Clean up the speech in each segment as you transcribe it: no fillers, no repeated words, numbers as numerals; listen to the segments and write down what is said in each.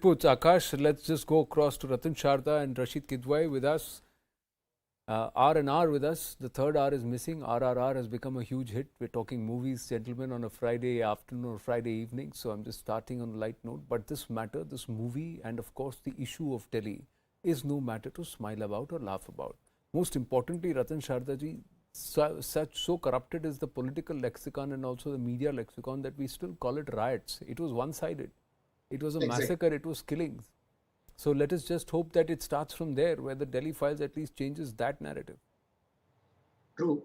Puts Akash, let's just go across to Ratan Sharda and Rashid Kidwai with us. R&R with us. The third R is missing. RRR has become a huge hit. We're talking movies, gentlemen, on a Friday afternoon or Friday evening. So I'm just starting on a light note. But this matter, this movie, and of course the issue of Delhi is no matter to smile about or laugh about. Most importantly, Ratan Sharda ji, so corrupted is the political lexicon and also the media lexicon that we still call it riots. It was one-sided. It was a Exactly. massacre, it was killings. So let us just hope that it starts from there, where the Delhi Files at least changes that narrative. True.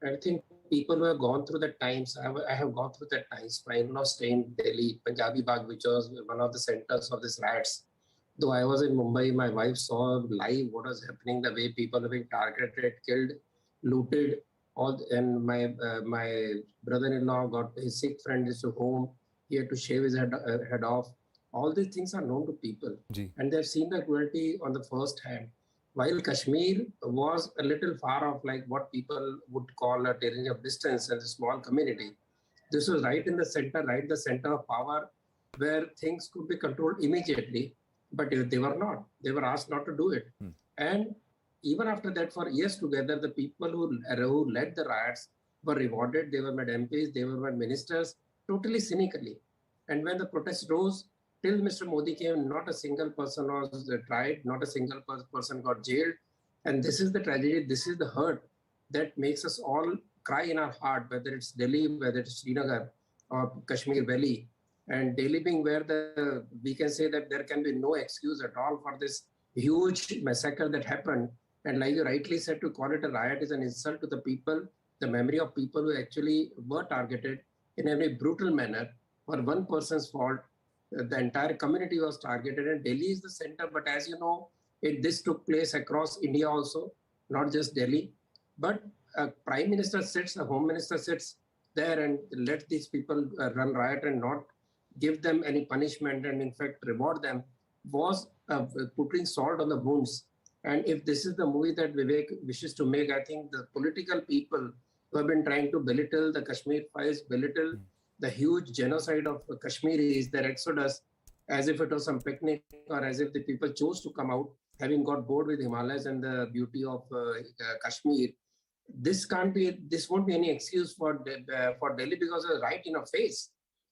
I think people who have gone through the times, I have gone through the times. My in-law stay in Delhi, Punjabi Bagh, which was one of the centers of these riots. Though I was in Mumbai, my wife saw live what was happening, the way people are being targeted, killed, looted. And my brother-in-law got his Sikh friend is to home. He had to shave his head off. All these things are known to people, Ji. and they've seen the cruelty on the first hand. While Kashmir was a little far off, like what people would call a terrain of distance and a small community, this was right in the center, right the center of power, where things could be controlled immediately, but they were not. They were asked not to do it. And even after that, for years together, the people who led the riots were rewarded. They were made MPs, they were made ministers, totally cynically. And when the protest rose, till Mr. Modi came, not a single person was tried, not a single person got jailed. And this is the tragedy, this is the hurt that makes us all cry in our heart, whether it's Delhi, whether it's Srinagar or Kashmir Valley. And Delhi being where we can say that there can be no excuse at all for this huge massacre that happened. And like you rightly said, to call it a riot is an insult to the people, the memory of people who actually were targeted in a very brutal manner for one person's fault. The entire community was targeted, and Delhi is the center. But as you know, this took place across India also, not just Delhi. But a prime minister sits, a home minister sits there and let these people run riot and not give them any punishment and in fact reward them was putting salt on the wounds. And if this is the movie that Vivek wishes to make, I think the political people who have been trying to belittle the Kashmir files, belittle the huge genocide of Kashmiris, their exodus, as if it was some picnic or as if the people chose to come out, having got bored with Himalayas and the beauty of Kashmir. This won't be any excuse for Delhi because it's right in our face.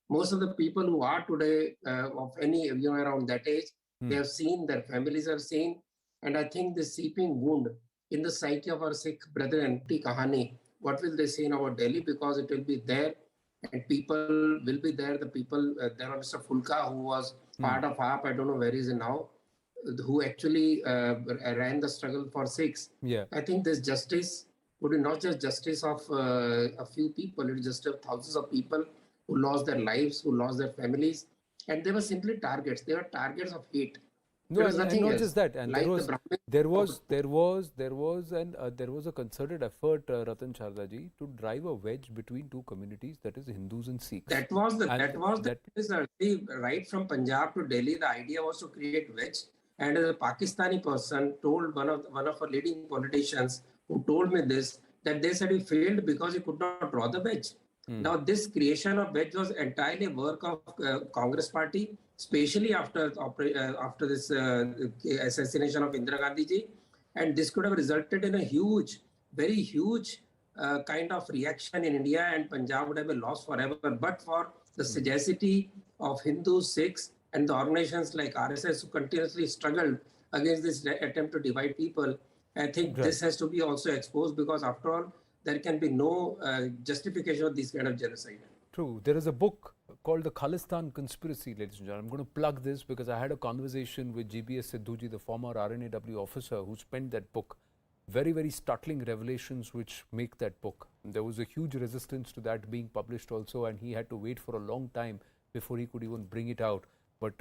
Most of the people who are today of any around that age, they have seen, their families have seen, and I think the seeping wound in the psyche of our Sikh brethren, Kahani, what will they say in our Delhi, because it will be there and people will be there. The people, there was Mr. Fulka who was part of AAP, I don't know where he is now, who actually ran the struggle for Sikhs. Yeah. I think this justice would be not just justice of a few people, it is just of thousands of people who lost their lives, who lost their families, and they were simply targets. They were targets of hate. No, There was and nothing not else. just that. And Like the Brahmin. there was a concerted effort, Ratan Sharda ji, to drive a wedge between two communities, that is Hindus and Sikhs. See, right from Punjab to Delhi, the idea was to create wedge. And as a Pakistani person told one of our leading politicians who told me this, that they said he failed because he could not draw the wedge. Now, this creation of wedge was entirely work of Congress party, especially after this assassination of Indira Gandhi ji, and this could have resulted in a huge, very huge kind of reaction in India, and Punjab would have been lost forever. But for the sagacity of Hindus, Sikhs, and the organizations like RSS who continuously struggled against this attempt to divide people, I think this has to be also exposed, because after all, there can be no justification of this kind of genocide. True. There is a book called The Khalistan Conspiracy, ladies and gentlemen. I'm going to plug this because I had a conversation with GBS Sidhuji, the former RNAW officer who spent that book. Very, very startling revelations which make that book. There was a huge resistance to that being published also, and he had to wait for a long time before he could even bring it out. But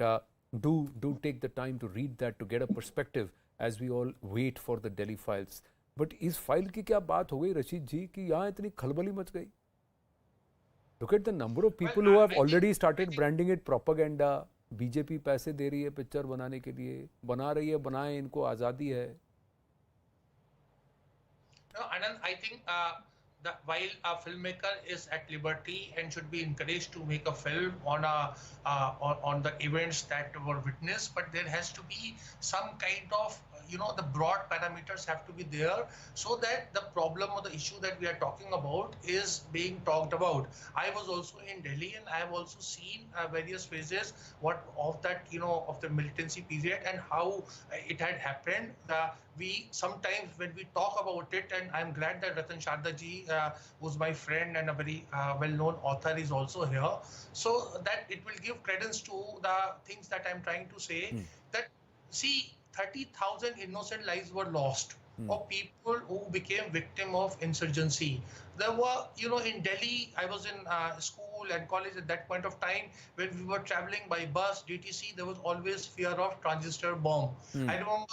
do take the time to read that to get a perspective as we all wait for the Delhi files. But इस file की क्या बात हो गई रशीद जी कि यहाँ इतनी खलबली मच गई? Look at the number of people who have already started branding it propaganda. BJP पैसे दे रही है पिक्चर बनाने के लिए, बना रही है, बनाए, इनको आज़ादी है. No, Anand, I think while a filmmaker is at liberty and should be encouraged to make a film on on the events that were witnessed, but there has to be some kind of the broad parameters have to be there, so that the problem or the issue that we are talking about is being talked about. I was also in Delhi, and I have also seen various phases what of that of the militancy period and how it had happened. We sometimes when we talk about it, and I'm glad that Ratan Sharda ji, who's my friend and a very well-known author, is also here, so that it will give credence to the things that I'm trying to say. That see, 30,000 innocent lives were lost of people who became victim of insurgency. There were, in Delhi, I was in school and college at that point of time. When we were traveling by bus, DTC, there was always fear of transistor bomb. I remember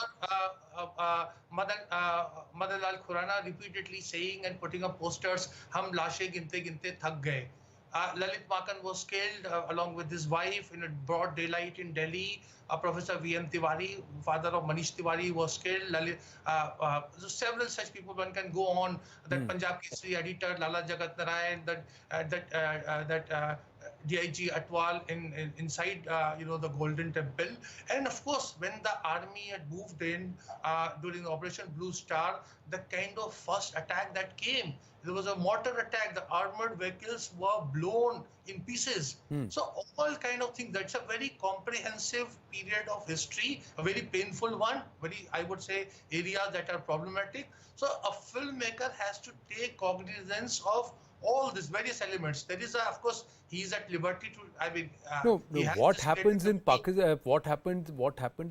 Madan Lal Khurana repeatedly saying and putting up posters, "Hum lashe ginte ginte thak gaye." Lalit Makan was killed along with his wife in a broad daylight in Delhi. Professor V.M. Tiwari, father of Manish Tiwari, was killed. So several such people, one can go on. That Punjab Kesari editor, Lala Jagat Narayan, that DIG Atwal inside the Golden Temple. And of course, when the army had moved in during Operation Blue Star, the kind of first attack that came, there was a mortar attack. The armored vehicles were blown in pieces. So all kind of things. That's a very comprehensive period of history, a very painful one, very, I would say, areas that are problematic. So a filmmaker has to take cognizance of all these various elements. There is, of course, he is at liberty to. I mean, no. What happens in Pakistan? What happened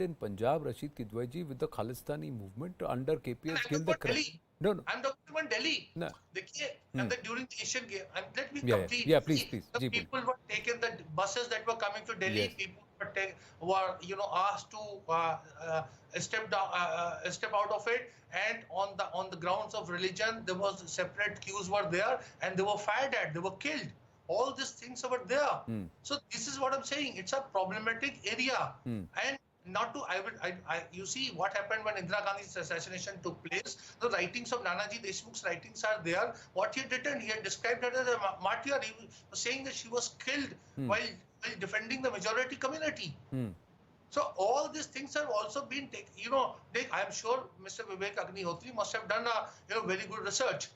in Punjab, Rashid Kidwaiji, with the Khalistani movement under KPS? I'm talking about Delhi. No. During the Asian Games, let me complete. Yeah, please. The people were taken, the buses that were coming to Delhi, people were asked to step out of it, and on the grounds of religion, there was separate queues were there, and they were fired at, they were killed. All these things were there. So this is what I'm saying. It's a problematic area, and not to, you see what happened when Indira Gandhi's assassination took place. The writings of Nanaji Deshmukh's writings are there. What he had written, he had described her as a martyr. He was saying that she was killed while defending the majority community. So all these things have also been taken. I'm sure Mr. Vivek Agnihotri must have done a very good research,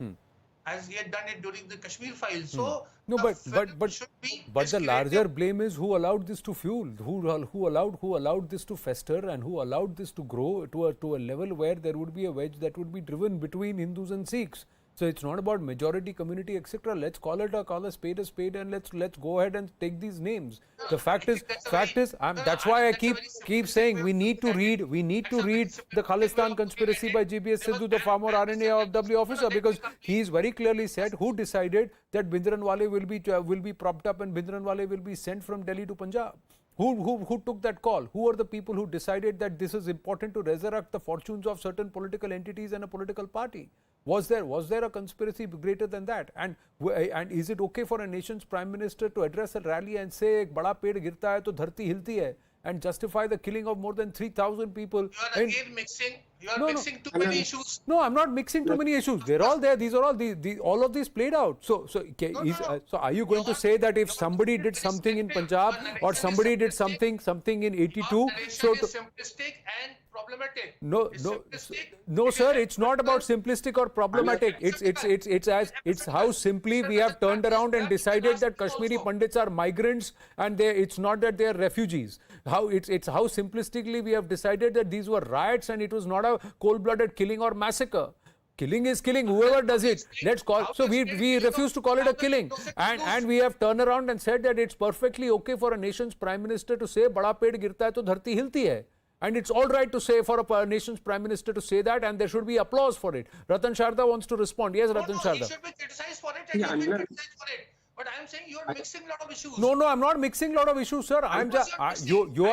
as he had done it during the Kashmir files. So no, but the larger blame is who allowed this to fuel, who allowed this to fester, and who allowed this to grow to a level where there would be a wedge that would be driven between Hindus and Sikhs. So it's not about majority, community, etc. Let's call a spade, and let's go ahead and take these names. The fact is, that's why I keep saying we need to read the Khalistan Conspiracy by GBS Sidhu, the former RNAW officer, because he's very clearly said who decided that Bhindranwale will be propped up and Bhindranwale will be sent from Delhi to Punjab. Who took that call? Who are the people who decided that this is important to resurrect the fortunes of certain political entities and a political party? Was there a conspiracy greater than that? And is it okay for a nation's prime minister to address a rally and say "Ek bada ped girta hai to dharti hilti hai" and justify the killing of more than 3,000 people? You are again mixing. You are mixing too many issues. No, I'm not mixing too many issues. They're all there. These are all of these played out. So are you going to say that if somebody did something in Punjab or somebody did something in 82, so is simplistic and problematic. No, sir. It's not about simplistic or problematic. It's how simply we have turned around and decided that Kashmiri Pandits are migrants, and it's not that they are refugees. It's how simplistically we have decided that these were riots and it was not a cold-blooded killing or massacre. Killing is killing, whoever does it. Let's call. So we refuse to call it a killing, and we have turned around and said that it's perfectly okay for a nation's prime minister to say "Bada ped girta hai to dharti hilti hai." And it's all right to say for a nation's prime minister to say that, and there should be applause for it. Ratan Sharda wants to respond. Yes, Ratan Sharda. He should be criticized for it, and you will criticized for it. But I am saying you are mixing a lot of issues. No, I'm not mixing a lot of issues, sir. I'm just you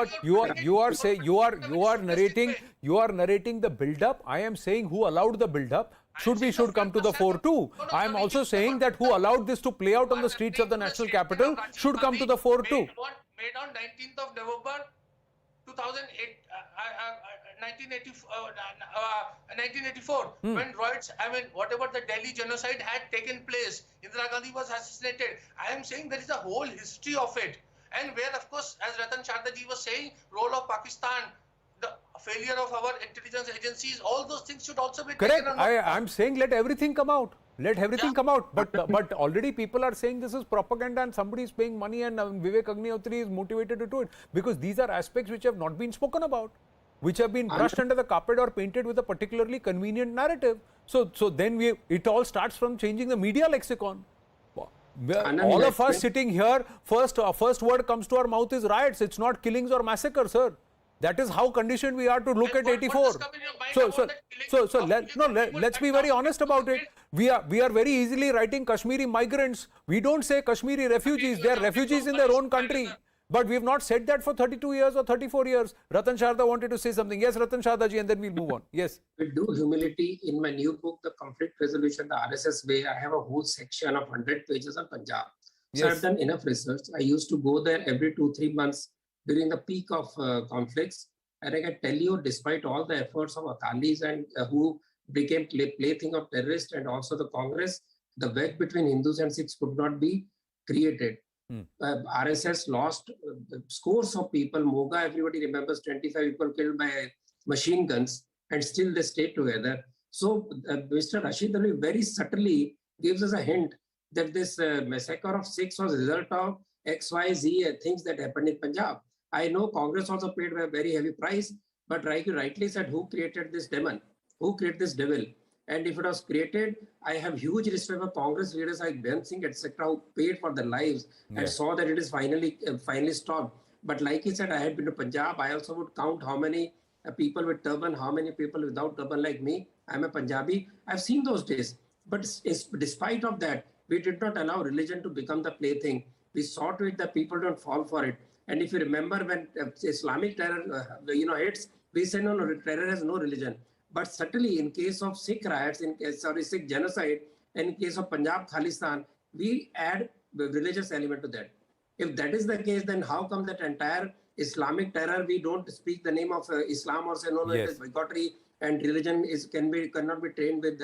are narrating the build-up. I am saying who allowed the build-up should come to the fore too. I am also saying that who allowed this to play out on the streets of the national capital should come to the fore too. Made on 19th of November 2008, 1984, when Riots, whatever the Delhi genocide had taken place, Indira Gandhi was assassinated. I am saying there is a whole history of it. And where, of course, as Ratan Shardaji was saying, role of Pakistan, the failure of our intelligence agencies, all those things should also be Correct. taken on. I'm saying let everything come out. Let everything come out. But already people are saying this is propaganda and somebody is paying money and Vivek Agnihotri is motivated to do it. Because these are aspects which have not been spoken about, which have been brushed under the carpet or painted with a particularly convenient narrative. So then it all starts from changing the media lexicon. All of us sitting here, first word comes to our mouth is riots. It's not killings or massacres, sir. That is how conditioned we are to look at 84. Let's be very honest about it. We are very easily writing Kashmiri migrants. We don't say Kashmiri refugees. They are refugees in their own country. But we have not said that for 32 years or 34 years. Ratan Sharda wanted to say something. Yes, Ratan Sharda ji, and then we'll move on. Yes. With due humility, in my new book, The Conflict Resolution, the RSS Way, I have a whole section of 100 pages on Punjab. So I've done enough research. I used to go there every 2-3 months during the peak of conflicts. And I can tell you, despite all the efforts of Akalis and who became plaything of terrorists and also the Congress, the wedge between Hindus and Sikhs could not be created. RSS lost scores of people. Moga, everybody remembers 25 people killed by machine guns, and still they stayed together. So Mr. Rashid Ali very subtly gives us a hint that this massacre of Sikhs was a result of XYZ things that happened in Punjab. I know Congress also paid a very heavy price, but rightly said, who created this demon? Who created this devil? And if it was created, I have huge respect for Congress leaders like Ben Singh, etc., who paid for their lives and saw that it is finally stopped. But like he said, I had been to Punjab. I also would count how many people with turban, how many people without turban like me. I'm a Punjabi. I've seen those days. But despite of that, we did not allow religion to become the plaything. We saw to it that people don't fall for it. And if you remember when Islamic terror hits, we say no, terror has no religion. But certainly in case of Sikh riots, Sikh genocide, and in case of Punjab Khalistan, we add the religious element to that. If that is the case, then how come that entire Islamic terror, we don't speak the name of Islam or say no, it is bigotry and religion cannot be trained with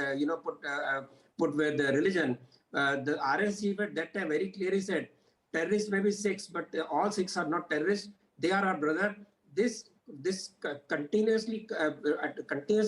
put with the religion. The RS chief at that time very clearly said, terrorists may be Sikhs, but all Sikhs are not terrorists. They are our brother. This continuous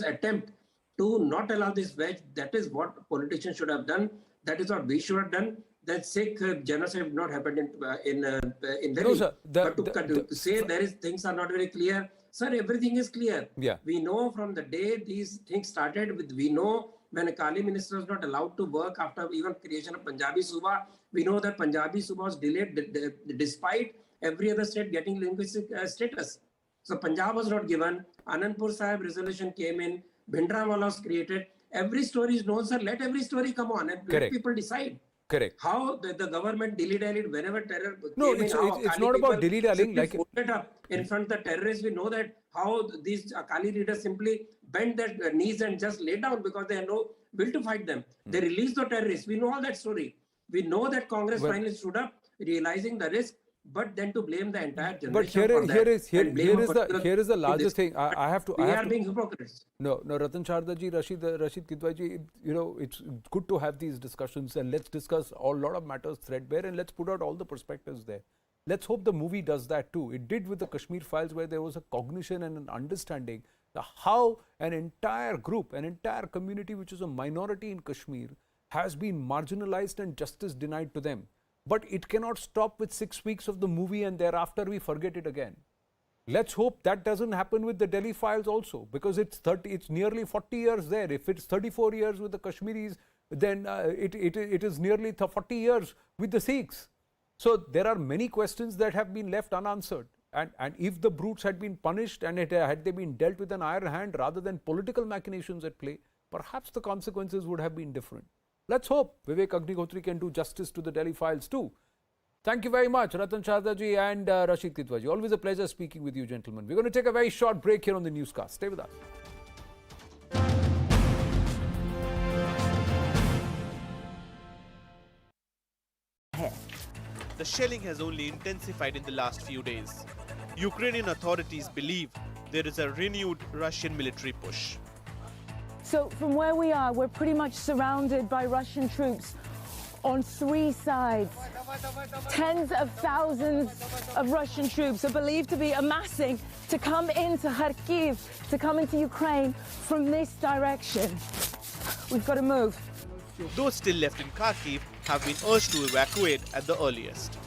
attempt to not allow this wedge, that is what politicians should have done. That is what we should have done. That Sikh genocide have not happened in Delhi. No, sir. But to say things are not very clear, sir, everything is clear. Yeah. We know from the day these things started, we know when a Kali minister was not allowed to work after even creation of Punjabi Suba, we know that Punjabi Suba was delayed despite every other state getting linguistic status. So Punjab was not given. Anandpur Sahib resolution came in. Bhindranwala was created. Every story is known, sir. Let every story come on and let people decide. Correct. How the government dilly-dallied whenever terror came it's not about dilly-dallying. Like up in front of the terrorists, we know that how these Akali leaders simply bent their knees and just lay down because they had no will to fight them. They released the terrorists. We know all that story. We know that Congress finally stood up, realizing the risk. But then to blame the entire generation. But here is the largest thing. I have to. We are being hypocrites. No, Ratan Sharda ji, Rashid Kidwai ji, it's good to have these discussions and let's discuss a lot of matters threadbare and let's put out all the perspectives there. Let's hope the movie does that too. It did with the Kashmir files, where there was a cognition and an understanding how an entire group, an entire community which is a minority in Kashmir has been marginalized and justice denied to them. But it cannot stop with 6 weeks of the movie and thereafter we forget it again. Let's hope that doesn't happen with the Delhi files also, because it's nearly 40 years there. If it's 34 years with the Kashmiris, then it is nearly 40 years with the Sikhs. So there are many questions that have been left unanswered. And if the brutes had been punished and had they been dealt with an iron hand rather than political machinations at play, perhaps the consequences would have been different. Let's hope Vivek Agnihotri can do justice to the Delhi files too. Thank you very much, Ratan Sharda ji and Rashid Kidwai ji. Always a pleasure speaking with you, gentlemen. We're going to take a very short break here on the newscast. Stay with us. The shelling has only intensified in the last few days. Ukrainian authorities believe there is a renewed Russian military push. So from where we are, we're pretty much surrounded by Russian troops on three sides. Tens of thousands of Russian troops are believed to be amassing to come into Kharkiv, to come into Ukraine from this direction. We've got to move. Those still left in Kharkiv have been urged to evacuate at the earliest.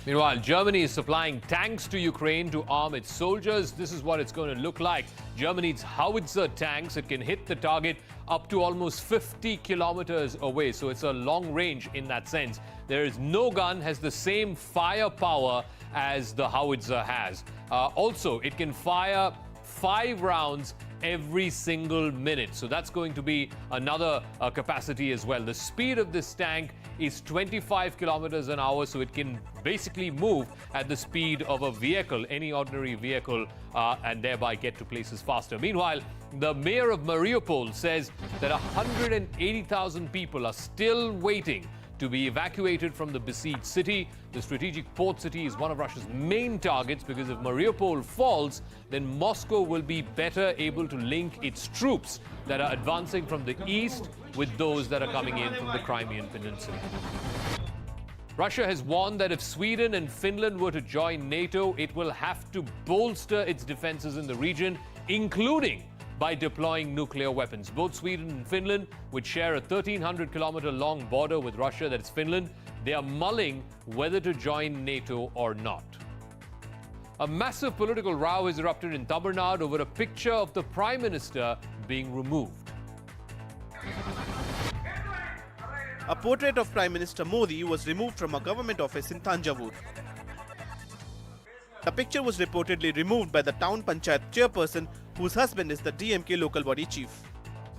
Meanwhile, Germany is supplying tanks to Ukraine to arm its soldiers. This is what it's going to look like. Germany's howitzer tanks, it can hit the target up to almost 50 kilometers away. So it's a long range in that sense. There is no gun has the same firepower as the howitzer has. Also, it can fire 5 rounds every single minute. So that's going to be another capacity as well. The speed of this tank is 25 kilometers an hour, so it can basically move at the speed of a vehicle, any ordinary vehicle, and thereby get to places faster. Meanwhile, the mayor of Mariupol says that 180,000 people are still waiting to be evacuated from the besieged city. The strategic port city is one of Russia's main targets because if Mariupol falls, then Moscow will be better able to link its troops that are advancing from the east with those that are coming in from the Crimean Peninsula. Russia has warned that if Sweden and Finland were to join NATO, it will have to bolster its defenses in the region, including by deploying nuclear weapons. Both Sweden and Finland, which share a 1,300-kilometer long border with Russia, that's Finland, they are mulling whether to join NATO or not. A massive political row has erupted in Tamil Nadu over a picture of the Prime Minister being removed. A portrait of Prime Minister Modi was removed from a government office in Thanjavur. The picture was reportedly removed by the town panchayat chairperson, whose husband is the DMK local body chief.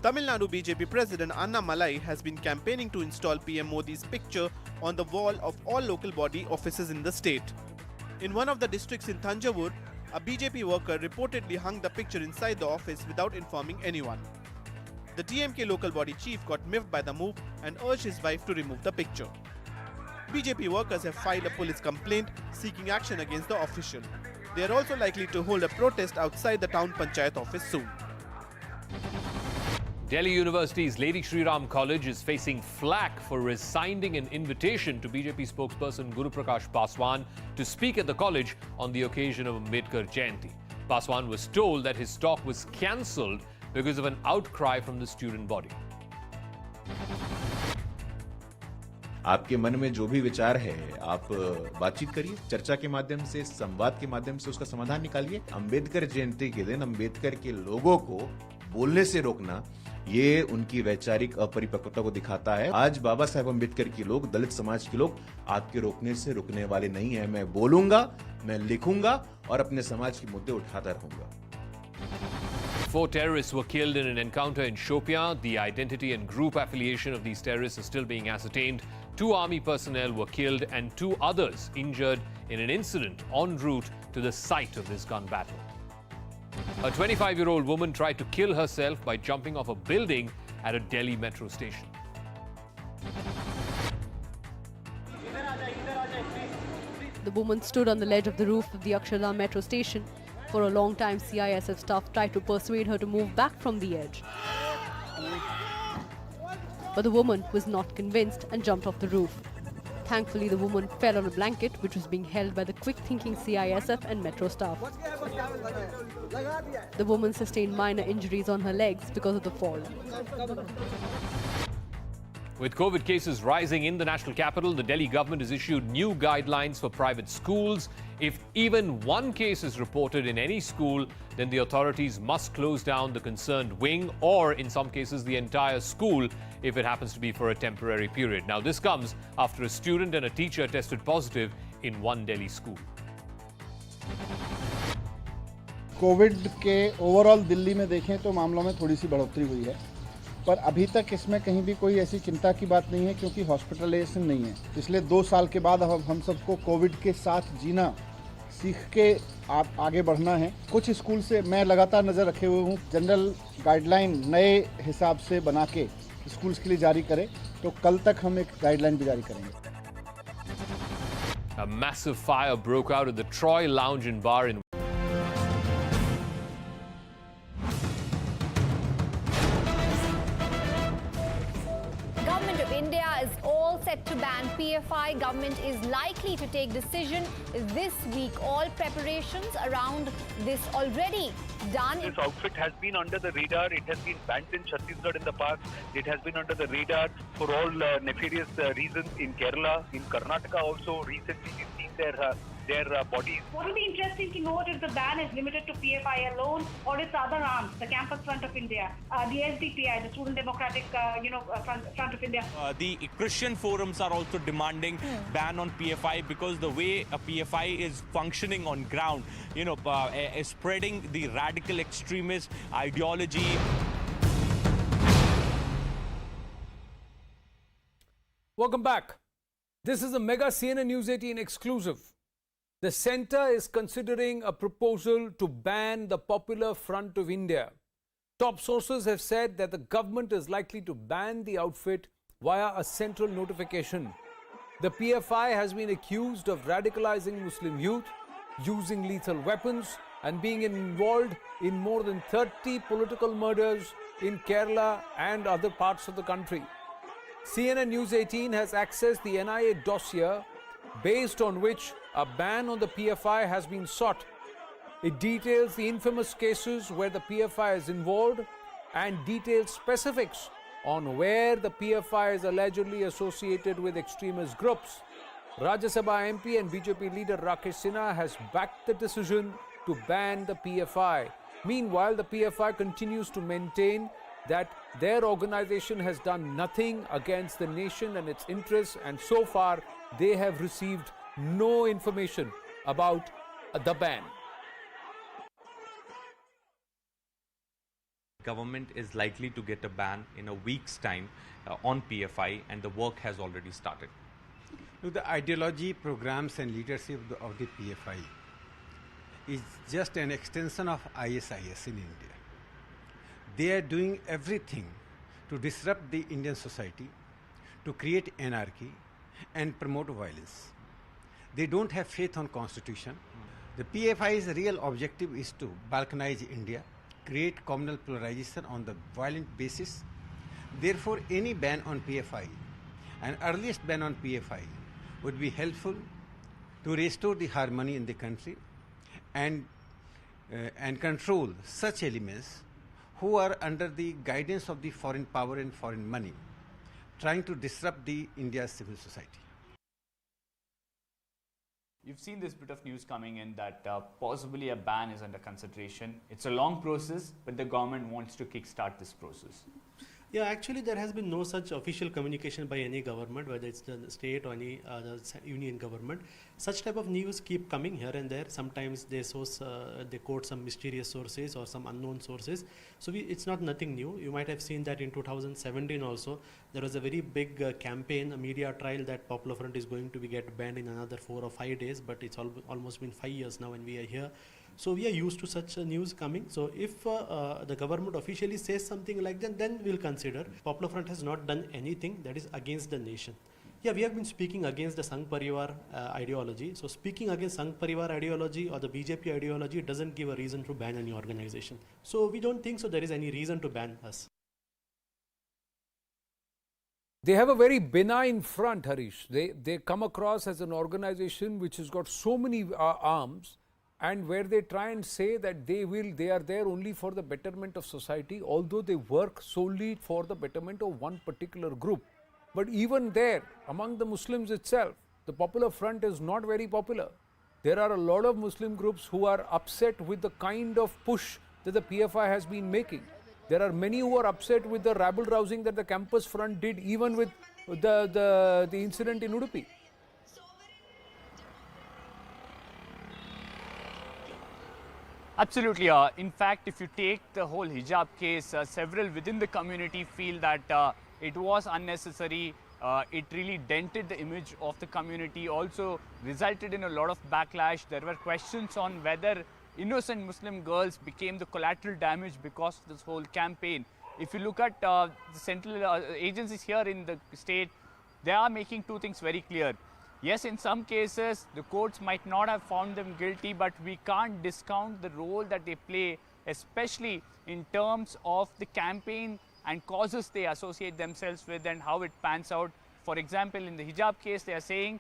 Tamil Nadu BJP President Anna Malai has been campaigning to install PM Modi's picture on the wall of all local body offices in the state. In one of the districts in Thanjavur, a BJP worker reportedly hung the picture inside the office without informing anyone. The DMK local body chief got miffed by the move and urged his wife to remove the picture. BJP workers have filed a police complaint seeking action against the official. They are also likely to hold a protest outside the town panchayat office soon. Delhi University's Lady Shri Ram College is facing flack for rescinding an invitation to BJP spokesperson Guru Prakash Paswan to speak at the college on the occasion of Ambedkar Jayanti. Paswan was told that his talk was cancelled because of an outcry from the student body. आपके मन में जो भी विचार है आप बातचीत करिए, चर्चा के माध्यम से, संवाद के माध्यम से उसका समाधान निकालिए। अंबेडकर जयंती के दिन अंबेडकर के लोगों को बोलने से रोकना ये उनकी वैचारिक अपरिपक्वता को दिखाता है। आज बाबा साहेब अंबेडकर के लोग, दलित समाज के लोग आपके रोकने से रुकने वाले नहीं है। मैं बोलूंगा, मैं लिखूंगा और अपने समाज के मुद्दे उठाता रहूंगा। 4 terrorists were killed in an encounter in Shopian. The identity and group affiliation of these terrorists is still being ascertained. 2 army personnel were killed and 2 others injured in an incident en route to the site of this gun battle. A 25-year-old woman tried to kill herself by jumping off a building at a Delhi metro station. The woman stood on the ledge of the roof of the Akshardham metro station. For a long time, CISF staff tried to persuade her to move back from the edge. But the woman was not convinced and jumped off the roof. Thankfully, the woman fell on a blanket which was being held by the quick-thinking CISF and metro staff. The woman sustained minor injuries on her legs because of the fall. With COVID cases rising in the national capital, the Delhi government has issued new guidelines for private schools. If even one case is reported in any school, then the authorities must close down the concerned wing or, in some cases, the entire school if it happens to be for a temporary period. Now, this comes after a student and a teacher tested positive in one Delhi school. Covid के overall Delhi में देखें तो मामलों में थोड़ी सी बढ़ोतरी हुई है, पर अभी तक इसमें कहीं भी कोई ऐसी चिंता की बात नहीं है क्योंकि हॉस्पिटलाइजेशन नहीं है। पिछले 2 साल के बाद अब हम सबको कोविड के साथ जीना सीख के आगे बढ़ना है। कुछ स्कूल से मैं लगातार नज़र रखे हुए हूँ, जनरल गाइडलाइन नए हिसाब से बना के स्कूल्स के लिए जारी करें, तो कल तक हम एक गाइडलाइन भी जारी करेंगे। A massive fire broke out at the Troy Lounge and Bar in Government of India is all set to ban PFI. Government is likely to take decision this week. All preparations around this already done. This outfit has been under the radar. It has been banned in Chhattisgarh in the past. It has been under the radar for all nefarious reasons in Kerala, in Karnataka also. Recently, we've seen their bodies. What will be interesting to note is the ban is limited to PFI alone or its other arms, the Campus Front of India, the SDPI, the Student Democratic Front of India. The Christian forums are also demanding ban on PFI because the way a PFI is functioning on ground, is spreading the radical extremist ideology. Welcome back. This is a mega CNN News 18 exclusive. The centre is considering a proposal to ban the Popular Front of India. Top sources have said that the government is likely to ban the outfit via a central notification. The PFI has been accused of radicalizing Muslim youth, using lethal weapons, and being involved in more than 30 political murders in Kerala and other parts of the country. CNN News 18 has accessed the NIA dossier based on which a ban on the PFI has been sought. It details the infamous cases where the PFI is involved and details specifics on where the PFI is allegedly associated with extremist groups. Rajya Sabha MP and BJP leader Rakesh Sinha has backed the decision to ban the PFI. Meanwhile, the PFI continues to maintain that their organization has done nothing against the nation and its interests, and so far they have received no information about the ban. Government is likely to get a ban in a week's time on PFI, and the work has already started. Look, the ideology, programs and leadership of the PFI is just an extension of ISIS in India. They are doing everything to disrupt the Indian society, to create anarchy and promote violence. They don't have faith on constitution. The PFI's real objective is to balkanize India, create communal polarization on the violent basis. Therefore, any ban on PFI, an earliest ban on PFI, would be helpful to restore the harmony in the country and control such elements who are under the guidance of the foreign power and foreign money, trying to disrupt the India's civil society. You've seen this bit of news coming in that possibly a ban is under consideration. It's a long process, but the government wants to kickstart this process. Yeah, actually there has been no such official communication by any government, whether it's the state or any other union government. Such type of news keep coming here and there. Sometimes they quote some mysterious sources or some unknown sources. So it's not nothing new. You might have seen that in 2017 also, there was a very big campaign, a media trial that Popular Front is going to get banned in another 4 or 5 days, but it's almost been 5 years now and we are here. So we are used to such news coming. So if the government officially says something like that, then we'll consider. Popular Front has not done anything that is against the nation. Yeah, we have been speaking against the Sangh Parivar ideology. So speaking against Sangh Parivar ideology or the BJP ideology doesn't give a reason to ban any organization. So we don't think so there is any reason to ban us. They have a very benign front, Harish. They come across as an organization which has got so many arms, and where they try and say that they are there only for the betterment of society, although they work solely for the betterment of one particular group. But even there, among the Muslims itself, the Popular Front is not very popular. There are a lot of Muslim groups who are upset with the kind of push that the PFI has been making. There are many who are upset with the rabble-rousing that the Campus Front did, even with the incident in Udupi. Absolutely. In fact, if you take the whole hijab case, several within the community feel that it was unnecessary. It really dented the image of the community, also resulted in a lot of backlash. There were questions on whether innocent Muslim girls became the collateral damage because of this whole campaign. If you look at the central agencies here in the state, they are making two things very clear. Yes, in some cases, the courts might not have found them guilty, but we can't discount the role that they play, especially in terms of the campaign and causes they associate themselves with and how it pans out. For example, in the hijab case, they are saying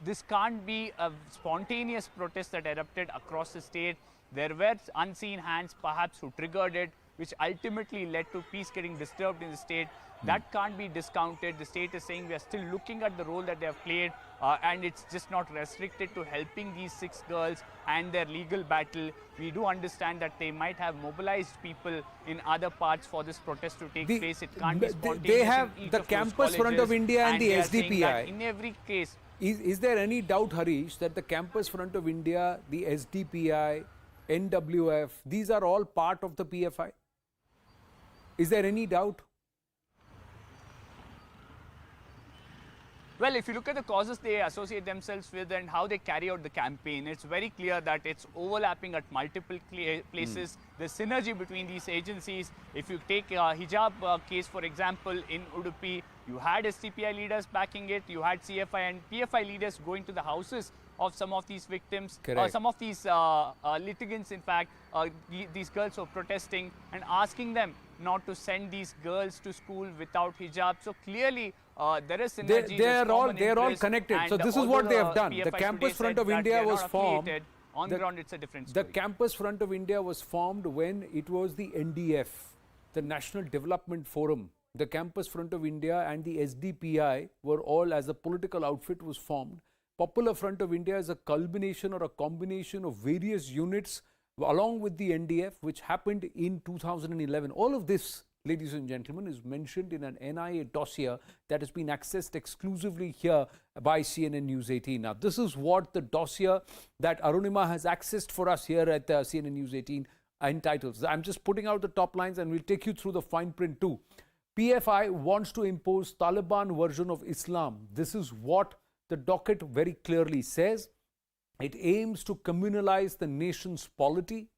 this can't be a spontaneous protest that erupted across the state. There were unseen hands perhaps who triggered it, which ultimately led to peace getting disturbed in the state. That can't be discounted. The state is saying we are still looking at the role that they have played, and it's just not restricted to helping these 6 girls and their legal battle. We do understand that they might have mobilized people in other parts for this protest to take place. It can't be spontaneous. They have in each the of Campus those Front of colleges, India and the they are saying SDPI. that in every case, Is there any doubt, Harish, that the Campus Front of India, the SDPI, NWF, these are all part of the PFI? Is there any doubt? well, if you look at the causes they associate themselves with and how they carry out the campaign, it's very clear that it's overlapping at multiple places. The synergy between these agencies, if you take a hijab case, for example, in Udupi, you had STPI leaders backing it, you had CFI and PFI leaders going to the houses of some of these victims, some of these litigants, in fact, these girls who are protesting and asking them not to send these girls to school without hijab. So clearly, there is synergy. They're all connected. So this is what they have done. The Campus Front of India was formed. On the ground, it's a different story. The Campus Front of India was formed when it was the NDF, the National Development Forum. The Campus Front of India and the SDPI were all, as a political outfit, was formed. Popular Front of India is a culmination or a combination of various units along with the NDF, which happened in 2011. All of this, ladies and gentlemen, is mentioned in an NIA dossier that has been accessed exclusively here by CNN News 18. Now, this is what the dossier that Arunima has accessed for us here at CNN News 18 entitles. I'm just putting out the top lines and we'll take you through the fine print too. PFI wants to impose Taliban version of Islam. This is what the docket very clearly says. It aims to communalize the nation's polity.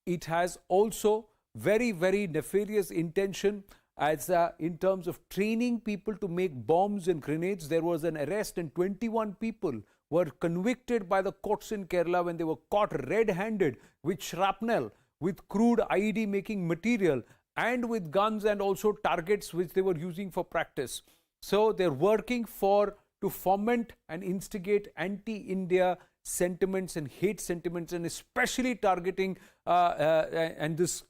It has also very, very nefarious intention as in terms of training people to make bombs and grenades. There was an arrest and 21 people were convicted by the courts in Kerala when they were caught red-handed with shrapnel, with crude IED making material, and with guns and also targets which they were using for practice. So they're working to foment and instigate anti-India sentiments and hate sentiments, and especially targeting and this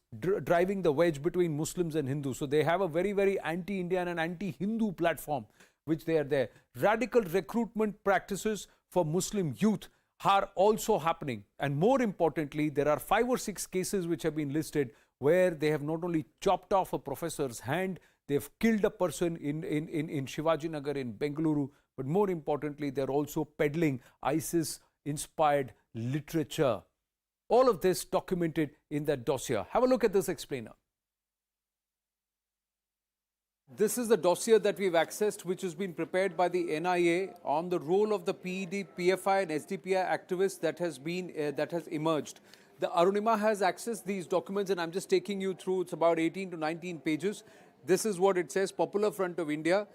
driving the wedge between Muslims and Hindus. So they have a very, very anti-Indian and anti-Hindu platform which they are there. Radical recruitment practices for Muslim youth are also happening. And more importantly, there are 5 or 6 cases which have been listed where they have not only chopped off a professor's hand, they've killed a person in Shivaji Nagar in Bengaluru, but more importantly, they're also peddling ISIS-inspired literature. All of this documented in that dossier. Have a look at this explainer. This is the dossier that we've accessed, which has been prepared by the NIA on the role of the PED, PFI and SDPI activists that has emerged. The Arunima has accessed these documents, and I'm just taking you through. It's about 18 to 19 pages. This is what it says: Popular Front of India,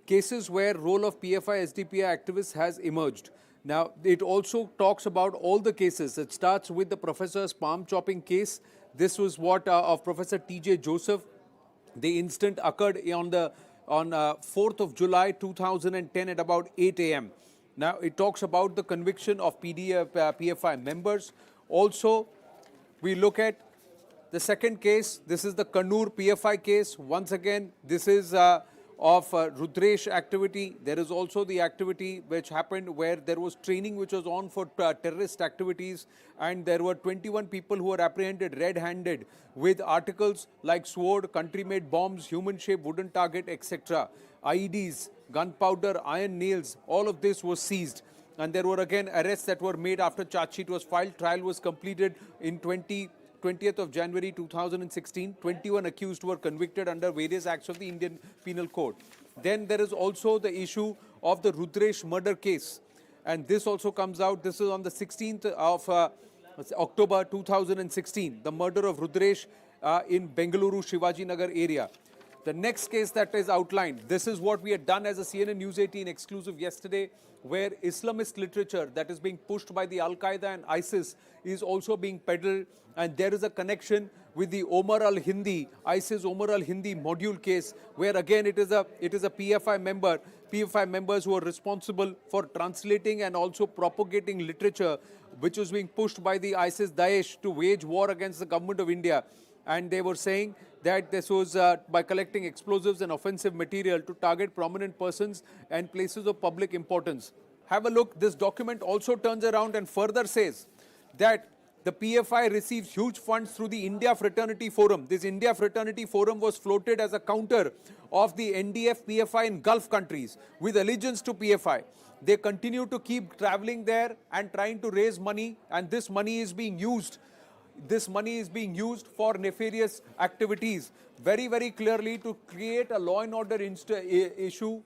cases where role of PFI, SDPI activists has emerged. Now, it also talks about all the cases. It starts with the professor's palm chopping case. This was what of Professor T.J. Joseph. The incident occurred on 4th of July 2010 at about 8 a.m. Now, it talks about the conviction of PFI members. Also, we look at the second case. This is the Kannur PFI case. Once again, this is of Rudresh activity. There is also the activity which happened where there was training which was on for terrorist activities, and there were 21 people who were apprehended red-handed with articles like sword, country-made bombs, human-shaped wooden target, etc. IEDs, gunpowder, iron nails, all of this was seized. And there were again arrests that were made after charge sheet was filed. Trial was completed in 20th of January 2016. 21 accused were convicted under various acts of the Indian Penal Code. Then there is also the issue of the Rudresh murder case. And this also comes out. This is on the 16th of October 2016. The murder of Rudresh in Bengaluru, Shivaji Nagar area. The next case that is outlined, this is what we had done as a CNN News 18 exclusive yesterday where Islamist literature that is being pushed by the Al-Qaeda and ISIS is also being peddled, and there is a connection with the Omar al-Hindi, ISIS Omar al-Hindi module case, where again it is a PFI members who are responsible for translating and also propagating literature which was being pushed by the ISIS Daesh to wage war against the government of India. And they were saying that this was by collecting explosives and offensive material to target prominent persons and places of public importance. Have a look. This document also turns around and further says that the PFI receives huge funds through the India Fraternity Forum. This India Fraternity Forum was floated as a counter of the NDF PFI in Gulf countries with allegiance to PFI. They continue to keep traveling there and trying to raise money, and this money is being used. This money is being used for nefarious activities, very, very clearly to create a law and order issue.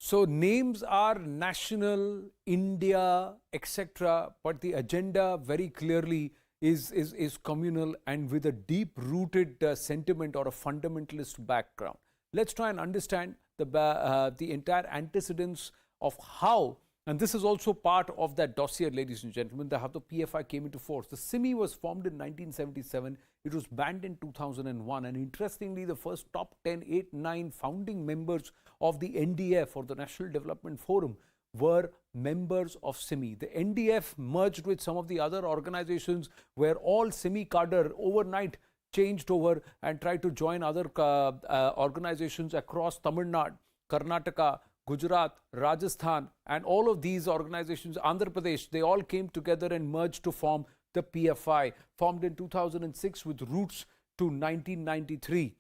So names are national, India, etc., but the agenda very clearly is communal and with a deep-rooted sentiment or a fundamentalist background. Let's try and understand the entire antecedents of how. And this is also part of that dossier, ladies and gentlemen, how the PFI came into force. The SIMI was formed in 1977. It was banned in 2001. And interestingly, the first top 10, 8, 9 founding members of the NDF, or the National Development Forum, were members of SIMI. The NDF merged with some of the other organizations where all SIMI cadre overnight changed over and tried to join other organizations across Tamil Nadu, Karnataka, Gujarat, Rajasthan, and all of these organizations, Andhra Pradesh, they all came together and merged to form the PFI, formed in 2006 with roots to 1993.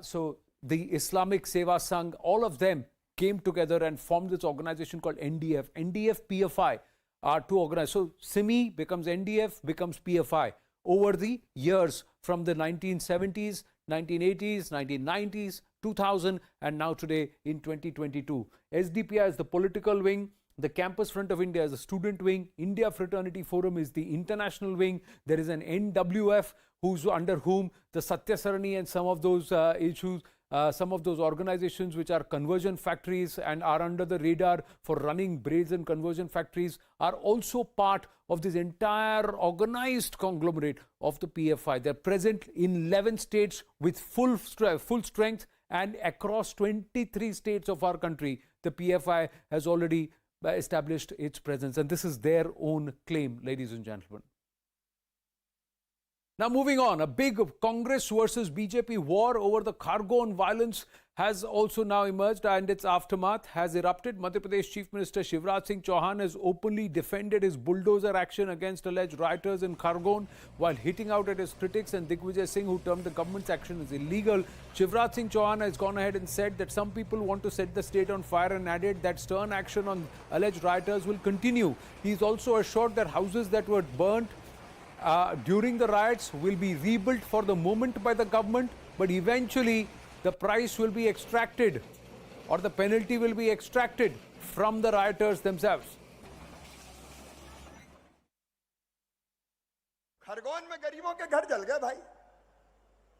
So the Islamic Seva Sangh, all of them came together and formed this organization called NDF. NDF, PFI are two organizations. So SIMI becomes NDF, becomes PFI over the years from the 1970s, 1980s, 1990s, 2000, and now today in 2022. SDPI is the political wing. The Campus Front of India is the student wing. India Fraternity Forum is the international wing. There is an NWF who's under whom the Satya Sarani and some of those issues, some of those organizations which are conversion factories and are under the radar for running brazen conversion factories are also part of this entire organized conglomerate of the PFI. They're present in 11 states with full strength, and across 23 states of our country, the PFI has already established its presence, and this is their own claim, ladies and gentlemen. Now moving on, a big Congress versus BJP war over the Khargone violence has also now emerged, and its aftermath has erupted. Madhya Pradesh Chief Minister Shivraj Singh Chauhan has openly defended his bulldozer action against alleged rioters in Khargone while hitting out at his critics, and Digvijay Singh, who termed the government's action as illegal. Shivraj Singh Chauhan has gone ahead and said that some people want to set the state on fire, and added that stern action on alleged rioters will continue. He is also assured that houses that were burnt during the riots will be rebuilt for the moment by the government, but eventually the price will be extracted, or the penalty will be extracted from the rioters themselves. Khargone में गरीबों के घर जल गए भाई,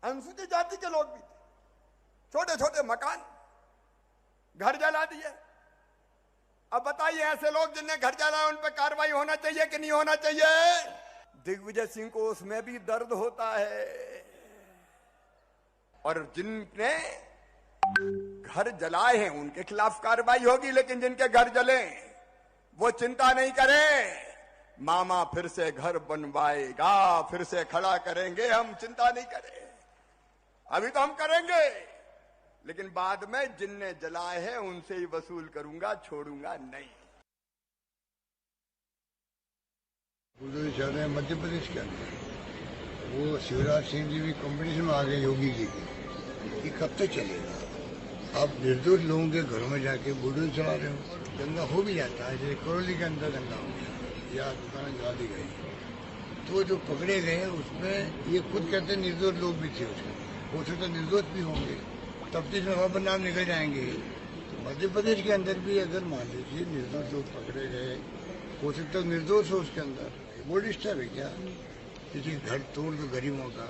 अनुसूचित जाति के लोग भी थे, छोटे छोटे मकान, घर जला दिए। अब बताइए, ऐसे लोग जिन्हें घर जलाया उन पर कार्रवाई होना चाहिए कि नहीं होना चाहिए? दिग्विजय सिंह को उसमें भी दर्द होता है, और जिनने घर जलाए हैं उनके खिलाफ कार्रवाई होगी, लेकिन जिनके घर जले वो चिंता नहीं करें। मामा फिर से घर बनवाएगा, फिर से खड़ा करेंगे, हम चिंता नहीं करें। अभी तो हम करेंगे, लेकिन बाद में जिनने जलाए हैं उनसे ही वसूल करूंगा, छोड़ूंगा नहीं। चाहते हैं मध्य प्रदेश के अंदर वो शिवराज सिंह जी भी कॉम्पिटिशन में आ गए योगी जी के, ये कब तक चलेगा? आप निर्दोष लोगों के घरों में जाके बुलडोजर चला रहे हो, दंगा हो भी जाता है। जैसे करौली के अंदर दंगा हो गया या दुकानें जला दी गई, तो जो पकड़े गए उसमें ये खुद कहते हैं निर्दोष लोग भी थे उसमें, हो सकता है निर्दोष भी होंगे, तफ्तीश में खबर नाम निकल जाएंगे। तो मध्य प्रदेश के अंदर भी अगर मान लीजिए निर्दोष लोग पकड़े गए, हो सकता है निर्दोष हो उसके अंदर, वो डिस्टर्ब है क्या? किसी घर तोड़ दो गरीबों का।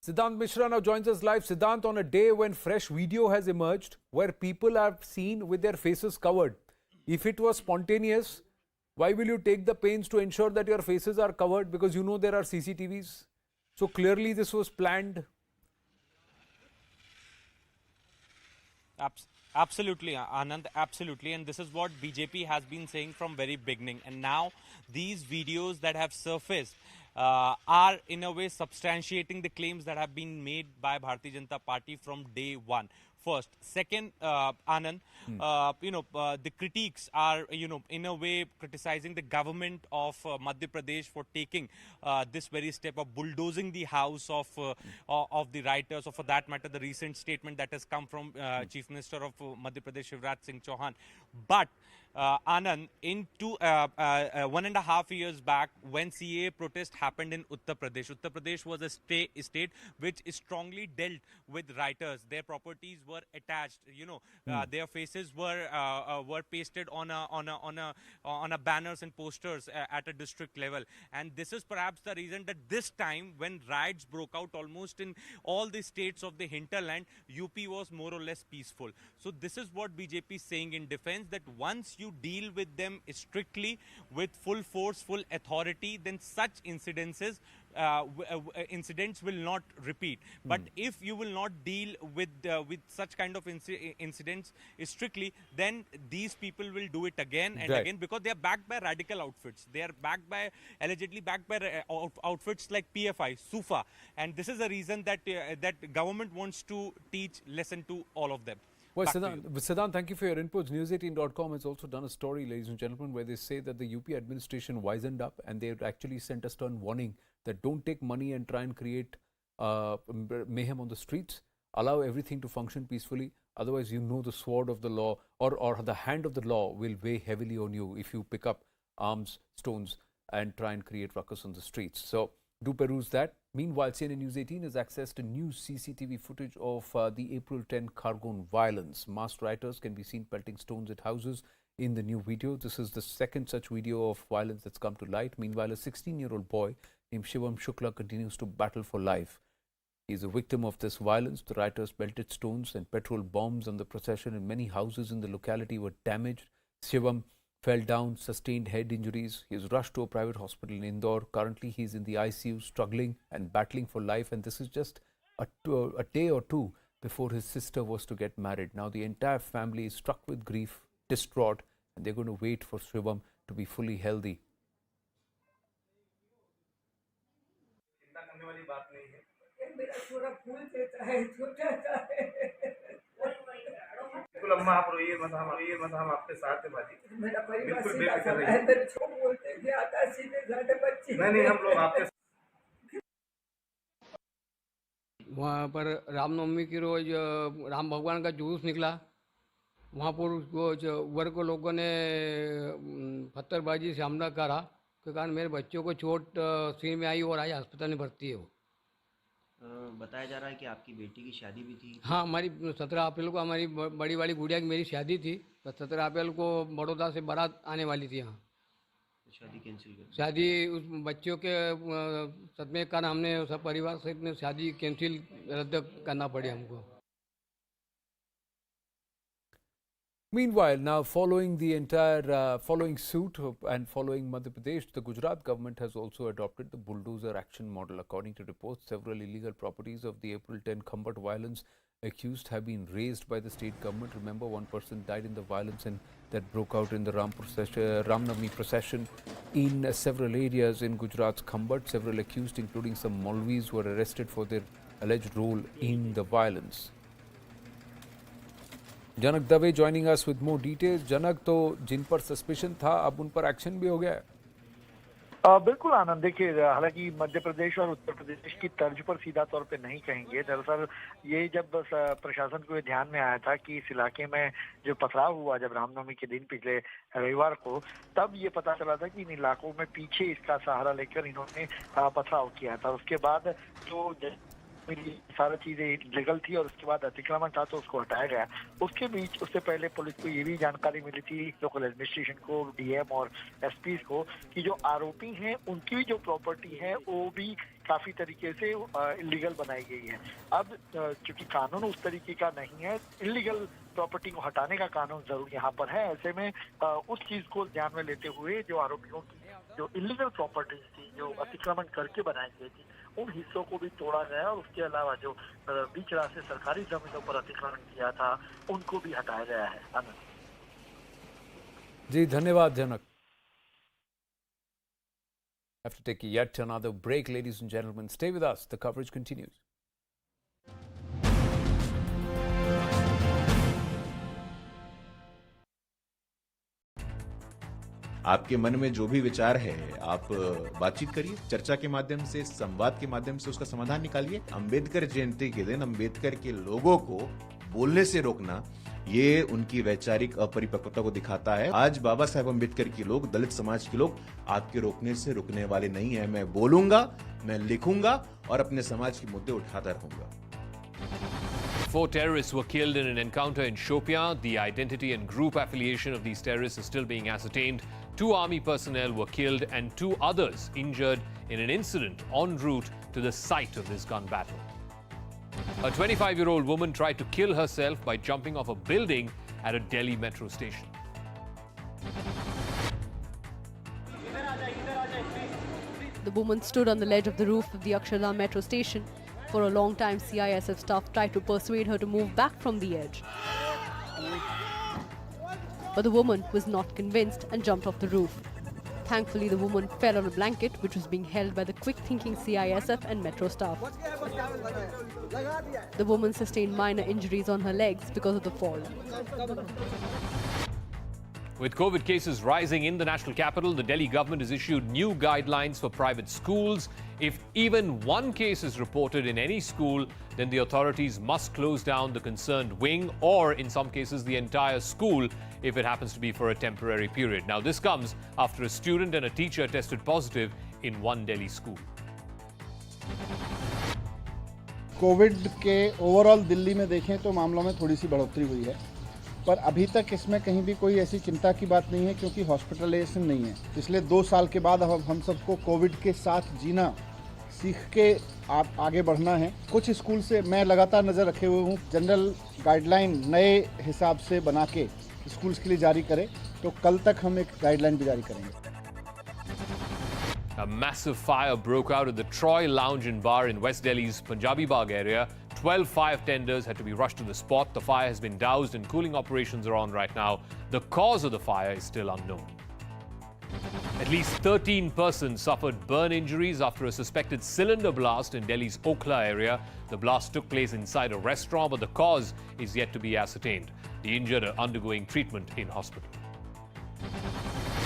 Siddhant Mishra now joins us live. Siddhant, on a day when fresh video has emerged where people are seen with their faces covered, if it was spontaneous, why will you take the pains to ensure that your faces are covered? Because you know there are CCTVs. So clearly this was planned. Absolutely, Anand, absolutely. And this is what BJP has been saying from very beginning. And now these videos that have surfaced are in a way substantiating the claims that have been made by Bharatiya Janata Party from day one. First. Second, Anand, the critiques are, in a way criticizing the government of Madhya Pradesh for taking this very step of bulldozing the house of the writers, or for that matter, the recent statement that has come from Chief Minister of Madhya Pradesh, Shivraj Singh Chauhan. But Anand, in 1.5 years back, when CAA protest happened in Uttar Pradesh was a state which strongly dealt with writers. Their properties were attached. Their faces were pasted on a banners and posters at a district level. And this is perhaps the reason that this time, when riots broke out almost in all the states of the hinterland, UP was more or less peaceful. So this is what BJP is saying in defense, that once you deal with them strictly with full force, full authority, then such incidents will not repeat. But if you will not deal with such kind of incidents strictly, then these people will do it again and again, because they are backed by radical outfits. They are allegedly backed by outfits like PFI, SUFA, and this is the reason that that government wants to teach lesson to all of them. Well, Siddhant, thank you for your inputs. News18.com has also done a story, ladies and gentlemen, where they say that the UP administration wisened up and they actually sent a stern warning that don't take money and try and create mayhem on the streets. Allow everything to function peacefully. Otherwise, the sword of the law or the hand of the law will weigh heavily on you if you pick up arms, stones, and try and create ruckus on the streets. So do peruse that. Meanwhile, CNN News 18 has accessed a new CCTV footage of the April 10 Khargon violence. Masked rioters can be seen pelting stones at houses in the new video. This is the second such video of violence that's come to light. Meanwhile, a 16-year-old boy named Shivam Shukla continues to battle for life. He is a victim of this violence. The rioters pelted stones and petrol bombs on the procession, and many houses in the locality were damaged. Shivam fell down, sustained head injuries. He was rushed to a private hospital in Indore. Currently, he is in the ICU, struggling and battling for life. And this is just a day or two before his sister was to get married. Now, the entire family is struck with grief, distraught, and they're going to wait for Shivam to be fully healthy. अम्मा आप रोइए मत, हम आपके साथ हैं भाजी, बिल्कुल बेफिक्र रहिए। नहीं हम लोग आपके वहाँ पर रामनवमी की रोज राम भगवान का जुलूस निकला। वहाँ पर वर्ग को लोगों ने पत्थरबाजी से हमला करा के कारण मेरे बच्चों को चोट सिर में आई और आज अस्पताल में भर्ती है। वो बताया जा रहा है कि आपकी बेटी की शादी भी थी। हाँ, हमारी 17 अप्रैल को हमारी बड़ी वाली गुड़िया की मेरी शादी थी। तो 17 अप्रैल को बड़ौदा से बारात आने वाली थी यहाँ। तो शादी कैंसिल कर दी। शादी उस बच्चों के सदमे के कारण हमने सब परिवार से शादी कैंसिल रद्द करना पड़ी हमको। Meanwhile, now following suit and following Madhya Pradesh, the Gujarat government has also adopted the bulldozer action model. According to reports, several illegal properties of the April 10 Khambat violence accused have been razed by the state government. Remember, one person died in the violence that broke out in the Ramnavami procession in several areas in Gujarat's Khambat. Several accused, including some Maulvis, were arrested for their alleged role in the violence. Janak Dave joining us with more details. जनक, तो जिन पर suspicion था अब उन पर action भी हो गया है? बिल्कुल आनंद, देखिए हालांकि मध्य प्रदेश और उत्तर प्रदेश की तर्ज पर सीधा तौर पे नहीं कहेंगे। दरअसल ये जब प्रशासन को ध्यान में आया था कि इस इलाके में जो पथराव हुआ जब रामनवमी के दिन पिछले रविवार को, तब ये पता चला था कि इन इलाकों में पीछे इसका सहारा लेकर इन्होंने पथराव किया था। उसके बाद जो सारी चीजें लीगल थी और उसके बाद अतिक्रमण था तो उसको हटाया गया। उसके बीच उससे पहले पुलिस को ये भी जानकारी मिली थी, लोकल एडमिनिस्ट्रेशन को, डीएम और एसपी को, कि जो आरोपी हैं उनकी जो प्रॉपर्टी है वो भी काफी तरीके से इलीगल बनाई गई है। अब चूंकि कानून उस तरीके का नहीं है, इलीगल प्रॉपर्टी को हटाने का कानून जरूर यहाँ पर है। ऐसे में उस चीज को ध्यान में लेते हुए जो आरोपियों की जो इलीगल प्रॉपर्टीज थी, जो अतिक्रमण करके बनाई गई थी, उन हिस्सों को भी तोड़ा गया और उसके अलावा जो बीच रास्ते सरकारी जमीनों पर अतिक्रमण किया था उनको भी हटाया गया है। आनंद जी धन्यवाद जनक। Have to take yet another break, ladies and gentlemen. Stay with us. The coverage continues. आपके मन में जो भी विचार है आप बातचीत करिए, चर्चा के माध्यम से, संवाद के माध्यम से उसका समाधान निकालिए। अंबेडकर जयंती के दिन अंबेडकर के लोगों को बोलने से रोकना, ये उनकी वैचारिक अपरिपक्वता को दिखाता है। आज बाबा साहेब अंबेडकर के लोग, दलित समाज के लोग आपके रोकने से रुकने वाले नहीं है। मैं बोलूंगा, मैं लिखूंगा और अपने समाज के मुद्दे उठाता रहूंगा। 4 terrorists were killed in an encounter in Shopian. The identity and group affiliation of these terrorists is still being ascertained. 2 army personnel were killed and 2 others injured in an incident en route to the site of this gun battle. A 25-year-old woman tried to kill herself by jumping off a building at a Delhi metro station. The woman stood on the ledge of the roof of the Akshardham metro station. For a long time, CISF staff tried to persuade her to move back from the edge. But the woman was not convinced and jumped off the roof. Thankfully, the woman fell on a blanket which was being held by the quick-thinking CISF and metro staff. The woman sustained minor injuries on her legs because of the fall. With COVID cases rising in the national capital, the Delhi government has issued new guidelines for private schools. If even one case is reported in any school, then the authorities must close down the concerned wing or, in some cases, the entire school if it happens to be for a temporary period. Now, this comes after a student and a teacher tested positive in one Delhi school. Covid के overall Delhi में देखें तो मामलों में थोड़ी सी बढ़ोतरी हुई है, पर अभी तक इसमें कहीं भी कोई ऐसी चिंता की बात नहीं है क्योंकि हॉस्पिटलाइजेशन नहीं है। पिछले 2 साल के बाद अब हम सबको कोविड के साथ जीना सीख के आगे बढ़ना है। कुछ स्कूल से मैं लगातार नज़र रखे हुए हूँ, जनरल गाइडलाइन नए हिसाब से बना के स्कूल्स के लिए जारी करें, तो कल तक हम एक गाइडलाइन भी जारी करेंगे। A massive fire broke out at the Troy Lounge and Bar in West Delhi's Punjabi Bagh area. 12 fire tenders had to be rushed to the spot. The fire has been doused and cooling operations are on right now. The cause of the fire is still unknown. At least 13 persons suffered burn injuries after a suspected cylinder blast in Delhi's Okhla area. The blast took place inside a restaurant, but the cause is yet to be ascertained. The injured are undergoing treatment in hospital.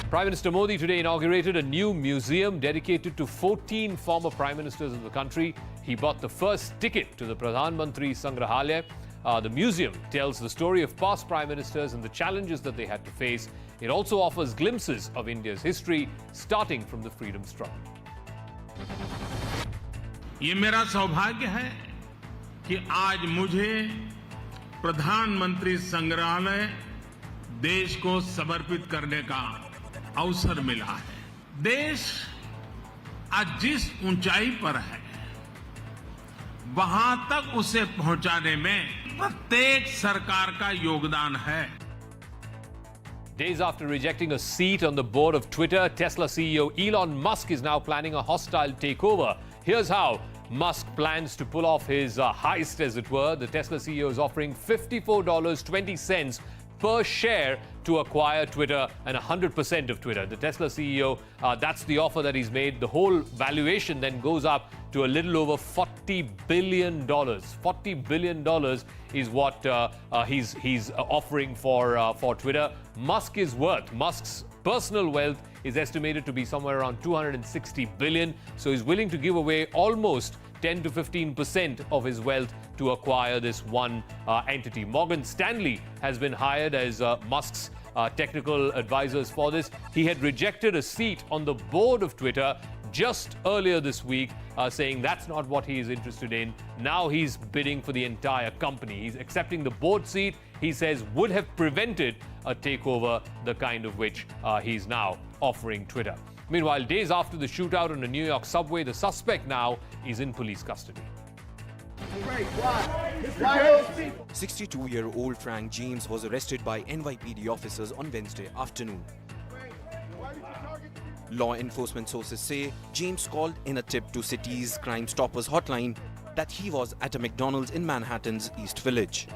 Prime Minister Modi today inaugurated a new museum dedicated to 14 former prime ministers of the country. He bought the first ticket to the Pradhan Mantri Sangrahalaya. The museum tells the story of past prime ministers and the challenges that they had to face. It also offers glimpses of India's history, starting from the freedom struggle. ये मेरा सौभाग्य है कि आज मुझे प्रधानमंत्री संग्रहालय देश को समर्पित करने का अवसर मिला है। देश आज जिस ऊंचाई पर है, वहां तक उसे पहुंचाने में प्रत्येक सरकार का योगदान है। Days after rejecting a seat on the board of Twitter, Tesla CEO Elon Musk is now planning a hostile takeover. Here's how Musk plans to pull off his heist, as it were. The Tesla CEO is offering $54.20 per share to acquire Twitter and 100% of Twitter. The Tesla CEO, that's the offer that he's made. The whole valuation then goes up to a little over $40 billion. $40 billion is what he's offering for Twitter. Musk's personal wealth is estimated to be somewhere around $260 billion. So he's willing to give away almost 10 to 15% of his wealth to acquire this one entity. Morgan Stanley has been hired as Musk's technical advisors for this. He had rejected a seat on the board of Twitter just earlier this week, saying that's not what he is interested in. Now he's bidding for the entire company. He's accepting the board seat, he says, would have prevented a takeover, the kind of which he's now offering Twitter. Meanwhile, days after the shootout on a New York subway, the suspect now is in police custody. 62-year-old Frank James was arrested by NYPD officers on Wednesday afternoon. Law enforcement sources say James called in a tip to city's Crime Stoppers hotline that he was at a McDonald's in Manhattan's East Village.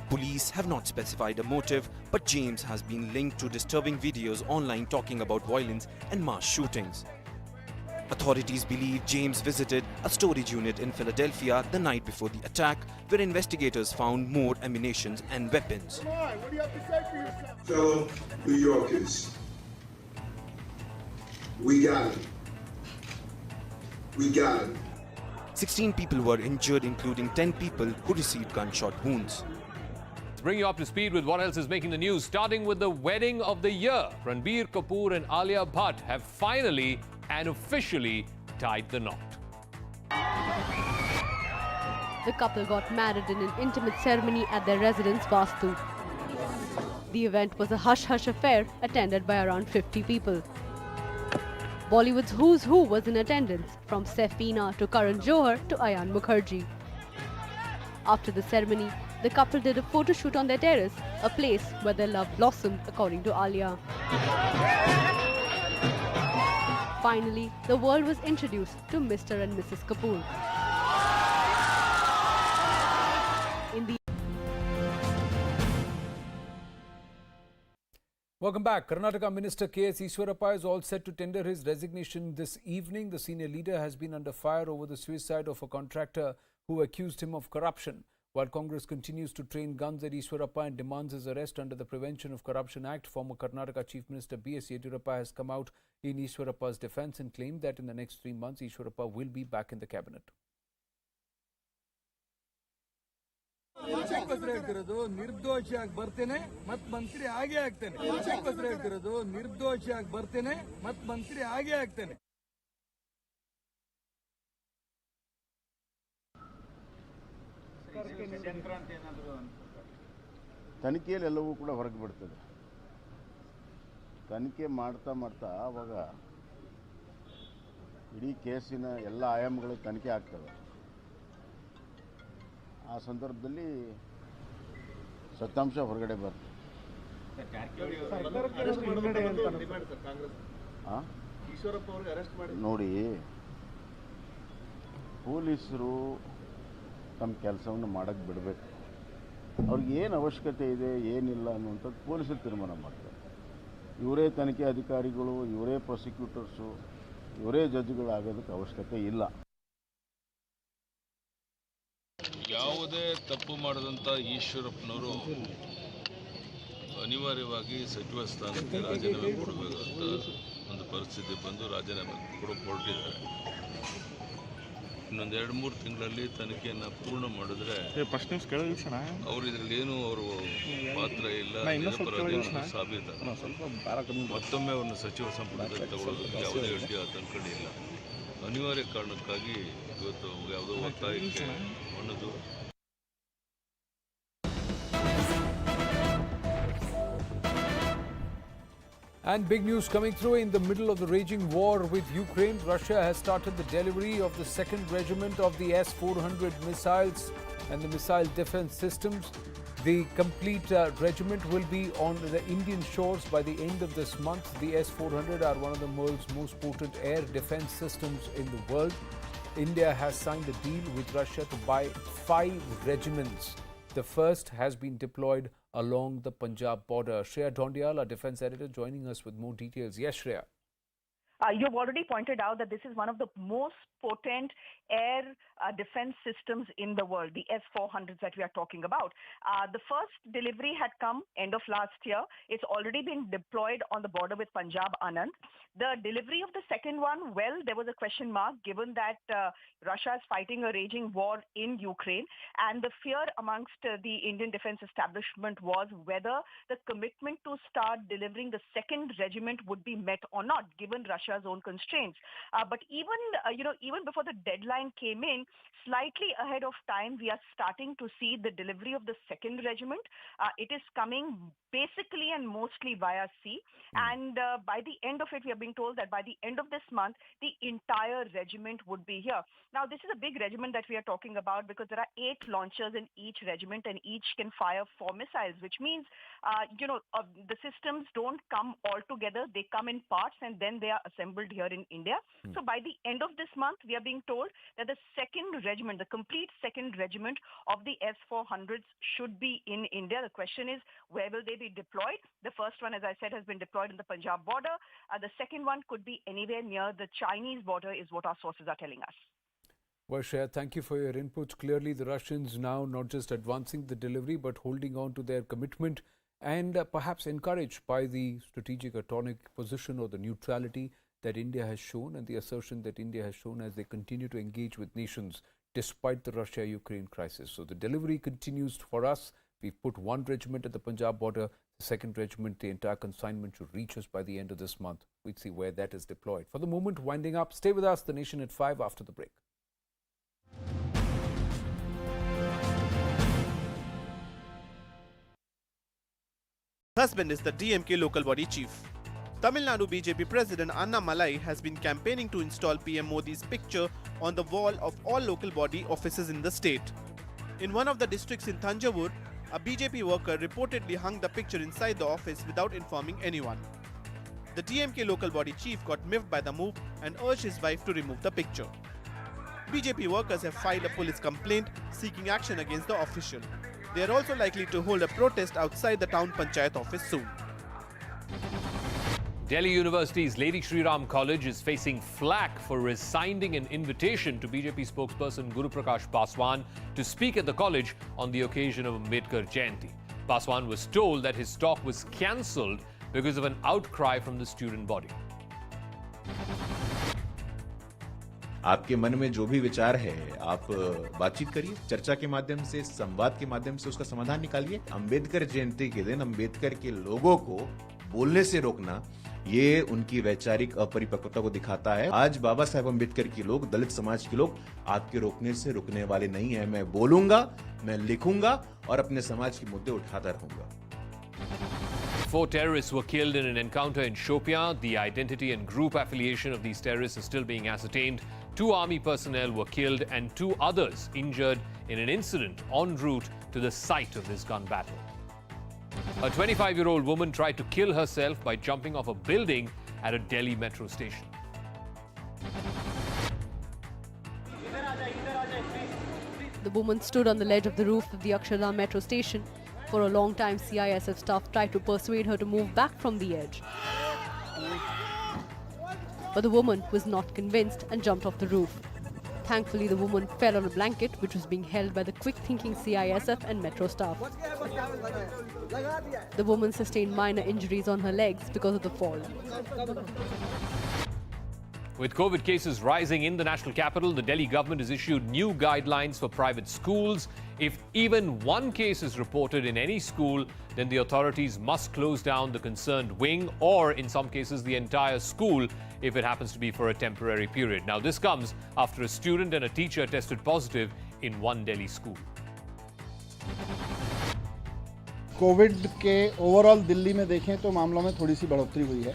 Police have not specified a motive, but James has been linked to disturbing videos online talking about violence and mass shootings. Authorities believe James visited a storage unit in Philadelphia the night before the attack, where investigators found more ammunition and weapons. What do you have to say for yourself? Fellow New Yorkers, we got it. We got it. 16 people were injured, including 10 people who received gunshot wounds. Let's bring you up to speed with what else is making the news, starting with the wedding of the year. Ranbir Kapoor and Alia Bhatt have finally and officially tied the knot. The couple got married in an intimate ceremony at their residence, Vastu. The event was a hush-hush affair attended by around 50 people. Bollywood's who's who was in attendance, from Safina to Karan Johar to Ayan Mukherjee. After the ceremony, the couple did a photo shoot on their terrace, a place where their love blossomed, according to Alia. Finally, the world was introduced to Mr. and Mrs. Kapoor. Welcome back. Karnataka Minister K.S. Ishwarappa is all set to tender his resignation this evening. The senior leader has been under fire over the suicide of a contractor who accused him of corruption. While Congress continues to train guns at Ishwarappa and demands his arrest under the Prevention of Corruption Act, former Karnataka Chief Minister B.S. Yediyurappa has come out in Ishwarappa's defence and claimed that in the next 3 months, Ishwarappa will be back in the cabinet. ನಿರ್ದೋಷಿಯಾಗಿ ಬರ್ತೇನೆ ಮತ್ ಮಂತ್ರಿ ಆಗೇ ಆಗ್ತೇನೆ ಹೇಳ್ತಿರೋದು ನಿರ್ದೋಷಿಯಾಗಿ ಬರ್ತೇನೆ ಮತ್ ಮಂತ್ರಿ ಆಗೇ ಆಗ್ತೇನೆ ತನಿಖೆಯಲ್ಲಿ ಎಲ್ಲವೂ ಕೂಡ ಹೊರಗೆ ಬಿಡ್ತದೆ. ತನಿಖೆ ಮಾಡ್ತಾ ಮಾಡ್ತಾ ಆವಾಗ ಇಡೀ ಕೇಸಿನ ಎಲ್ಲ ಆಯಾಮಗಳು ತನಿಖೆ ಆಗ್ತವೆ. ಆ ಸಂದರ್ಭದಲ್ಲಿ ಸತ್ಯಾಂಶ ಹೊರಗಡೆ ಬರ್ತದೆ. ನೋಡಿ, ಪೊಲೀಸರು ತಮ್ಮ ಕೆಲಸವನ್ನು ಮಾಡೋಕ್ಕೆ ಬಿಡಬೇಕು. ಅವ್ರಿಗೆ ಏನು ಅವಶ್ಯಕತೆ ಇದೆ ಏನಿಲ್ಲ ಅನ್ನುವಂಥದ್ದು ಪೊಲೀಸರು ತೀರ್ಮಾನ ಮಾಡ್ತಾರೆ. ಇವರೇ ತನಿಖೆ ಅಧಿಕಾರಿಗಳು, ಇವರೇ ಪ್ರಾಸಿಕ್ಯೂಟರ್ಸು, ಇವರೇ ಜಡ್ಜ್ಗಳು ಆಗೋದಕ್ಕೆ ಅವಶ್ಯಕತೆ ಇಲ್ಲ. ಯಾವುದೇ ತಪ್ಪು ಮಾಡದಂಥ ಈಶ್ವರಪ್ಪನವರು ಅನಿವಾರ್ಯವಾಗಿ ಸಚಿವ ಸ್ಥಾನಕ್ಕೆ ರಾಜೀನಾಮೆ ಕೊಡಬೇಕಂತ ಒಂದು ಪರಿಸ್ಥಿತಿ ಬಂದು ರಾಜೀನಾಮೆ ಕೊಡೋಕೆ ಹೊರಟಿದ್ದಾರೆ. ಇನ್ನೊಂದು 2-3 ತಿಂಗಳಲ್ಲಿ ತನಿಖೆಯನ್ನು ಪೂರ್ಣ ಮಾಡಿದ್ರೆ ಅವರು ಇದರಲ್ಲಿ ಏನು ಅವರು ಪಾತ್ರ ಇಲ್ಲ, ಸಾಬೀತಾಗ ಮತ್ತೊಮ್ಮೆ ಅವ್ರನ್ನ ಸಚಿವ ಸಂಪುಟದಲ್ಲಿ ತಗೊಳ್ಳೋದಕ್ಕೆ ಯಾವುದೇ ಅಡ್ಡಿ ಆತಂಕ ಇಲ್ಲ. ಅನಿವಾರ್ಯ ಕಾರಣಕ್ಕಾಗಿ ಇವತ್ತು ಯಾವುದೋ ಒತ್ತಾಯಕ್ಕೆ ಮಣಿದು And big news coming through in the middle of the raging war with Ukraine. Russia has started the delivery of the 2nd Regiment of the S-400 missiles and the missile defense systems. The complete regiment will be on the Indian shores by the end of this month. The S-400 are one of the world's most potent air defense systems in the world. India has signed a deal with Russia to buy 5 regiments. The first has been deployed along the Punjab border. Shreya Dhondiyal, our defense editor, joining us with more details. Yes, Shreya. You've already pointed out that this is one of the most potent air defense systems in the world, the S-400s that we are talking about. The first delivery had come end of last year. It's already been deployed on the border with Punjab, Anand. The delivery of the second one, well, there was a question mark given that Russia is fighting a raging war in Ukraine. And the fear amongst the Indian defense establishment was whether the commitment to start delivering the 2nd regiment would be met or not, given Russia Russia's own constraints. But even even before the deadline came in, slightly ahead of time, we are starting to see the delivery of the second regiment. It is coming basically and mostly via sea. And by the end of it, we are being told that by the end of this month, the entire regiment would be here. Now, this is a big regiment that we are talking about because there are 8 launchers in each regiment and each can fire 4 missiles, which means, the systems don't come all together. They come in parts and then they are assembled here in India. So by the end of this month, we are being told that the second regiment, the complete second regiment of the S-400s should be in India. The question is, where will they be deployed? The first one, as I said, has been deployed in the Punjab border. The second one could be anywhere near the Chinese border, is what our sources are telling us. Well, Shreya, thank you for your inputs. Clearly, the Russians now not just advancing the delivery, but holding on to their commitment and perhaps encouraged by the strategic autonomic position or the neutrality that India has shown and the assertion that India has shown as they continue to engage with nations despite the Russia-Ukraine crisis. So the delivery continues for us. We've put 1 regiment at the Punjab border. The second regiment, the entire consignment should reach us by the end of this month. We'll see where that is deployed. For the moment, winding up. Stay with us, The Nation at 5 after the break. Husband is the DMK local body chief. Tamil Nadu BJP President Anna Malai has been campaigning to install PM Modi's picture on the wall of all local body offices in the state. In one of the districts in Thanjavur, a BJP worker reportedly hung the picture inside the office without informing anyone. The DMK local body chief got miffed by the move and urged his wife to remove the picture. BJP workers have filed a police complaint seeking action against the official. They are also likely to hold a protest outside the town panchayat office soon. Delhi University's Lady Shri Ram College is facing flack for rescinding an invitation to BJP spokesperson Guru Prakash Paswan to speak at the college on the occasion of Ambedkar Jayanti. Paswan was told that his talk was cancelled because of an outcry from the student body. आपके मन में जो भी विचार है आप बातचीत करिए, चर्चा के माध्यम से, संवाद के माध्यम से उसका समाधान निकालिए। अंबेडकर जयंती के दिन अंबेडकर के लोगों को बोलने से रोकना, ये उनकी वैचारिक अपरिपक्वता को दिखाता है। आज बाबा साहेब अंबेडकर के लोग, दलित समाज के लोग आपके रोकने से रुकने वाले नहीं है। मैं बोलूंगा, मैं लिखूंगा और अपने समाज के मुद्दे उठाता रहूंगा। 4 terrorists were killed in an encounter in Shopian. The identity and group affiliation of these terrorists is still being ascertained. 2 army personnel were killed and 2 others injured in an incident en route to the site of this gun battle. A 25-year-old woman tried to kill herself by jumping off a building at a Delhi metro station. The woman stood on the ledge of the roof of the Akshardham metro station. For a long time, CISF staff tried to persuade her to move back from the edge. But the woman was not convinced and jumped off the roof. Thankfully, the woman fell on a blanket which was being held by the quick-thinking CISF and metro staff. The woman sustained minor injuries on her legs because of the fall. With COVID cases rising in the national capital, the Delhi government has issued new guidelines for private schools. If even one case is reported in any school, then the authorities must close down the concerned wing or, in some cases, the entire school if it happens to be for a temporary period. Now, this comes after a student and a teacher tested positive in one Delhi school. Covid के overall Delhi में देखें तो मामलों में थोड़ी सी बढ़ोतरी हुई है,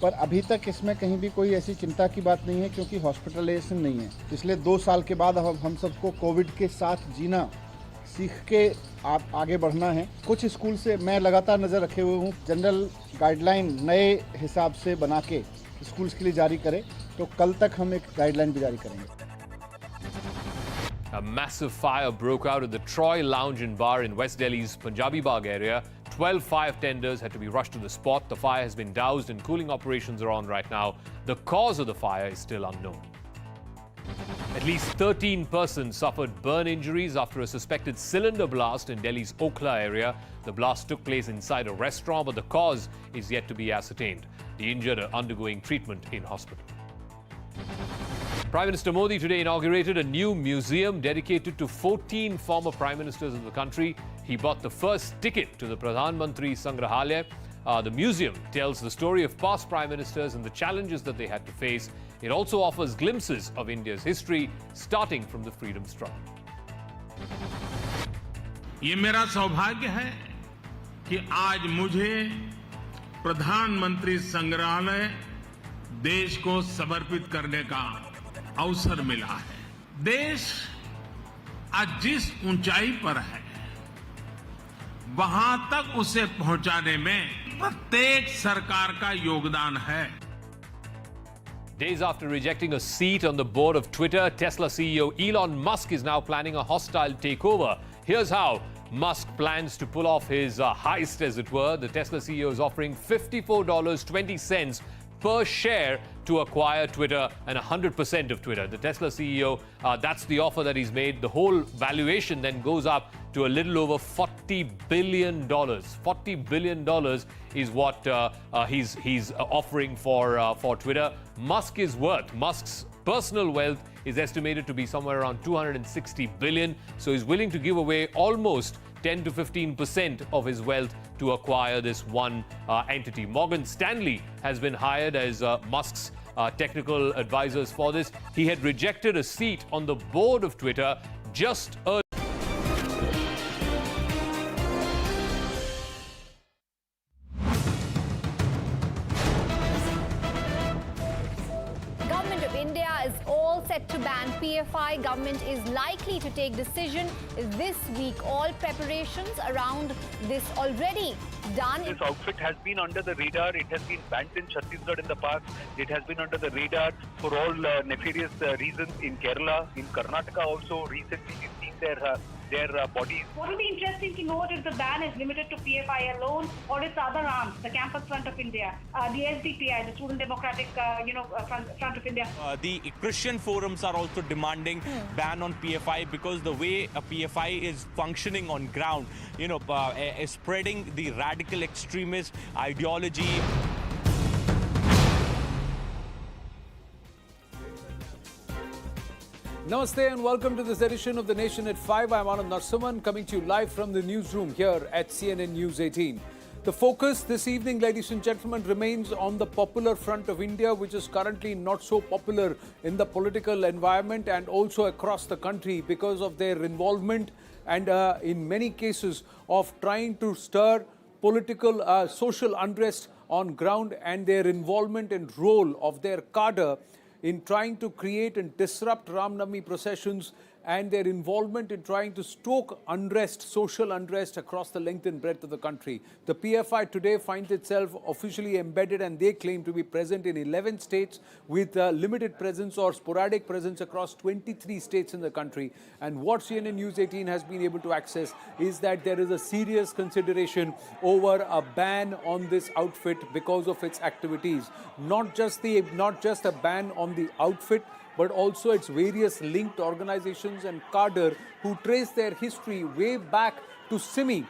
पर अभी तक इसमें कहीं भी कोई ऐसी चिंता की बात नहीं है क्योंकि हॉस्पिटलाइजेशन नहीं है। पिछले 2 साल के बाद अब हम सबको कोविड के साथ जीना सीख के आगे बढ़ना है। कुछ स्कूल से मैं लगातार नज़र रखे हुए हूँ, जनरल गाइडलाइन नए हिसाब से बना के स्कूल्स के लिए जारी करें, तो कल तक हम एक गाइडलाइन भी जारी करेंगे। A massive fire broke out at the Troy Lounge and Bar in West Delhi's Punjabi Bagh area. 12 fire tenders had to be rushed to the spot. The fire has been doused and cooling operations are on right now. The cause of the fire is still unknown. At least 13 persons suffered burn injuries after a suspected cylinder blast in Delhi's Okhla area. The blast took place inside a restaurant, but the cause is yet to be ascertained. The injured are undergoing treatment in hospital. Prime Minister Modi today inaugurated a new museum dedicated to 14 former Prime Ministers of the country. He bought the first ticket to the Pradhan Mantri Sangrahalaya. The museum tells the story of past prime ministers and the challenges that they had to face. It also offers glimpses of India's history, starting from the freedom struggle. ये मेरा सौभाग्य है कि आज मुझे प्रधानमंत्री संग्रहालय देश को समर्पित करने का अवसर मिला है। देश आज जिस ऊंचाई पर है, वहां तक उसे पहुंचाने में प्रत्येक सरकार का योगदान है। Days after rejecting a seat on the board of Twitter, Tesla CEO Elon Musk is now planning a hostile takeover. Here's how Musk plans to pull off his heist, as it were. The Tesla CEO is offering $54.20 per share to acquire Twitter and 100% of Twitter. The Tesla CEO, that's the offer that he's made. The whole valuation then goes up to a little over $40 billion. $40 billion is what he's offering for Twitter. Musk's personal wealth is estimated to be somewhere around $260 billion. So he's willing to give away almost 10 to 15% of his wealth to acquire this one entity. Morgan Stanley has been hired as Musk's technical advisors for this. He had rejected a seat on the board of Twitter just earlier. Government of India is all set to ban PFI. Government is likely to take decision this week. All preparations around this already done. This outfit has been under the radar. It has been banned in Chhattisgarh in the past. It has been under the radar for all nefarious reasons in Kerala, in Karnataka also. Recently, we've seen their bodies. What will be interesting to note is the ban is limited to PFI alone or its other arms, the Campus Front of India, the SDPI, the Student Democratic Front of India. The Christian forums are also demanding ban on PFI because the way a PFI is functioning on ground, is spreading the radical extremist ideology. Namaste and welcome to this edition of The Nation at 5. I'm Anand Narsimhan coming to you live from the newsroom here at CNN News 18. The focus this evening, ladies and gentlemen, remains on the Popular Front of India, which is currently not so popular in the political environment and also across the country because of their involvement and in many cases of trying to stir political social unrest on ground and their involvement and role of their cadre in trying to create and disrupt Ram Navami processions and their involvement in trying to stoke unrest, social unrest across the length and breadth of the country. The PFI today finds itself officially embedded and they claim to be present in 11 states with limited presence or sporadic presence across 23 states in the country. And what CNN News 18 has been able to access is that there is a serious consideration over a ban on this outfit because of its activities. Not just a ban on the outfit, but also its various linked organizations and cadre who trace their history way back to Simi,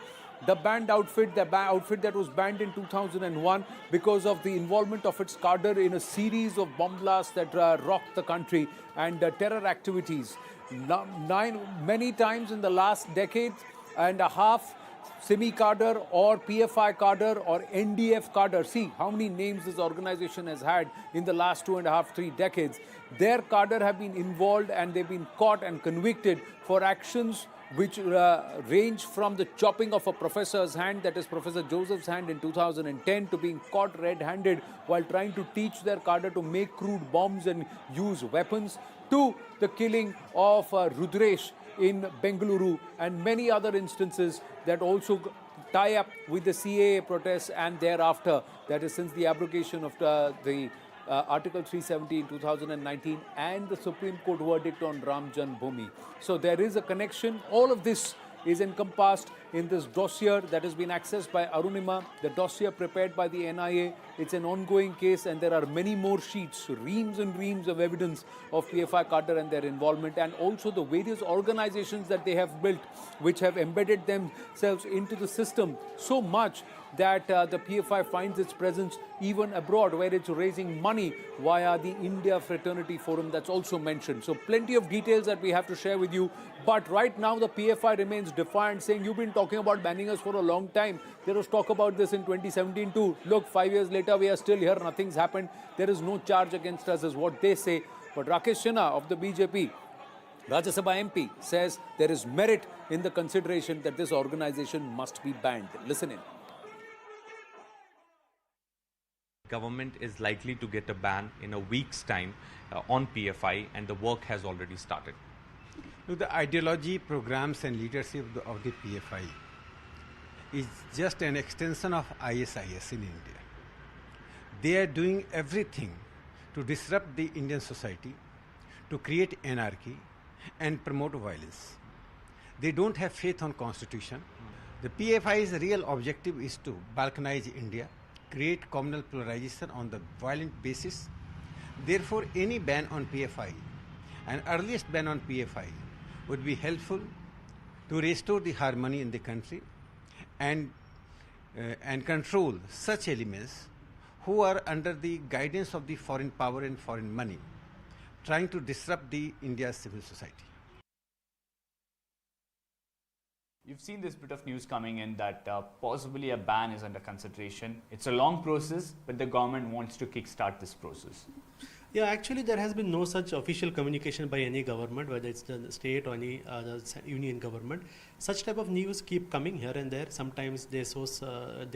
the banned outfit, outfit that was banned in 2001 because of the involvement of its cadre in a series of bomb blasts that rocked the country and terror activities. Many times in the last decade and a half, Simi cadre or PFI cadre or NDF cadre, see how many names this organization has had in the last 2.5-3 decades. Their cadre have been involved and they've been caught and convicted for actions which range from the chopping of a professor's hand, that is Professor Joseph's hand in 2010, to being caught red-handed while trying to teach their cadre to make crude bombs and use weapons, to the killing of Rudresh in Bengaluru and many other instances that also tie up with the CAA protests and thereafter, that is since the abrogation of the Article 370 in 2019 and the Supreme Court verdict on Ram Janmabhoomi. So there is a connection. All of this is encompassed in this dossier that has been accessed by Arunima, the dossier prepared by the NIA. It's an ongoing case and there are many more sheets, reams and reams of evidence of PFI cadre and their involvement, and also the various organizations that they have built which have embedded themselves into the system so much that the PFI finds its presence even abroad, where it's raising money via the India Fraternity Forum that's also mentioned. So plenty of details that we have to share with you. But right now, the PFI remains defiant, saying you've been talking about banning us for a long time. There was talk about this in 2017 too. Look, 5 years later, we are still here. Nothing's happened. There is no charge against us, is what they say. But Rakesh Sinha of the BJP, Rajya Sabha MP, says there is merit in the consideration that this organization must be banned. Listen in. Government is likely to get a ban in a week's time on PFI, and the work has already started. Look, the ideology, programs and leadership of the PFI is just an extension of ISIS in India. They are doing everything to disrupt the Indian society, to create anarchy and promote violence. They don't have faith on constitution. The PFI's real objective is to balkanize India, create communal polarization on the violent basis. Therefore, any ban on PFI, an earliest ban on PFI, would be helpful to restore the harmony in the country and control such elements who are under the guidance of the foreign power and foreign money, trying to disrupt the India's civil society. You've seen this bit of news coming in that possibly a ban is under consideration. It's a long process, but the government wants to kickstart this process. Yeah, actually there has been no such official communication by any government, whether it's the state or any union government. Such type of news keep coming here and there. Sometimes they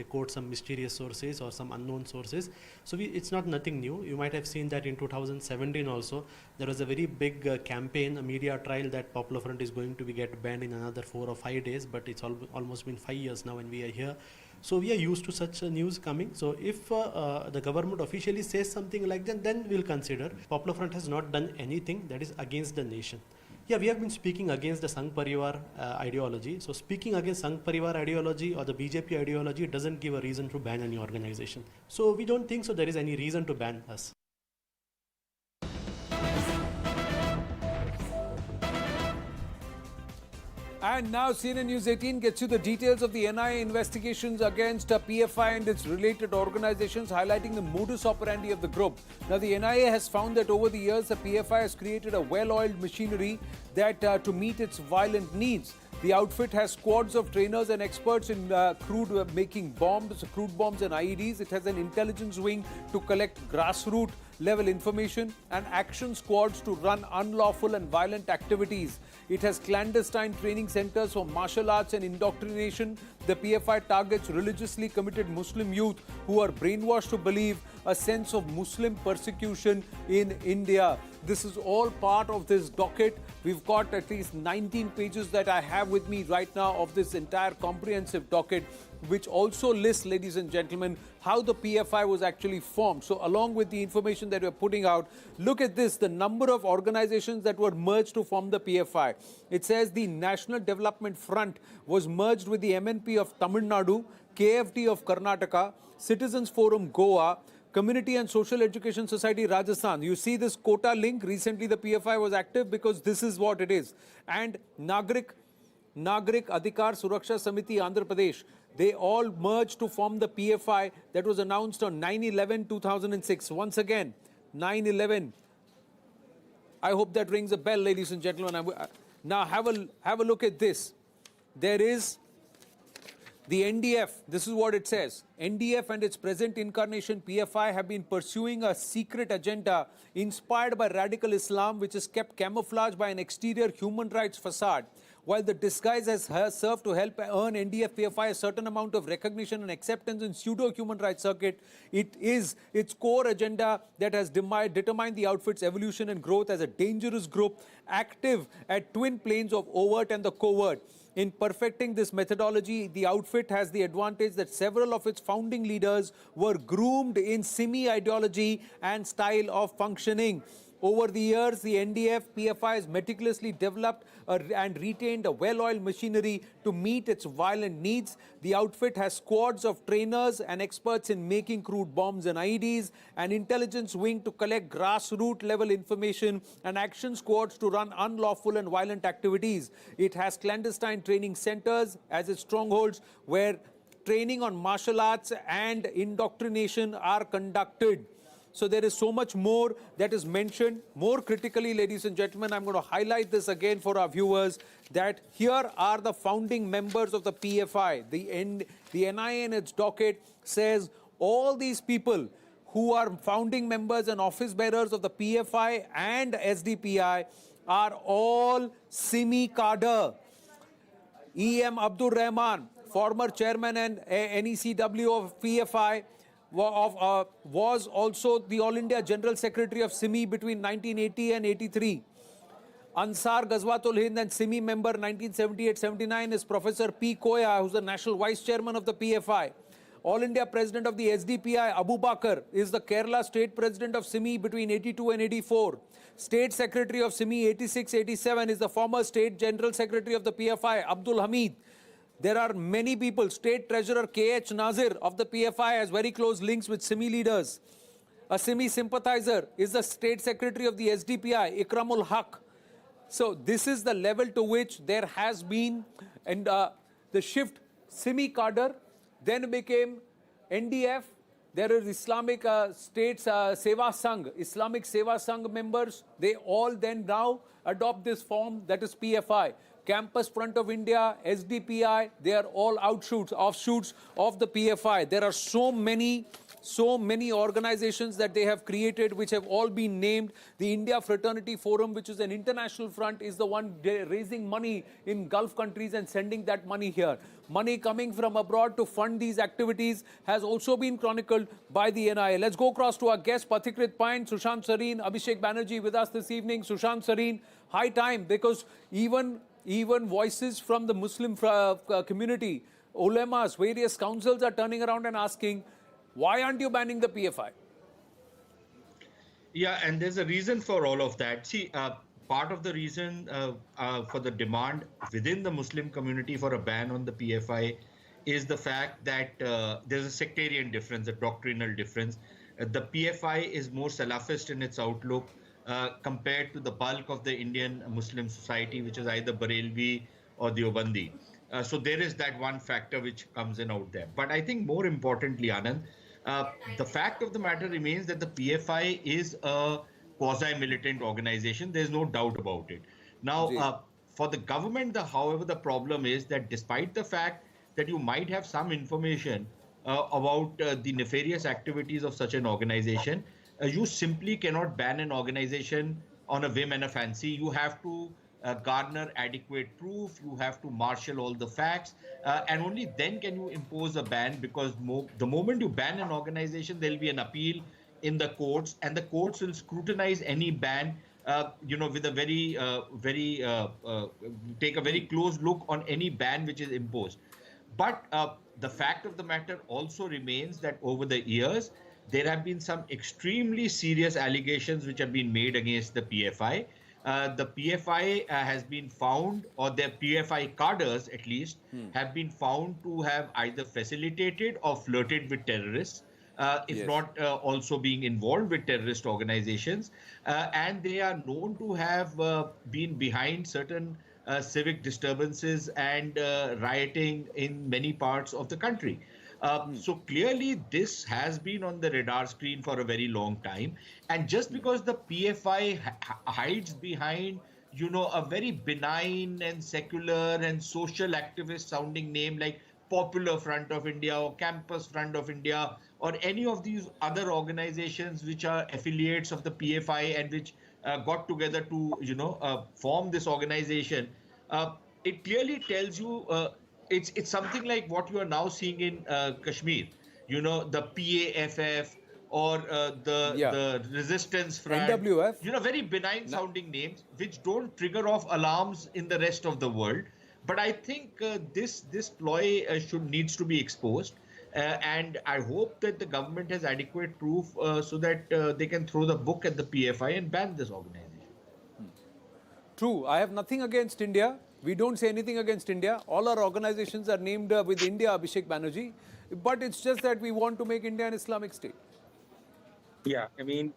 quote some mysterious sources or some unknown sources. So it's not nothing new. You might have seen that in 2017 also, there was a very big campaign, a media trial that Popular Front is going to get banned in another 4 or 5 days, but it's almost been 5 years now and we are here. So we are used to such news coming. So if the government officially says something like that, then we'll consider. Popular Front has not done anything that is against the nation. Yeah, we have been speaking against the Sangh Parivar ideology. So speaking against Sangh Parivar ideology or the BJP ideology doesn't give a reason to ban any organization. So we don't think so there is any reason to ban us. And now CNN News 18 gets you the details of the NIA investigations against PFI and its related organizations, highlighting the modus operandi of the group. Now, the NIA has found that over the years, the PFI has created a well-oiled machinery that to meet its violent needs. The outfit has squads of trainers and experts in crude making bombs, crude bombs and IEDs. It has an intelligence wing to collect grassroots level information and action squads to run unlawful and violent activities. It has clandestine training centers for martial arts and indoctrination. The PFI targets religiously committed Muslim youth who are brainwashed to believe a sense of Muslim persecution in India. This is all part of this docket. We've got at least 19 pages that I have with me right now of this entire comprehensive docket, which also lists, ladies and gentlemen, how the PFI was actually formed. So along with the information that we're putting out, look at this, the number of organizations that were merged to form the PFI. It says the National Development Front was merged with the MNP of Tamil Nadu, KFT of Karnataka, Citizens Forum Goa, Community and Social Education Society Rajasthan. You see this quota link. Recently the PFI was active because this is what it is. And Nagrik Adhikar Suraksha Samiti Andhra Pradesh. They all merged to form the PFI that was announced on 9/11/2006. Once again, 9/11. I hope that rings a bell, ladies and gentlemen. Now have a look at this. There is the NDF. This is what it says. NDF and its present incarnation PFI have been pursuing a secret agenda inspired by radical Islam, which is kept camouflaged by an exterior human rights facade. While the disguise has served to help earn NDF PFI a certain amount of recognition and acceptance in pseudo-human rights circuit, it is its core agenda that has determined the outfit's evolution and growth as a dangerous group active at twin planes of overt and the covert. In perfecting this methodology, the outfit has the advantage that several of its founding leaders were groomed in Simi ideology and style of functioning. Over the years, the NDF PFI has meticulously developed and retained a well-oiled machinery to meet its violent needs. The outfit has squads of trainers and experts in making crude bombs and IEDs, an intelligence wing to collect grassroots level information, and action squads to run unlawful and violent activities. It has clandestine training centers as its strongholds where training on martial arts and indoctrination are conducted. So there is so much more that is mentioned. More critically, ladies and gentlemen, I'm going to highlight this again for our viewers, that here are the founding members of the PFI. The NIA in its docket says all these people who are founding members and office bearers of the PFI and SDPI are all Simi cadre. E.M. Abdur Rahman, former chairman and NECW of PFI, was also the All India General Secretary of SIMI between 1980 and 83. Ansar Ghazwatul Hind and SIMI member 1978-79 is Professor P. Koya, who's the National Vice Chairman of the PFI. All India President of the SDPI, Abu Bakr, is the Kerala State President of SIMI between 82 and 84. State Secretary of SIMI 86-87 is the former State General Secretary of the PFI, Abdul Hamid. There are many people. State Treasurer K.H. Nazir of the PFI has very close links with SIMI leaders. A SIMI sympathizer is the State Secretary of the SDPI, Ikramul Haq. So this is the level to which there has been, and the shift, SIMI cadre, then became NDF. There is Islamic States Seva Sangh, Islamic Seva Sangh members. They all then now adopt this form, that is PFI. Campus Front of India, SDPI, they are all offshoots of the PFI. There are so many organizations that they have created, which have all been named. The India Fraternity Forum, which is an international front, is the one raising money in Gulf countries and sending that money here. Money coming from abroad to fund these activities has also been chronicled by the NIA. Let's go across to our guest, Pathikrit Pain, Sushant Sareen, Abhishek Banerjee with us this evening. Sushant Sareen, high time, because even voices from the Muslim community, ulemas, various councils are turning around and asking, why aren't you banning the PFI? Yeah, and there's a reason for all of that. See, part of the reason for the demand within the Muslim community for a ban on the PFI is the fact that there's a sectarian difference, a doctrinal difference. The PFI is more Salafist in its outlook compared to the bulk of the Indian Muslim society, which is either Barelvi or Deobandi. So there is that one factor which comes in out there. But I think more importantly, Anand, the fact of the matter remains that the PFI is a quasi-militant organization. There's no doubt about it. Now, for the government, however, the problem is that despite the fact that you might have some information about the nefarious activities of such an organization, you simply cannot ban an organization on a whim and a fancy. You have to garner adequate proof, you have to marshal all the facts, and only then can you impose a ban, because the moment you ban an organization, there will be an appeal in the courts, and the courts will scrutinize any ban, with a take a very close look on any ban which is imposed. But the fact of the matter also remains that over the years, there have been some extremely serious allegations which have been made against the PFI. The PFI has been found, or their PFI cadres at least, have been found to have either facilitated or flirted with terrorists, if not also being involved with terrorist organizations. And they are known to have been behind certain civic disturbances and rioting in many parts of the country. So clearly this has been on the radar screen for a very long time. And just because the PFI hides behind, a very benign and secular and social activist sounding name like Popular Front of India or Campus Front of India or any of these other organizations which are affiliates of the PFI and which got together to, form this organization, it clearly tells you it's something like what you are now seeing in Kashmir, the PAFF or the Resistance Front, NWF. Very benign sounding names which don't trigger off alarms in the rest of the world. But I think this ploy needs to be exposed, and I hope that the government has adequate proof so that they can throw the book at the PFI and ban this organization. True. I have nothing against India. We don't say anything against India. All our organizations are named with India, Abhishek Banerjee. But it's just that we want to make India an Islamic state. Yeah,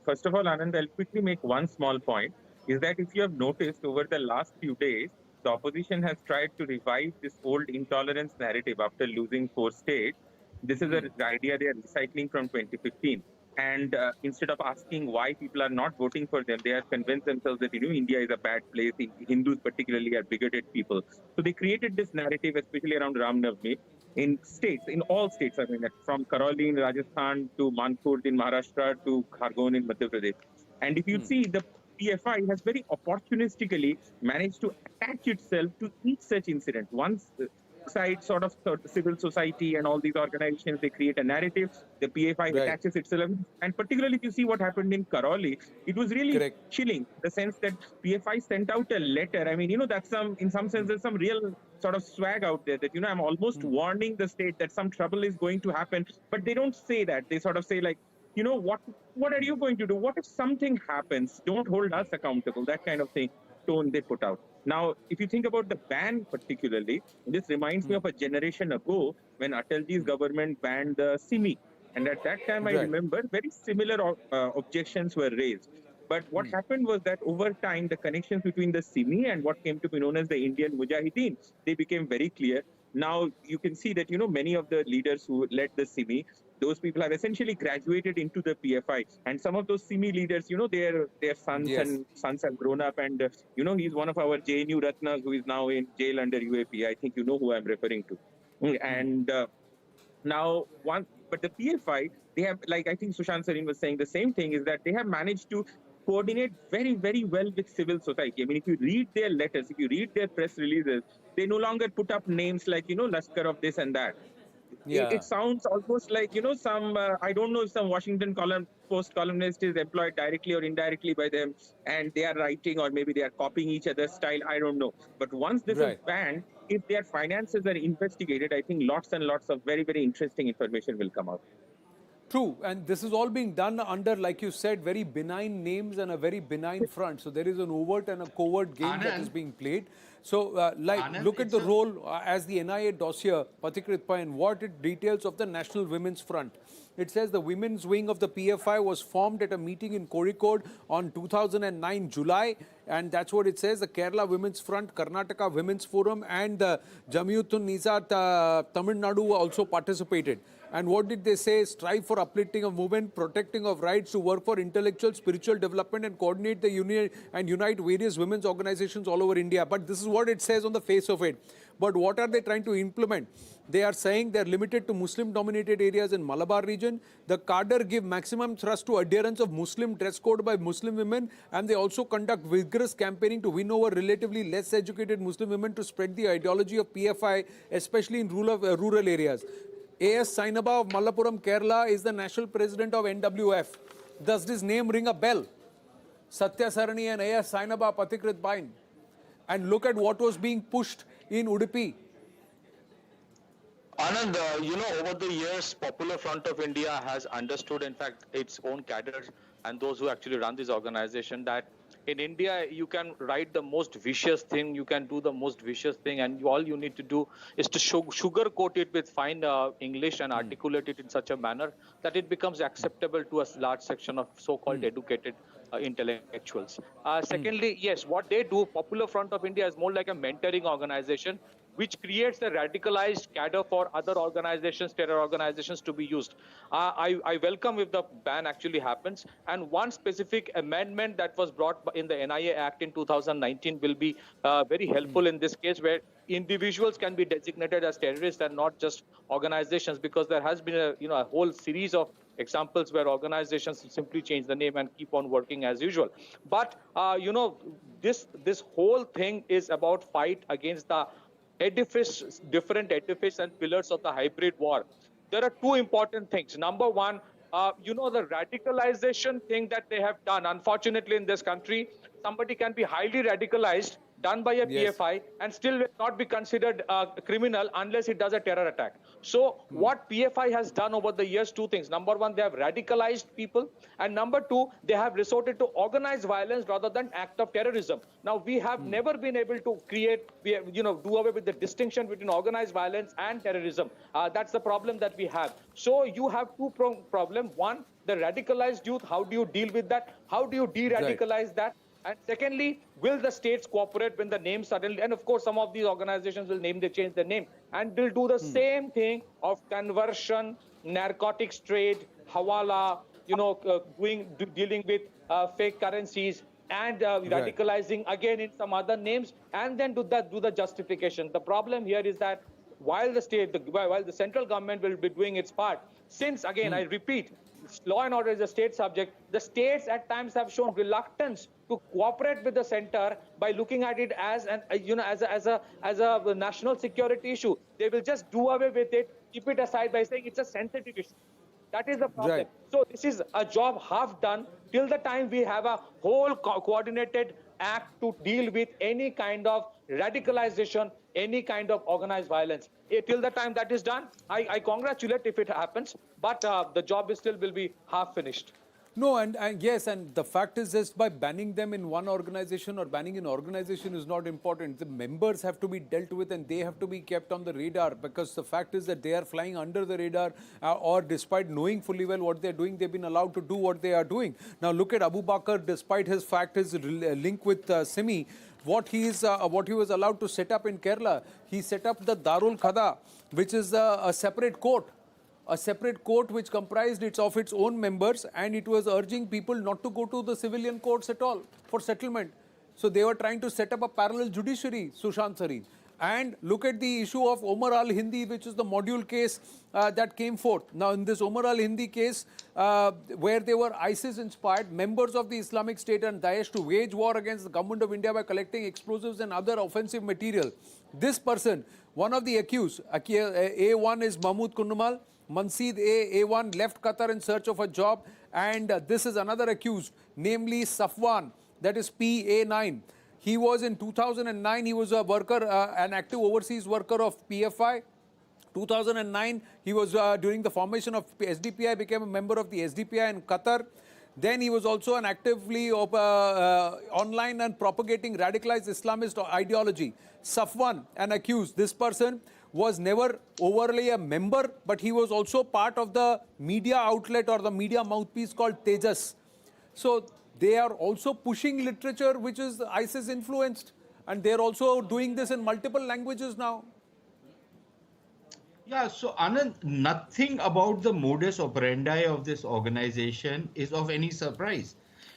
first of all, Anand, I'll quickly make one small point, is that if you have noticed over the last few days, the opposition has tried to revive this old intolerance narrative after losing 4 states. This is an idea they are recycling from 2015. And instead of asking why people are not voting for them, they have convinced themselves that India is a bad place. Hindus particularly are bigoted people. So they created this narrative, especially around Ram Navami, in states, in all states. I mean, from Karoli in Rajasthan to Manpur in Maharashtra to Khargon in Madhya Pradesh. And if you see, the PFI has very opportunistically managed to attach itself to each such incident. Once side sort of civil society and all these organizations, they create a narrative, the PFI attaches itself. And particularly if you see what happened in Karoli, it was really chilling, the sense that PFI sent out a letter. I mean, that's in some sense, there's some real sort of swag out there that, I'm almost warning the state that some trouble is going to happen. But they don't say that. They sort of say like, what are you going to do? What if something happens? Don't hold us accountable, that kind of thing, tone they put out. Now, if you think about the ban particularly, this reminds me of a generation ago when Atalji's government banned the Simi. And at that time, I remember very similar objections were raised. But what happened was that over time, the connections between the Simi and what came to be known as the Indian Mujahideen, they became very clear. Now, you can see that, many of the leaders who led the Simi, those people have essentially graduated into the PFI. And some of those Simi leaders, their sons and sons have grown up. And, he's one of our JNU Ratnas who is now in jail under UAP. I think you know who I'm referring to. And but the PFI, they have, like I think Sushant Sarin was saying the same thing, is that they have managed to coordinate very, very well with civil society. I mean, if you read their letters, if you read their press releases, they no longer put up names like, Laskar of this and that. It sounds almost like, some, I don't know if some Washington Post columnist is employed directly or indirectly by them and they are writing, or maybe they are copying each other's style. I don't know. But once this is banned, if their finances are investigated, I think lots and lots of very, very interesting information will come out. True, and this is all being done under, like you said, very benign names and a very benign front. So there is an overt and a covert game that is being played. So, look at the role as the NIA dossier, Pathikritpa, and what it details of the National Women's Front. It says the women's wing of the PFI was formed at a meeting in Kozhikode on 2009 July, and that's what it says. The Kerala Women's Front, Karnataka Women's Forum, and the Jamiyatun Nisa Tamil Nadu also participated. And what did they say? Strive for uplifting of movement, protecting of rights, to work for intellectual, spiritual development, and coordinate the union and unite various women's organizations all over India. But this is what it says on the face of it. But what are they trying to implement? They are saying they're limited to Muslim-dominated areas in Malabar region. The cadre give maximum thrust to adherence of Muslim dress code by Muslim women, and they also conduct vigorous campaigning to win over relatively less educated Muslim women to spread the ideology of PFI, especially in rural areas. A.S. Sainaba of Malappuram, Kerala, is the national president of NWF. Does this name ring a bell? Satya Sarani and A.S. Sainaba, Pathikrit Bain. And look at what was being pushed in Udupi. Anand, over the years, Popular Front of India has understood, in fact, its own cadres and those who actually run this organization, that in India, you can write the most vicious thing, you can do the most vicious thing, and all you need to do is to sugarcoat it with fine English and articulate it in such a manner that it becomes acceptable to a large section of so-called educated intellectuals. Secondly, yes, what they do, Popular Front of India, is more like a mentoring organization, which creates a radicalized cadre for other organizations, terror organizations, to be used. I welcome if the ban actually happens. And one specific amendment that was brought in the NIA Act in 2019 will be very helpful in this case, where individuals can be designated as terrorists and not just organizations, because there has been a whole series of examples where organizations simply change the name and keep on working as usual. But, this whole thing is about fight against the different edifice and pillars of the hybrid war. There are two important things. Number one, the radicalization thing that they have done. Unfortunately, in this country, somebody can be highly radicalized, done by a PFI, and still will not be considered a criminal unless he does a terror attack. So what PFI has done over the years, two things. Number one, they have radicalized people. And number two, they have resorted to organized violence rather than act of terrorism. Now, we have never been able to do away with the distinction between organized violence and terrorism. That's the problem that we have. So you have two problems. One, the radicalized youth. How do you deal with that? How do you de-radicalize that? And secondly, will the states cooperate when the name suddenly, and of course, some of these organizations will change their name, and will do the same thing of conversion, narcotics trade, hawala, dealing with fake currencies, and radicalizing again in some other names, and then do the justification. The problem here is that while the central government will be doing its part, since again I repeat, law and order is a state subject, the states at times have shown reluctance to cooperate with the center by looking at it as a national security issue. They will just do away with it, keep it aside by saying it's a sensitive issue. That is the problem. Right. So this is a job half done till the time we have a whole coordinated act to deal with any kind of radicalization, any kind of organized violence. Till the time that is done, I congratulate if it happens, but the job will be half finished. No, and yes, and the fact is just by banning them in one organization or banning an organization is not important. The members have to be dealt with and they have to be kept on the radar, because the fact is that they are flying under the radar or despite knowing fully well what they're doing, they've been allowed to do what they are doing. Now look at Abu Bakr, despite his link with Simi, what he was allowed to set up in Kerala. He set up the Darul Khada, which is a separate court. A separate court which comprised of its own members, and it was urging people not to go to the civilian courts at all for settlement. So they were trying to set up a parallel judiciary, Sushant Sareen. And look at the issue of Omar al-Hindi, which is the module case that came forth. Now in this Omar al-Hindi case, where they were ISIS-inspired members of the Islamic State and Daesh to wage war against the government of India by collecting explosives and other offensive material. This person, one of the accused, A1 is Mahmood Kunnumal. Manseed A1 left Qatar in search of a job, and this is another accused, namely Safwan, that is PA9. He was in 2009, he was a worker, an active overseas worker of PFI. 2009, he was during the formation of SDPI, became a member of the SDPI in Qatar. Then he was also an actively online and propagating radicalized Islamist ideology. Safwan, an accused, this person was never overly a member, but he was also part of the media outlet or the media mouthpiece called Tejas. So they are also pushing literature which is ISIS influenced, and they're also doing this in multiple languages now. Yeah, so Anand, nothing about the modus operandi of this organization is of any surprise.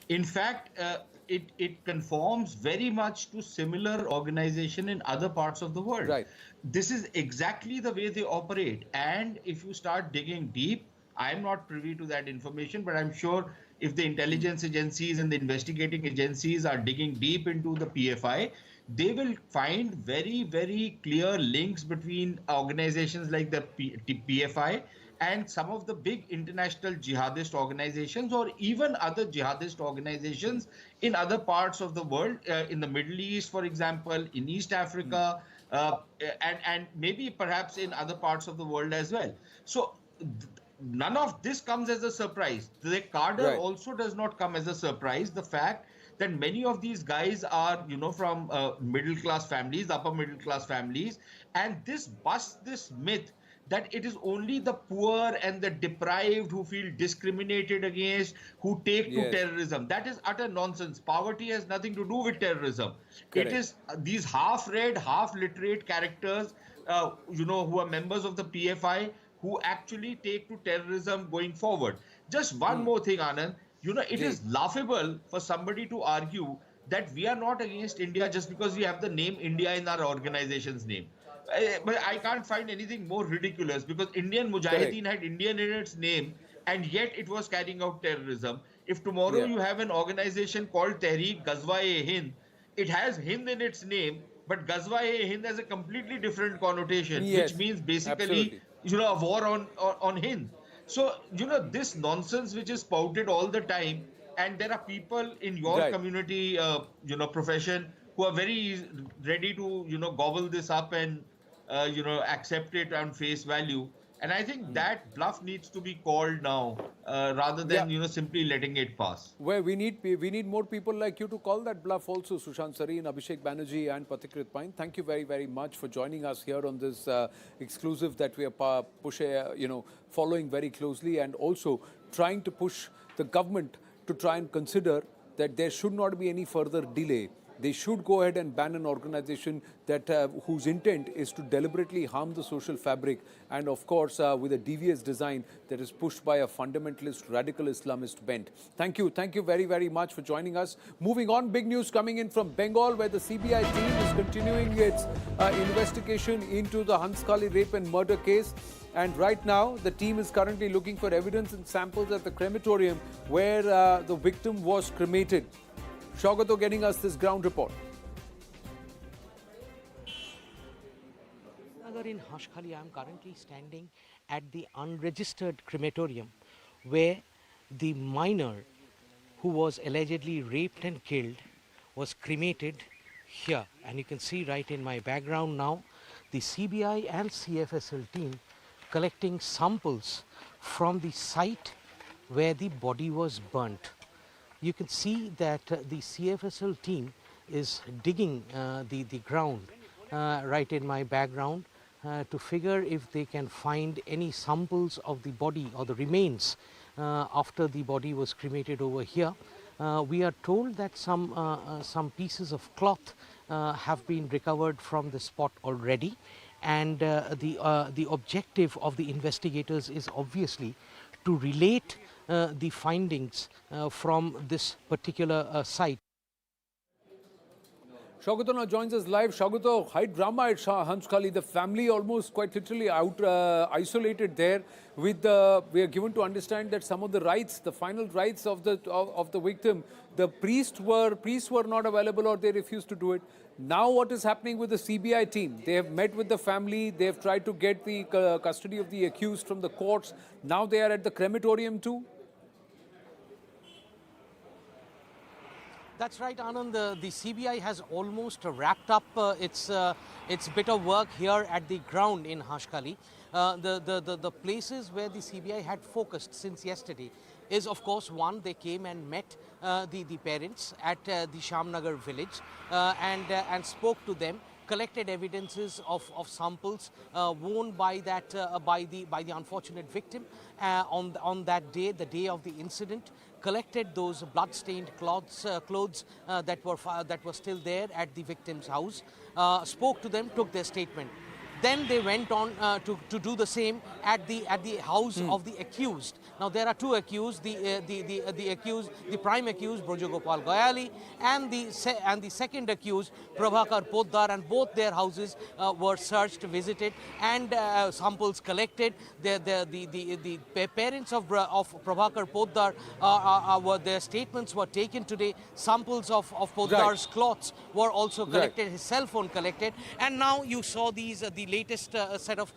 In fact, it conforms very much to similar organization in other parts of the world. Right. This is exactly the way they operate. And if you start digging deep, I'm not privy to that information, but I'm sure if the intelligence agencies and the investigating agencies are digging deep into the PFI, they will find very, very clear links between organizations like the PFI and some of the big international jihadist organizations, or even other jihadist organizations in other parts of the world, in the Middle East, for example, in East Africa, and maybe perhaps in other parts of the world as well. So none of this comes as a surprise. The cadre also does not come as a surprise. The fact that many of these guys are, from middle class families, upper middle class families, and this busts this myth that it is only the poor and the deprived who feel discriminated against, who take to terrorism. That is utter nonsense. Poverty has nothing to do with terrorism. Correct. It is these half-read, half-literate characters, who are members of the PFI, who actually take to terrorism going forward. Just one more thing, Anand. It is laughable for somebody to argue that we are not against India just because we have the name India in our organization's name. But I can't find anything more ridiculous, because Indian Mujahideen had Indian in its name, and yet it was carrying out terrorism. If tomorrow you have an organization called Tehreek Ghazwa-e-Hind, it has Hind in its name, but Ghazwa-e-Hind has a completely different connotation, which means basically, a war on Hind. So, this nonsense which is spouted all the time, and there are people in your community, profession, who are very ready to, gobble this up and, accept it on face value. And I think that bluff needs to be called now, rather than, simply letting it pass. Well, we need more people like you to call that bluff also, Sushant Sareen, Abhishek Banerjee and Pathikrit Pain. Thank you very, very much for joining us here on this exclusive that we are following very closely, and also trying to push the government to try and consider that there should not be any further delay. They should go ahead and ban an organization that whose intent is to deliberately harm the social fabric, and of course with a devious design that is pushed by a fundamentalist radical Islamist bent. Thank you very, very much for joining us. Moving on, big news coming in from Bengal, where the CBI team is continuing its investigation into the Hanskali rape and murder case. And right now, the team is currently looking for evidence and samples at the crematorium where the victim was cremated. Shaugato getting us this ground report. In Hanskali, I am currently standing at the unregistered crematorium where the minor who was allegedly raped and killed was cremated here. And you can see right in my background now the CBI and CFSL team collecting samples from the site where the body was burnt. You can see that the CFSL team is digging the ground right in my background to figure if they can find any samples of the body or the remains after the body was cremated over here. We are told that some pieces of cloth have been recovered from the spot already, and the objective of the investigators is obviously to relate the findings from this particular site. Shaugato now joins us live. Shaugato, high drama at Hanskali. The family almost quite literally isolated there. We are given to understand that some of the rights, the final rights of the victim, the priests were not available or they refused to do it. Now what is happening with the CBI team? They have met with the family. They have tried to get the custody of the accused from the courts. Now they are at the crematorium too. That's right, Anand. The CBI has almost wrapped up its bit of work here at the ground in Hanskali. The places where the CBI had focused since yesterday is, of course, one, they came and met the parents at the Shamnagar village and spoke to them, collected evidences of samples worn by the unfortunate victim on that day, the day of the incident. Collected those blood-stained clothes that were still there at the victim's house, spoke to them, took their statement. Then they went on to do the same at the house of the accused. Now there are two accused: the accused, the prime accused Brojo Gopal Goyali, and the second accused Prabhakar Poddar, and both their houses were searched, visited, and samples collected. The parents of Prabhakar Poddar, their statements were taken today. Samples of Poddar's cloths were also collected. His cell phone collected, and now you saw the latest set of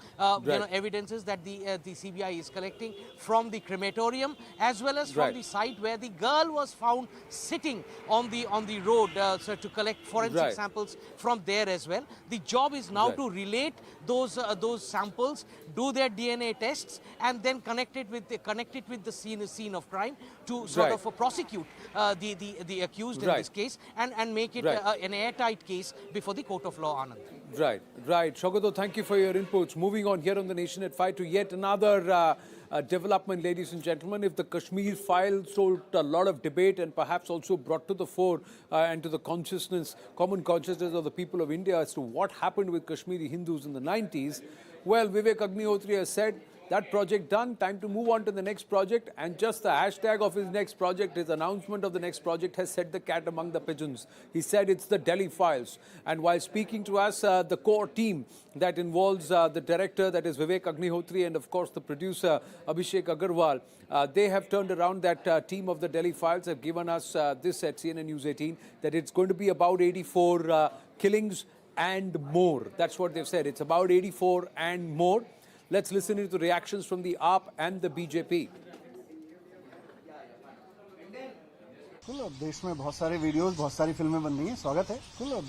evidences that the CBI is collecting from the crematorium as well as from the site where the girl was found sitting on the road, so to collect forensic samples from there as well. The job is now to relate those samples, do their DNA tests, and then connect it with the scene of crime to sort of prosecute the accused in this case and make it an airtight case before the court of law, Anand. Right. Shaugato, thank you for your inputs. Moving on here on the Nation at 5 to yet another development, ladies and gentlemen. If the Kashmir file sold a lot of debate and perhaps also brought to the fore and to the common consciousness of the people of India as to what happened with Kashmiri Hindus in the 90s, well, Vivek Agnihotri has said, that project done, time to move on to the next project, and just the hashtag of his next project, his announcement of the next project has set the cat among the pigeons. He said it's the Delhi files. And while speaking to us, the core team that involves the director, that is Vivek Agnihotri, and of course the producer Abhishek Agarwal, they have turned around that team of the Delhi files, have given us this at CNN News 18, that it's going to be about 84 killings and more. That's what they've said. It's about 84 and more. Let's listen to the reactions from the AAP and the BJP. देश में बहुत सारे videos, बहुत सारी फिल्में बन रही हैं, स्वागत है।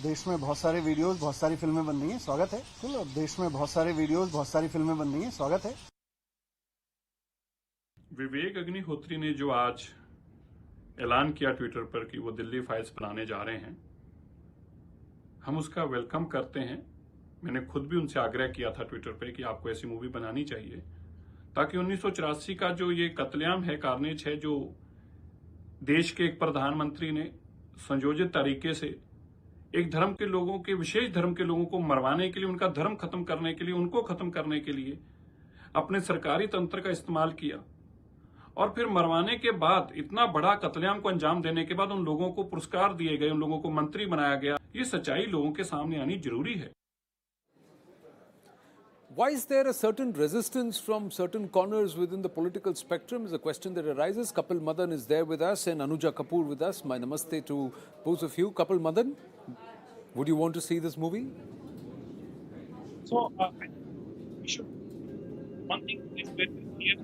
देश में बहुत सारे वीडियोस, बहुत सारी फिल्में बन रही हैं, स्वागत है। देश में बहुत सारे वीडियोस, बहुत सारी फिल्में बन रही हैं, स्वागत है। विवेक अग्निहोत्री ने जो आज ऐलान किया ट्विटर पर कि वो दिल्ली फाइल्स बनाने जा रहे हैं, हम उसका वेलकम करते हैं। मैंने खुद भी उनसे आग्रह किया था ट्विटर पे कि आपको ऐसी मूवी बनानी चाहिए ताकि 1984 का जो ये कत्लेआम है, कार्नेज है, जो देश के एक प्रधानमंत्री ने संयोजित तरीके से एक धर्म के लोगों के, विशेष धर्म के लोगों को मरवाने के लिए, उनका धर्म खत्म करने के लिए, उनको खत्म करने के लिए अपने सरकारी तंत्र का इस्तेमाल किया और फिर मरवाने के बाद, इतना बड़ा कत्लेआम को अंजाम देने के बाद उन लोगों को पुरस्कार दिए गए, उन लोगों को मंत्री बनाया गया। ये सच्चाई लोगों के सामने आनी जरूरी है। Why is there a certain resistance from certain corners within the political spectrum is a question that arises. Kapil Madan is there with us and Anuja Kapoor with us. My namaste to both of you. Kapil Madan, would you want to see this movie? So, we should, one thing is very clear.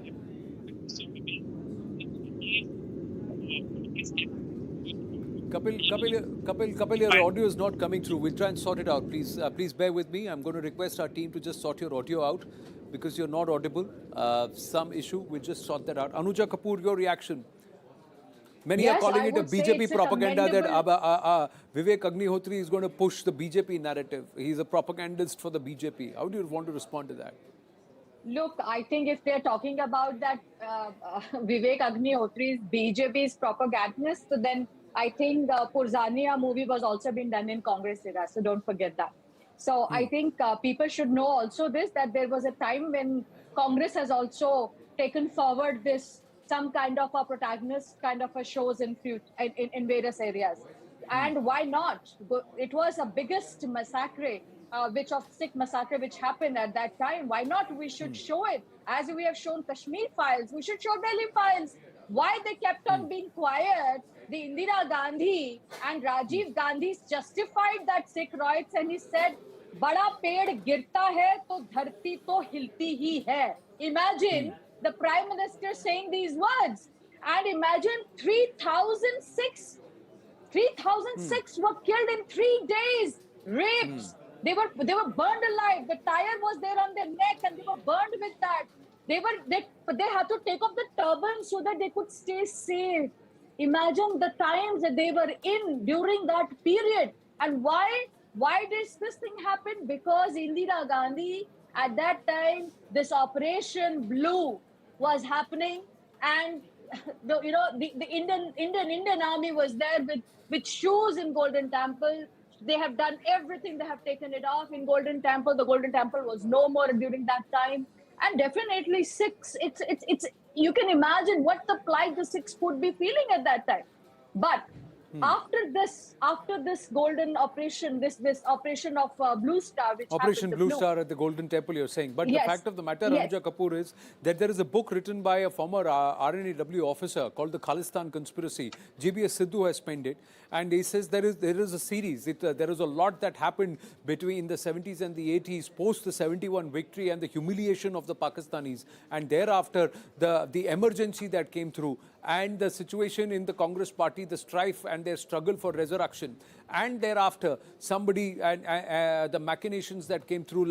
Kapil, your audio is not coming through. We'll try and sort it out. Please bear with me. I'm going to request our team to just sort your audio out because you're not audible. Some issue. We'll just sort that out. Anuja Kapoor, your reaction. Many are calling it a BJP propaganda that Vivek Agnihotri is going to push the BJP narrative. He's a propagandist for the BJP. How do you want to respond to that? Look, I think if they're talking about that Vivek Agnihotri is BJP's propagandist, then I think the Purzania movie was also being done in Congress era, so don't forget that. So I think people should know also this, that there was a time when Congress has also taken forward this, some kind of a protagonist kind of a shows in various areas. And why not? It was the biggest massacre, Sikh massacre which happened at that time. Why not? We should show it. As we have shown Kashmir files, we should show Delhi files. Why they kept on being quiet? The Indira Gandhi and Rajiv Gandhi justified that Sikh riots and he said, "Bada ped girta hai to dharti to hilti hi hai." Imagine the Prime Minister saying these words, and imagine 3,000 Sikhs were killed in 3 days, raped. They were burned alive. The tire was there on their neck, and they were burned with that. They had to take off the turban so that they could stay safe. Imagine the times that they were in during that period. And why did this thing happen? Because Indira Gandhi, at that time, this Operation Blue was happening, and the Indian army was there with shoes in Golden Temple. They have done everything. They have taken it off in Golden Temple. The Golden Temple was no more during that time. And definitely Sikhs, it's you can imagine what the plight the Sikhs would be feeling at that time. But after this golden operation, this operation of Blue Star, which Operation happened, Blue Star at the Golden Temple, you're saying. But Yes. the fact of the matter, Yes. Anuja Kapoor, is that there is a book written by a former RNAW officer called The Khalistan Conspiracy. GBS Sidhu has penned it. And he says there is a series. There is a lot that happened between the 70s and the 80s, post the 71 victory and the humiliation of the Pakistanis. And thereafter, the emergency that came through and the situation in the Congress party, the strife and their struggle for resurrection. And thereafter, somebody and the machinations that came through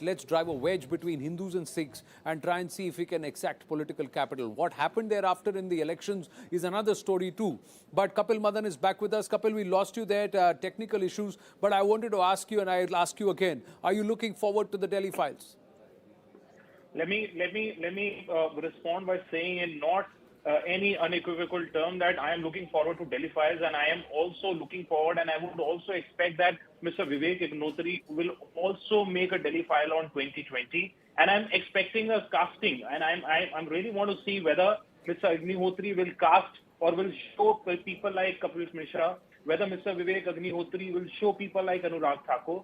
let's drive a wedge between Hindus and Sikhs and try and see if we can exact political capital. What happened thereafter in the elections is another story too. But Kapil Madan is back with us. Kapil, we lost you there at technical issues, but I wanted to ask you, and I'll ask you again, are you looking forward to the Delhi files? Let me respond by saying in not any unequivocal term that I am looking forward to Delhi files, and I am also looking forward, and I would also expect that Mr. Vivek Agnihotri will also make a Delhi file on 2020, and I'm expecting a casting, and I'm really want to see whether Mr. Agnihotri will cast or will show people like Kapil Mishra, whether Mr. Vivek Agnihotri will show people like Anurag Thakur,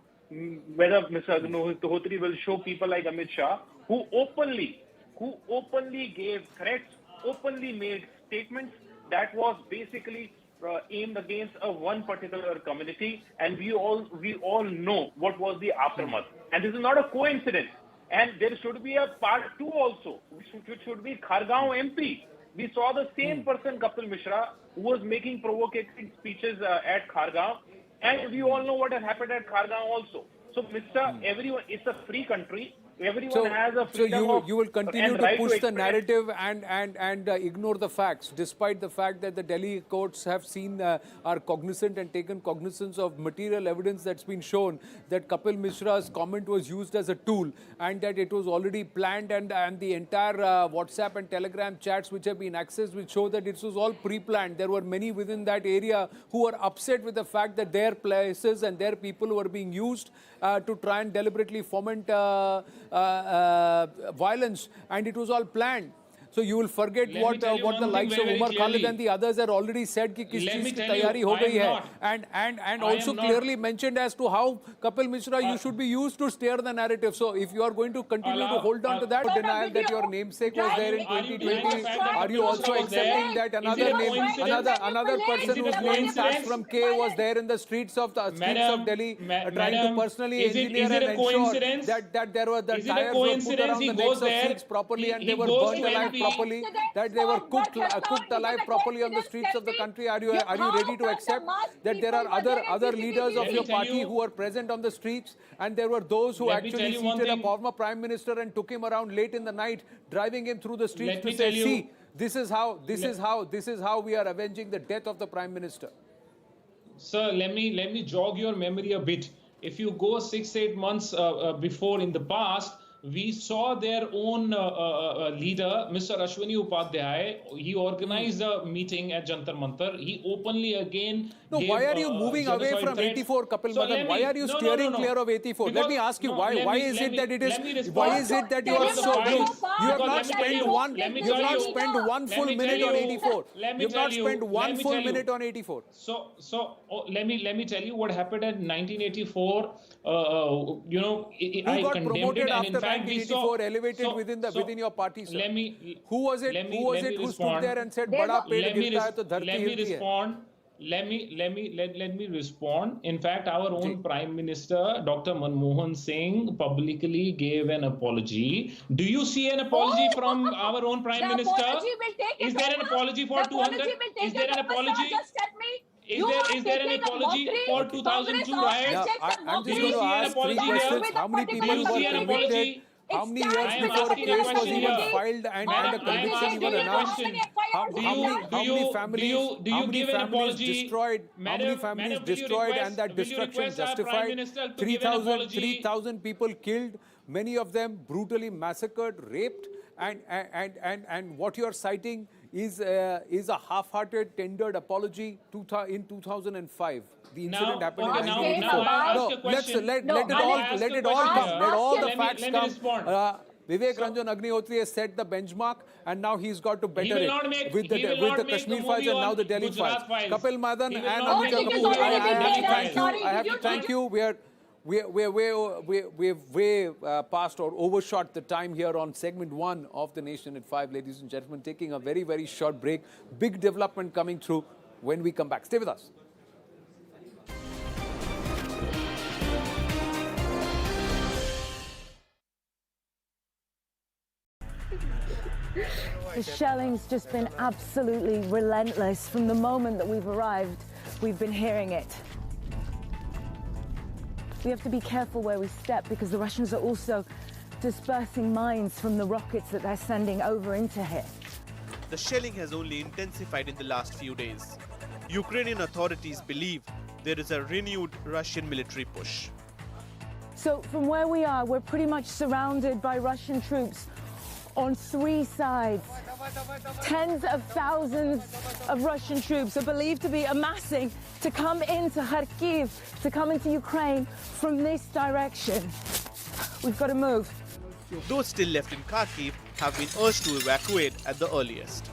whether Mr. Agnihotri will show people like Amit Shah, who openly gave threats, openly made statements that was basically aimed against one particular community, and we all know what was the aftermath. And this is not a coincidence. And there should be a part 2 also, which should be Khargaon MP. We saw the same person, Kapil Mishra, who was making provocative speeches at Khargaon, and we all know what has happened at Khargaon also. So, everyone, it's a free country. Everyone has a freedom of you will continue and to right push to the express. narrative and ignore the facts, despite the fact that the Delhi courts have seen are cognizant and taken cognizance of material evidence that's been shown that Kapil Mishra's comment was used as a tool and that it was already planned, and the entire WhatsApp and Telegram chats which have been accessed which show that it was all pre-planned. There were many within that area who were upset with the fact that their places and their people were being used to try and deliberately foment violence, and it was all planned. So you will forget what the likes of Umar Khalid and the others are already said कि किस चीज की तैयारी हो गई है, and also clearly mentioned as to how Kapil Mishra you should be used to steer the narrative. So if you are going to continue to hold on to that denial that your namesake was there in 2020, are you also accepting that another person whose name starts from K was there in the streets of Delhi trying to personally engineer and ensure that there were the tires were put around the necks of Sikhs properly and they were burnt alive properly, that they were cooked alive properly on the streets of the country? Are you ready to accept that there are other leaders of your party who are present on the streets, and there were those who actually seated a former prime minister and took him around late in the night, driving him through the streets to say, see, this is how we are avenging the death of the prime minister? Sir, let me jog your memory a bit. If you go 6-8 months before in the past, we saw their own leader, Mr. Ashwini Upadhyay. He organized a meeting at Jantar Mantar. He openly again. No, why are you moving away from 84, Kapil Madan? Why are you steering clear of 84? Let me ask you why. Why is it that you are so you have not spent one full minute on 84? You have not spent one full minute on 84. So let me tell you what happened at 1984. Who got promoted after 1984, elevated within your party, sir? Who was it who stood there and said, "Bada ped gilta hai to dharti hilti hai"? Let me respond. In fact, our own Prime Minister, Dr. Manmohan Singh, publicly gave an apology. Do you see an apology from our own Prime Minister? Is there an apology for 200? Is there an apology? Is there an apology for 2002 riots? I'm just going to ask three questions. How many people were convicted? How many years before a case was even filed and a conviction even announced? How many families destroyed? How many families destroyed and that destruction justified? 3,000 people killed, many of them brutally massacred, raped, and what you are citing is a half-hearted, tendered apology in 2005. The incident happened in 1984. Let it all come. Let all the facts come. Vivek Agnihotri has set the benchmark, and now he's got to better it with the Kashmir files and now the Delhi files. Kapil Madan and Anuja Kapoor, I have to thank you. We're way past or overshot the time here on segment 1 of The Nation at 5, ladies and gentlemen. Taking a very, very short break. Big development coming through when we come back. Stay with us. The shelling's just been absolutely relentless. From the moment that we've arrived, we've been hearing it. We have to be careful where we step because the Russians are also dispersing mines from the rockets that they're sending over into here. The shelling has only intensified in the last few days. Ukrainian authorities believe there is a renewed Russian military push. So from where we are, we're pretty much surrounded by Russian troops on 3 sides. Tens of thousands of Russian troops are believed to be amassing to come into Kharkiv, to come into Ukraine from this direction. We've got to move. Those still left in Kharkiv have been urged to evacuate at the earliest.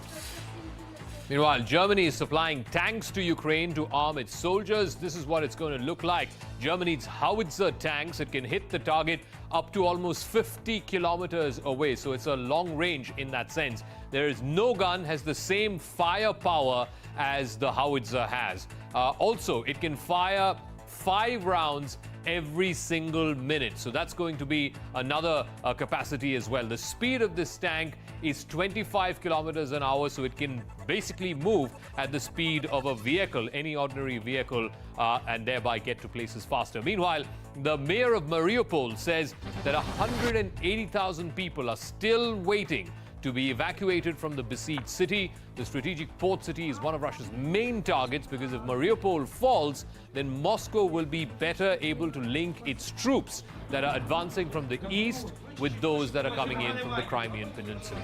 Meanwhile, Germany is supplying tanks to Ukraine to arm its soldiers. This is what it's going to look like. Germany's howitzer tanks, it can hit the target up to almost 50 kilometers away. So it's a long range in that sense. There is no gun has the same firepower as the howitzer has. Also, it can fire 5 rounds every single minute. So that's going to be another capacity as well. The speed of this tank is 25 kilometers an hour, so it can basically move at the speed of a vehicle, any ordinary vehicle, and thereby get to places faster. Meanwhile, the mayor of Mariupol says that 180,000 people are still waiting to be evacuated from the besieged city. The strategic port city is one of Russia's main targets because if Mariupol falls, then Moscow will be better able to link its troops that are advancing from the east with those that are coming in from the Crimean Peninsula.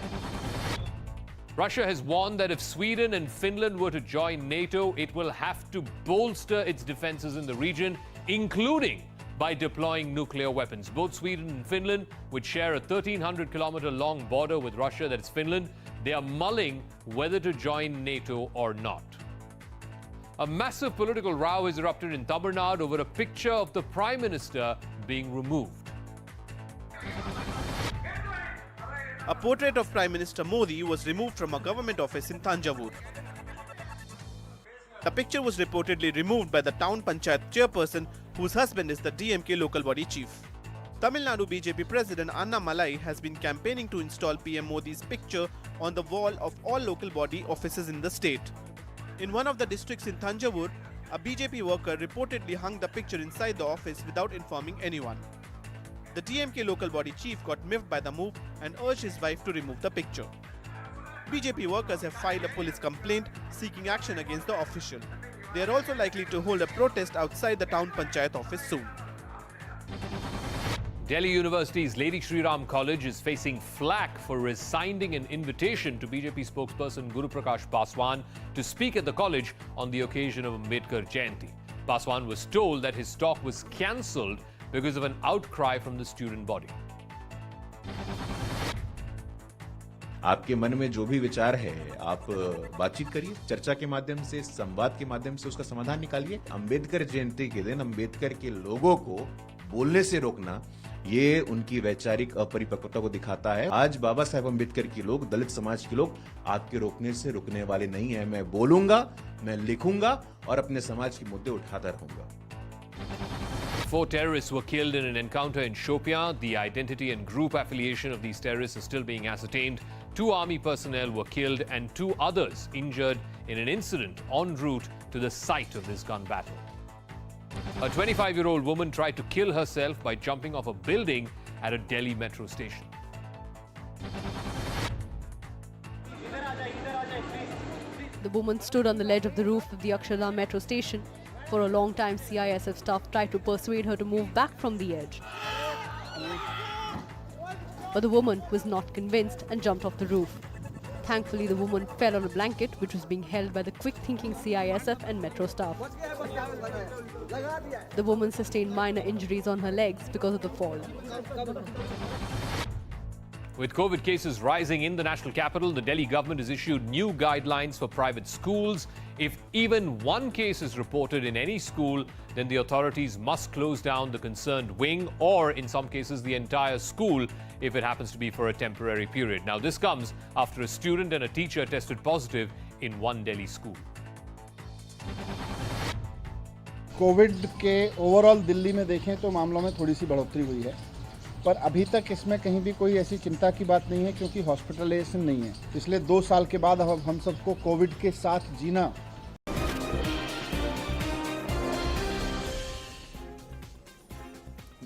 Russia has warned that if Sweden and Finland were to join NATO, it will have to bolster its defenses in the region, including by deploying nuclear weapons. Both Sweden and Finland, which share a 1,300-kilometer long border with Russia, that's Finland, they are mulling whether to join NATO or not. A massive political row has erupted in Tamil Nadu over a picture of the Prime Minister being removed. A portrait of Prime Minister Modi was removed from a government office in Thanjavur. The picture was reportedly removed by the town panchayat chairperson, whose husband is the DMK local body chief. Tamil Nadu BJP President Anna Malai has been campaigning to install PM Modi's picture on the wall of all local body offices in the state. In one of the districts in Thanjavur, a BJP worker reportedly hung the picture inside the office without informing anyone. The DMK local body chief got miffed by the move and urged his wife to remove the picture. BJP workers have filed a police complaint seeking action against the official. They are also likely to hold a protest outside the town panchayat office soon. Delhi University's Lady Shri Ram College is facing flack for rescinding an invitation to BJP spokesperson Guru Prakash Paswan to speak at the college on the occasion of Ambedkar Jayanti. Paswan was told that his talk was cancelled because of an outcry from the student body. आपके मन में जो भी विचार है आप बातचीत करिए, चर्चा के माध्यम से, संवाद के माध्यम से उसका समाधान निकालिए। अंबेडकर जयंती के दिन अंबेडकर के लोगों को बोलने से रोकना ये उनकी वैचारिक अपरिपक्वता को दिखाता है। आज बाबा साहेब अंबेडकर के लोग, दलित समाज के लोग आपके रोकने से रुकने वाले नहीं हैं। मैं बोलूंगा, मैं लिखूंगा और अपने समाज के मुद्दे उठाता रहूंगा। 4 terrorists were killed in an encounter in Shopian. The identity and group affiliation of these terrorists is still being ascertained. 2 army personnel were killed and 2 others injured in an incident en route to the site of this gun battle. A 25-year-old woman tried to kill herself by jumping off a building at a Delhi metro station. The woman stood on the ledge of the roof of the Akshardham metro station. For a long time, CISF staff tried to persuade her to move back from the edge. But the woman was not convinced and jumped off the roof. Thankfully, the woman fell on a blanket which was being held by the quick-thinking CISF and metro staff. The woman sustained minor injuries on her legs because of the fall. With COVID cases rising in the national capital, the Delhi government has issued new guidelines for private schools. If even one case is reported in any school, then the authorities must close down the concerned wing or, in some cases, the entire school if it happens to be for a temporary period. Now, this comes after a student and a teacher tested positive in one Delhi school. Covid के overall Delhi में देखें तो मामलों में थोड़ी सी बढ़ोतरी हुई है, पर अभी तक इसमें कहीं भी कोई ऐसी चिंता की बात नहीं है क्योंकि हॉस्पिटलाइजेशन नहीं है। पिछले 2 साल के बाद अब हम सबको कोविड के साथ जीना।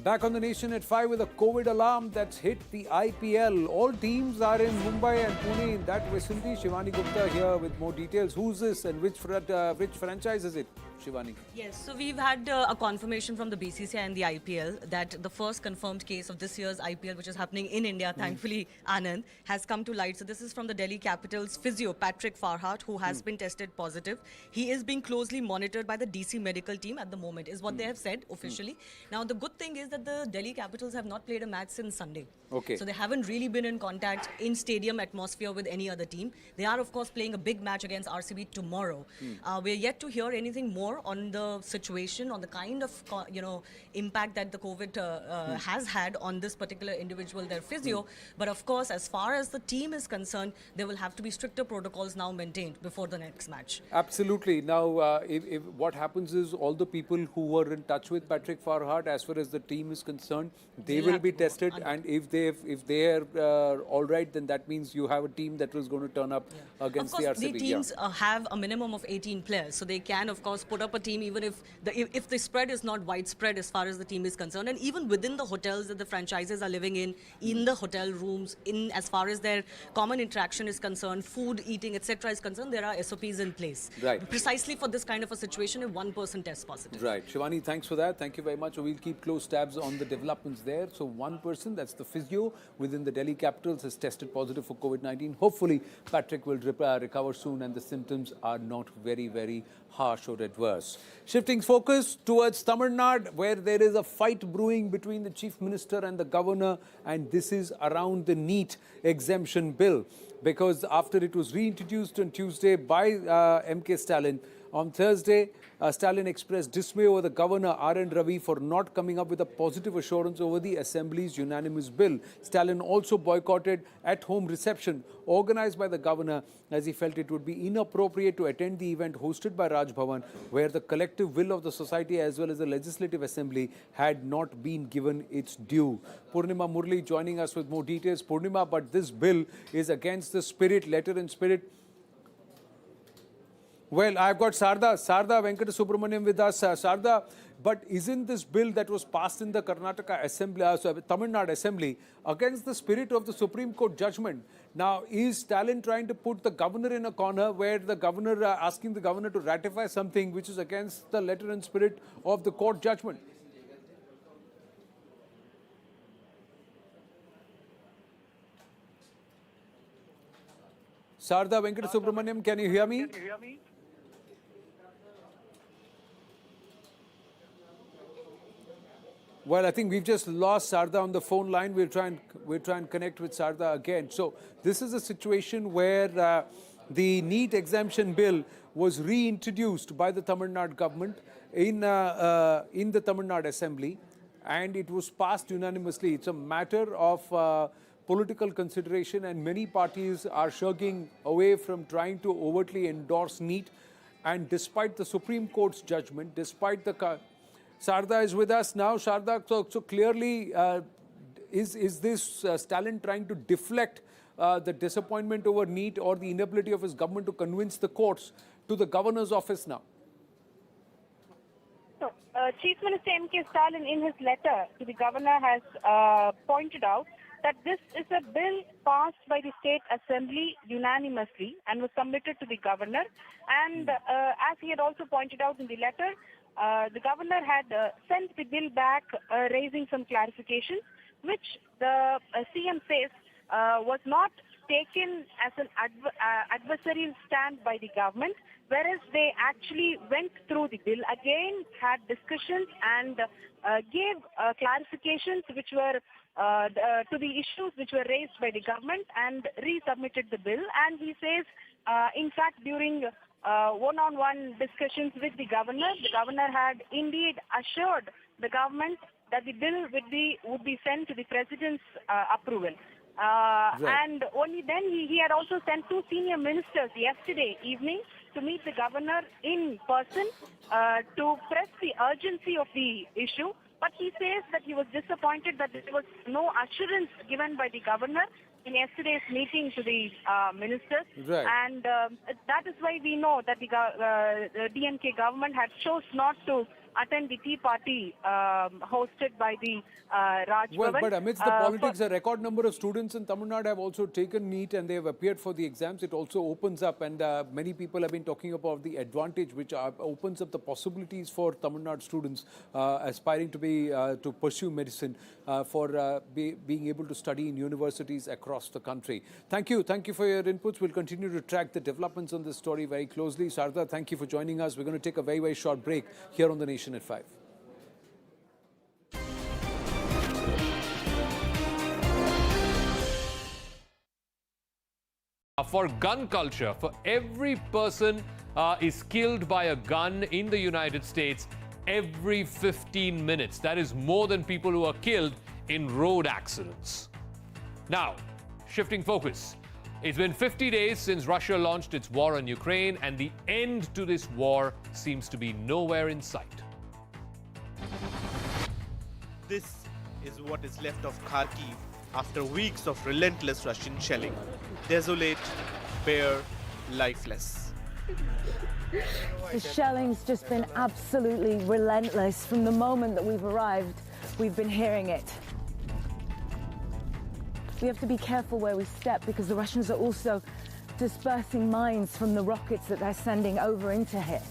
Back on the nation at 5 with a COVID alarm that's hit the IPL. All teams are in Mumbai and Pune in that vicinity. Shivani Gupta here with more details. Who's this and which franchise is it, Shivani? Yes, so we've had a confirmation from the BCCI and the IPL that the first confirmed case of this year's IPL, which is happening in India, thankfully, Anand, has come to light. So this is from the Delhi Capital's physio, Patrick Farhat, who has been tested positive. He is being closely monitored by the DC medical team at the moment, is what they have said officially. Now, the good thing is that the Delhi Capitals have not played a match since Sunday. Okay. So they haven't really been in contact in stadium atmosphere with any other team. They are, of course, playing a big match against RCB tomorrow. We're yet to hear anything more more on the situation, on the kind of impact that the COVID has had on this particular individual, their physio. But of course, as far as the team is concerned, there will have to be stricter protocols now maintained before the next match. Absolutely. Now, if what happens is all the people who were in touch with Patrick Farhart, as far as the team is concerned, they will be tested, and if they are all right, then that means you have a team that was going to turn up against of course, the RCB. The teams have a minimum of 18 players, so they can, of course, put up a team even if the spread is not widespread as far as the team is concerned, and even within the hotels that the franchises are living in the hotel rooms, in as far as their common interaction is concerned, food, eating, etc. is concerned, there are SOPs in place. Right. Precisely for this kind of a situation if one person tests positive. Right. Shivani, thanks for that. Thank you very much. We'll keep close tabs on the developments there. So one person, that's the physio within the Delhi Capitals, has tested positive for COVID-19. Hopefully, Patrick will recover soon and the symptoms are not very, very harsh or adverse. Shifting focus towards Tamil Nadu, where there is a fight brewing between the Chief Minister and the Governor, and this is around the NEET exemption bill. Because after it was reintroduced on Tuesday by M.K. Stalin, on Thursday, Stalin expressed dismay over the Governor R.N. Ravi for not coming up with a positive assurance over the Assembly's unanimous bill. Stalin also boycotted at-home reception organized by the Governor as he felt it would be inappropriate to attend the event hosted by Raj Bhavan, where the collective will of the society as well as the Legislative Assembly had not been given its due. Purnima Murli joining us with more details. Purnima, but this bill is against the spirit, letter and spirit. Well, I've got Sarda Venkata Subramaniam with us. Sarda, but isn't this bill that was passed in the Karnataka Assembly, Tamil Nadu Assembly, against the spirit of the Supreme Court judgment? Now, is Stalin trying to put the governor in a corner where the governor, asking the governor to ratify something which is against the letter and spirit of the court judgment? Sarda Venkata Subramaniam, can you hear me? Well, I think we've just lost Sarda on the phone line. We'll try and connect with Sarda again. So this is a situation where the NEET exemption bill was reintroduced by the Tamil Nadu government in the Tamil Nadu Assembly, and it was passed unanimously. It's a matter of political consideration, and many parties are shirking away from trying to overtly endorse NEET. And despite the Supreme Court's judgment, despite the Sarda is with us now. Sarda, so clearly, is this Stalin trying to deflect the disappointment over NEET or the inability of his government to convince the courts to the governor's office now? So, Chief Minister M.K. Stalin, in his letter to the governor, has pointed out that this is a bill passed by the State Assembly unanimously and was submitted to the governor. And as he had also pointed out in the letter, the governor had sent the bill back, raising some clarifications, which the CM says was not taken as an adversarial stand by the government, whereas they actually went through the bill again, had discussions and gave clarifications which were to the issues which were raised by the government and resubmitted the bill. And he says, in fact, during one-on-one discussions with the governor had indeed assured the government that the bill would be sent to the president's approval. Right. And only then he had also sent two senior ministers yesterday evening to meet the governor in person to press the urgency of the issue. But he says that he was disappointed that there was no assurance given by the governor in yesterday's meeting to the ministers. Right. And that is why we know that the DMK government had chose not to attend the tea party hosted by the Raj Bhavan. Well, but amidst the politics, a record number of students in Tamil Nadu have also taken NEET and they have appeared for the exams. It also opens up, and many people have been talking about the advantage which opens up the possibilities for Tamil Nadu students aspiring to be to pursue medicine for being able to study in universities across the country. Thank you for your inputs. We'll continue to track the developments on this story very closely. Sarda, thank you for joining us. We're going to take a very, very short break here on The Nation at 5. For gun culture, for every person is killed by a gun in the United States every 15 minutes. That is more than people who are killed in road accidents. Now, shifting focus. It's been 50 days since Russia launched its war on Ukraine, and the end to this war seems to be nowhere in sight. This is what is left of Kharkiv after weeks of relentless Russian shelling. Desolate, bare, lifeless. The shelling's just been absolutely relentless. From the moment that we've arrived, we've been hearing it. We have to be careful where we step because the Russians are also dispersing mines from the rockets that they're sending over into here.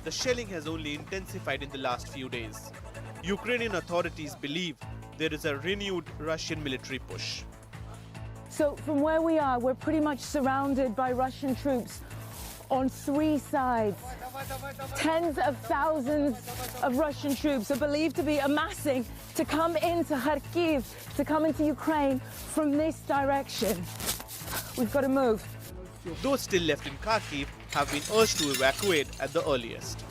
The shelling has only intensified in the last few days. Ukrainian authorities believe there is a renewed Russian military push. So from where we are, we're pretty much surrounded by Russian troops on three sides. Tens of thousands of Russian troops are believed to be amassing to come into Kharkiv, to come into Ukraine from this direction. We've got to move. Those still left in Kharkiv have been urged to evacuate at the earliest.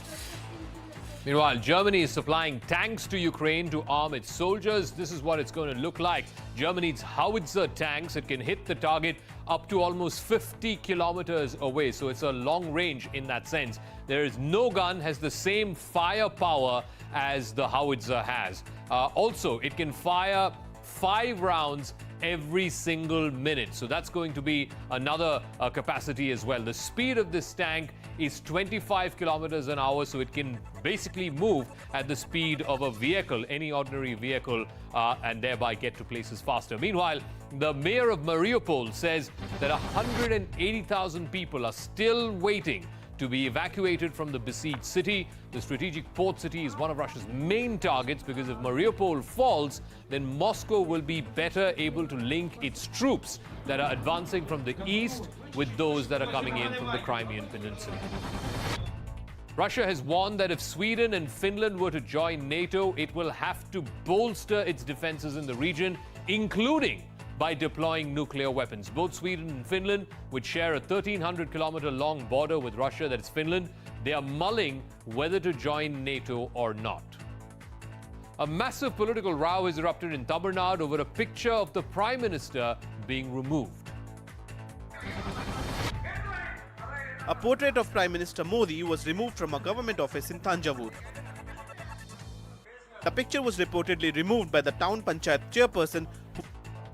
Meanwhile, Germany is supplying tanks to Ukraine to arm its soldiers. This is what it's going to look like. Germany's howitzer tanks, it can hit the target up to almost 50 kilometers away. So it's a long range in that sense. There is no gun has the same firepower as the howitzer has. Also, it can fire 5 rounds every single minute. So that's going to be another capacity as well. The speed of this tank is 25 kilometers an hour, so it can basically move at the speed of a vehicle, any ordinary vehicle, and thereby get to places faster. Meanwhile, the mayor of Mariupol says that 180,000 people are still waiting to be evacuated from the besieged city. The strategic port city is one of Russia's main targets because if Mariupol falls, then Moscow will be better able to link its troops that are advancing from the east with those that are coming in from the Crimean Peninsula. Russia has warned that if Sweden and Finland were to join NATO, it will have to bolster its defenses in the region, including by deploying nuclear weapons. Both Sweden and Finland, which share a 1,300-kilometer long border with Russia, that is Finland, they are mulling whether to join NATO or not. A massive political row has erupted in Tamil Nadu over a picture of the Prime Minister being removed. A portrait of Prime Minister Modi was removed from a government office in Thanjavur. The picture was reportedly removed by the town panchayat chairperson.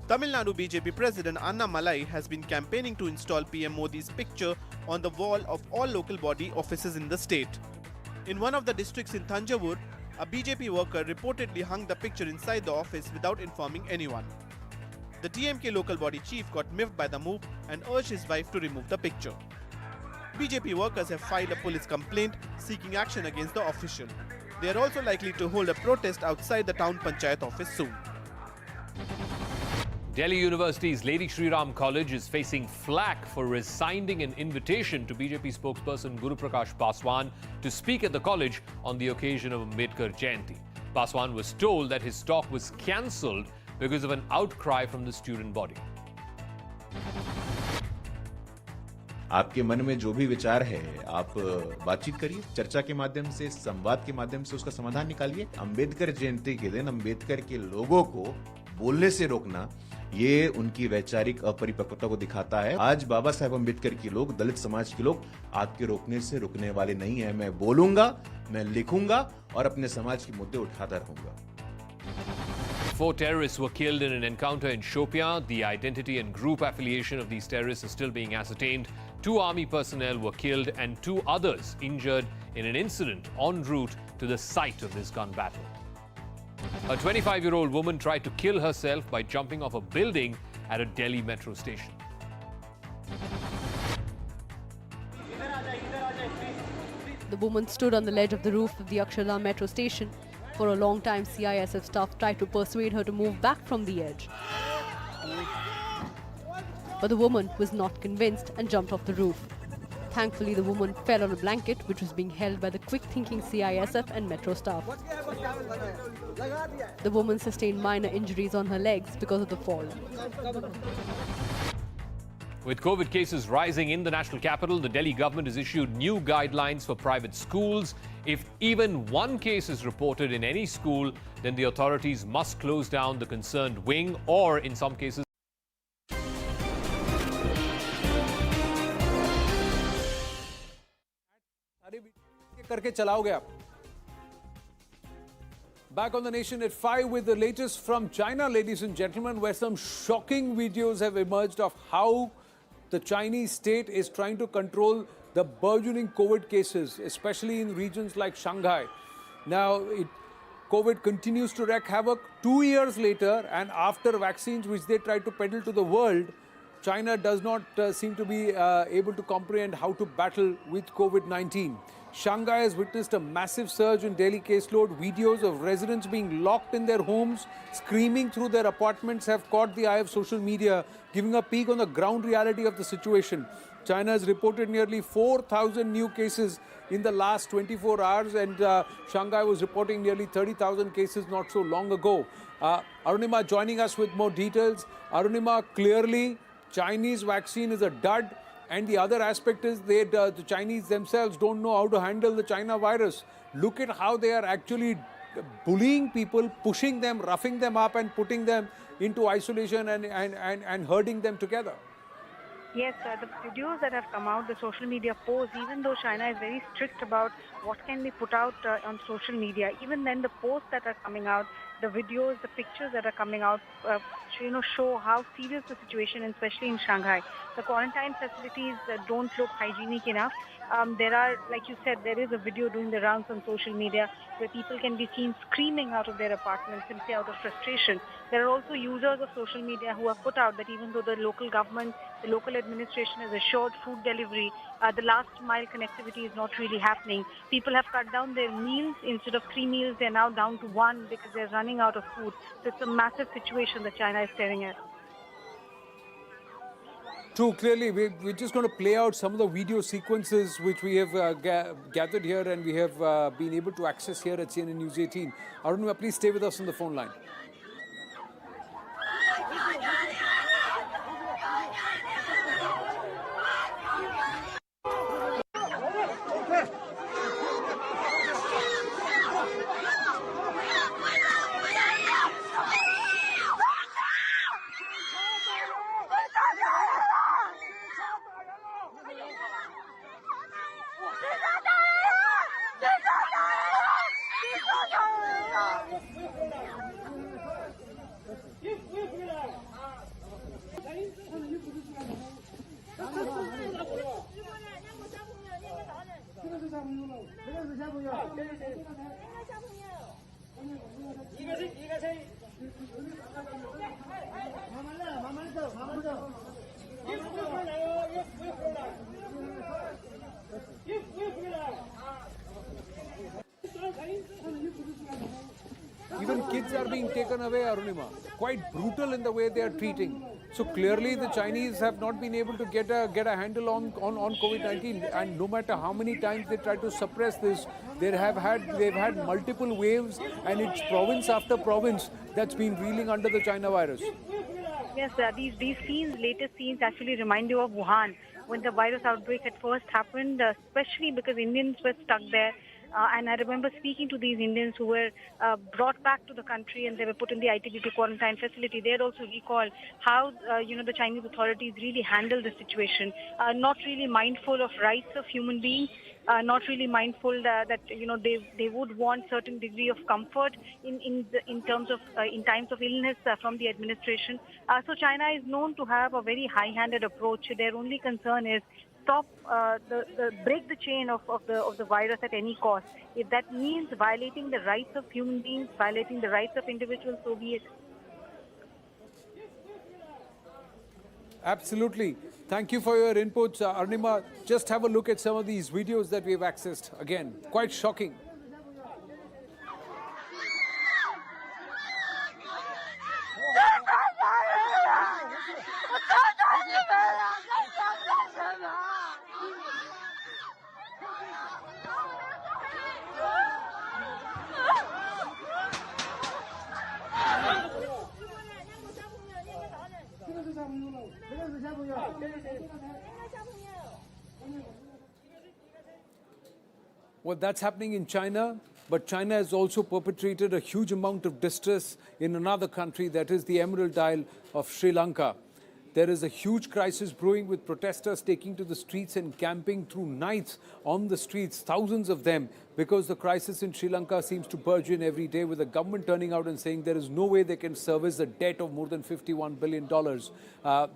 Tamil Nadu BJP President Anna Malai has been campaigning to install PM Modi's picture on the wall of all local body offices in the state. In one of the districts in Thanjavur, a BJP worker reportedly hung the picture inside the office without informing anyone. The DMK local body chief got miffed by the move and urged his wife to remove the picture. BJP workers have filed a police complaint seeking action against the official. They are also likely to hold a protest outside the town panchayat office soon. Delhi University's Lady Shri Ram College is facing flack for rescinding an invitation to BJP spokesperson Guru Prakash Paswan to speak at the college on the occasion of Ambedkar Jayanti. Paswan was told that his talk was cancelled because of an outcry from the student body. आपके मन में जो भी विचार है आप बातचीत करिए, चर्चा के माध्यम से, संवाद के माध्यम से उसका समाधान निकालिए। अंबेडकर जयंती के दिन अंबेडकर के लोगों को बोलने से रोकना, ये उनकी वैचारिक अपरिपक्वता को दिखाता है। आज बाबा साहेब अंबेडकर के लोग, दलित समाज के लोग आपके रोकने से रुकने वाले नहीं है। मैं बोलूंगा, मैं लिखूंगा और अपने समाज के मुद्दे उठाता रहूंगा। 4 terrorists were killed in an encounter in Shopian. The identity and group affiliation of these terrorists is still being ascertained. 2 army personnel were killed and 2 others injured in an incident en route to the site of this gun battle. A 25-year-old woman tried to kill herself by jumping off a building at a Delhi metro station. The woman stood on the ledge of the roof of the Akshardham metro station. For a long time, CISF staff tried to persuade her to move back from the edge. But the woman was not convinced and jumped off the roof. Thankfully, the woman fell on a blanket which was being held by the quick-thinking CISF and metro staff. The woman sustained minor injuries on her legs because of the fall. With COVID cases rising in the national capital, the Delhi government has issued new guidelines for private schools. If even one case is reported in any school, then the authorities must close down the concerned wing or, in some cases, Back on the nation at 5 with the latest from China, ladies and gentlemen, where some shocking videos have emerged of how the Chinese state is trying to control the burgeoning COVID cases, especially in regions like Shanghai. Now, COVID continues to wreak havoc 2 years later, and after vaccines which they tried to peddle to the world, China does not seem to be able to comprehend how to battle with COVID-19. Shanghai has witnessed a massive surge in daily caseload. Videos of residents being locked in their homes, screaming through their apartments have caught the eye of social media, giving a peek on the ground reality of the situation. China has reported nearly 4,000 new cases in the last 24 hours, and Shanghai was reporting nearly 30,000 cases not so long ago. Arunima joining us with more details. Arunima, clearly Chinese vaccine is a dud. And the other aspect is that the Chinese themselves don't know how to handle the China virus. Look at how they are actually bullying people, pushing them, roughing them up and putting them into isolation and herding them together. Yes, the videos that have come out, the social media posts, even though China is very strict about what can be put out on social media, even then the posts that are coming out, the videos, the pictures that are coming out, show how serious the situation, especially in Shanghai. The quarantine facilities don't look hygienic enough. There are, like you said, there is a video doing the rounds on social media where people can be seen screaming out of their apartments simply out of frustration. There are also users of social media who have put out that even though the local government, the local administration has assured food delivery, the last mile connectivity is not really happening. People have cut down their meals. Instead of 3 meals, they're now down to 1 because they're running out of food. So it's a massive situation that China is staring at. True, clearly, we're just going to play out some of the video sequences which we have gathered here and we have been able to access here at CNN News 18. Arunima, please stay with us on the phone line. Even kids are being taken away, Arunima. Quite brutal in the way they are treating. So clearly the Chinese have not been able to get a handle on COVID-19, and no matter how many times they try to suppress this, they've had multiple waves, and it's province after province that's been reeling under the China virus. Yes, these scenes, latest scenes actually remind you of Wuhan when the virus outbreak had first happened, especially because Indians were stuck there. And I remember speaking to these Indians who were brought back to the country and they were put in the ITBP quarantine facility. They had also recalled how, the Chinese authorities really handled the situation, not really mindful of rights of human beings, not really mindful that they would want certain degree of comfort in times of illness from the administration. So China is known to have a very high-handed approach. Their only concern is stop break the chain of the virus at any cost. If that means violating the rights of human beings, violating the rights of individuals, so be it. Absolutely. Thank you for your inputs, Arunima. Just have a look at some of these videos that we've accessed. Again, quite shocking. Well, that's happening in China, but China has also perpetrated a huge amount of distress in another country, that is the Emerald Isle of Sri Lanka. There is a huge crisis brewing with protesters taking to the streets and camping through nights on the streets, thousands of them, because the crisis in Sri Lanka seems to burgeon every day, with the government turning out and saying there is no way they can service a debt of more than $51 billion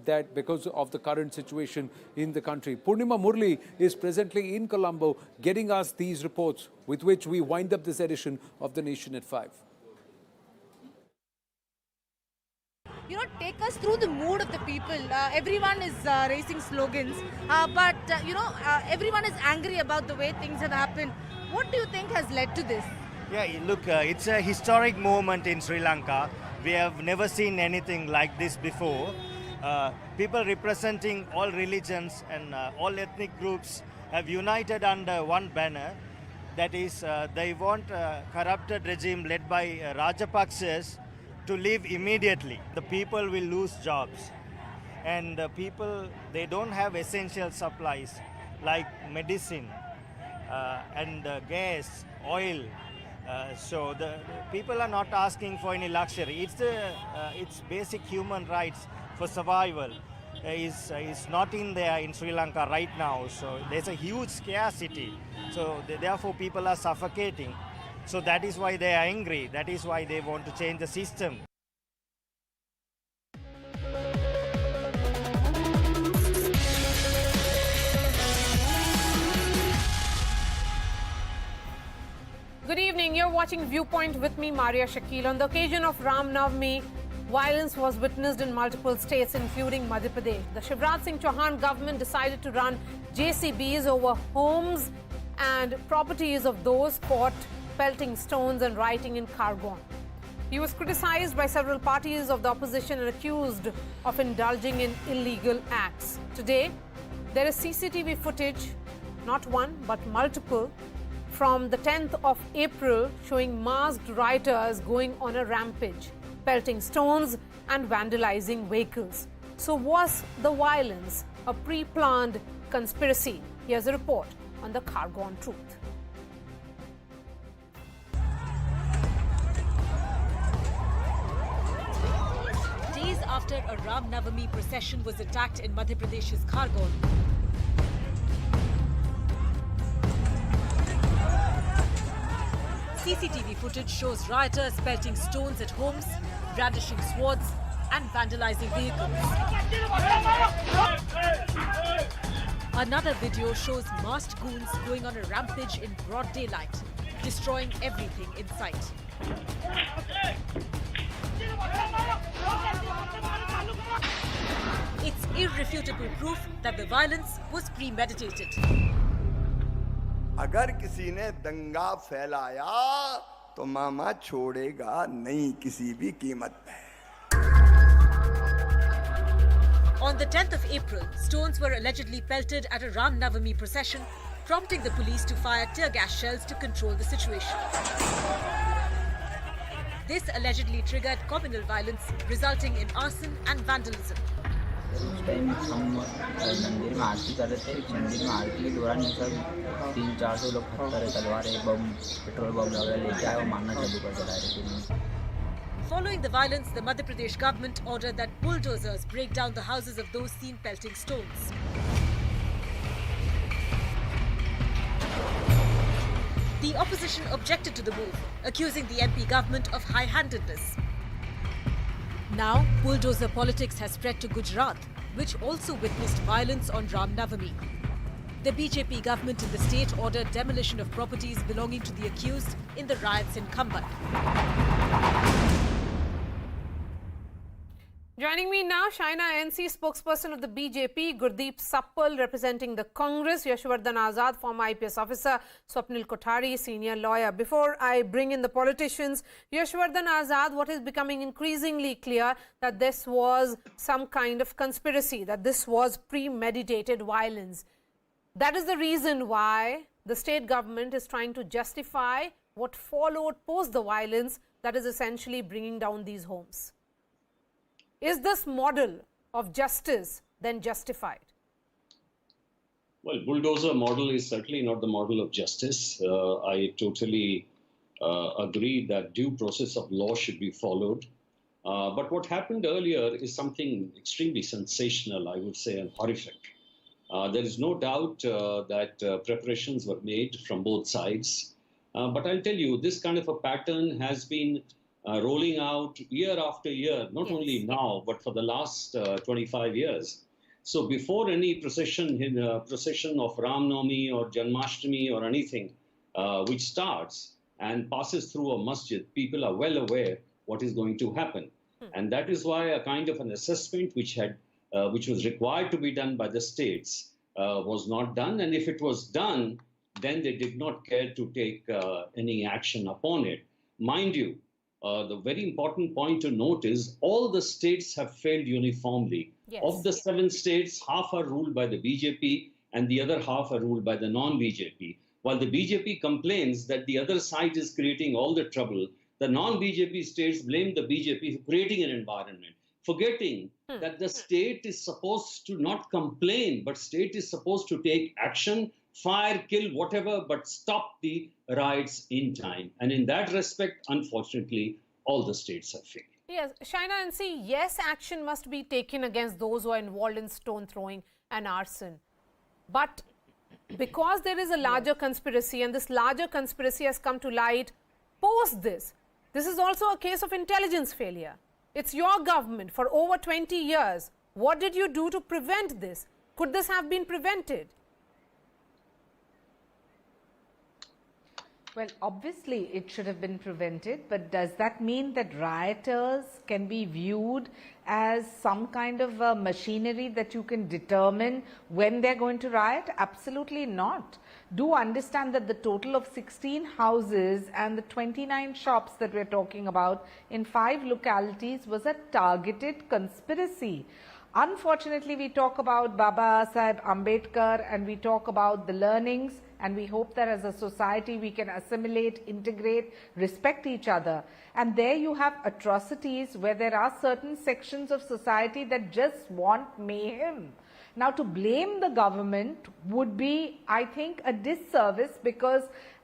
that because of the current situation in the country. Purnima Murli is presently in Colombo getting us these reports, with which we wind up this edition of The Nation at 5. Take us through the mood of the people. Everyone is raising slogans, but everyone is angry about the way things have happened. What do you think has led to this? Yeah, look, it's a historic moment in Sri Lanka. We have never seen anything like this before. People representing all religions and all ethnic groups have united under one banner. That is, they want a corrupted regime led by Rajapaksas to leave immediately. The people will lose jobs, and the people, they don't have essential supplies like medicine and gas, oil. So the people are not asking for any luxury. It's basic human rights for survival is not in there in Sri Lanka right now. So there's a huge scarcity. So therefore people are suffocating. So that is why they are angry. That is why they want to change the system. Good evening. You're watching Viewpoint with me, Maria Shakil. On the occasion of Ram Navami, violence was witnessed in multiple states, including Madhya Pradesh. The Shivraj Singh Chauhan government decided to run JCBs over homes and properties of those caught pelting stones and rioting in Khargone. He was criticized by several parties of the opposition and accused of indulging in illegal acts. Today, there is CCTV footage, not one but multiple, from the 10th of April showing masked rioters going on a rampage, pelting stones and vandalizing vehicles. So was the violence a pre-planned conspiracy? Here's a report on the Khargone Truth. Days after a Ram Navami procession was attacked in Madhya Pradesh's Khargone, CCTV footage shows rioters pelting stones at homes, brandishing swords and vandalizing vehicles. Another video shows masked goons going on a rampage in broad daylight, destroying everything in sight. It's irrefutable proof that the violence was premeditated. अगर किसी ने दंगा फैलाया तो मामा छोड़ेगा नहीं किसी भी कीमत पे. On the 10th of April, stones were allegedly pelted at a Ram Navami procession, prompting the police to fire tear gas shells to control the situation. This allegedly triggered communal violence, resulting in arson and vandalism. उस time हम मंदिर में आरती कर रहे थे. मंदिर में आरती के दौरान ये सब 300-400 लोग पत्थर तलवारें बम पेट्रोल बम वगैरह लेके आए और मारना चालू कर दिया directly. Following the violence, the Madhya Pradesh government ordered that bulldozers break down the houses of those seen pelting stones. The opposition objected to the move, accusing the MP government of high-handedness. Now, bulldozer politics has spread to Gujarat, which also witnessed violence on Ram Navami. The BJP government in the state ordered demolition of properties belonging to the accused in the riots in Khambat. Joining me now, Shaina NC spokesperson of the BJP, Gurdeep Sappal representing the Congress, Yashwardhan Azad, former IPS officer, Swapnil Kothari, senior lawyer. Before I bring in the politicians, Yashwardhan Azad, what is becoming increasingly clear that this was some kind of conspiracy, that this was premeditated violence. That is the reason why the state government is trying to justify what followed post the violence, that is essentially bringing down these homes. Is this model of justice then justified? Well, bulldozer model is certainly not the model of justice. I totally agree that due process of law should be followed. But what happened earlier is something extremely sensational, I would say, and horrific. There is no doubt that preparations were made from both sides. But I'll tell you, this kind of a pattern has been rolling out year after year, not only now, but for the last 25 years. So before any procession of Ram Navami or Janmashtami or anything which starts and passes through a masjid, people are well aware what is going to happen. And that is why a kind of an assessment which was required to be done by the states was not done. And if it was done, then they did not care to take any action upon it. Mind you, the very important point to note is all the states have failed uniformly. Yes. Of the 7 states, half are ruled by the BJP and the other half are ruled by the non-BJP. While the BJP complains that the other side is creating all the trouble, the non-BJP states blame the BJP for creating an environment, forgetting that the state is supposed to not complain, but state is supposed to take action, fire, kill, whatever, but stop the riots in time. And in that respect, unfortunately, all the states have failed. Yes, Shaina and see, yes, action must be taken against those who are involved in stone throwing and arson. But because there is a larger conspiracy and this larger conspiracy has come to light post this is also a case of intelligence failure. It's your government for over 20 years. What did you do to prevent this? Could this have been prevented? Well, obviously it should have been prevented, but does that mean that rioters can be viewed as some kind of machinery that you can determine when they're going to riot? Absolutely not. Do understand that the total of 16 houses and the 29 shops that we're talking about in 5 localities was a targeted conspiracy. Unfortunately, we talk about Baba Saheb Ambedkar and we talk about the learnings, and we hope that as a society we can assimilate, integrate, respect each other. And there you have atrocities where there are certain sections of society that just want mayhem. Now, to blame the government would be, I think, a disservice, because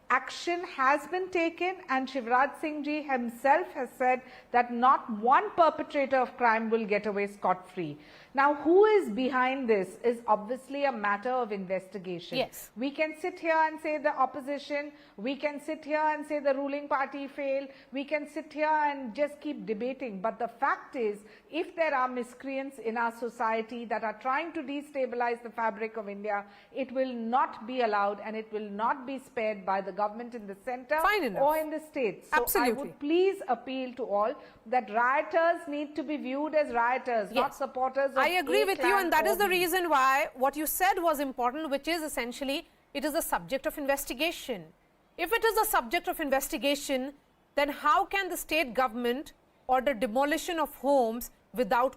action has been taken and Shivraj Singh Ji himself has said that not one perpetrator of crime will get away scot-free. Now, who is behind this is obviously a matter of investigation. Yes. We can sit here and say the opposition, we can sit here and say the ruling party failed, we can sit here and just keep debating. But the fact is, if there are miscreants in our society that are trying to destabilize the fabric of India, it will not be allowed and it will not be spared by the government in the center or in the states. So Absolutely. I would please appeal to all that rioters need to be viewed as rioters, not supporters of I agree with you, and that is the B. reason why what you said was important, which is essentially it is a subject of investigation. If it is a subject of investigation, then how can the state government order demolition of homes without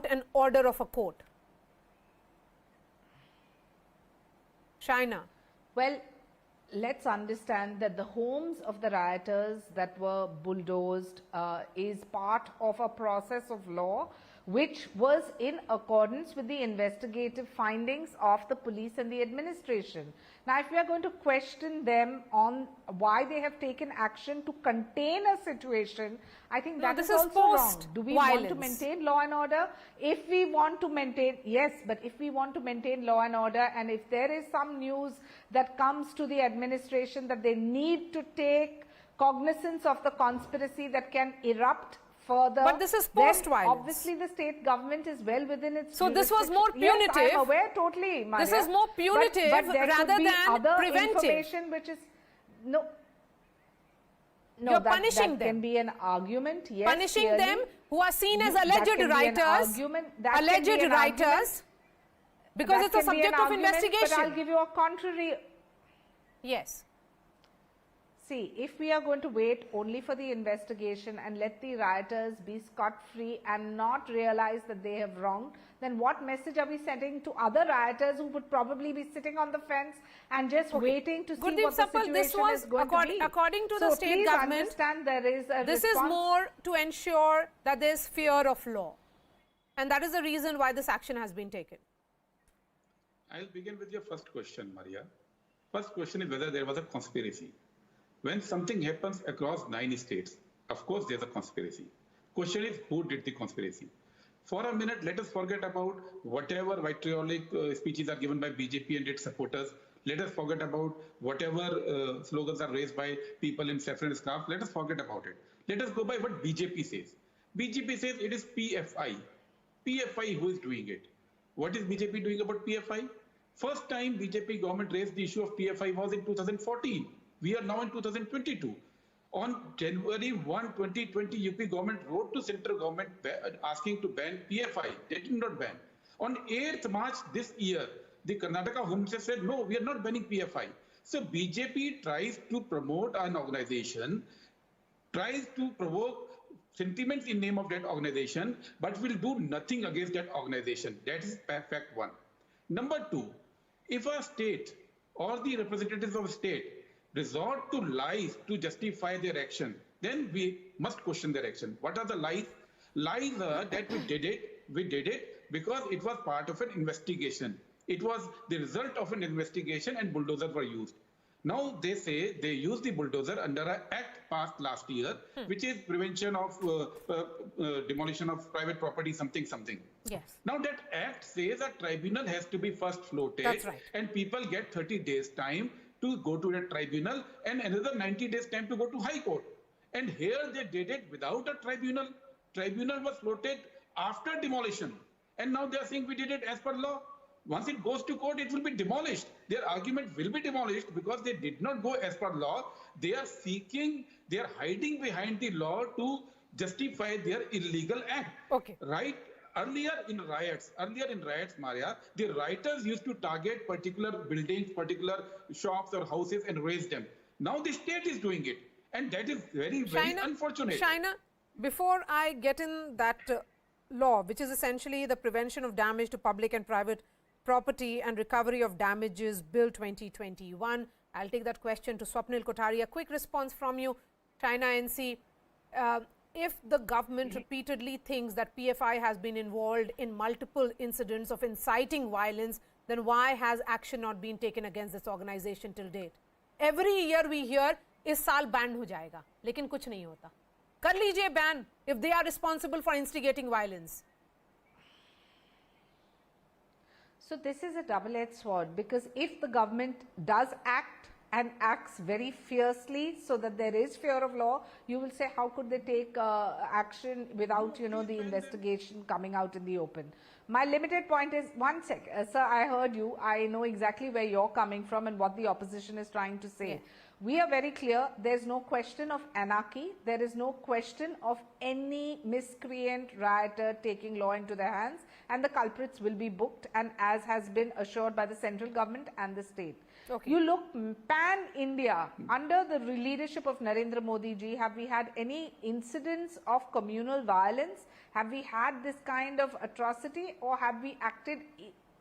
an order of a court? Shaina. Well, let's understand that the homes of the rioters that were bulldozed is part of a process of law which was in accordance with the investigative findings of the police and the administration. Now, if we are going to question them on why they have taken action to contain a situation, I think that is also wrong. Do we want to maintain law and order? If we want to maintain, yes, but if we want to maintain law and order, and if there is some news that comes to the administration that they need to take cognizance of the conspiracy that can erupt further. But this is post-violence. Obviously, the state government is well within its. So this was more punitive. Yes, I'm aware totally, Maria. This is more punitive but there rather could be than other preventive. Information which is no. No, You're that punishing them. Can be an argument. Yes, punishing clearly. them who are seen as alleged writers. Alleged writers. Because it's a subject of investigation. But I'll give you a contrary. Yes. See, if we are going to wait only for the investigation and let the rioters be scot-free and not realize that they have wronged, then what message are we sending to other rioters who would probably be sitting on the fence and just waiting to see what the situation is going to be? According to the state government, there is a this is more to ensure that there is fear of law. And that is the reason why this action has been taken. I'll begin with your first question, Maria. First question is whether there was a conspiracy. When something happens across 9 states, of course there's a conspiracy. Question is who did the conspiracy? For a minute, let us forget about whatever vitriolic speeches are given by BJP and its supporters. Let us forget about whatever slogans are raised by people in saffron scarf. Let us forget about it. Let us go by what BJP says. BJP says it is PFI. PFI who is doing it. What is BJP doing about PFI? First time BJP government raised the issue of PFI was in 2014. We are now in 2022. On January 1, 2020, UP government wrote to central government asking to ban PFI. They did not ban. On 8th March this year, the Karnataka Home Minister said, no, we are not banning PFI. So BJP tries to promote an organization, tries to provoke sentiments in name of that organization, but will do nothing against that organization. That is fact one. Number two, if a state or the representatives of a state resort to lies to justify their action, then we must question their action. What are the lies? Lies are that we did it because it was part of an investigation. It was the result of an investigation and bulldozers were used. Now they say they used the bulldozer under an act passed last year, which is prevention of demolition of private property, something. Yes. Now that act says a tribunal has to be first floated. That's right. And people get 30 days time to go to the tribunal and another 90 days time to go to High Court. And here they did it without a tribunal. Tribunal was floated after demolition. And now they are saying we did it as per law. Once it goes to court, it will be demolished. Their argument will be demolished because they did not go as per law. They are hiding behind the law to justify their illegal act. Okay. Right? Earlier in riots, Maria, the rioters used to target particular buildings, particular shops or houses and raise them. Now the state is doing it. And that is very unfortunate. Shaina, before I get in that law, which is essentially the Prevention of Damage to Public and Private Property and Recovery of Damages Bill 2021, I'll take that question to Swapnil Kothari. A quick response from you, China NC. If the government repeatedly thinks that PFI has been involved in multiple incidents of inciting violence, then why has action not been taken against this organization till date? Every year we hear, इस साल ban हो जाएगा, लेकिन कुछ नहीं होता. कर लीजिए ban if they are responsible for instigating violence. So this is a double-edged sword, because if the government does act and acts very fiercely so that there is fear of law, you will say how could they take action without, the investigation coming out in the open. My limited point is, one sec, sir, I heard you. I know exactly where you're coming from and what the opposition is trying to say. Yeah. We are very clear, there's no question of anarchy, there is no question of any miscreant rioter taking law into their hands, and the culprits will be booked, and as has been assured by the central government and the state. Okay. You look pan-India, under the leadership of Narendra Modi ji, have we had any incidents of communal violence? Have we had this kind of atrocity, or have we acted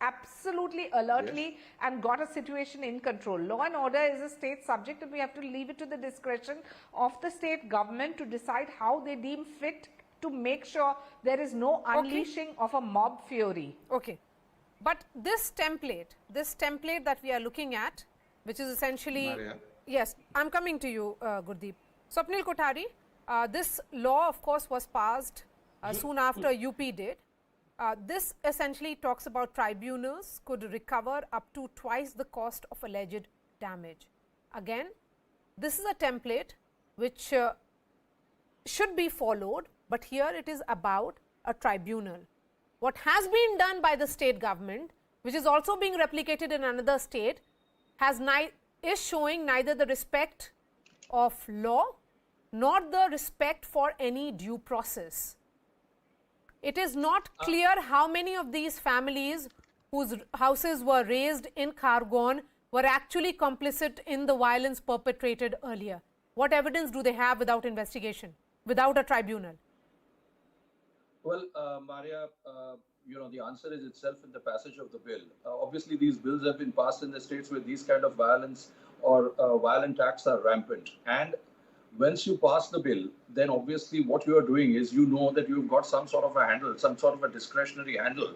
absolutely alertly and got a situation in control? Law and order is a state subject, and we have to leave it to the discretion of the state government to decide how they deem fit to make sure there is no unleashing of a mob fury. Okay. But this template that we are looking at, which is essentially... Maria. Yes, I'm coming to you, Gurdeep. Swapnil Kothari, this law, of course, was passed soon after UP did. This essentially talks about tribunals could recover up to twice the cost of alleged damage. Again, this is a template which should be followed, but here it is about a tribunal. What has been done by the state government, which is also being replicated in another state, is showing neither the respect of law nor the respect for any due process. It is not clear how many of these families whose houses were razed in Khargone were actually complicit in the violence perpetrated earlier. What evidence do they have without investigation, without a tribunal? Well, Maria, the answer is itself in the passage of the bill. Obviously, these bills have been passed in the states where these kind of violence or violent acts are rampant. And once you pass the bill, then obviously what you are doing is that you've got some sort of a handle, some sort of a discretionary handle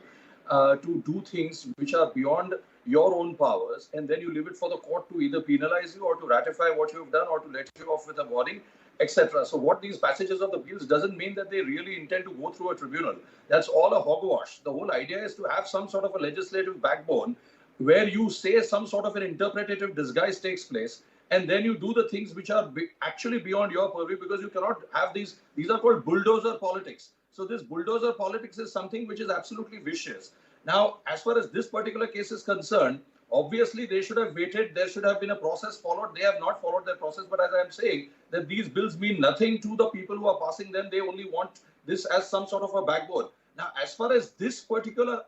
to do things which are beyond your own powers, and then you leave it for the court to either penalize you or to ratify what you've done or to let you off with a warning, etc. So what these passages of the bills doesn't mean that they really intend to go through a tribunal. That's all a hogwash. The whole idea is to have some sort of a legislative backbone where you say some sort of an interpretative disguise takes place, and then you do the things which are actually beyond your purview, because you cannot have these are called bulldozer politics. So this bulldozer politics is something which is absolutely vicious. Now, as far as this particular case is concerned, obviously they should have waited. There should have been a process followed. They have not followed their process. But as I am saying, that these bills mean nothing to the people who are passing them. They only want this as some sort of a backbone. Now, as far as this particular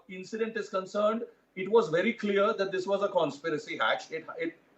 incident is concerned, it was very clear that this was a conspiracy hatch. It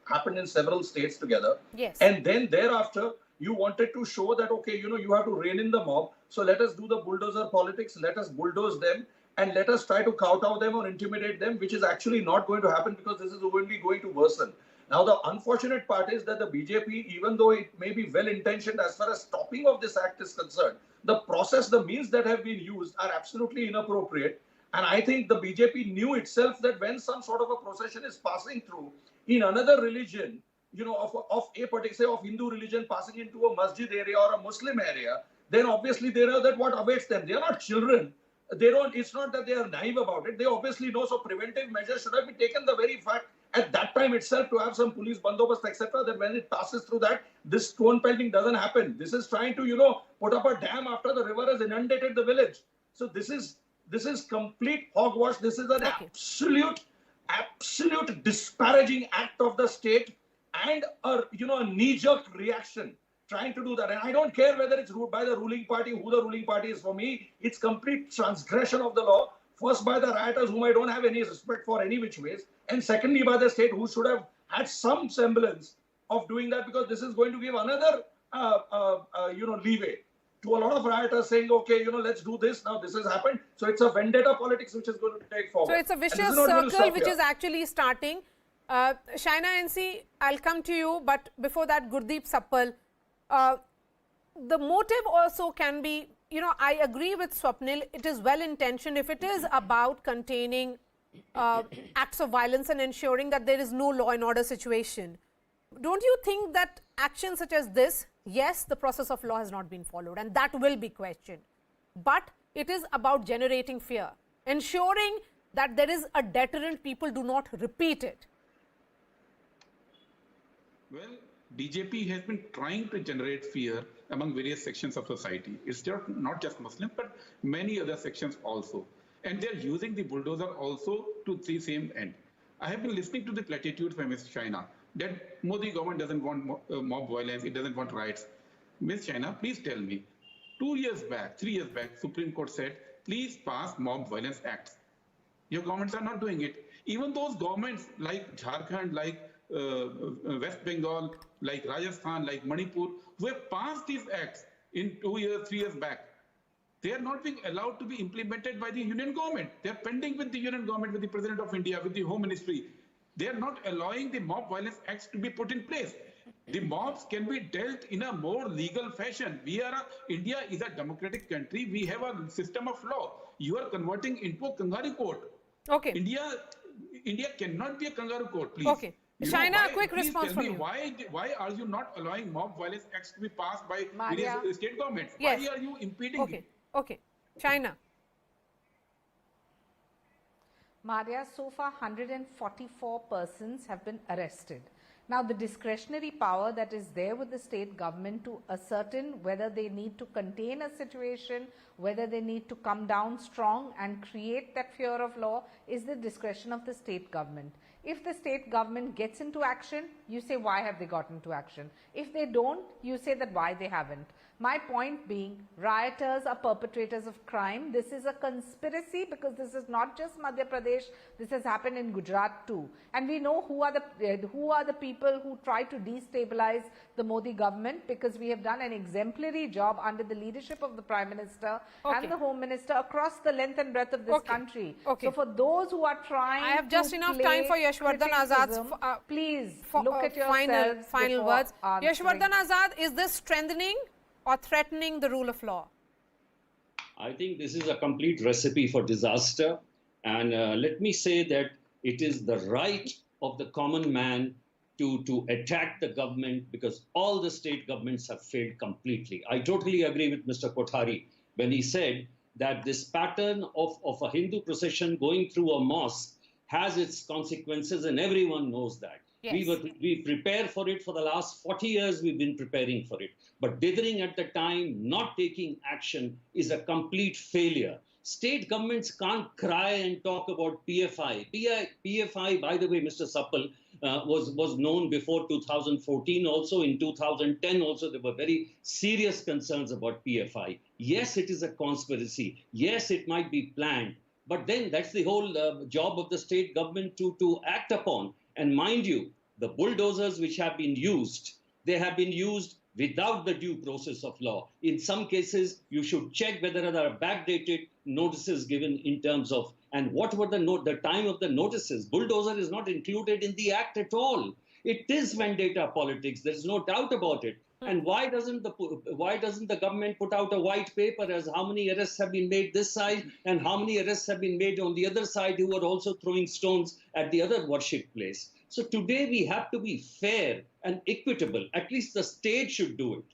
happened in several states together. Yes. And then thereafter, you wanted to show that, okay, you have to rein in the mob. So let us do the bulldozer politics. Let us bulldoze them. And let us try to kowtow them or intimidate them, which is actually not going to happen, because this is only going to worsen. Now, the unfortunate part is that the BJP, even though it may be well-intentioned as far as stopping of this act is concerned, the process, the means that have been used are absolutely inappropriate. And I think the BJP knew itself that when some sort of a procession is passing through in another religion, of a particular, say, of Hindu religion passing into a masjid area or a Muslim area, then obviously they know that what awaits them. They are not children. It's not that they are naive about it. They obviously know. So preventive measures should have been taken. The very fact at that time itself to have some police bandobast, etc., that when it passes through that, this stone pelting doesn't happen. This is trying to, put up a dam after the river has inundated the village. So this is complete hogwash. This is an absolute disparaging act of the state and a knee-jerk reaction trying to do that. And I don't care whether it's by the ruling party, who the ruling party is. For me, it's complete transgression of the law. First by the rioters, whom I don't have any respect for any which ways. And secondly by the state, who should have had some semblance of doing that, because this is going to give another, leeway to a lot of rioters saying, okay, let's do this. Now this has happened. So it's a vendetta politics which is going to take forward. So it's a vicious circle which is actually starting. Shaina NC, I'll come to you. But before that, Gurdeep Sappal. The motive also can be, I agree with Swapnil, it is well-intentioned. If it is about containing acts of violence and ensuring that there is no law and order situation, don't you think that actions such as this, yes, the process of law has not been followed and that will be questioned, but it is about generating fear, ensuring that there is a deterrent, people do not repeat it? Well, BJP has been trying to generate fear among various sections of society. It's not just Muslims, but many other sections also. And they're using the bulldozer also to the same end. I have been listening to the platitudes by Ms. Shaina that Modi government doesn't want mob violence, it doesn't want riots. Ms. Shaina, please tell me, 3 years back, Supreme Court said, please pass mob violence acts. Your governments are not doing it. Even those governments like Jharkhand, like West Bengal, like Rajasthan, like Manipur, who have passed these acts in 2 years, 3 years back, they are not being allowed to be implemented by the union government. They are pending with the union government, with the President of India, with the Home Ministry. They are not allowing the mob violence acts to be put in place. The mobs can be dealt in a more legal fashion. India is a democratic country. We have a system of law. You are converting into a kangaroo court. Okay. India cannot be a kangaroo court, please. Okay. Shaina, a quick response from you. Why are you not allowing mob violence acts to be passed by various state governments? Yes. Why are you impeding it? Okay. Shaina. Maria, so far 144 persons have been arrested. Now, the discretionary power that is there with the state government to ascertain whether they need to contain a situation, whether they need to come down strong and create that fear of law, is the discretion of the state government. If the state government gets into action, you say, why have they gotten into action? If they don't, you say that why they haven't. My point being, rioters are perpetrators of crime. This is a conspiracy because this is not just Madhya Pradesh. This has happened in Gujarat too. And we know who are the people who try to destabilize the Modi government, because we have done an exemplary job under the leadership of the Prime Minister and the Home Minister across the length and breadth of this country. So for those who are trying I have just enough time for Yashwardhan Azad's please look at yourselves final words. Answering. Yashwardhan Azad, is this strengthening or threatening the rule of law? I think this is a complete recipe for disaster. And let me say that It is the right of the common man to attack the government because all the state governments have failed completely. I totally agree with Mr. Kothari when he said that this pattern of a Hindu procession going through a mosque has its consequences, and everyone knows that. Yes. We prepare for it for the last 40 years. We've been preparing for it. But dithering at the time, not taking action is a complete failure. State governments can't cry and talk about PFI. PFI, by the way, Mr. Suppal, was known before 2014 also. In 2010 also, there were very serious concerns about PFI. Yes, it is a conspiracy. Yes, it might be planned. But then that's the whole job of the state government to act upon. And mind you, the bulldozers which have been used, they have been used without the due process of law. In some cases, you should check whether there are backdated notices given in terms of, and what were the time of the notices. Bulldozer is not included in the act at all. It is vendetta politics. There's no doubt about it. And why doesn't the government put out a white paper as how many arrests have been made this side and how many arrests have been made on the other side who are also throwing stones at the other worship place? So today we have to be fair and equitable. At least the state should do it.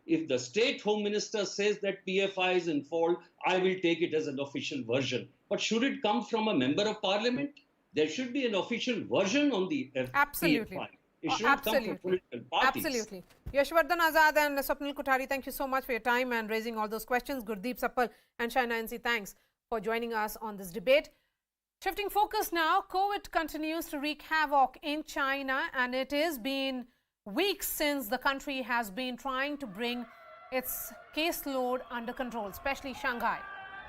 If the state home minister says that PFI is in fault, I will take it as an official version. But should it come from a member of parliament? There should be an official version on the Absolutely. PFI. It shouldn't come from political parties. Absolutely. Yashwardhan Azad and Swapnil Kothari, thank you so much for your time and raising all those questions. Gurdeep Suppal and Shaina NC, thanks for joining us on this debate. Shifting focus now, COVID continues to wreak havoc in China, and it has been weeks since the country has been trying to bring its caseload under control. Especially Shanghai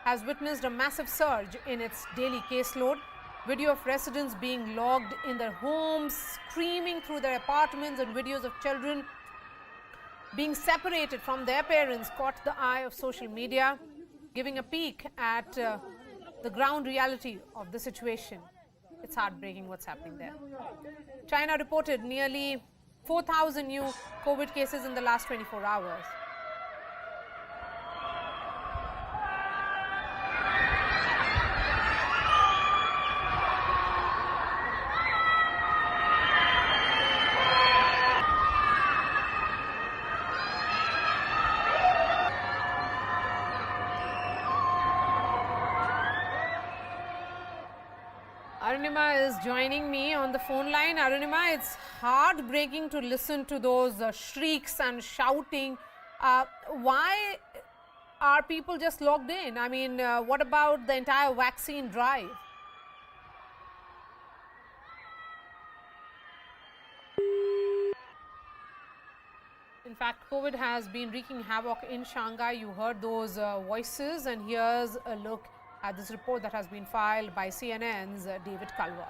has witnessed a massive surge in its daily caseload. Video of residents being logged in their homes, screaming through their apartments, and videos of children being separated from their parents caught the eye of social media, giving a peek at the ground reality of the situation. It's heartbreaking what's happening there. China reported nearly 4,000 new COVID cases in the last 24 hours. Arunima is joining me on the phone line. Arunima, it's heartbreaking to listen to those shrieks and shouting. Why are people just locked in? I mean, what about the entire vaccine drive? In fact, COVID has been wreaking havoc in Shanghai. You heard those voices, and here's a look at this report that has been filed by CNN's David Kalwa.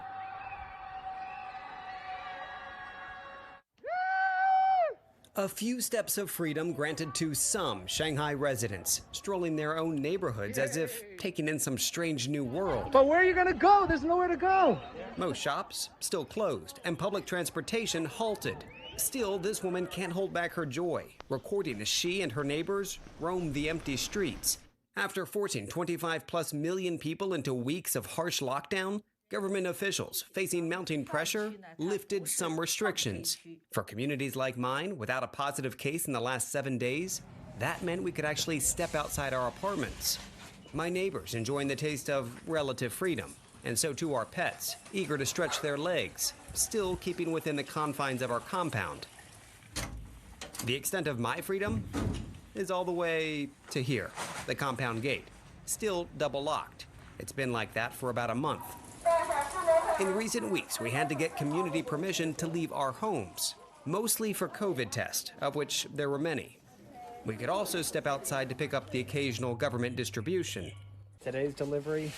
A few steps of freedom granted to some Shanghai residents, strolling their own neighborhoods as if taking in some strange new world. But where are you gonna go? There's nowhere to go. Most shops still closed and public transportation halted. Still, this woman can't hold back her joy, recording as she and her neighbors roam the empty streets. After forcing 25+ million people into weeks of harsh lockdown, government officials, facing mounting pressure, lifted some restrictions. For communities like mine, without a positive case in the last 7 days, that meant we could actually step outside our apartments. My neighbors enjoying the taste of relative freedom, and so too our pets, eager to stretch their legs, still keeping within the confines of our compound. The extent of my freedom is all the way to here, the compound gate, still double locked. It's been like that for about a month. In recent weeks, we had to get community permission to leave our homes, mostly for COVID tests, of which there were many. We could also step outside to pick up the occasional government distribution. Today's delivery,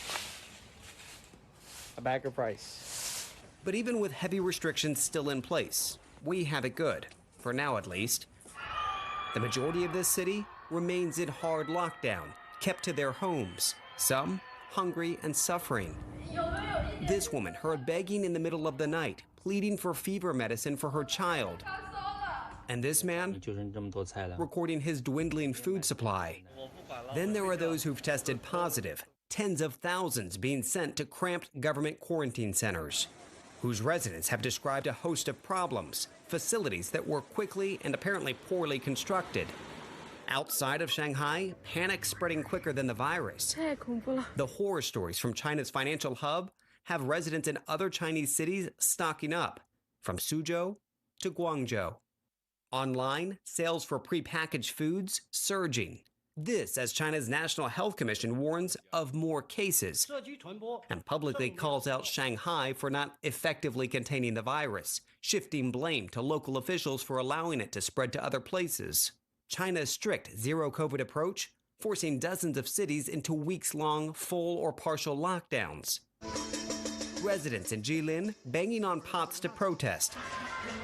a bagger price. But even with heavy restrictions still in place, we have it good, for now at least. The majority of this city remains in hard lockdown, kept to their homes, some hungry and suffering. This woman heard begging in the middle of the night, pleading for fever medicine for her child. And this man recording his dwindling food supply. Then there are those who've tested positive tens of thousands being sent to cramped government quarantine centers, whose residents have described a host of problems, facilities that were quickly and apparently poorly constructed. Outside of Shanghai, panic spreading quicker than the virus. The horror stories from China's financial hub have residents in other Chinese cities stocking up, from Suzhou to Guangzhou. Online, sales for prepackaged foods surging. This as China's National Health Commission warns of more cases and publicly calls out Shanghai for not effectively containing the virus, shifting blame to local officials for allowing it to spread to other places. China's strict zero-COVID approach forcing dozens of cities into weeks-long full or partial lockdowns. Residents in Jilin banging on pots to protest.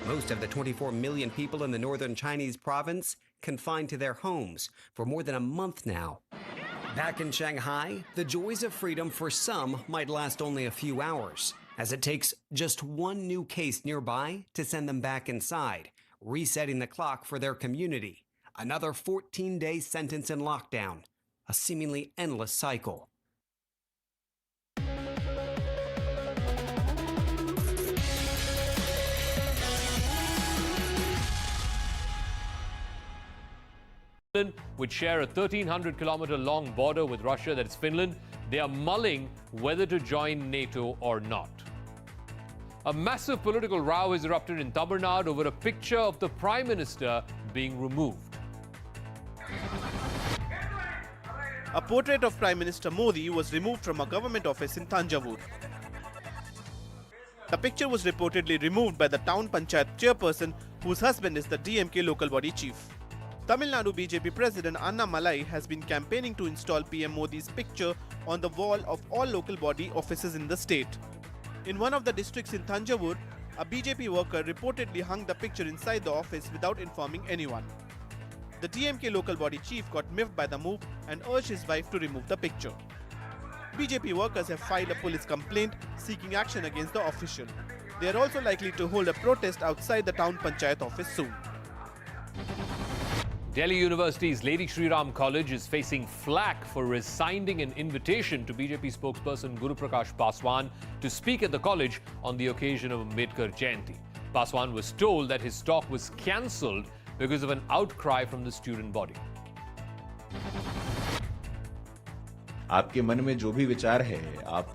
Most of the 24 million people in the northern Chinese province confined to their homes for more than a month now. Back in Shanghai, the joys of freedom for some might last only a few hours, as it takes just one new case nearby to send them back inside, resetting the clock for their community. Another 14-day sentence in lockdown, a seemingly endless cycle. Which share a 1,300-kilometer long border with Russia, that's Finland, they are mulling whether to join NATO or not. A massive political row has erupted in Tamil Nadu over a picture of the Prime Minister being removed. A portrait of Prime Minister Modi was removed from a government office in Thanjavur. The picture was reportedly removed by the town panchayat chairperson, whose husband is the DMK local body chief. Tamil Nadu BJP President Anna Malai has been campaigning to install PM Modi's picture on the wall of all local body offices in the state. In one of the districts in Thanjavur, a BJP worker reportedly hung the picture inside the office without informing anyone. The DMK local body chief got miffed by the move and urged his wife to remove the picture. BJP workers have filed a police complaint seeking action against the official. They are also likely to hold a protest outside the town panchayat office soon. Delhi University's Lady Shri Ram College is facing flack for rescinding an invitation to BJP spokesperson Guru Prakash Paswan to speak at the college on the occasion of Ambedkar Jayanti. Paswan was told that his talk was cancelled because of an outcry from the student body. आपके मन में जो भी विचार है, आप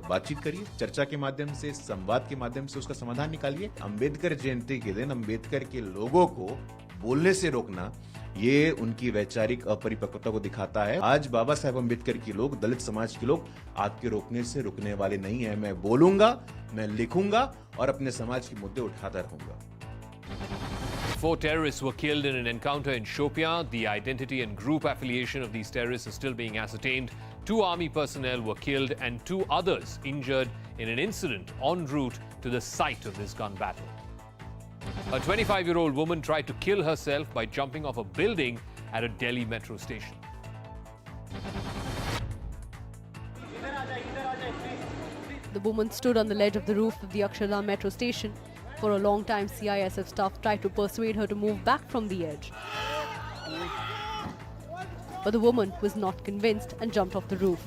बातचीत करिए, चर्चा के माध्यम से, संवाद के माध्यम से उसका समाधान निकालिए। अंबेडकर जयंती के दिन अंबेडकर के लोगों को बोलने से रोकना, ये उनकी वैचारिक अपरिपक्वता को दिखाता है। आज बाबा साहेब अंबेडकर के लोग, दलित समाज के लोग आपके रोकने से रुकने वाले नहीं हैं। मैं बोलूंगा, मैं लिखूंगा और अपने समाज के मुद्दे उठाता रहूंगा। 4 terrorists were killed in an encounter in Shopian. The identity and group affiliation of these terrorists is still being ascertained. 2 army personnel were killed and 2 others injured in an incident en route to the site of this gun battle. A 25-year-old woman tried to kill herself by jumping off a building at a Delhi metro station. The woman stood on the ledge of the roof of the Akshardham metro station. For a long time, CISF staff tried to persuade her to move back from the edge. But the woman was not convinced and jumped off the roof.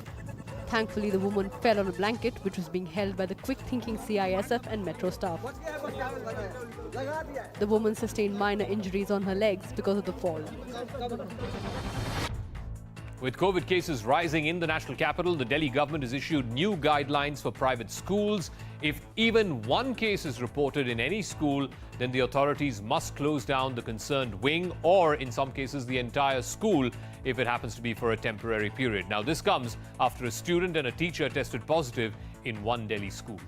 Thankfully, the woman fell on a blanket which was being held by the quick-thinking CISF and metro staff. The woman sustained minor injuries on her legs because of the fall. With COVID cases rising in the national capital, the Delhi government has issued new guidelines for private schools. If even one case is reported in any school, then the authorities must close down the concerned wing or, in some cases, the entire school if it happens to be for a temporary period. Now, this comes after a student and a teacher tested positive in one Delhi school.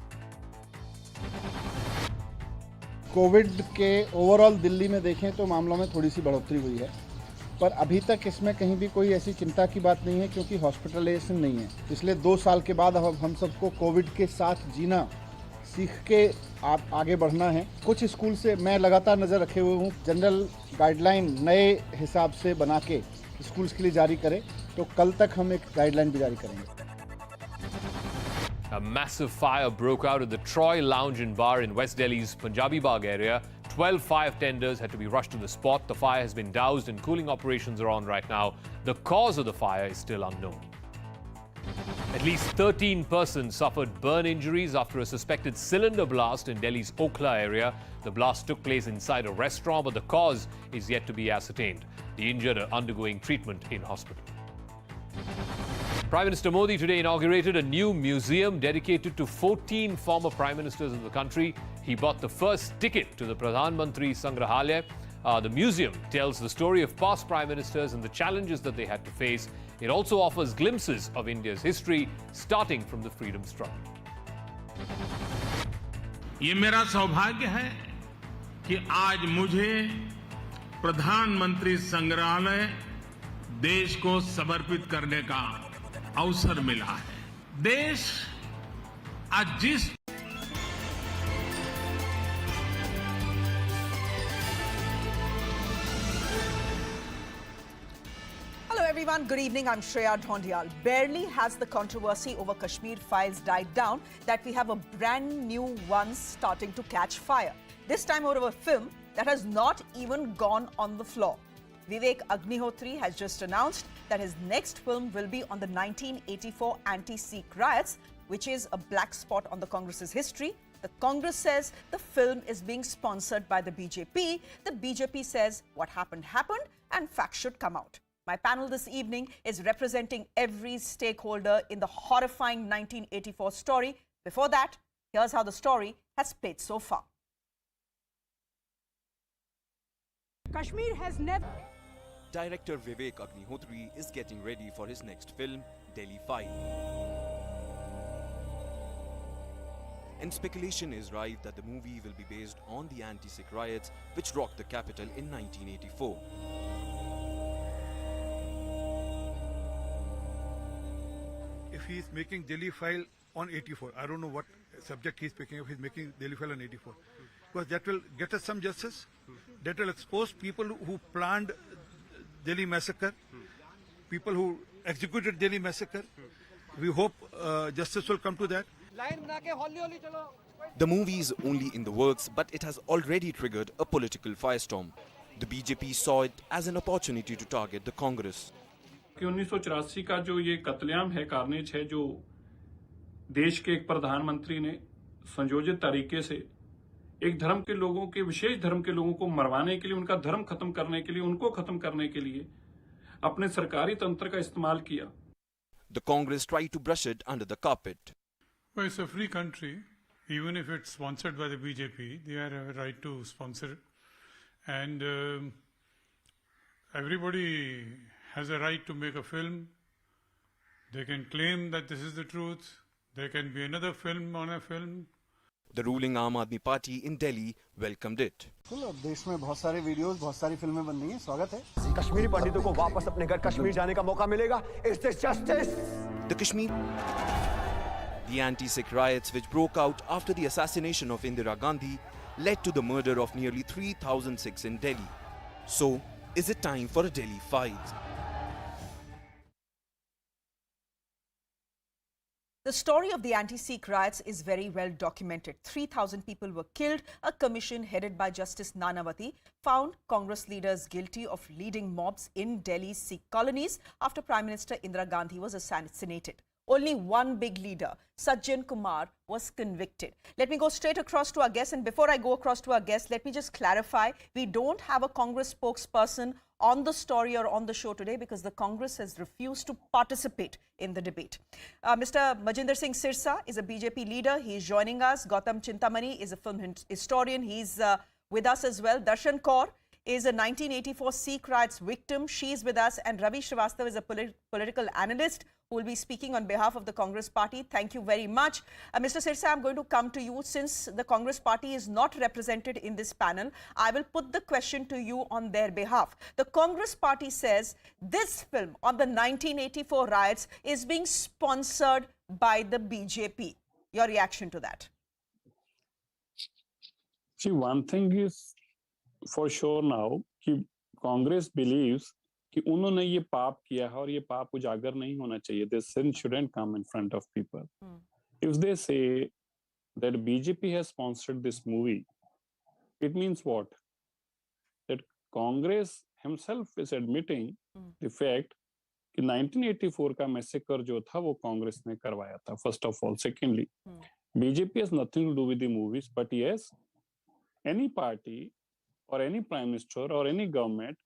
Covid के overall Delhi में देखें तो मामलों में थोड़ी सी बढ़ोतरी हुई है, पर अभी तक इसमें कहीं भी कोई ऐसी चिंता की बात नहीं है क्योंकि हॉस्पिटलाइजेशन नहीं है। इसलिए 2 साल के बाद अब हम सबको कोविड के साथ जीना सीख के आगे बढ़ना है। कुछ स्कूल से मैं लगातार नज़र रखे हुए हूँ, जनरल गाइडलाइन नए हिसाब से बना के स्कूल्स के लिए जारी करें, तो कल तक हम एक गाइडलाइन भी जारी करेंगे। A massive fire broke out at the Troy Lounge and Bar in West Delhi's Punjabi Bagh area. 12 fire tenders had to be rushed to the spot. The fire has been doused and cooling operations are on right now. The cause of the fire is still unknown. At least 13 persons suffered burn injuries after a suspected cylinder blast in Delhi's Okhla area. The blast took place inside a restaurant, but the cause is yet to be ascertained. The injured are undergoing treatment in hospital. Prime Minister Modi today inaugurated a new museum dedicated to 14 former prime ministers of the country. He bought the first ticket to the Pradhan Mantri Sangrahalaya. The museum tells the story of past prime ministers and the challenges that they had to face. It also offers glimpses of India's history, starting from the freedom struggle. ये मेरा सौभाग्य है कि आज मुझे प्रधानमंत्री संग्रहालय देश को समर्पित करने का अवसर मिला है। देश आज जिस Hello everyone, good evening. I'm Shreya Dhondiyal. Barely has the controversy over Kashmir files died down that we have a brand new one starting to catch fire. This time over a film that has not even gone on the floor. Vivek Agnihotri has just announced that his next film will be on the 1984 anti-Sikh riots, which is a black spot on the Congress's history. The Congress says the film is being sponsored by the BJP. The BJP says what happened happened and facts should come out. My panel this evening is representing every stakeholder in the horrifying 1984 story. Before that, here's how the story has played so far. Kashmir has never... Director Vivek Agnihotri is getting ready for his next film, Delhi File. And speculation is rife that the movie will be based on the anti-Sikh riots which rocked the capital in 1984. If he is making Delhi File on 84, I don't know what subject he is picking up, he is making Delhi File on 84. Because that will get us some justice, that will expose people who planned Delhi massacre, people who executed Delhi massacre. We hope justice will come to that. The movie is only in the works, but it has already triggered a political firestorm. The BJP saw it as an opportunity to target the Congress. कि 1984 का जो ये कत्लेआम है, carnage है, जो देश के एक प्रधानमंत्री ने संयोजित तरीके से एक धर्म के लोगों के, विशेष धर्म के लोगों को मरवाने के लिए, उनका धर्म खत्म करने के लिए, उनको खत्म करने के लिए अपने सरकारी तंत्र का इस्तेमाल किया. The Congress tried to brush it under the carpet. Well, it's a free country. Even if it's sponsored by the BJP, they have a right to sponsor it. And everybody has a right to make a film. They can claim that this is the truth. There can be another film on a film. The ruling Aam Aadmi Party in Delhi welcomed it. देश में बहुत सारे videos, बहुत सारी फिल्में बन रही हैं. स्वागत है. कश्मीरी पंडितों को वापस अपने घर कश्मीर जाने का मौका मिलेगा. Is this justice? The anti-Sikh riots which broke out after the assassination of Indira Gandhi led to the murder of nearly 3,000 Sikhs in Delhi. So, is it time for a Delhi fight? The story of the anti-Sikh riots is very well documented. 3,000 people were killed. A commission headed by Justice Nanavati found Congress leaders guilty of leading mobs in Delhi's Sikh colonies after Prime Minister Indira Gandhi was assassinated. Only one big leader, Sajjan Kumar, was convicted. Let me go straight across to our guest. And before I go across to our guest, let me just clarify. We don't have a Congress spokesperson on the story or on the show today because the Congress has refused to participate in the debate. Mr. Majinder Singh Sirsa is a BJP leader. He is joining us. Gautam Chintamani is a film historian. He's with us as well. Darshan Kaur is a 1984 Sikh riots victim. She's with us. And Ravi Srivastava is a political analyst who will be speaking on behalf of the Congress party. Thank you very much. Mr. Sirsa, I'm going to come to you. Since the Congress party is not represented in this panel, I will put the question to you on their behalf. The Congress party says this film on the 1984 riots is being sponsored by the BJP. Your reaction to that? See, one thing is for sure now, कि Congress believes कि उन्होंने ये पाप किया है और ये पाप उजागर नहीं होना चाहिए. This sin shouldn't come in front of people. If they say that BJP has sponsored this movie, it means what? That Congress himself is admitting the fact कि 1984 का मैसेकर जो था वो कांग्रेस ने करवाया था, first of all. Secondly, BJP has nothing to do with the movies, but yes, any party or any prime minister or any government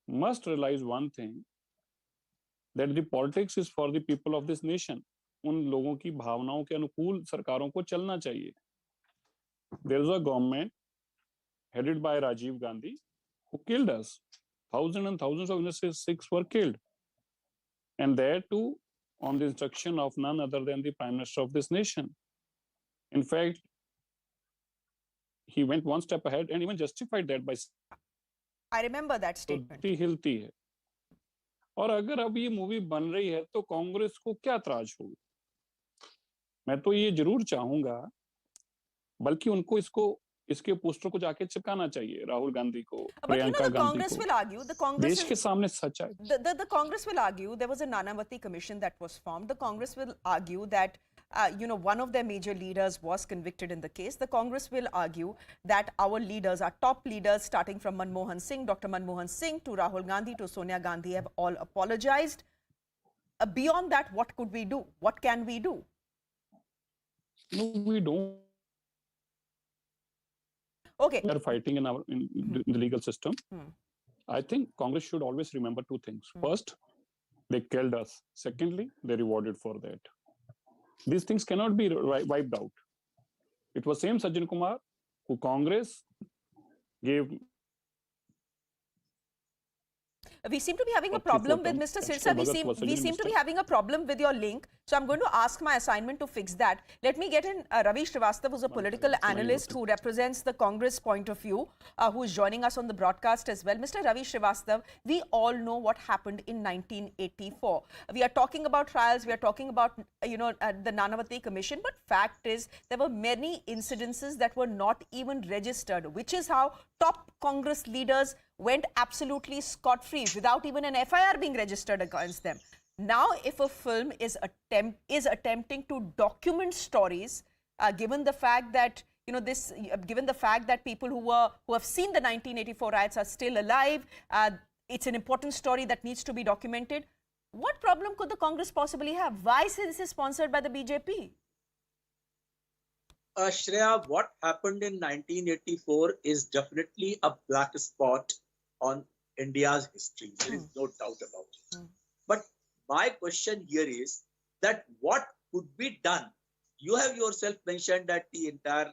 must realize one thing, that the politics is for the people of this nation. उन लोगों की भावनाओं के अनुकूल सरकारों को चलना चाहिए. There is a government headed by Rajiv Gandhi who killed us. Thousands and thousands of innocent Sikhs were killed. And there too, on the instruction of none other than the Prime Minister of this nation. In fact, he went one step ahead and even justified that by I remember that statement. हिलती है. और अगर अब ये movie बन रही है तो कांग्रेस को क्या त्राज होगी? मैं तो ये जरूर चाहूंगा, बल्कि उनको इसके पोस्टर को जाके चिपकाना चाहिए, राहुल गांधी को, प्रियंका गांधी को. Will argue, the Congress देश के सामने सच है. The Congress will argue, there was a Nanavati commission that was formed. The Congress will argue that one of their major leaders was convicted in the case. The Congress will argue that our leaders, our top leaders, starting from Manmohan Singh, Dr. Manmohan Singh, to Rahul Gandhi, to Sonia Gandhi, have all apologized. Beyond that, what could we do? What can we do? No, we don't. Okay. We are fighting in the legal system. I think Congress should always remember two things. First, they killed us. Secondly, they rewarded for that. These things cannot be wiped out. It was same Sajjan Kumar who Congress gave. We seem to be having a problem with Mr. Sirsa. We seem to be having a problem with your link. So I'm going to ask my assignment to fix that. Let me get in Ravi Srivastava, who's a political analyst who represents the Congress point of view, who is joining us on the broadcast as well. Mr. Ravi Srivastava, we all know what happened in 1984. We are talking about trials. We are talking about, the Nanavati Commission. But fact is, there were many incidences that were not even registered, which is how top Congress leaders went absolutely scot-free without even an FIR being registered against them. Now, if a film is attempting to document stories, given the fact that given the fact that people who have seen the 1984 riots are still alive, it's an important story that needs to be documented. What problem could the Congress possibly have? Why is this sponsored by the BJP? Shreya, what happened in 1984 is definitely a black spot on India's history. There is no doubt about it. But my question here is that what could be done? You have yourself mentioned that the entire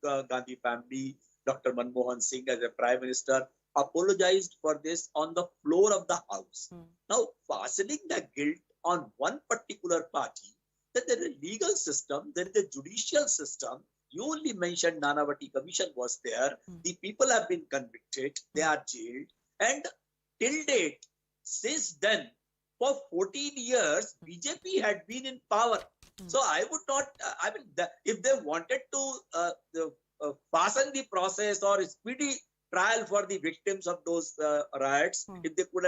Gandhi family, Dr. Manmohan Singh as a Prime Minister, apologized for this on the floor of the House. Now, fastening the guilt on one particular party, that there is a legal system, there is a judicial system. You only mentioned Nanavati Commission was there. The people have been convicted. They are jailed. And till date, since then, for 14 years, BJP had been in power. So I would not, if they wanted to fasten the process or speedy trial for the victims of those riots, if they could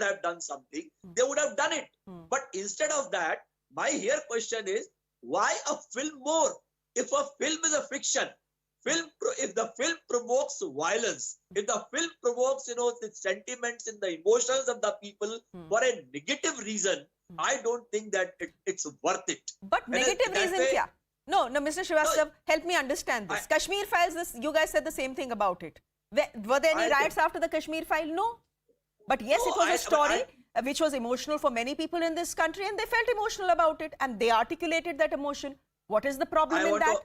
have done something, they would have done it. But instead of that, my here question is, why a film more? If a film is a fiction, if the film provokes violence, if the film provokes, the sentiments and the emotions of the people for a negative reason, I don't think that it's worth it. But and negative reason, kya? No, Mr. Srivastava, help me understand this. Kashmir files, you guys said the same thing about it. Were there any riots after the Kashmir file? No. But yes, it was a story which was emotional for many people in this country, and they felt emotional about it, and they articulated that emotion. What is the problem in that?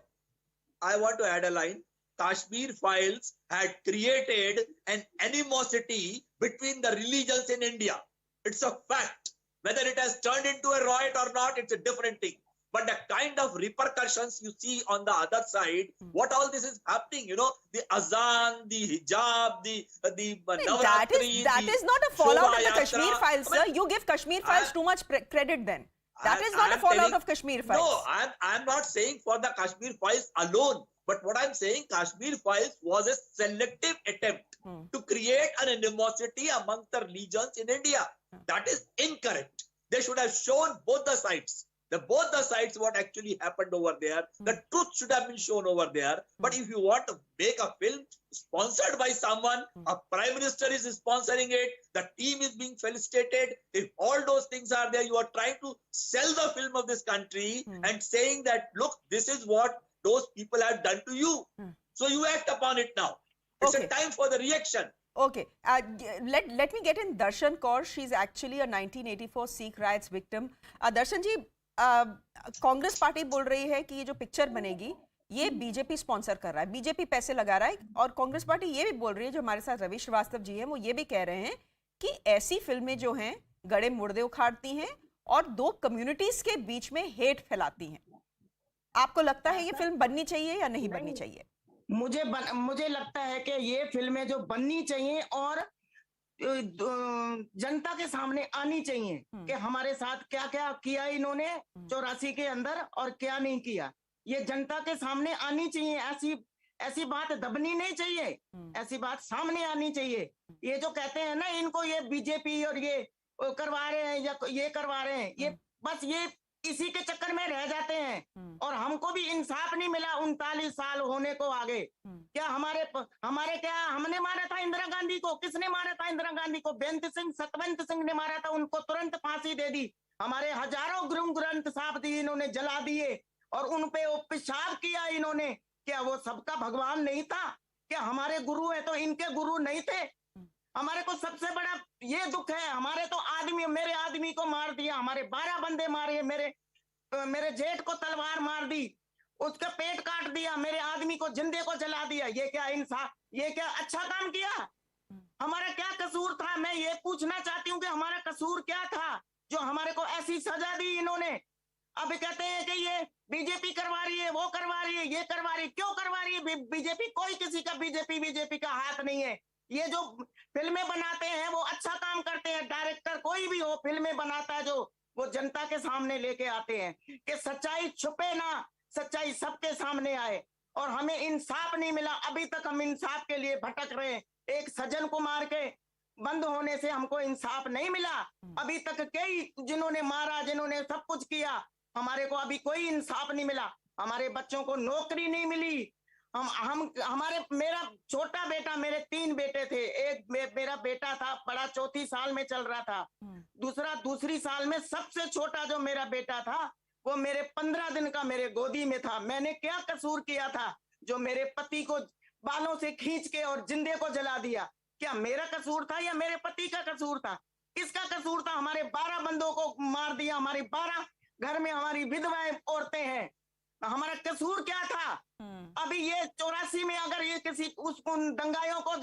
I want to add a line. Kashmir files had created an animosity between the religions in India. It's a fact. Whether it has turned into a riot or not, it's a different thing. But the kind of repercussions you see on the other side, what all this is happening, the azan, the hijab, the Navratri. That is not a fallout of the Kashmir files, sir. You give Kashmir files too much credit then. That is not a fallout of Kashmir files. No, I'm not saying for the Kashmir files alone. But what I'm saying, Kashmir files was a selective attempt to create an animosity amongst the religions in India. That is incorrect. They should have shown both the sides. both the sides what actually happened over there. The truth should have been shown over there. But if you want to make a film sponsored by someone, a prime minister is sponsoring it, the team is being felicitated, if all those things are there, you are trying to sell the film of this country and saying that, look, this is what those people have done to you. So you act upon it now. It's a time for the reaction. Okay, let me get in Darshan Kaur. She's actually a 1984 Sikh riots victim. Darshan ji, Congress party बोल रही है कि ये जो picture बनेगी ये BJP sponsor कर रहा है, बीजेपी पैसे लगा रहा है, और कांग्रेस पार्टी ये भी बोल रही है, जो हमारे साथ रवि श्रीवास्तव जी हैं वो ये भी कह रहे हैं कि ऐसी फिल्में जो हैं गड़े मुर्दे उखाड़ती हैं और दो कम्युनिटीज के बीच में हेट फैलाती हैं। आपको लगता है ये फिल्म बननी चाहिए या नहीं बननी चाहिए? मुझे लगता है कि ये फिल्में जो बननी चाहिए और जनता के सामने आनी चाहिए कि हमारे साथ क्या क्या किया इन्होंने 84 के अंदर और क्या नहीं किया, ये जनता के सामने आनी चाहिए। ऐसी बात दबनी नहीं चाहिए, ऐसी बात सामने आनी चाहिए। ये जो कहते हैं ना इनको ये बीजेपी और ये करवा रहे हैं या ये करवा रहे हैं, ये बस ये इसी के चक्कर में रह जाते हैं। और हमको भी इंसाफ नहीं मिला 39 साल होने को आगे। क्या हमारे क्या हमने मारा था इंदिरा गांधी को? किसने मारा था इंदिरा गांधी को? बेअंत सिंह सतवंत सिंह ने मारा था, उनको तुरंत फांसी दे दी। हमारे हजारों गुरु ग्रंथ साहब जी इन्होंने जला दिए और उन पे पेशाब किया इन्होंने। क्या वो सबका भगवान नहीं था? क्या हमारे गुरु है तो इनके गुरु नहीं थे? हमारे को सबसे बड़ा ये दुख है, हमारे तो मेरे आदमी को मार दिया, हमारे 12 बंदे मारे, मेरे जेठ को तलवार मार दी, उसका पेट काट दिया, मेरे आदमी को जिंदे को जला दिया। ये क्या इंसाफ, ये क्या अच्छा काम किया? हमारा क्या कसूर था? मैं ये पूछना चाहती हूँ कि हमारा कसूर क्या था जो हमारे को ऐसी सजा दी इन्होंने? अब कहते हैं कि ये बीजेपी करवा रही है, वो करवा रही है, ये करवा रही है। क्यों करवा रही है बीजेपी? कोई किसी का बीजेपी का हाथ नहीं है। ये जो फिल्में बनाते हैं वो अच्छा काम करते हैं, डायरेक्टर कोई भी हो फिल्में बनाता है जो वो जनता के सामने लेके आते हैं कि सच्चाई छुपे ना, सच्चाई सबके सामने आए। और हमें इंसाफ नहीं मिला, अभी तक हम इंसाफ के लिए भटक रहे हैं। एक सज्जन कुमार के बंद होने से हमको इंसाफ नहीं मिला, अभी तक कई जिन्होंने मारा, जिन्होंने सब कुछ किया, हमारे को अभी कोई इंसाफ नहीं मिला। हमारे बच्चों को नौकरी नहीं मिली। मेरा छोटा बेटा, मेरे 3 बेटे थे, एक मेरा बेटा था बड़ा 4थी साल में चल रहा था, दूसरी साल में सबसे छोटा जो मेरा बेटा था वो मेरे 15 दिन का मेरे गोदी में था। मैंने क्या कसूर किया था जो मेरे पति को बालों से खींच के और जिंदे को जला दिया? क्या मेरा कसूर था या मेरे पति का कसूर था? किसका कसूर था? हमारे 12 बंदों को मार दिया, हमारे 12 घर में हमारी विधवाएं औरतें हैं, हमारा कसूर क्या था? अभी ये 84 में अगर ये किसी उन दंगाइयों को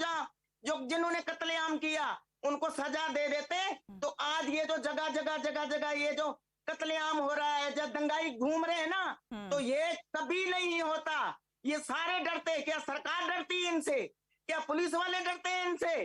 जिन्होंने कत्लेआम किया उनको सजा दे देते तो आज ये जो जगह ये जो कत्लेआम हो रहा है, जब दंगाई घूम रहे हैं ना, तो ये कभी नहीं होता। ये सारे डरते। क्या सरकार डरती है इनसे? क्या पुलिस वाले डरते हैं इनसे?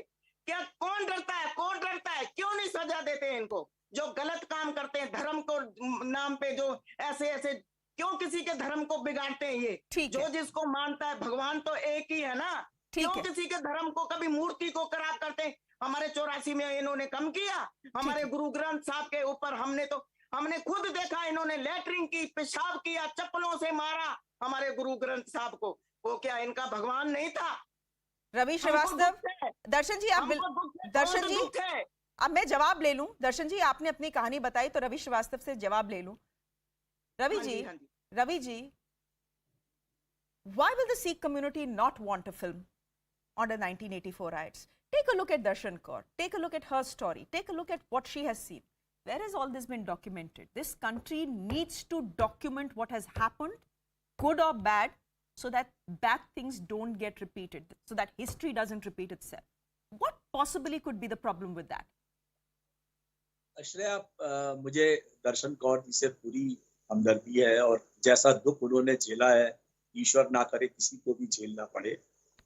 क्या कौन डरता है? क्यों नहीं सजा देते हैं इनको? जो गलत काम करते हैं धर्म को नाम पे, जो ऐसे क्यों किसी के धर्म को बिगाड़ते हैं? ये जो जिसको मानता है भगवान तो एक ही है ना, क्यों किसी के धर्म को कभी मूर्ति को खराब करते हैं? हमारे 84 में इन्होंने कम किया। हमारे गुरु ग्रंथ साहब के ऊपर हमने खुद देखा, इन्होंने लैटरिन की, पेशाब किया, चप्पलों से मारा हमारे गुरु ग्रंथ साहब को। वो क्या इनका भगवान नहीं था? रवि श्रीवास्तव, दर्शन जी अब मैं जवाब ले लूं। दर्शन जी आपने अपनी कहानी बताई तो रवि श्रीवास्तव से जवाब ले लूं। Ravi ji, why will the Sikh community not want a film on the 1984 riots? Take a look at Darshan Kaur. Take a look at her story. Take a look at what she has seen. Where has all this been documented? This country needs to document what has happened, good or bad, so that bad things don't get repeated, so that history doesn't repeat itself. What possibly could be the problem with that? Shreya, मुझे दर्शन कौर जी से पूरी हमदर्दी है और जैसा दुख उन्होंने झेला है ईश्वर ना करे किसी को भी झेलना पड़े।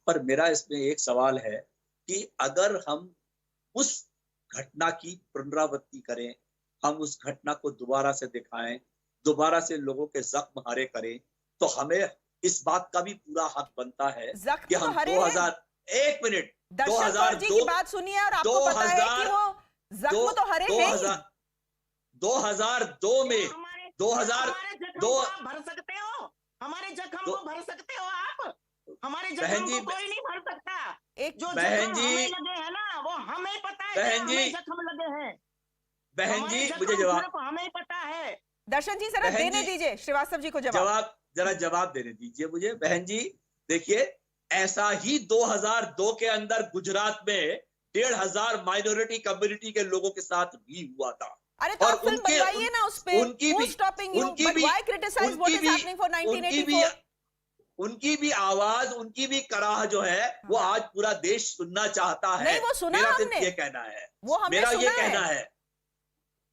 पर मेरा इसमें एक सवाल है कि अगर हम उस घटना की पुनरावृत्ति करें, हम उस घटना को दोबारा से दिखाएं, दोबारा से लोगों के जख्म हरे करें, तो हमें इस बात का भी पूरा हक बनता है कि हम 2001 मिनट 2002 की बात सुनिए और आपको पता है कि वो जख्म तो हरे हैं। 2002 में 2002 भर सकते हो, हमारे जख्म को भर सकते हो आप, हमारे जख्म को कोई नहीं भर सकता। एक जो जख्म हमें लगे हैं ना, वो हमें पता है कि हमें जख्म लगे हैं। बहन जी मुझे जवाब, हमें पता है। दर्शन जी जरा देने दीजिए श्रीवास्तव जी को जवाब, जरा जवाब देने दीजिए मुझे। बहन जी देखिए, ऐसा ही 2002 के अंदर गुजरात में 1,500 माइनॉरिटी कम्युनिटी के लोगों के साथ भी हुआ था। अरे तो आप फिल्म बनवाइए ना उस पे, who's stopping you? But why criticize what is happening for 1984? उनकी भी आवाज, उनकी भी कराह जो है वो आज पूरा देश सुनना चाहता है। नहीं, वो सुना मेरा हमने, ये कहना है, वो हमने मेरा सुना ये कहना है,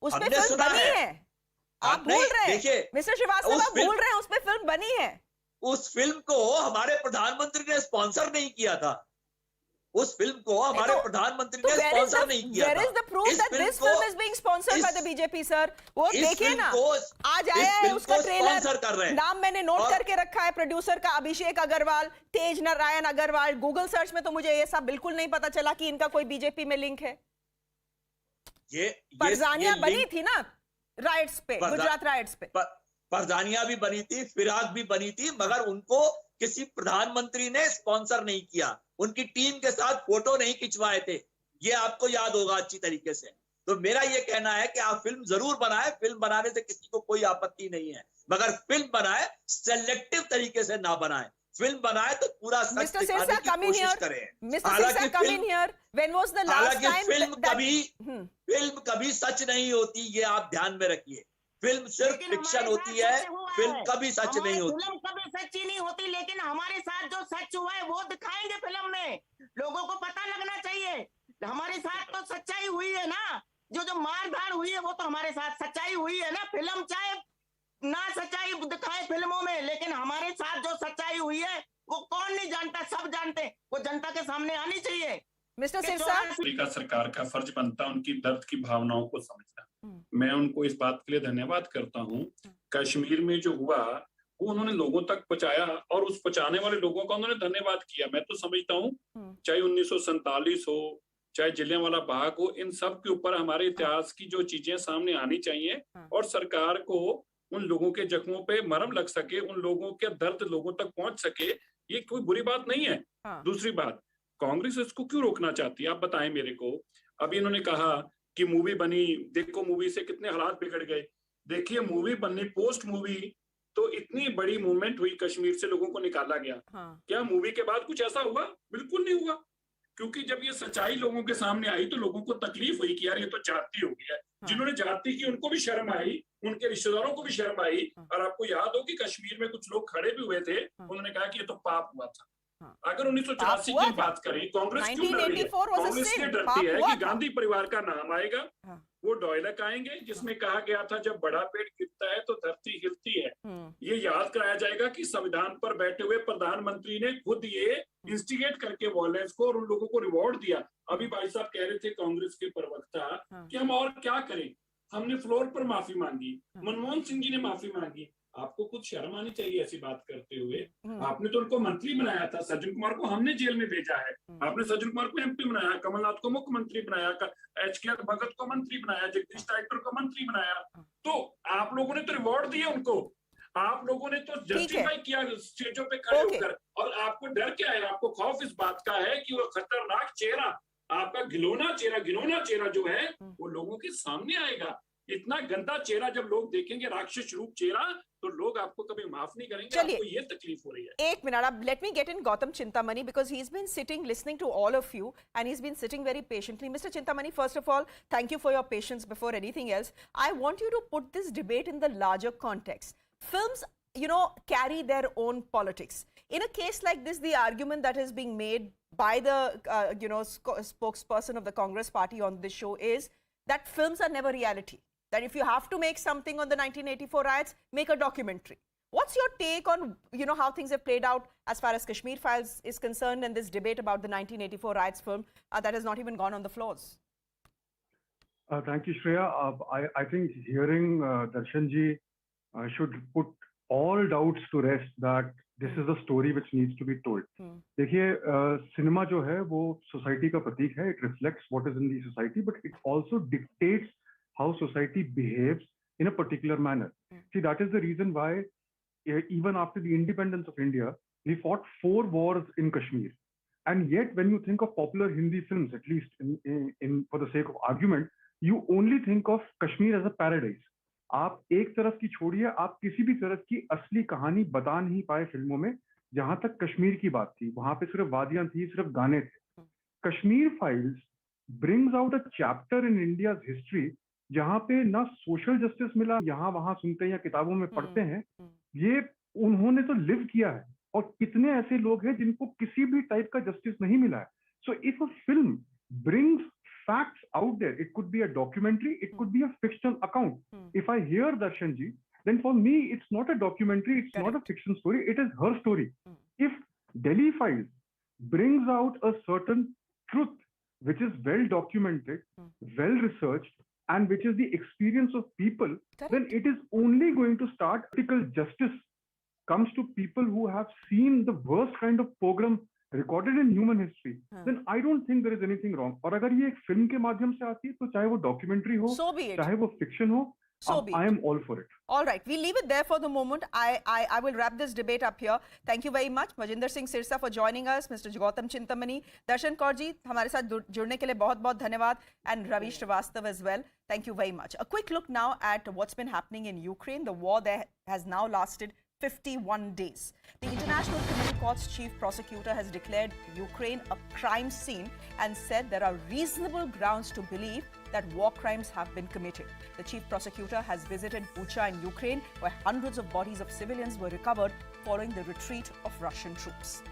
उस पे फिल्म बनी है। आप भूल रहे हैं, देखिए मिस्टर श्रीवास्तव, आप भूल रहे हैं, उस पे फिल्म बनी है। उस फिल्म को हमारे प्रधानमंत्री ने स्पॉन्सर नहीं किया था। उस फिल्म को हमारे प्रधानमंत्री ने स्पॉन्सर नहीं किया था। There is the proof that this film is being sponsored by the BJP, sir. वो देखिए ना, आज आया है उसका ट्रेलर, नाम मैंने नोट करके रखा है प्रोड्यूसर का, अभिषेक अग्रवाल, तेज नारायण अग्रवाल। गूगल सर्च में तो मुझे ये सब बिल्कुल नहीं पता चला कि इनका कोई बीजेपी में लिंक है। परजानिया बनी थी ना राइट्स पे, गुजरात राइट्स पे परजानिया भी बनी थी, फिराक भी बनी थी, मगर उनको किसी प्रधानमंत्री ने स्पॉन्सर नहीं किया, उनकी टीम के साथ फोटो नहीं खिंचवाए थे। ये आपको याद होगा अच्छी तरीके से। तो मेरा ये कहना है कि आप फिल्म जरूर बनाए, फिल्म बनाने से किसी को कोई आपत्ति नहीं है, मगर फिल्म बनाए सेलेक्टिव तरीके से ना बनाए। फिल्म बनाए तो पूरा सच दिखाने की कोशिश करें। हालांकि फिल्म कभी सच नहीं होती, ये आप ध्यान में रखिए। फिल्म सिर्फ फिक्शन होती है, फिल्म कभी सच नहीं होती। फिल्म कभी सच्ची नहीं होती, लेकिन हमारे साथ जो सच हुआ है वो दिखाएंगे फिल्म में, लोगों को पता लगना चाहिए। हमारे साथ तो सच्चाई हुई है ना, जो मारधाड़ हुई है वो तो हमारे साथ सच्चाई हुई है ना। फिल्म चाहे ना सच्चाई दिखाए फिल्मों में, लेकिन हमारे साथ जो सच्चाई हुई है वो कौन नहीं जानता, सब जानते, वो जनता के सामने आनी चाहिए। मिस्टर सिरसा, सरकार का फर्ज बनता है उनकी दर्द की भावनाओं को समझना। मैं उनको इस बात के लिए धन्यवाद करता हूँ। कश्मीर में जो हुआ वो उन्होंने लोगों तक पहुंचाया, और उस पहुंचाने वाले लोगों का उन्होंने धन्यवाद किया। मैं तो समझता हूँ चाहे 1947 हो, चाहे जलियांवाला बाग हो, इन सब के ऊपर हमारे इतिहास की जो चीजें सामने आनी चाहिए, और सरकार को उन लोगों के जख्मों पे मरहम लग सके, उन लोगों के दर्द लोगों तक पहुंच सके, ये कोई बुरी बात नहीं है। दूसरी बात, कांग्रेस इसको क्यों रोकना चाहती है, आप बताएं मेरे को। अभी इन्होंने कहा कि मूवी बनी, देखो मूवी से कितने हालात बिगड़ गए। देखिए मूवी बननी, पोस्ट मूवी तो इतनी बड़ी मूवमेंट हुई, कश्मीर से लोगों को निकाला गया। क्या मूवी के बाद कुछ ऐसा हुआ? बिल्कुल नहीं हुआ, क्योंकि जब ये सच्चाई लोगों के सामने आई तो लोगों को तकलीफ हुई कि यार ये तो जाति हो गई है। जिन्होंने जाति की उनको भी शर्म आई, उनके रिश्तेदारों को भी शर्म आई। और आपको याद हो कि कश्मीर में कुछ लोग खड़े भी हुए थे, उन्होंने कहा कि ये तो पाप हुआ था। अगर 1984 की बात करें, कांग्रेस क्यों डर रही है? कांग्रेस ये डरती है कि गांधी परिवार का नाम आएगा। वो डायलॉग आएंगे जिसमें कहा गया था जब बड़ा पेड़ गिरता है तो धरती हिलती है। ये याद कराया जाएगा कि संविधान पर बैठे हुए प्रधानमंत्री ने खुद ये इंस्टिगेट करके वॉयलेंस को और उन लोगों को रिवॉर्ड दिया। अभी भाई साहब कह रहे थे कांग्रेस के प्रवक्ता कि हम और क्या करें, हमने फ्लोर पर माफी मांगी, मनमोहन सिंह जी ने माफी मांगी। आपको कुछ शर्म आनी चाहिए ऐसी बात करते हुए। आपने तो उनको मंत्री बनाया था, सज्जन कुमार को हमने जेल में भेजा है, आपने सज्जन कुमार को एमपी बनाया, कमलनाथ को मुख्यमंत्री बनाया, एचके भगत को मंत्री बनाया, जगदीश टाइगर को मंत्री बनाया। तो आप लोगों ने तो रिवॉर्ड दिया उनको, आप लोगों ने तो जस्टिफाई किया स्टेजों पे खड़े होकर। और आपको डर क्या है? आपको खौफ इस बात का है कि वो खतरनाक चेहरा, आपका घिनौना चेहरा जो है वो लोगों के सामने आएगा। इतना गंदा चेहरा जब लोग देखेंगे, राक्षस रूप चेहरा, तो लोग आपको कभी माफ नहीं करेंगे। आपको ये तकलीफ हो रही है। एक मिनट, अब let me get in Gautam Chintamani because he's been sitting listening to all of you and he's been sitting very patiently. Mr. Chintamani, first of all, thank you for your patience. Before anything else, I want you to put this debate in the larger context. Films, you know, carry their own politics. In a case like this, the argument that is being made by the spokesperson of the Congress party on this show is that films are never reality. That if you have to make something on the 1984 riots, make a documentary. What's your take on, how things have played out as far as Kashmir Files is concerned and this debate about the 1984 riots film that has not even gone on the floors? Thank you, Shreya. I think hearing Darshanji should put all doubts to rest that this is a story which needs to be told. देखिए, cinema जो है वो society का प्रतीक है. It reflects what is in the society, but it also dictates how society behaves in a particular manner. See, that is the reason why even after the independence of India, we fought 4 wars in Kashmir. And yet, when you think of popular Hindi films, at least in for the sake of argument, you only think of Kashmir as a paradise. आप एक तरफ की छोड़िए, आप किसी भी तरफ की असली कहानी बता नहीं पाए फिल्मों में. जहां तक कश्मीर की बात थी, वहां पे सिर्फ वादियां थी, सिर्फ गाने थे. Kashmir files brings out a chapter in India's history जहां पे ना सोशल जस्टिस मिला, यहाँ वहां सुनते हैं या किताबों में पढ़ते हैं. ये उन्होंने तो लिव किया है, और कितने ऐसे लोग हैं जिनको किसी भी टाइप का जस्टिस नहीं मिला है. So if a film brings facts out there, it could be a documentary, it could be a fictional account. If I hear Darshan ji, then for me it's not a documentary, it's not a fiction story, it is her story. If Delhi Files brings out a certain truth which is well documented, well researched, and which is the experience of people, then it is only going to start political justice comes to people who have seen the worst kind of pogrom recorded in human history. Then I don't think there is anything wrong. और अगर ये एक film के माध्यम से आती है, तो चाहे वो डॉक्यूमेंट्री हो, चाहे वो फिक्शन हो, I am all for it. All right, we'll leave it there for the moment. I will wrap this debate up here. Thank you very much, Majinder Singh Sirsa, for joining us, Mr. Gautam Chintamani, Darshan Kaur ji, हमारे साथ जुड़ने के लिए बहुत-बहुत धन्यवाद, and Ravi Srivastav as well. Thank you very much. A quick look now at what's been happening in Ukraine. The war there has now lasted 51 days. The International Criminal Court's chief prosecutor has declared Ukraine a crime scene and said there are reasonable grounds to believe that war crimes have been committed. The chief prosecutor has visited Bucha in Ukraine, where hundreds of bodies of civilians were recovered following the retreat of Russian troops.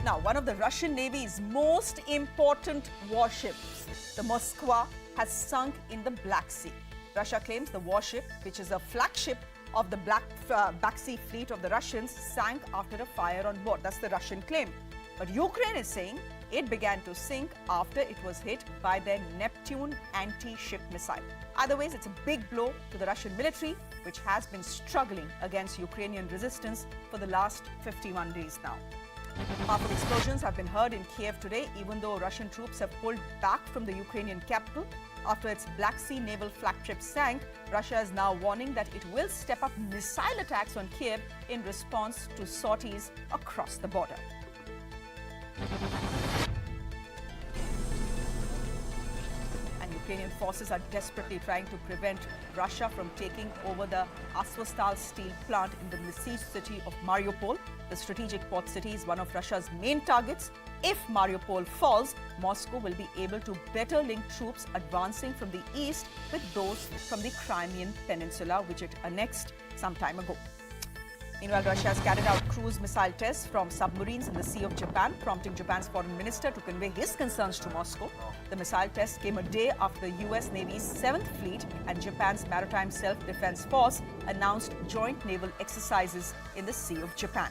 Now, one of the Russian Navy's most important warships, the Moskva, has sunk in the Black Sea. Russia claims the warship, which is a flagship of the Black Sea fleet of the Russians, sank after a fire on board. That's the Russian claim. But Ukraine is saying it began to sink after it was hit by their Neptune anti-ship missile. Either ways, it's a big blow to the Russian military, which has been struggling against Ukrainian resistance for the last 51 days now. Powerful explosions have been heard in Kiev today, even though Russian troops have pulled back from the Ukrainian capital. After its Black Sea naval flagship sank, Russia is now warning that it will step up missile attacks on Kiev in response to sorties across the border. And Ukrainian forces are desperately trying to prevent Russia from taking over the Azovstal steel plant in the besieged city of Mariupol. The strategic port city is one of Russia's main targets. If Mariupol falls, Moscow will be able to better link troops advancing from the east with those from the Crimean Peninsula, which it annexed some time ago. Meanwhile, Russia has carried out cruise missile tests from submarines in the Sea of Japan, prompting Japan's foreign minister to convey his concerns to Moscow. The missile test came a day after the US Navy's 7th Fleet and Japan's Maritime Self-Defense Force announced joint naval exercises in the Sea of Japan.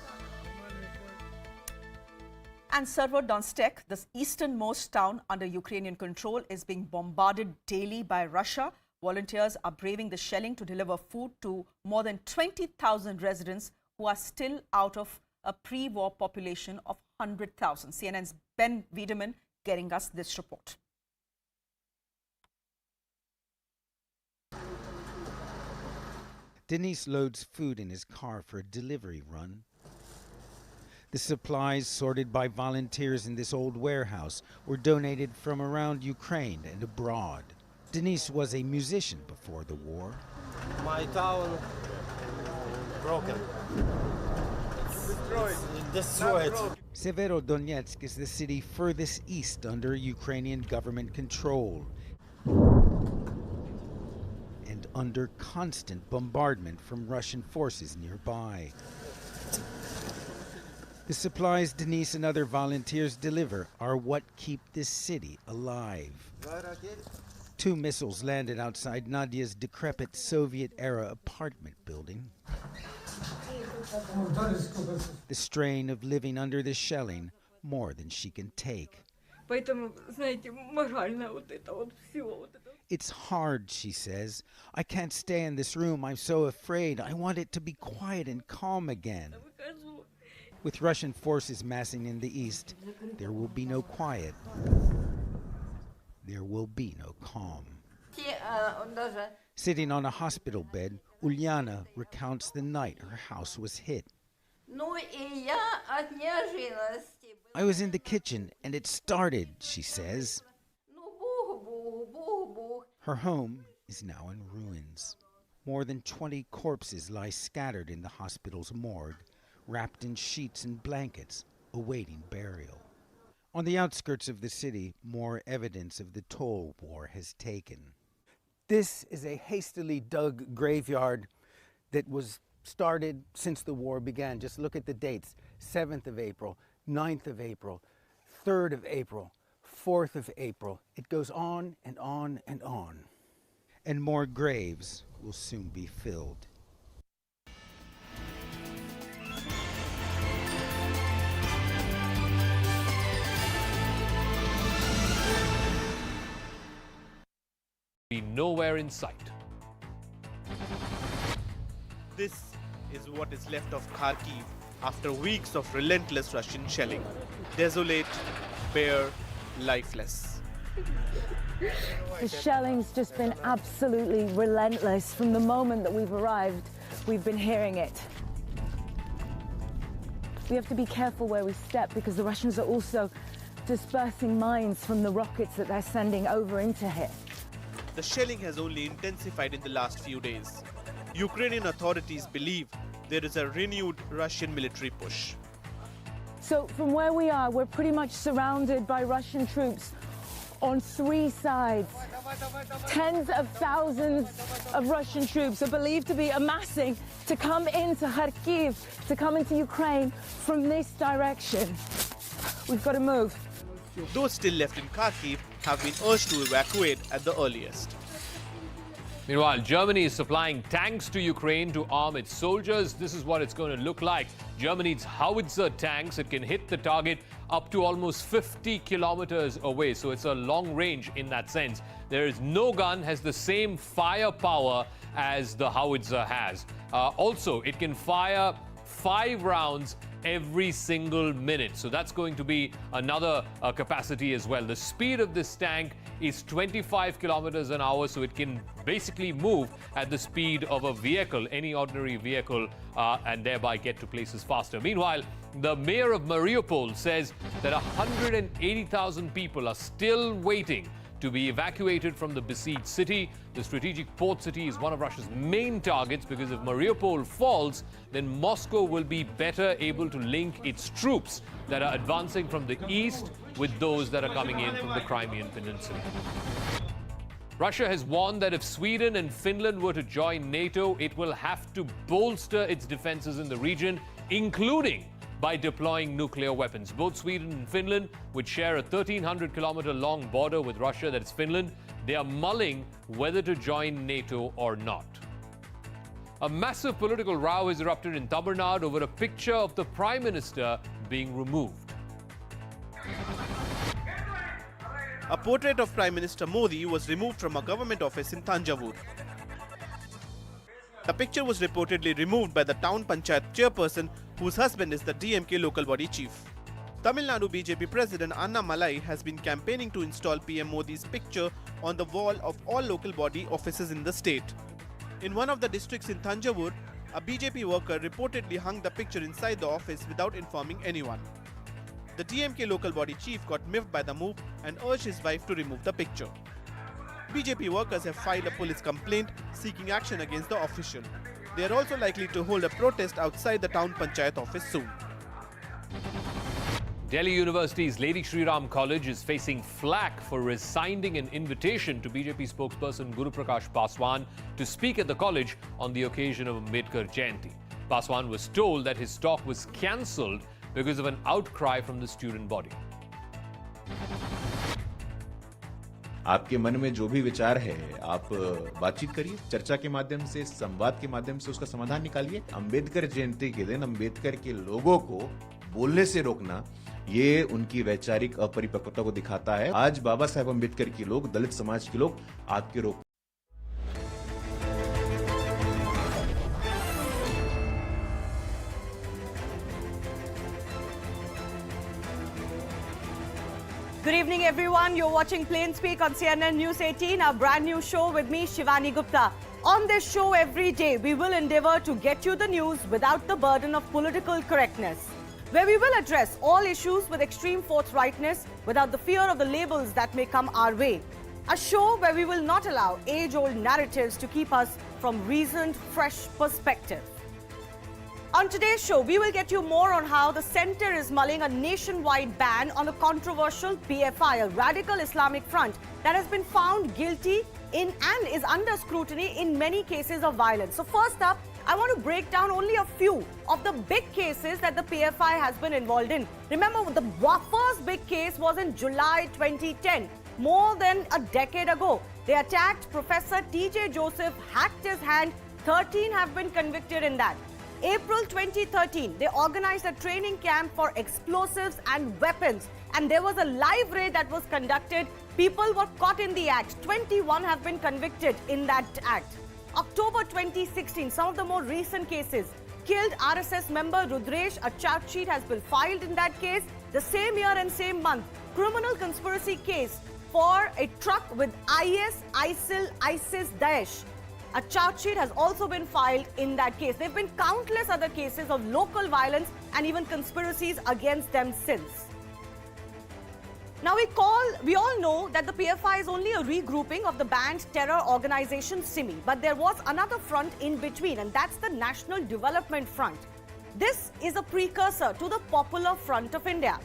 And Severodonetsk, the easternmost town under Ukrainian control, is being bombarded daily by Russia. Volunteers are braving the shelling to deliver food to more than 20,000 residents who are still out of a pre-war population of 100,000. CNN's Ben Wiedemann getting us this report. Denise loads food in his car for a delivery run. The supplies sorted by volunteers in this old warehouse were donated from around Ukraine and abroad. Denise was a musician before the war. My town broken. Destroyed. Severodonetsk is the city furthest east under Ukrainian government control and under constant bombardment from Russian forces nearby. The supplies Denise and other volunteers deliver are what keep this city alive. 2 missiles landed outside Nadia's decrepit Soviet-era apartment building. The strain of living under the shelling, more than she can take. It's hard, she says. I can't stay in this room. I'm so afraid. I want it to be quiet and calm again. With Russian forces massing in the east, there will be no quiet. There will be no calm. Sitting on a hospital bed, Ulyana recounts the night her house was hit. I was in the kitchen and it started, she says. Her home is now in ruins. More than 20 corpses lie scattered in the hospital's morgue, wrapped in sheets and blankets, awaiting burial. On the outskirts of the city, more evidence of the toll war has taken. This is a hastily dug graveyard that was started since the war began. Just look at the dates: 7th of April, 9th of April, 3rd of April, 4th of April. It goes on and on and on. And more graves will soon be filled. Be nowhere in sight. This is what is left of Kharkiv after weeks of relentless Russian shelling. Desolate, bare, lifeless. The shelling's just been absolutely relentless. From the moment that we've arrived, we've been hearing it. We have to be careful where we step because the Russians are also dispersing mines from the rockets that they're sending over into here. The shelling has only intensified in the last few days. Ukrainian authorities believe there is a renewed Russian military push. So from where we are, we're pretty much surrounded by Russian troops on 3 sides. Tens of thousands of Russian troops are believed to be amassing to come into Kharkiv, to come into Ukraine from this direction. We've got to move. Those still left in Kharkiv have been urged to evacuate at the earliest. Meanwhile, Germany is supplying tanks to Ukraine to arm its soldiers. This is what it's going to look like. Germany's howitzer tanks, it can hit the target up to almost 50 kilometers away. So it's a long range in that sense. There is no gun has the same firepower as the howitzer has. Also, it can fire 5 rounds every single minute. So that's going to be another capacity as well. The speed of this tank is 25 kilometers an hour, so it can basically move at the speed of a vehicle, any ordinary vehicle, and thereby get to places faster. Meanwhile, the mayor of Mariupol says that 180,000 people are still waiting to be evacuated from the besieged city. The strategic port city is one of Russia's main targets because if Mariupol falls, then Moscow will be better able to link its troops that are advancing from the east with those that are coming in from the Crimean Peninsula. Russia has warned that if Sweden and Finland were to join NATO, it will have to bolster its defenses in the region, including by deploying nuclear weapons. Both Sweden and Finland, which share a 1,300-kilometer long border with Russia, that is Finland, they are mulling whether to join NATO or not. A massive political row has erupted in Tamil Nadu over a picture of the Prime Minister being removed. A portrait of Prime Minister Modi was removed from a government office in Thanjavur. The picture was reportedly removed by the town panchayat chairperson, whose husband is the DMK local body chief. Tamil Nadu BJP President Anna Malai has been campaigning to install PM Modi's picture on the wall of all local body offices in the state. In one of the districts in Thanjavur, a BJP worker reportedly hung the picture inside the office without informing anyone. The DMK local body chief got miffed by the move and urged his wife to remove the picture. BJP workers have filed a police complaint seeking action against the official. They are also likely to hold a protest outside the town panchayat office soon. Delhi University's Lady Shri Ram College is facing flack for rescinding an invitation to BJP spokesperson Guru Prakash Paswan to speak at the college on the occasion of Ambedkar Jayanti. Paswan was told that his talk was cancelled because of an outcry from the student body. आपके मन में जो भी विचार है आप बातचीत करिए, चर्चा के माध्यम से, संवाद के माध्यम से उसका समाधान निकालिए। अंबेडकर जयंती के दिन अंबेडकर के लोगों को बोलने से रोकना, ये उनकी वैचारिक अपरिपक्वता को दिखाता है। आज बाबा साहेब अंबेडकर के लोग, दलित समाज के लोग आपके रोक Good evening, everyone. You're watching Plain Speak on CNN News 18, our brand new show with me, Shivani Gupta. On this show every day, we will endeavor to get you the news without the burden of political correctness, where we will address all issues with extreme forthrightness without the fear of the labels that may come our way. A show where we will not allow age-old narratives to keep us from reasoned, fresh perspective. On today's show, we will get you more on how the centre is mulling a nationwide ban on a controversial PFI, a radical Islamic front that has been found guilty in and is under scrutiny in many cases of violence. So first up, I want to break down only a few of the big cases that the PFI has been involved in. Remember, the first big case was in July 2010, more than a decade ago. They attacked Professor T.J. Joseph, hacked his hand. 13 have been convicted in that. April 2013, they organized a training camp for explosives and weapons, and there was a live raid that was conducted. People were caught in the act. 21 have been convicted in that act. October 2016, some of the more recent cases. Killed RSS member Rudresh, a charge sheet has been filed in that case. The same year and same month, criminal conspiracy case for a truck with IS, ISIL, ISIS, Daesh. A charge sheet has also been filed in that case. There have been countless other cases of local violence and even conspiracies against them since. Now we all know that the PFI is only a regrouping of the banned terror organization SIMI, but there was another front in between, and that's the National Development Front. This is a precursor to the Popular Front of India.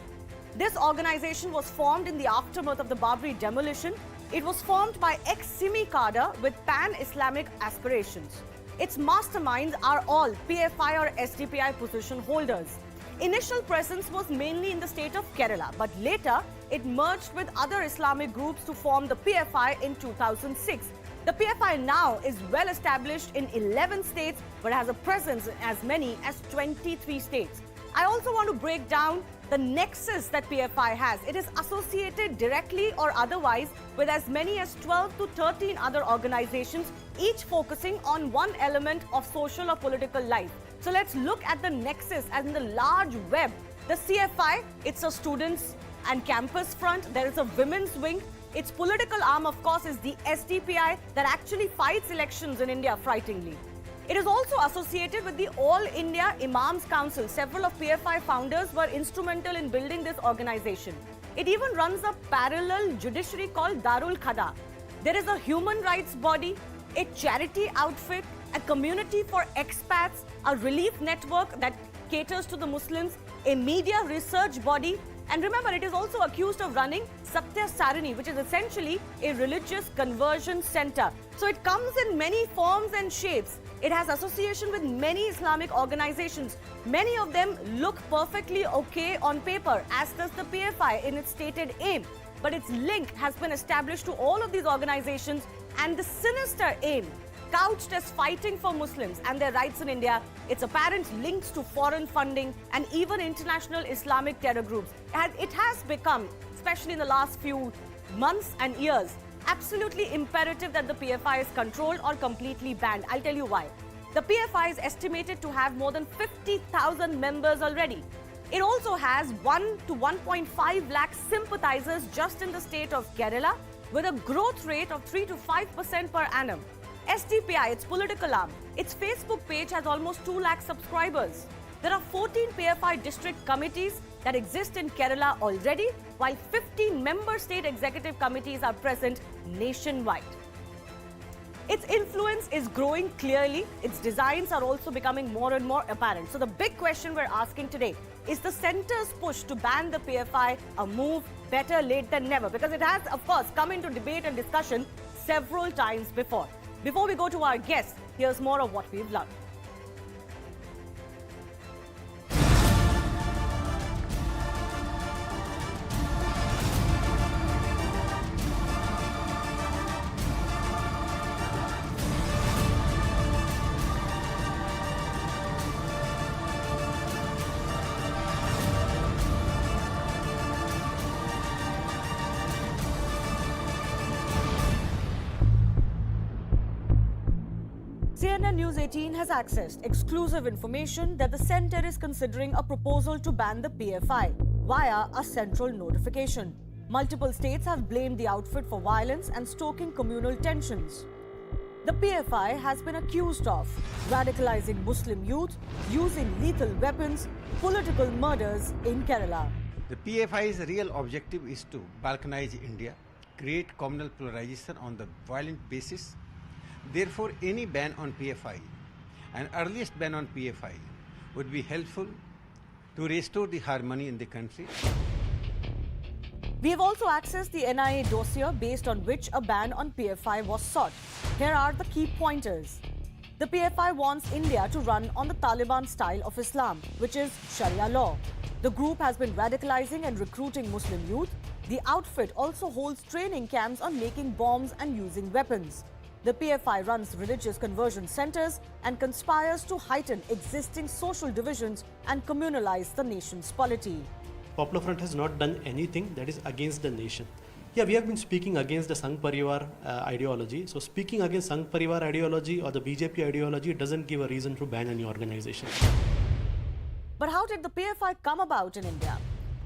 This organization was formed in the aftermath of the Babri demolition. It was formed by ex-SIMI cadre with pan-Islamic aspirations. Its masterminds are all PFI or SDPI position holders. Initial presence was mainly in the state of Kerala, but later it merged with other Islamic groups to form the PFI in 2006. The PFI now is well established in 11 states, but has a presence in as many as 23 states. I also want to break down the nexus that PFI has. It is associated directly or otherwise with as many as 12 to 13 other organizations, each focusing on one element of social or political life. So let's look at the nexus as in the large web. The CFI, it's a students and campus front. There is a women's wing. Its political arm, of course, is the SDPI that actually fights elections in India frighteningly. It is also associated with the All India Imams Council. Several of PFI founders were instrumental in building this organization. It even runs a parallel judiciary called Darul Khada. There is a human rights body, a charity outfit, a community for expats, a relief network that caters to the Muslims, a media research body, and remember, it is also accused of running Satya Sarini, which is essentially a religious conversion center. So it comes in many forms and shapes. It has association with many Islamic organizations. Many of them look perfectly okay on paper, as does the PFI in its stated aim. But its link has been established to all of these organizations, and the sinister aim, couched as fighting for Muslims and their rights in India, its apparent links to foreign funding and even international Islamic terror groups. It has become, especially in the last few months and years, absolutely imperative that the PFI is controlled or completely banned. I'll tell you why. The PFI is estimated to have more than 50,000 members already. It also has 1 to 1.5 lakh sympathizers just in the state of Kerala, with a growth rate of 3 to 5% per annum. SDPI, its political arm, its Facebook page has almost 2 lakh subscribers. There are 14 PFI district committees that exist in Kerala already, while 15 member state executive committees are present nationwide. Its influence is growing clearly. Its designs are also becoming more and more apparent. So the big question we're asking today, is the centre's push to ban the PFI a move better late than never? Because it has, of course, come into debate and discussion several times before. Before we go to our guests, here's more of what we've learned. CNN News 18 has accessed exclusive information that the centre is considering a proposal to ban the PFI via a central notification. Multiple states have blamed the outfit for violence and stoking communal tensions. The PFI has been accused of radicalizing Muslim youth, using lethal weapons, political murders in Kerala. The PFI's real objective is to balkanize India, create communal polarization on the violent basis. Therefore, any ban on PFI, an earliest ban on PFI, would be helpful to restore the harmony in the country. We have also accessed the NIA dossier based on which a ban on PFI was sought. Here are the key pointers. The PFI wants India to run on the Taliban style of Islam, which is Sharia law. The group has been radicalizing and recruiting Muslim youth. The outfit also holds training camps on making bombs and using weapons. The PFI runs religious conversion centers and conspires to heighten existing social divisions and communalize the nation's polity. Popular Front has not done anything that is against the nation. Yeah, we have been speaking against the Sangh Parivar ideology. So speaking against Sangh Parivar ideology or the BJP ideology doesn't give a reason to ban any organization. But how did the PFI come about in India?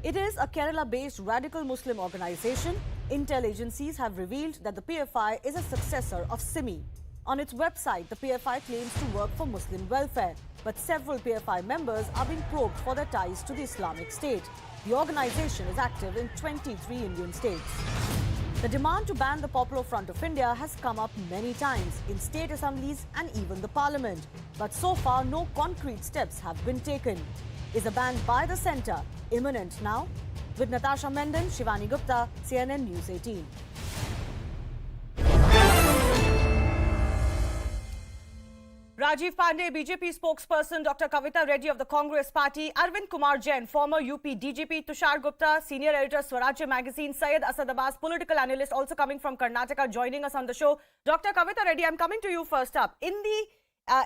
It is a Kerala-based radical Muslim organization. Intel agencies have revealed that the PFI is a successor of SIMI. On its website, the PFI claims to work for Muslim welfare, but several PFI members are being probed for their ties to the Islamic State. The organization is active in 23 Indian states. The demand to ban the Popular Front of India has come up many times in state assemblies and even the parliament. But so far, no concrete steps have been taken. Is a ban by the centre imminent now? With Natasha Menden, Shivani Gupta, CNN News 18. Rajiv Pandey, BJP spokesperson, Dr. Kavita Reddy of the Congress Party, Arvind Kumar Jain, former UP DGP, Tushar Gupta, senior editor, Swarajya magazine, Syed Asad Abbas, political analyst, also coming from Karnataka, joining us on the show. Dr. Kavita Reddy, I'm coming to you first up. In the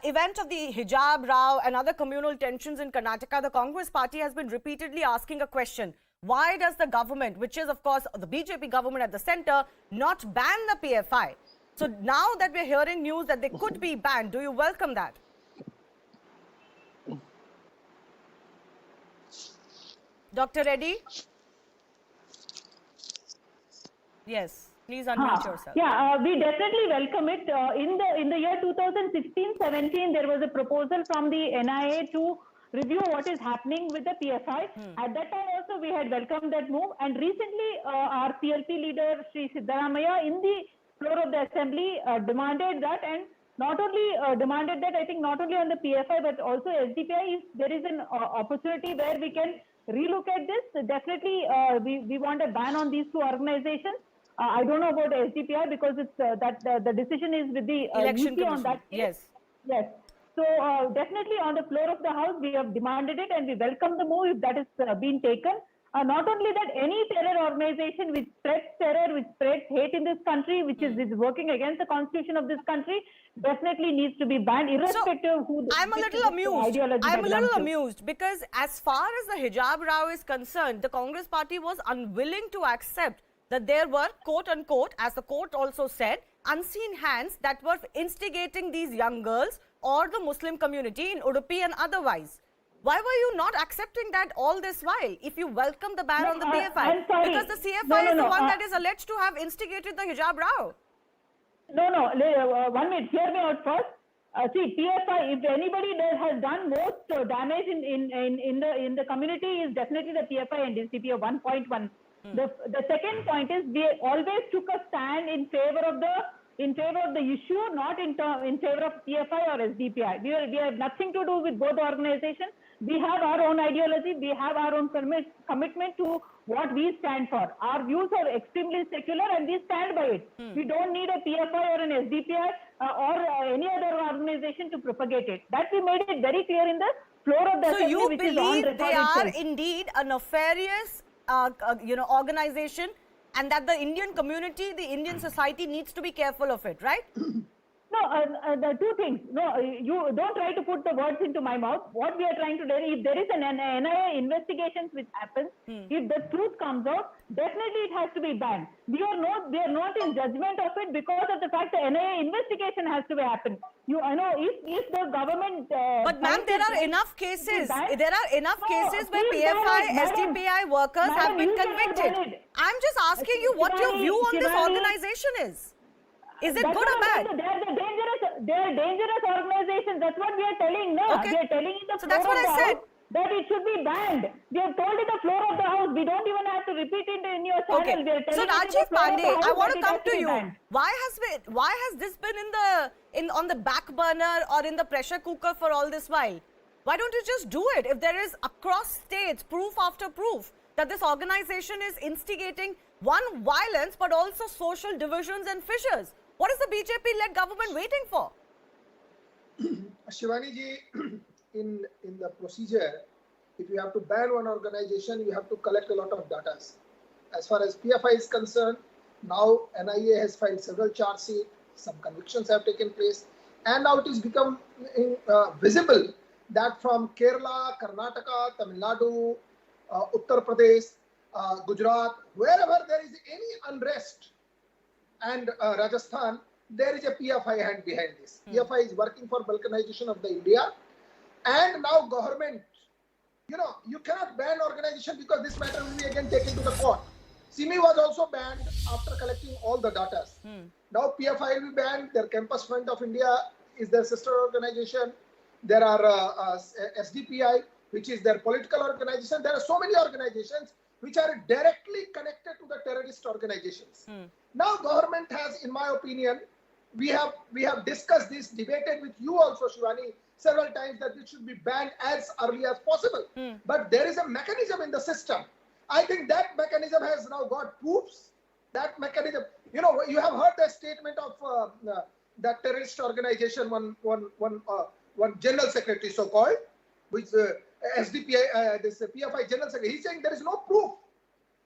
event of the hijab row and other communal tensions in Karnataka, the Congress Party has been repeatedly asking a question. Why does the government, which is of course the BJP government at the centre, not ban the PFI? So now that we're hearing news that they could be banned, do you welcome that? Dr. Reddy? Yes, please unmute yourself. Yeah, we definitely welcome it. In the year 2016-17, there was a proposal from the NIA to review what is happening with the PFI. At that time also, we had welcomed that move. And recently, our CLP leader, Sri Siddaramaiah, in the floor of the assembly demanded that, and not only demanded that, I think not only on the PFI but also SDPI, if there is an opportunity where we can relook at this, definitely we want a ban on these two organizations. I don't know about SDPI because it's the decision is with the election UP on that case. Yes. So definitely on the floor of the House, we have demanded it and we welcome the move if that is being taken. Not only that, any terror organization which spreads terror, which spreads hate in this country, which is working against the constitution of this country, definitely needs to be banned, irrespective of who. I'm a little amused because as far as the hijab row is concerned, the Congress Party was unwilling to accept that there were, quote unquote, as the court also said, unseen hands that were instigating these young girls or the Muslim community in Udupi and otherwise. Why were you not accepting that all this while, if you welcome the ban on the PFI? Because the CFI is the one that is alleged to have instigated the hijab row. No, 1 minute, hear me out first. See, PFI, if anybody has done most damage in the community, is definitely the PFI and DCP of 1.1. The second point is we always took a stand in favor of the issue, not in favor of PFI or SDPI. We have nothing to do with both organizations. We have our own ideology. We have our own commitment to what we stand for. Our views are extremely secular and we stand by it. We don't need a PFI or an SDPI or any other organization to propagate it. That we made it very clear in the floor of the assembly. So you believe they are indeed a nefarious organization, and that the Indian community, the Indian society needs to be careful of it, right? The two things. No, you don't try to put the words into my mouth. What we are trying to do, if there is an NIA investigations which happens, if the truth comes out, definitely it has to be banned. We are not in judgment of it because of the fact the NIA investigation has to be happen. I know if the government. But ma'am, there are enough cases. There are enough cases where PFI, SDPI workers have been convicted. I'm just asking you what your view on this organization is. Is it good or bad? They are dangerous organizations. That's what we are telling. No, Okay. we are telling in the So floor that's what of I the said. House that it should be banned. We have told in the floor of the House. We don't even have to repeat it in your channel. Okay. We are telling So it in the Rajiv floor of the Pandey, House I want that to it come has to be you. banned. Why has this been on the back burner or in the pressure cooker for all this while? Why don't you just do it? If there is across states proof after proof that this organization is instigating one, violence, but also social divisions and fissures. What is the BJP-led government waiting for? Shivani ji, in the procedure, if you have to ban one organization, you have to collect a lot of data. As far as PFI is concerned, now NIA has filed several charge sheets, some convictions have taken place, and now it is become visible that from Kerala, Karnataka, Tamil Nadu, Uttar Pradesh, Gujarat, wherever there is any unrest, and Rajasthan, there is a PFI hand behind this. PFI is working for balkanization of the India, and now government, you cannot ban organization because this matter will be again taken to the court. Simi was also banned after collecting all the data. Now PFI will be banned. Their Campus Front of India is their sister organization. There are SDPI, which is their political organization. There are so many organizations which are directly connected to the terrorist organizations. Now government has, in my opinion, we have discussed this, debated with you also, Shivani, several times that it should be banned as early as possible. But there is a mechanism in the system. I think that mechanism has now got proofs. That mechanism, you have heard the statement of that terrorist organization, one general secretary, so-called, which SDPI, this PFI general secretary, he's saying there is no proof.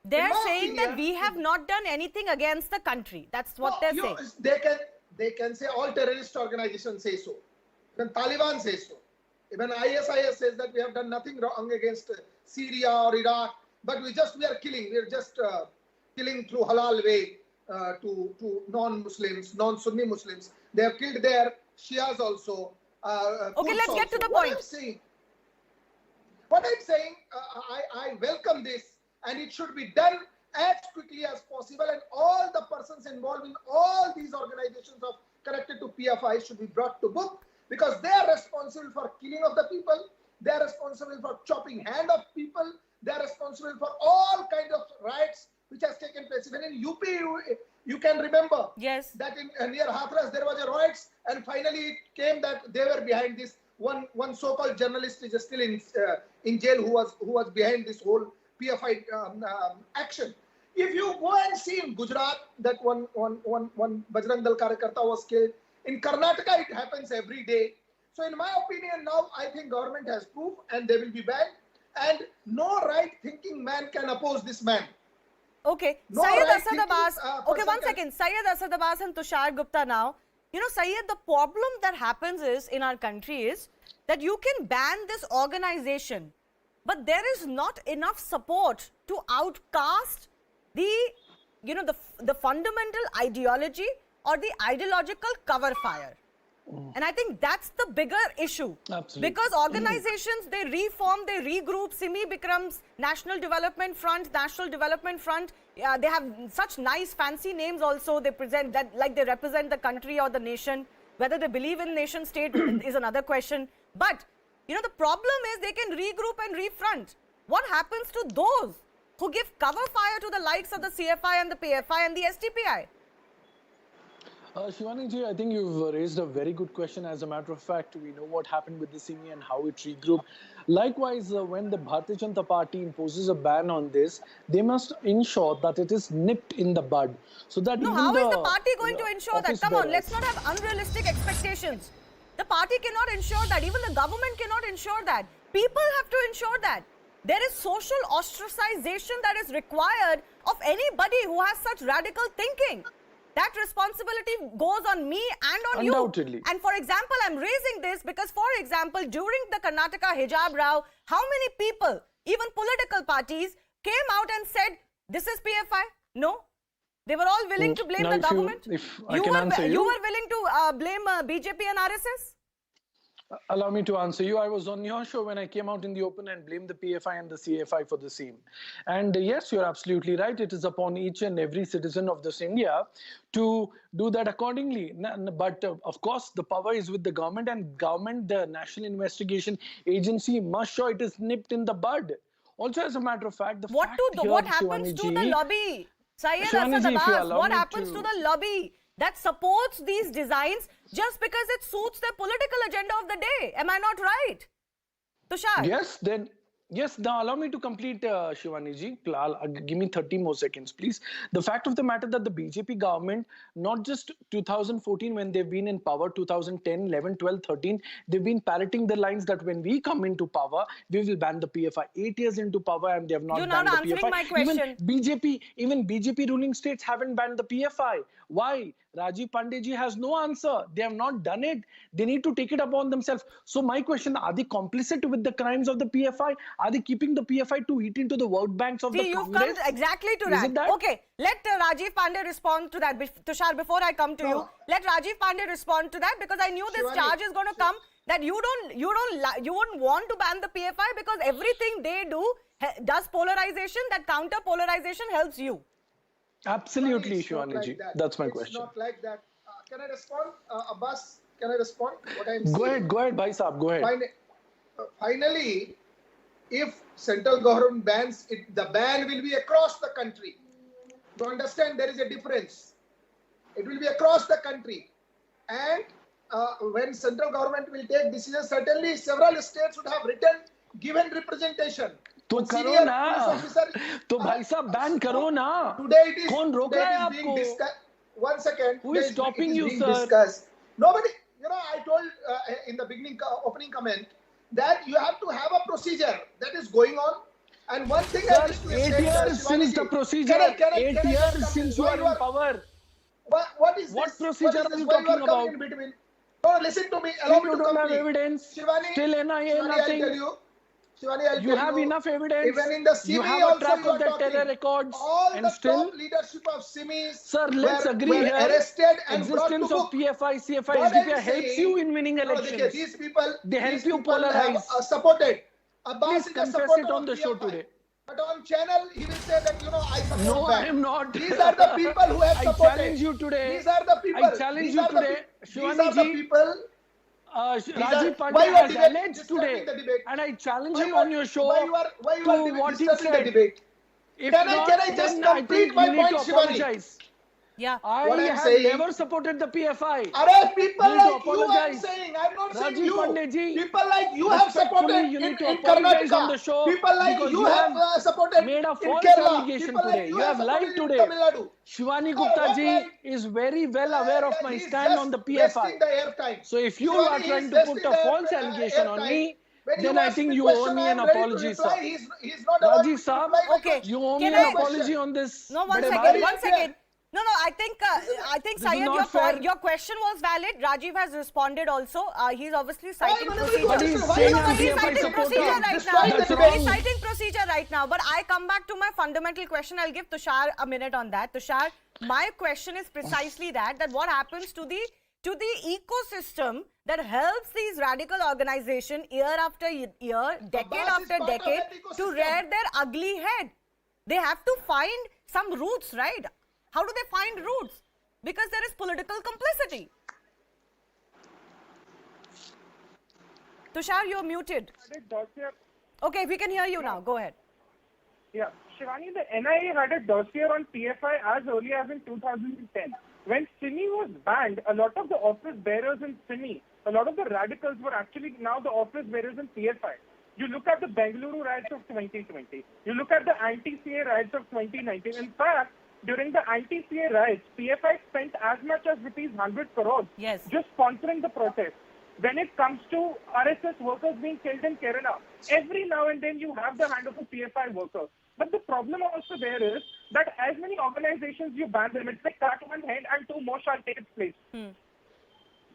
They're saying that we have not done anything against the country. That's what they're saying. They can say all terrorist organizations say so. Even Taliban says so. Even ISIS says that we have done nothing wrong against Syria or Iraq, but we are killing. We are just killing through halal way to non-Muslims, non-Sunni Muslims. They have killed their Shias also. Okay, let's get to the point. What I'm saying, I welcome this, and it should be done as quickly as possible, and all the persons involved in all these organizations connected to PFI should be brought to book, because they are responsible for killing of the people, they are responsible for chopping hand of people, they are responsible for all kinds of riots which has taken place. Even in UP, you can remember that in near Hathras there was a riots, and finally it came that they were behind this. One so-called journalist is still in jail who was behind this whole PFI action. If you go and see in Gujarat that one Bajrang Dal Karyakarta was killed. In Karnataka, it happens every day. So in my opinion, now I think government has proof and they will be banned. And no right-thinking man can oppose this man. Okay, No Syed right Asad Abbas. thinking, Okay, one person second. Syed Asad Abbas and Tushar Gupta now. Syed, the problem that happens is in our country is that you can ban this organization, but there is not enough support to outcast the fundamental ideology or the ideological cover fire. And I think that's the bigger issue. Absolutely. Because organizations, they reform, they regroup. Simi becomes National Development Front. They have such nice fancy names also. They present that like they represent the country or the nation. Whether they believe in nation state is another question. But, the problem is they can regroup and refront. What happens to those who give cover fire to the likes of the CFI and the PFI and the SDPI? Shivani ji, I think you've raised a very good question. As a matter of fact, we know what happened with the Simi and how it regrouped. Likewise, when the Bharatiya Janata Party imposes a ban on this, they must ensure that it is nipped in the bud. So that How is the party going to ensure that? Come on, let's not have unrealistic expectations. The party cannot ensure that. Even the government cannot ensure that. People have to ensure that. There is social ostracization that is required of anybody who has such radical thinking. that responsibility goes on me and on Undoubtedly. you. And for example, I'm raising this because, for example, during the Karnataka hijab row, how many people, even political parties, came out and said, this is PFI? No. They were all willing to blame Now, the government. if I You can were answer you, willing to blame BJP and RSS? allow me to answer you. I was on your show when I came out in the open and blamed the PFI and the CFI for the same. And yes, you're absolutely right. It is upon each and every citizen of this India to do that accordingly. But of course, the power is with the government, and government, the National Investigation Agency, must show it is nipped in the bud. Also, as a matter of fact, What happens to the lobby? Syed Asad Abbas, what happens to the lobby that supports these designs just because it suits their political agenda of the day? Am I not right? Tushar? Yes, now allow me to complete, Shivani ji. Give me 30 more seconds, please. The fact of the matter that the BJP government, not just 2014 when they've been in power, 2010, 11, 12, 13, they've been parroting the lines that when we come into power, we will ban the PFI. 8 years into power and they have not You're banned not the answering PFI. my question. Even BJP ruling states haven't banned the PFI. Why? Rajiv Pandey ji has no answer. They have not done it. They need to take it upon themselves. So my question, are they complicit with the crimes of the PFI? Are they keeping the PFI to eat into the vote banks of the Congress? See, you've come exactly to that. Okay, let Rajiv Pandey respond to that. Tushar, before I come to you, let Rajiv Pandey respond to that, because I knew this charge is going to come that you wouldn't want to ban the PFI because everything they do does polarization, that counter polarization helps you. Absolutely, Shivani ji. That's my question. It's not like that. Can I respond? Abbas, can I respond? What I'm saying? Go ahead, Bhai Saab, go ahead. Finally, if central government bans it, the ban will be across the country. To understand, there is a difference. It will be across the country. And when central government will take decisions, certainly several states would have given representation. तो करो ना, तो भाई साहब ban करो ना. कौन रोक रहा है आपको? 1 second. Who is stopping you, sir? Discussed. Nobody. You know, I told in the beginning opening comment that you have to have a procedure that is going on. And one thing, sir, 8 years since the procedure. 8 years since you are in power. What is what this? procedure What is are you Why talking you are about? In between? No, listen to me. Allow me to don't have complete. evidence. Shivani, Still NIA, Shivani, nothing. I'll tell you. Shivani, I'll you tell have you, enough evidence. Even in the CME you have also a track you of are the talking. terror records. All and the still, top leadership of CMEs sir, let's agree were here. arrested and brought to Existence book. of PFI, CFI, What SDPI I'm helps saying, you in winning elections. No, these people, they help these you people polarize. Have, supported. Abbas Please is a confess supporter it on the of show PFI. today. But on channel, he will say that, you know, I support No, back. I am not. These are the people who have supported. I challenge you today. These are the people. I challenge you today. These are the people. Rajiv Pandey has alleged today, and I challenge him on your show to what he said. If Can not, I just then I complete think my you need point, to apologize. Yeah. I have saying, never supported the PFI. People like you, I'm saying. I'm not saying you. People like you have supported in Karnataka. On the show people like you have supported made a false in Kerala. allegation People today. like You have lied today. Tamil Nadu. Shivani Gupta ji is very well aware of my stand on the PFI. So if you are trying to put a false allegation on me, then I think you owe me an apology, sir. Rajiv Saab, okay. You owe me an apology on this. No, one second. No, I think Syed, your question was valid. Rajiv has responded also. He's obviously citing procedure. But he's citing procedure right now. He's citing procedure right now. But I come back to my fundamental question. I'll give Tushar a minute on that. Tushar, my question is precisely that what happens to the ecosystem that helps these radical organizations year after year, decade after decade, to rear their ugly head. They have to find some roots, right? How do they find roots? Because there is political complicity. Tushar, you're muted. Okay, we can hear you now. Go ahead. Yeah, Shivani, the NIA had a dossier on PFI as early as in 2010. When CIMI was banned, a lot of the office bearers in CIMI, a lot of the radicals were actually now the office bearers in PFI. You look at the Bengaluru riots of 2020. You look at the anti-CA riots of 2019. In fact, during the anti-CA riots, PFI spent as much as ₹100 crores just sponsoring the protest. When it comes to RSS workers being killed in Kerala, every now and then you have the hand of a PFI worker. But the problem also there is that as many organizations you ban them, it's like cut one head and two more shall take its place. On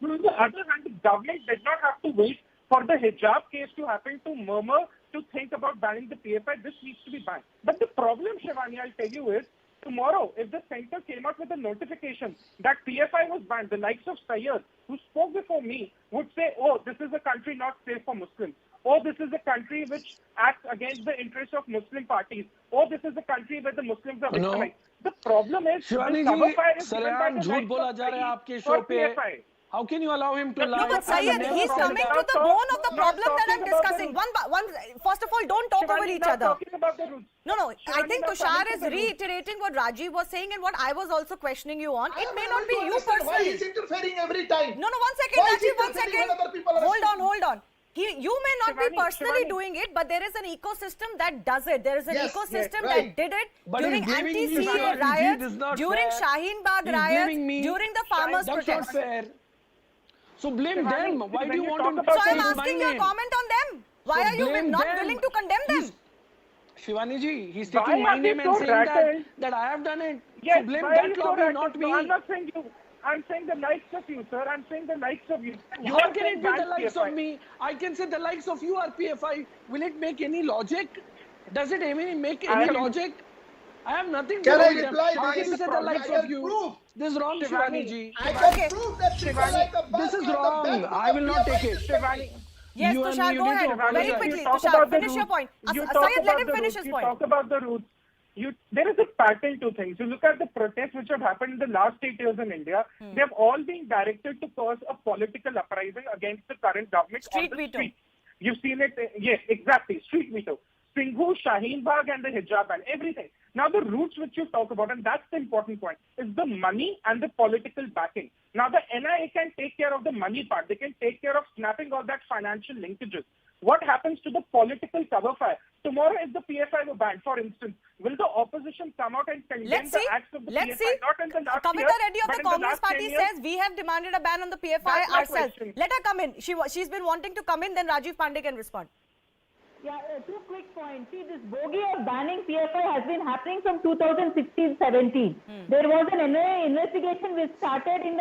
the other hand, the government did not have to wait for the hijab case to happen to murmur to think about banning the PFI. This needs to be banned. But the problem, Shivani, I'll tell you is, tomorrow, if the center came out with a notification that PFI was banned, the likes of Sayyid, who spoke before me, would say, oh, this is a country not safe for Muslims. Oh, this is a country which acts against the interests of Muslim parties. Oh, this is a country where the Muslims are victimized. The problem is, Shivani the cover fire ji, is given by the झूठ likes बोला of जा रहा है Sayyid आपके for show पे. PFI. How can you allow him to lie? No, but Sayyid, he's coming to the bone of the problem that I'm discussing. First of all, don't talk over each other. No, I think Tushar is reiterating what Rajiv was saying and what I was also questioning you on. It may not be you personally. Why is interfering every time? No, 1 second, Rajiv, 1 second. Hold on. You may not be personally doing it, but there is an ecosystem that does it. There is an ecosystem that did it during anti-CA riots, during Shaheen Bagh riots, during the farmers' protests. That's not fair. So blame them. Why do you want to? So I'm asking your comment on them. Why are you not willing to condemn them? Shivani ji, he's taking my name and saying that I have done it. Yes, so blame that lobby, not me. No, I'm not saying you. I'm saying the likes of you, sir. I'm saying the likes of you. How can it be the likes of me? I can say the likes of you are PFI. Will it make any logic? Does it even make any logic? I have nothing to do with them. How can you say the likes of you? This is wrong, Shivani ji. I can prove that Shivani, this is wrong. I will not take it. Shivani. Yes, Tushar, go ahead. Very quickly. Tushar, finish your point. Sayyid, let him finish his point. You talk about the roots. There is a pattern to things. You look at the protests which have happened in the last 8 years in India. They have all been directed to cause a political uprising against the current government on the street. You've seen it. Yes, exactly. Street veto. Singhu, Shaheen Bagh and the hijab ban, everything. Now the roots which you talk about, and that's the important point, is the money and the political backing. Now the NIA can take care of the money part. They can take care of snapping all that financial linkages. What happens to the political cover fire? Tomorrow, if the PFI were banned, for instance, will the opposition come out and condemn the acts of the PFI? Not in the last Kavita year, Reddy of the Congress Party says we have demanded a ban on the PFI ourselves. Let her come in. She's been wanting to come in, then Rajiv Pandey can respond. Yeah, 2 quick points. See, this bogey of banning PFI has been happening from 2016-17. There was an NIA investigation which started in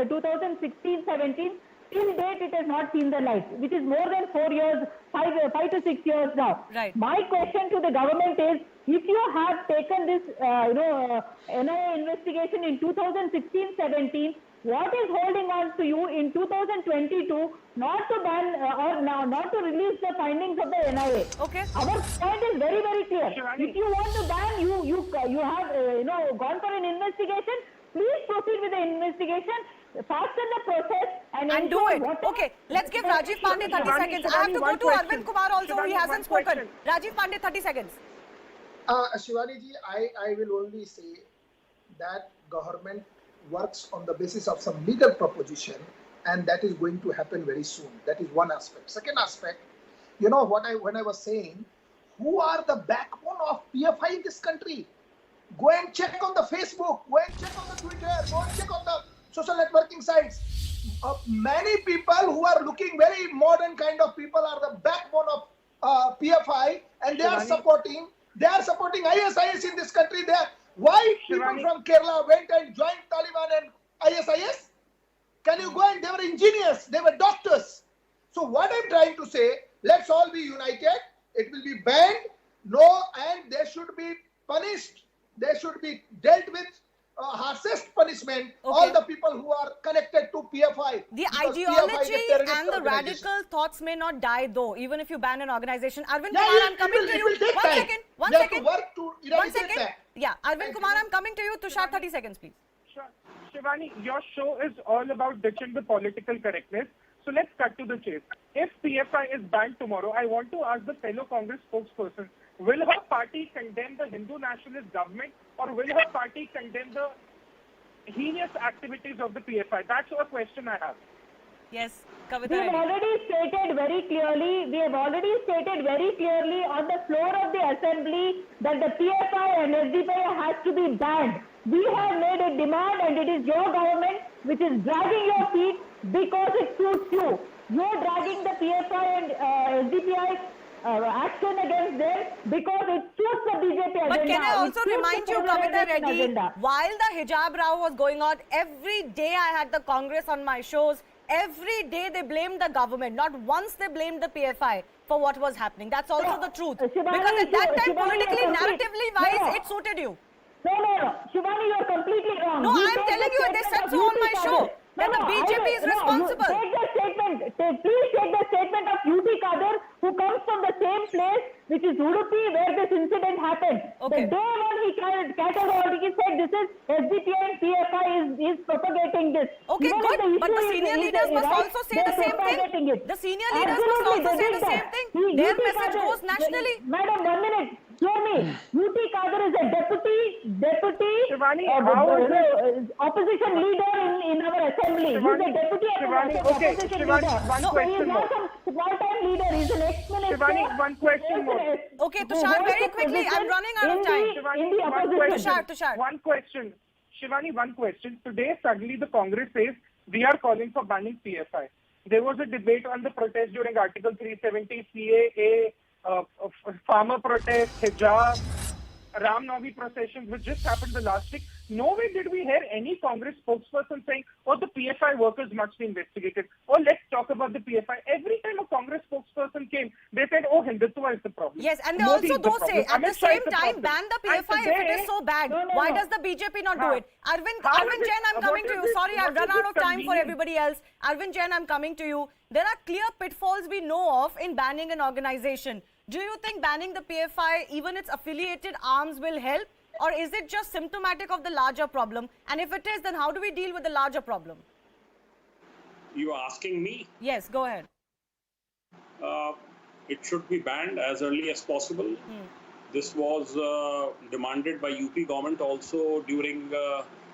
2016-17. Till date, it has not seen the light, which is more than 4 years, 5 to 6 years now. Right. My question to the government is, if you have taken this, NIA investigation in 2016-17, what is holding on to you in 2022 not to ban or not to release the findings of the NIA? Okay. Our point is very, very clear. If you want to ban, you have gone for an investigation. Please proceed with the investigation. Fasten the process and do it. Okay, let's give Rajiv Pandey 30 seconds. I have to go to Arvind Kumar also. He hasn't spoken. Rajiv Pandey, 30 seconds. Shivani ji, I will only say that government works on the basis of some legal proposition, and that is going to happen very soon. That is one aspect. Second aspect, when I was saying, who are the backbone of PFI in this country? Go and check on the Facebook, go and check on the Twitter, go and check on the social networking sites. Many people who are looking very modern kind of people are the backbone of PFI, and they are supporting ISIS in this country. Why people from Kerala went and joined Taliban and ISIS? Can you go and they were engineers, they were doctors. So what I'm trying to say, let's all be united. It will be banned, and they should be punished. They should be dealt with harshest punishment. All the people who are connected to PFI. The ideology and the radical thoughts may not die though, even if you ban an organization. Arvind Kumar, I'm coming to you. One second. Yeah, Arvind Kumar, I'm coming to you. Tushar, 30 seconds, please. Shivani, your show is all about ditching the political correctness. So let's cut to the chase. If PFI is banned tomorrow, I want to ask the fellow Congress spokesperson, will her party condemn the Hindu nationalist government, or will her party condemn the heinous activities of the PFI? That's a question I have. Yes, Kavita. We have already stated very clearly on the floor of the assembly that the PFI and SDPI has to be banned. We have made a demand, and it is your government which is dragging your feet because it suits you. You are dragging the PFI and SDPI action against them because it suits the BJP agenda. But can I It also suits remind the you, Kavita polarization Reddy, agenda. while the hijab row was going on, every day I had the Congress on my shows. Every day they blamed the government. Not once they blamed the PFI for what was happening. That's also the truth. Shivani, Because at that time, Shivani, politically, you're narratively complete- wise, no. it suited you. No. Shivani, you're completely wrong. No, You I'm take telling the you, they statement said of so on UT my show. Kadir. That the BJP is responsible. Take the statement. Please take the statement of UT Kadir, who comes from the same place, which is Udupi, where this incident happened. Okay. The day when he categorically he said this is SDPI and PFI is propagating this. Okay, Even if good. the But the issue senior is leaders must right, also say they're the same propagating thing. it. The senior leaders must Absolutely, also they say did the that. same thing. Their UT message Kadir- goes nationally. Madam, 1 minute. Hear me. UT Kadir is a deputy Shivani, how is it? opposition leader in our assembly. Shivani, He's a deputy Shivani, okay, opposition Shivani, leader. one So question he's not more. a small-time leader. He's an ex-minister. Shivani, one question more. Okay, Tushar, very quickly. I'm running out of time. In the opposition. Tushar. One question. Shivani, one question. Today, suddenly the Congress says we are calling for banning PFI. There was a debate on the protest during Article 370, CAA, farmer protest, hijab, Ram Navami processions, which just happened the last week. Nowhere did we hear any Congress spokesperson saying, oh, the PFI workers must be investigated. Or let's talk about the PFI. Every time a Congress spokesperson came, they said, oh, Hindutva is the problem. Yes, and they Modi also is the do say, problem. at the Amit Shah same is the time, problem. ban the And PFI if it is so bad. Why does the BJP not do it? Arvind Jain, I'm coming to you. Sorry, I've run out of time for everybody else. Arvind Jain, I'm coming to you. There are clear pitfalls we know of in banning an organization. Do you think banning the PFI, even its affiliated arms, will help? Or is it just symptomatic of the larger problem? And if it is, then how do we deal with the larger problem? You are asking me? Yes, go ahead. It should be banned as early as possible. This was demanded by UP government also during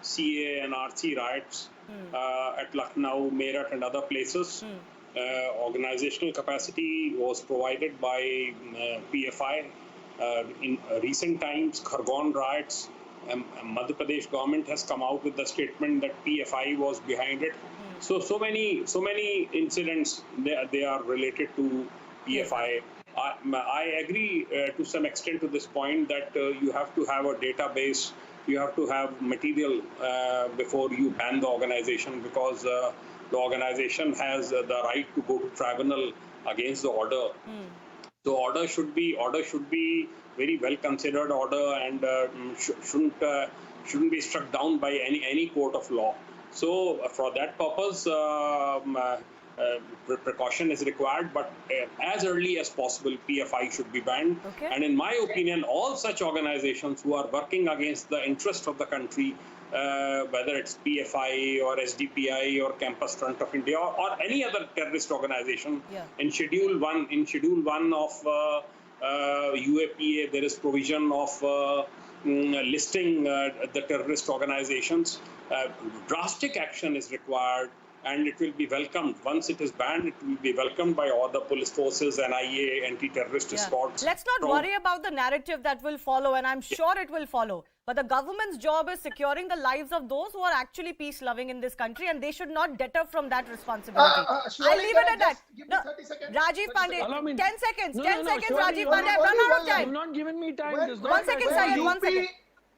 CA and RC riots at Lucknow, Meerut and other places. Organizational capacity was provided by PFI. In recent times, Khargon riots, Madhya Pradesh government has come out with the statement that PFI was behind it. So many incidents they are related to PFI. I agree to some extent to this point that you have to have a database, you have to have material before you ban the organization, because the organization has the right to go to tribunal against the order. The order should be very well considered order and shouldn't be struck down by any court of law. So for that purpose, precaution is required, but as early as possible, PFI should be banned. Okay. And in my opinion, all such organizations who are working against the interest of the country, whether it's PFI or SDPI or Campus Front of India or any other terrorist organization, in Schedule 1 of UAPA, there is provision of listing the terrorist organizations. Drastic action is required, and it will be welcomed. Once it is banned, it will be welcomed by all the police forces, NIA, anti-terrorist squads. Let's not worry about the narrative that will follow, and I'm sure it will follow. But the government's job is securing the lives of those who are actually peace-loving in this country, and they should not deter from that responsibility. I'll leave it at that. No, Rajiv Pandey, 10 seconds, 10 seconds, Rajiv Pandey, I've run out of time. You've not given me time. One second, Syed, 1 second.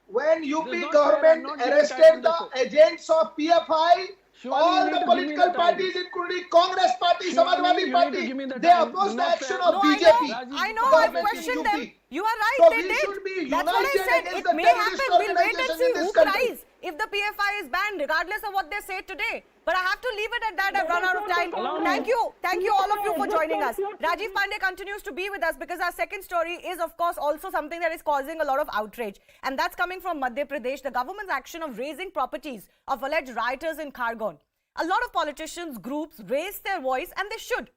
When UP government arrested the agents of PFI, all the political parties, including Congress Party, Samajwadi Party, they opposed the action of BJP. I know, I questioned them. You are right, So they we did. should be That's what I united said. against It the may terrorist happen. We'll wait and organization see in who this country. cries if the PFI is banned, regardless of what they say today. But I have to leave it at that. I've run out of time. Thank you all of you for joining us. Rajiv Pandey continues to be with us because our second story is, of course, also something that is causing a lot of outrage. And that's coming from Madhya Pradesh, the government's action of raising properties of alleged rioters in Khargon. A lot of politicians, groups raised their voice, and they should.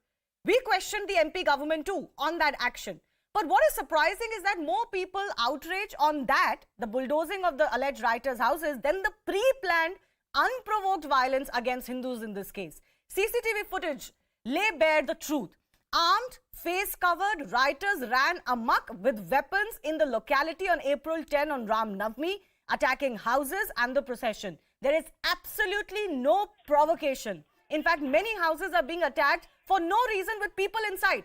We questioned the MP government too on that action. But what is surprising is that more people outrage on that, the bulldozing of the alleged rioters' houses, than the pre-planned, unprovoked violence against Hindus in this case. CCTV footage lay bare the truth. Armed, face-covered, rioters ran amok with weapons in the locality on April 10 on Ram Navami, attacking houses and the procession. There is absolutely no provocation. In fact, many houses are being attacked for no reason with people inside.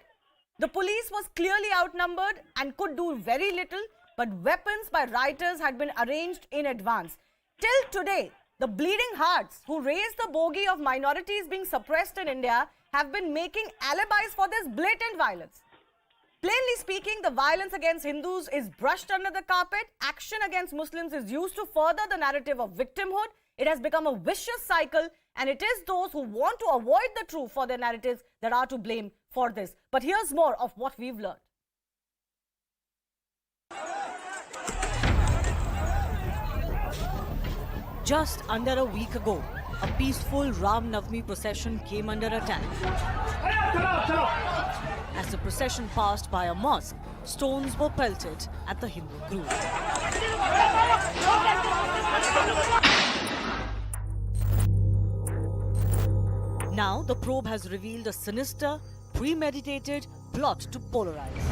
The police was clearly outnumbered and could do very little, but weapons by rioters had been arranged in advance. Till today, the bleeding hearts who raised the bogey of minorities being suppressed in India have been making alibis for this blatant violence. Plainly speaking, the violence against Hindus is brushed under the carpet. Action against Muslims is used to further the narrative of victimhood. It has become a vicious cycle, and it is those who want to avoid the truth for their narratives that are to blame for this. But here's more of what we've learned. Just under a week ago, a peaceful Ram Navami procession came under attack. As the procession passed by a mosque, stones were pelted at the Hindu group. Now, the probe has revealed a sinister, premeditated plot to polarize.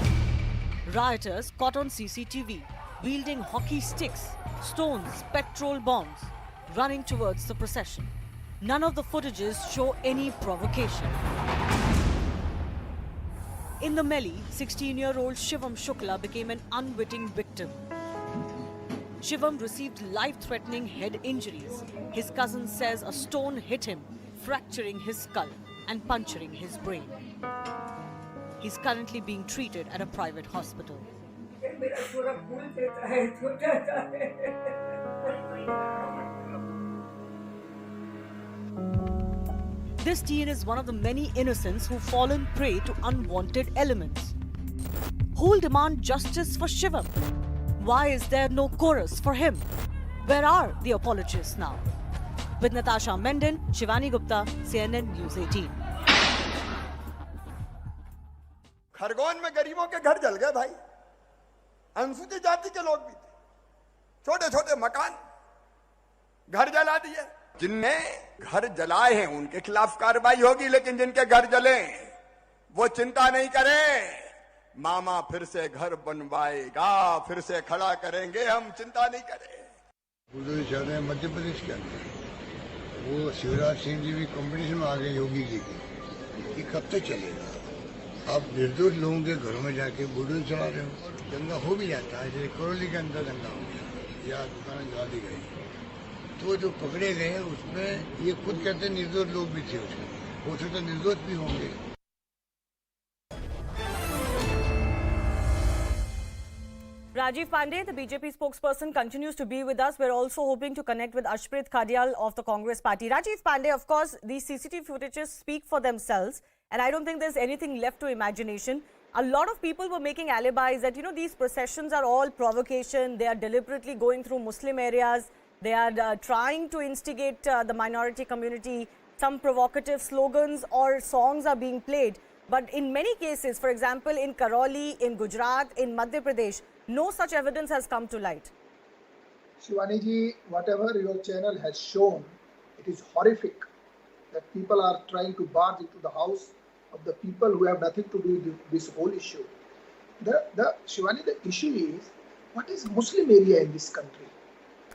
Rioters caught on CCTV, wielding hockey sticks, stones, petrol bombs, running towards the procession. None of the footages show any provocation. In the melee, 16-year-old Shivam Shukla became an unwitting victim. Shivam received life-threatening head injuries. His cousin says a stone hit him, fracturing his skull and puncturing his brain. He's currently being treated at a private hospital. This teen is one of the many innocents who've fallen prey to unwanted elements. Who'll demand justice for Shivam? Why is there no chorus for him? Where are the apologists now? With Natasha Menden, Shivani Gupta, CNN News 18. Khargone में गरीबों के घर जल गए भाई, अनुसूचित जाति के लोग भी थे, छोटे छोटे मकान घर जला दिए। जिनने घर जलाए हैं उनके खिलाफ कार्रवाई होगी, लेकिन जिनके घर जले वो चिंता नहीं करें। मामा फिर से घर बनवाएगा, फिर से खड़ा करेंगे, हम चिंता नहीं करें। चल रहे हैं मध्य प्रदेश के अंदर, वो शिवराज सिंह जी भी कॉम्पिटिशन में आ गए योगी जी की, कब तक चलेगा? आप निर्दोष लोगों के घरों में जाके बुलडोजर चला रहे हो, दंगा हो भी जाता है। जैसे करौली के अंदर दंगा हो गया या दुकानें जला दी गई, तो जो पकड़े गए उसमें ये खुद कहते हैं निर्दोष लोग भी थे, उसमें हो सकता निर्दोष भी होंगे। Rajiv Pandey, the BJP spokesperson, continues to be with us. We're also hoping to connect with Ashprit Khadial of the Congress party. Rajiv Pandey, of course, these CCTV footages speak for themselves, and I don't think there's anything left to imagination. A lot of people were making alibis that, these processions are all provocation. They are deliberately going through Muslim areas. They are trying to instigate the minority community. Some provocative slogans or songs are being played. But in many cases, for example, in Karoli, in Gujarat, in Madhya Pradesh, no such evidence has come to light. Shivani ji, whatever your channel has shown, it is horrific that people are trying to barge into the house of the people who have nothing to do with this whole issue. Shivani, the issue is, what is Muslim area in this country?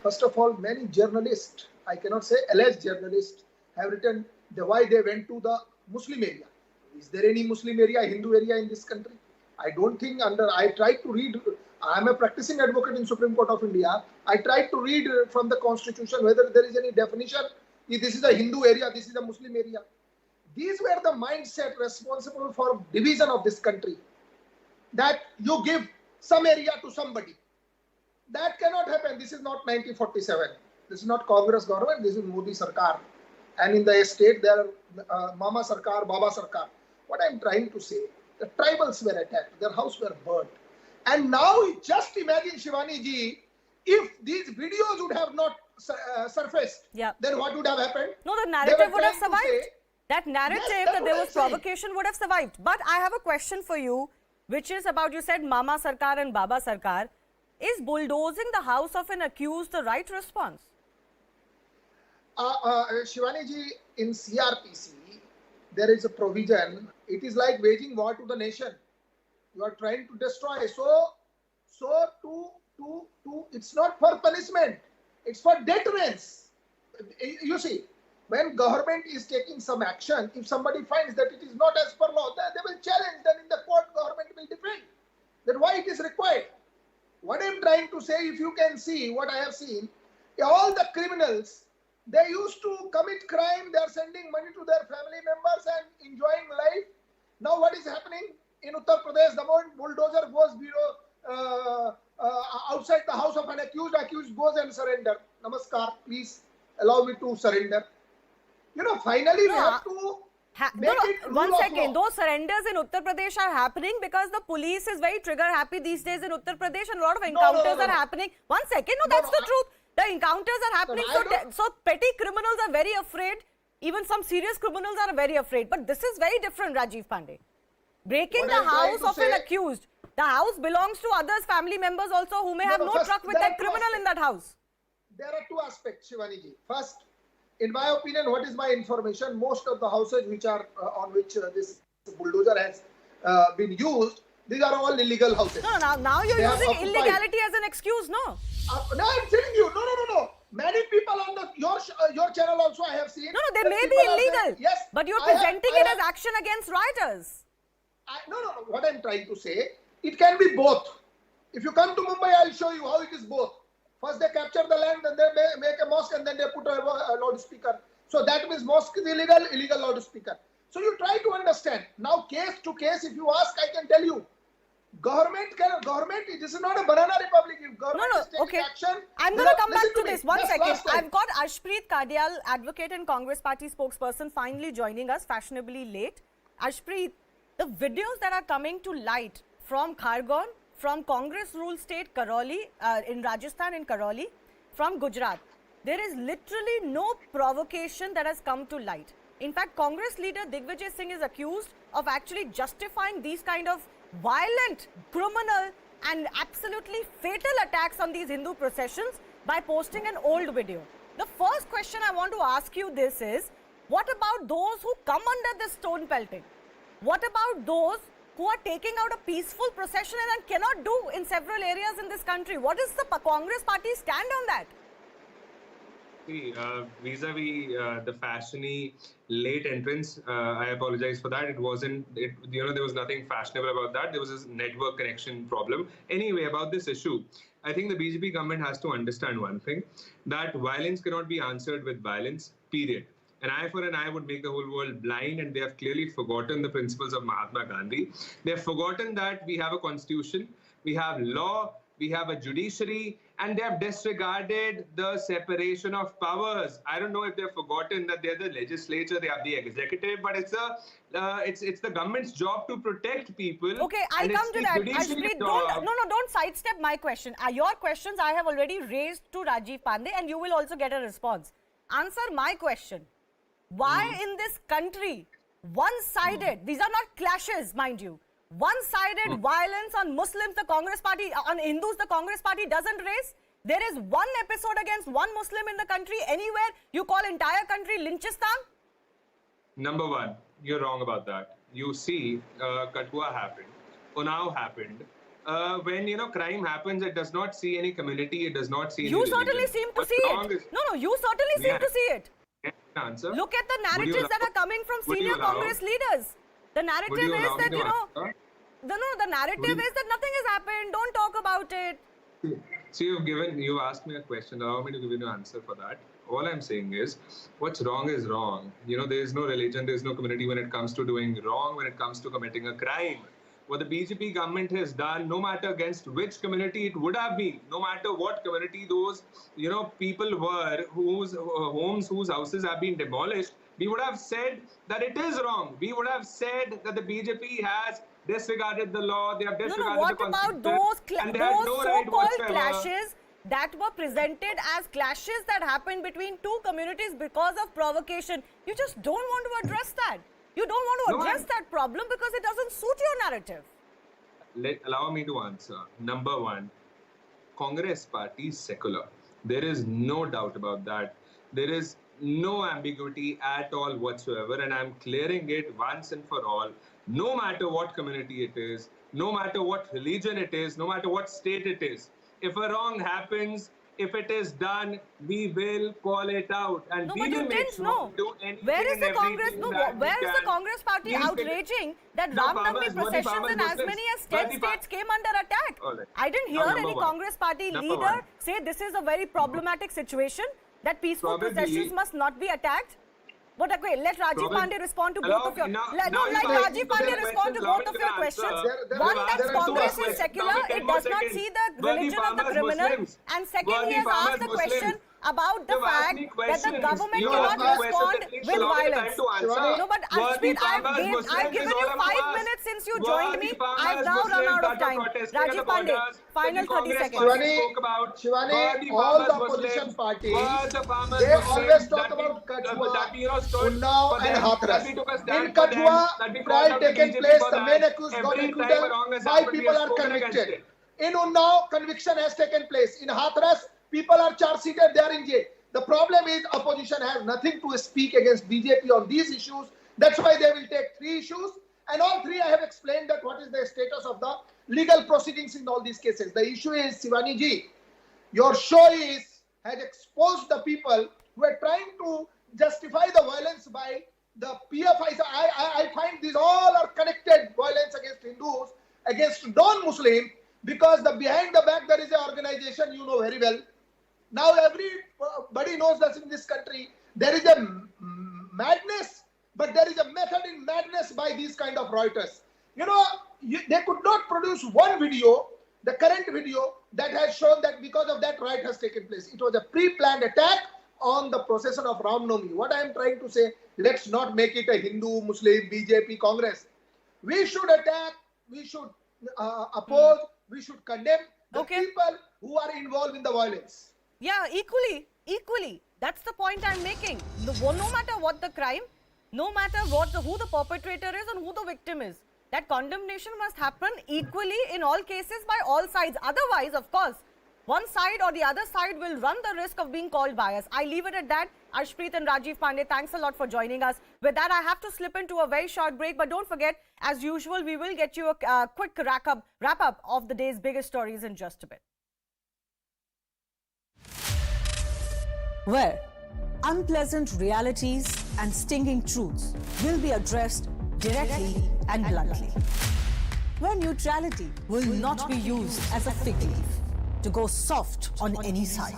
First of all, many journalists, I cannot say alleged journalists, have written why they went to the Muslim area. Is there any Muslim area, Hindu area in this country? I don't think I tried to read, I am a practicing advocate in Supreme Court of India. I tried to read from the constitution whether there is any definition, if this is a Hindu area, this is a Muslim area. These were the mindset responsible for division of this country. That you give some area to somebody. That cannot happen. This is not 1947. This is not Congress government. This is Modi Sarkar. And in the state, there are Mama Sarkar, Baba Sarkar. What I am trying to say, the tribals were attacked. Their houses were burnt. And now, just imagine, Shivani ji, if these videos would have not surfaced, then what would have happened? No, the narrative would have survived. That narrative that there was provocation would have survived. But I have a question for you, which is about, you said Mama Sarkar and Baba Sarkar. Is bulldozing the house of an accused the right response? Shivani ji, in CRPC, there is a provision. It is like waging war to the nation. You are trying to destroy. It's not for punishment. It's for deterrence. You see, when government is taking some action, if somebody finds that it is not as per law, then they will challenge. Then in the court, government will defend. Then why it is required? What I am trying to say, if you can see what I have seen, all the criminals, they used to commit crime, they are sending money to their family members and enjoying life. Now what is happening in Uttar Pradesh? The moment bulldozer goes outside the house of an accused goes and surrender. Namaskar, please allow me to surrender. You know, finally we have to one second. Those surrenders in Uttar Pradesh are happening because the police is very trigger happy these days in Uttar Pradesh, and a lot of encounters are happening. 1 second, that's the truth. The encounters are happening, so petty criminals are very afraid. Even some serious criminals are very afraid. But this is very different, Rajiv Pandey. Breaking the house of an accused. The house belongs to others, family members also, who may have no truck with that criminal in that house. There are two aspects, Shivani ji. First, in my opinion, what is my information? Most of the houses which are on which this bulldozer has been used, these are all illegal houses. No, now you're using illegality as an excuse, no? No, I'm telling you, no. Many people on your channel also I have seen. No, they may be illegal. Yes, but you're presenting it as action against rioters. No. What I'm trying to say, it can be both. If you come to Mumbai, I'll show you how it is both. First they capture the land, then they make a mosque, and then they put a loudspeaker. So that means mosque is illegal loudspeaker. So you try to understand. Now case to case, if you ask, I can tell you. Government, this is not a banana republic. If government is taking action, I'm going to come back to this. 1 second. I've got Ashpreet Kadial, advocate and Congress party spokesperson, finally joining us, fashionably late. Ashpreet, the videos that are coming to light from Khargone, from Congress ruled state Karoli, in Rajasthan in Karoli, from Gujarat, there is literally no provocation that has come to light. In fact, Congress leader Digvijay Singh is accused of actually justifying these kind of violent, criminal and absolutely fatal attacks on these Hindu processions by posting an old video. The first question I want to ask you this is, what about those who come under this stone pelting? What about those who are taking out a peaceful procession and cannot do in several areas in this country? What is the Congress party stand on that? See, vis-a-vis the fashiony late entrance, I apologize for that. It wasn't, there was nothing fashionable about that. There was a network connection problem. Anyway, about this issue, I think the BJP government has to understand one thing, that violence cannot be answered with violence, period. An eye for an eye would make the whole world blind, and they have clearly forgotten the principles of Mahatma Gandhi. They have forgotten that we have a constitution, we have law, we have a judiciary, and they have disregarded the separation of powers. I don't know if they've forgotten that they're the legislature, they have the executive, but it's the government's job to protect people. Okay, I'll come to that. Ashpreet, don't sidestep my question. Your questions I have already raised to Rajiv Pandey, and you will also get a response. Answer my question. Why in this country, one-sided, these are not clashes, mind you, one-sided violence on Muslims, the Congress party, on Hindus, the Congress party doesn't raise? There is one episode against one Muslim in the country, anywhere, you call entire country Lynchistan? Number one, you're wrong about that. You see, Kathua happened, Unnao happened. When, crime happens, it does not see any community, it does not see any You religion. certainly seem to see it. No, you certainly seem to see it. Answer. Look at the narratives that are coming from senior Congress leaders. The narrative is that, the narrative is that nothing has happened, don't talk about it. See, you've asked me a question, allow me to give you an answer for that. All I'm saying is, what's wrong is wrong. There is no religion, there is no community when it comes to doing wrong, when it comes to committing a crime. What the BJP government has done, no matter against which community it would have been, no matter what community those, people were, whose homes, whose houses have been demolished, we would have said that it is wrong. We would have said that the BJP has disregarded the law, they have disregarded the constitution. What about those so-called clashes that were presented as clashes that happened between two communities because of provocation? You just don't want to address that. You don't want to address that problem because it doesn't suit your narrative. Allow me to answer. Number one, Congress party is secular. There is no doubt about that. There is no ambiguity at all whatsoever, and I'm clearing it once and for all. No matter what community it is, no matter what religion it is, no matter what state it is, if a wrong happens, If it is done, we will call it out, and No, we but will you make didn't sure know. to do anything Where is and the Congress? everything No, that we where is the can. Congress party Please outraging that the Ram farmers, Navami were the processions farmers in as Muslims? many as Were 10 the states came under attack? All right. I didn't Now, hear number any one. Congress party Number leader one. say this is a very problematic situation, that peaceful Probably- processions must not be attacked. But okay, let Rajiv Probably- Pandey respond to Allow- both of your... now- let now you let are Rajiv asking Pandey two respond to questions. both of Allow me your to questions. answer. One, There that are two Congress is aspects. secular, Now, 10 it more does not seconds. see the Were the religion of the farmers criminal. Muslims? And second, Were he the has asked farmers the question Muslims? about the You've asked fact me that the questions. government You cannot asked me questions respond that needs with a lot of time violence. to answer. No, but Were the Ashpreet, farmers I've Muslims given is you all I'm 5 asked. minutes since you Were joined the me. farmers I've now run Muslims out of that were time. protesting at the Rajiv Pandey, borders that final the 30 Congress seconds. party spoke about? Shivani, Were the all the farmers opposition Muslims? parties, Were the farmers they Muslims always talk that we- about Kathua, that we, stood Unnao for and them, Hathras. that we took a stand In for them, Kathua, that we called trial out the taken BJP place, for the that. main accused got Every acquittal, time a wrong has 5 happened, we people have are spoken against convicted. it. In Unnao, conviction has taken place. In Hathras, people are charge-seated, they are in jail. The problem is opposition has nothing to speak against BJP on these issues. That's why they will take 3 issues. And all 3 I have explained that what is the status of the legal proceedings in all these cases. The issue is, Shivani ji, your show has exposed the people who are trying to justify the violence by the PFIs. I find these all are connected violence against Hindus, against non-Muslim, because behind the back there is an organization you know very well. Now everybody knows that in this country there is a madness, but there is a method in madness by these kind of Reuters. You know, they could not produce one video, the current video, that has shown that because of that riot has taken place. It was a pre-planned attack on the procession of Ram Navami. What I am trying to say, let's not make it a Hindu, Muslim, BJP, Congress. We should attack, we should oppose, we should condemn the people who are involved in the violence. Yeah, equally. That's the point I'm making. No matter what the crime, no matter who the perpetrator is and who the victim is, that condemnation must happen equally in all cases by all sides. Otherwise, of course, one side or the other side will run the risk of being called biased. I leave it at that. Ashpreet and Rajiv Pandey, thanks a lot for joining us. With that, I have to slip into a very short break. But don't forget, as usual, we will get you a quick wrap up of the day's biggest stories in just a bit. Where unpleasant realities and stinging truths will be addressed directly and bluntly. Where neutrality will not be used as a fig leaf to go soft on any side.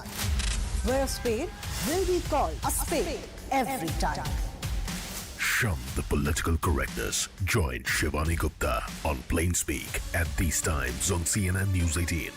Where a spade will be called a spade every time. Shun the political correctness. Join Shivani Gupta on Plain Speak at these times on CNN News 18.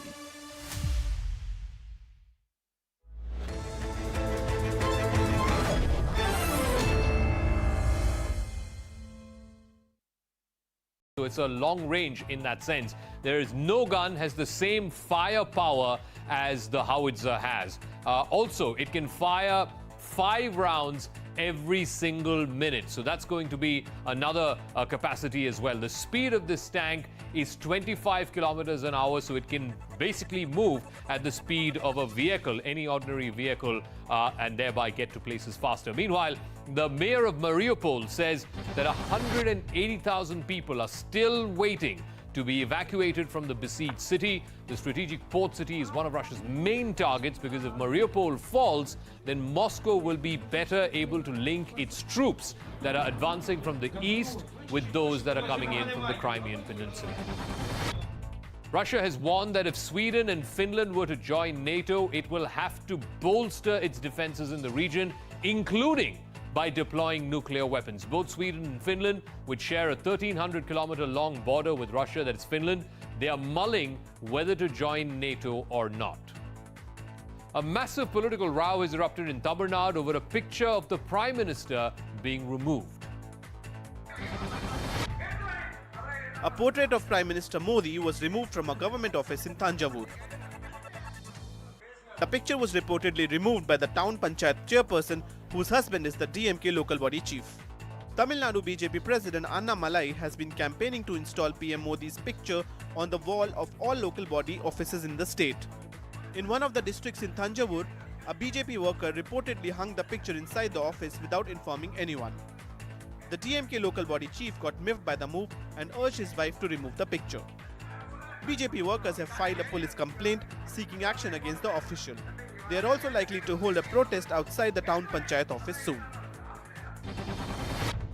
So it's a long range in that sense. There is no gun has the same firepower as the howitzer has. Also, it can fire 5 rounds every single minute. So that's going to be another capacity as well. The speed of this tank is 25 kilometers an hour, so it can basically move at the speed of a vehicle, any ordinary vehicle, and thereby get to places faster. Meanwhile, the mayor of Mariupol says that 180,000 people are still waiting to be evacuated from the besieged city. The strategic port city is one of Russia's main targets because if Mariupol falls, then Moscow will be better able to link its troops that are advancing from the east with those that are coming in from the Crimean Peninsula. Russia has warned that if Sweden and Finland were to join NATO, it will have to bolster its defenses in the region, including by deploying nuclear weapons. Both Sweden and Finland, which share a 1,300-kilometer long border with Russia, that is Finland, they are mulling whether to join NATO or not. A massive political row has erupted in Tamil Nadu over a picture of the Prime Minister being removed. A portrait of Prime Minister Modi was removed from a government office in Thanjavur. The picture was reportedly removed by the town panchayat chairperson, whose husband is the DMK local body chief. Tamil Nadu BJP President Anna Malai has been campaigning to install PM Modi's picture on the wall of all local body offices in the state. In one of the districts in Thanjavur, a BJP worker reportedly hung the picture inside the office without informing anyone. The DMK local body chief got miffed by the move and urged his wife to remove the picture. BJP workers have filed a police complaint seeking action against the official. They are also likely to hold a protest outside the town panchayat office soon.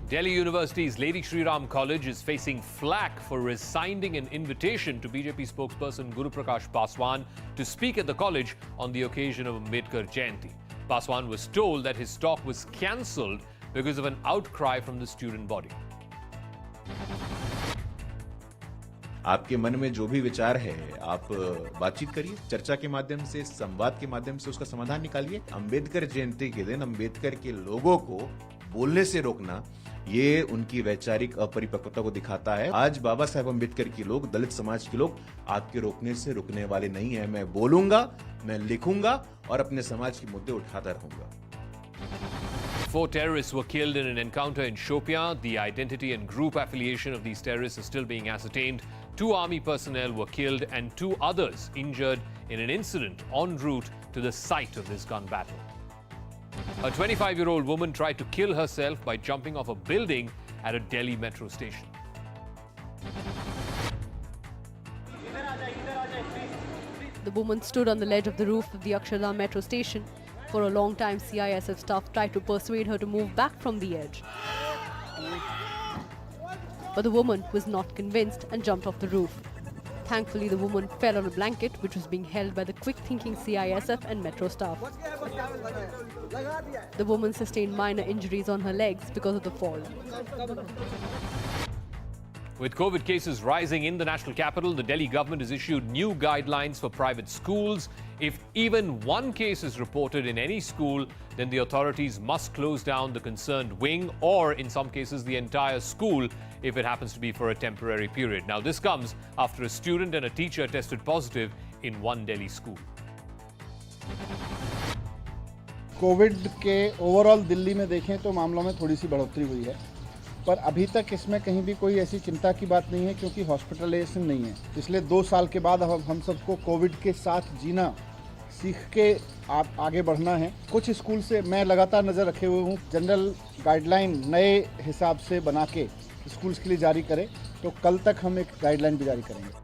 Delhi University's Lady Shri Ram College is facing flack for rescinding an invitation to BJP spokesperson Guru Prakash Paswan to speak at the college on the occasion of Ambedkar Jayanti. Paswan was told that his talk was cancelled because of an outcry from the student body. आपके मन में जो भी विचार है आप बातचीत करिए, चर्चा के माध्यम से, संवाद के माध्यम से उसका समाधान निकालिए। अंबेडकर जयंती के दिन अंबेडकर के लोगों को बोलने से रोकना ये उनकी वैचारिक अपरिपक्वता को दिखाता है। आज बाबा साहेब अंबेडकर के लोग, दलित समाज के लोग आपके रोकने से रुकने वाले नहीं है। मैं बोलूंगा, मैं लिखूंगा और अपने समाज के मुद्दे उठाता रहूंगा। 4 terrorists were killed in an encounter in Shopian. The identity and group affiliation of these terrorists is still being ascertained. 2 army personnel were killed and 2 others injured in an incident en route to the site of this gun battle. A 25-year-old woman tried to kill herself by jumping off a building at a Delhi metro station. The woman stood on the ledge of the roof of the Akshardham metro station. For a long time, CISF staff tried to persuade her to move back from the edge. But the woman was not convinced and jumped off the roof. Thankfully, the woman fell on a blanket which was being held by the quick-thinking CISF and metro staff. The woman sustained minor injuries on her legs because of the fall. With COVID cases rising in the national capital, the Delhi government has issued new guidelines for private schools. If even one case is reported in any school, then the authorities must close down the concerned wing or, in some cases, the entire school if it happens to be for a temporary period. Now, this comes after a student and a teacher tested positive in one Delhi school. Covid के overall Delhi में देखें तो मामलों में थोड़ी सी बढ़ोतरी हुई है, पर अभी तक इसमें कहीं भी कोई ऐसी चिंता की बात नहीं है क्योंकि हॉस्पिटलाइजेशन नहीं है। पिछले 2 साल के बाद हम सबको कोविड के साथ जीना सीख के आगे बढ़ना है। कुछ स्कूल से मैं लगातार नज़र रखे हुए हूँ, जनरल गाइडलाइन नए हिसाब से बना के स्कूल्स के लिए जारी करें, तो कल तक हम एक गाइडलाइन भी जारी करेंगे।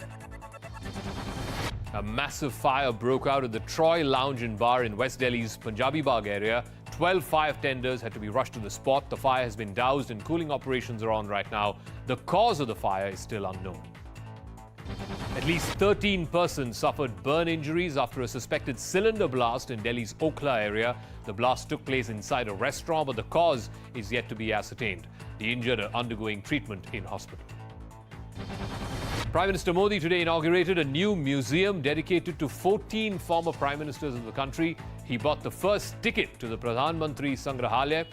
A massive fire broke out at the Troy Lounge and Bar in West Delhi's Punjabi Bagh area. 12 fire tenders had to be rushed to the spot. The fire has been doused and cooling operations are on right now. The cause of the fire is still unknown. At least 13 persons suffered burn injuries after a suspected cylinder blast in Delhi's Okhla area. The blast took place inside a restaurant, but the cause is yet to be ascertained. The injured are undergoing treatment in hospital. Prime Minister Modi today inaugurated a new museum dedicated to 14 former prime ministers of the country. He bought the first ticket to the Pradhan Mantri Sangrahalaya.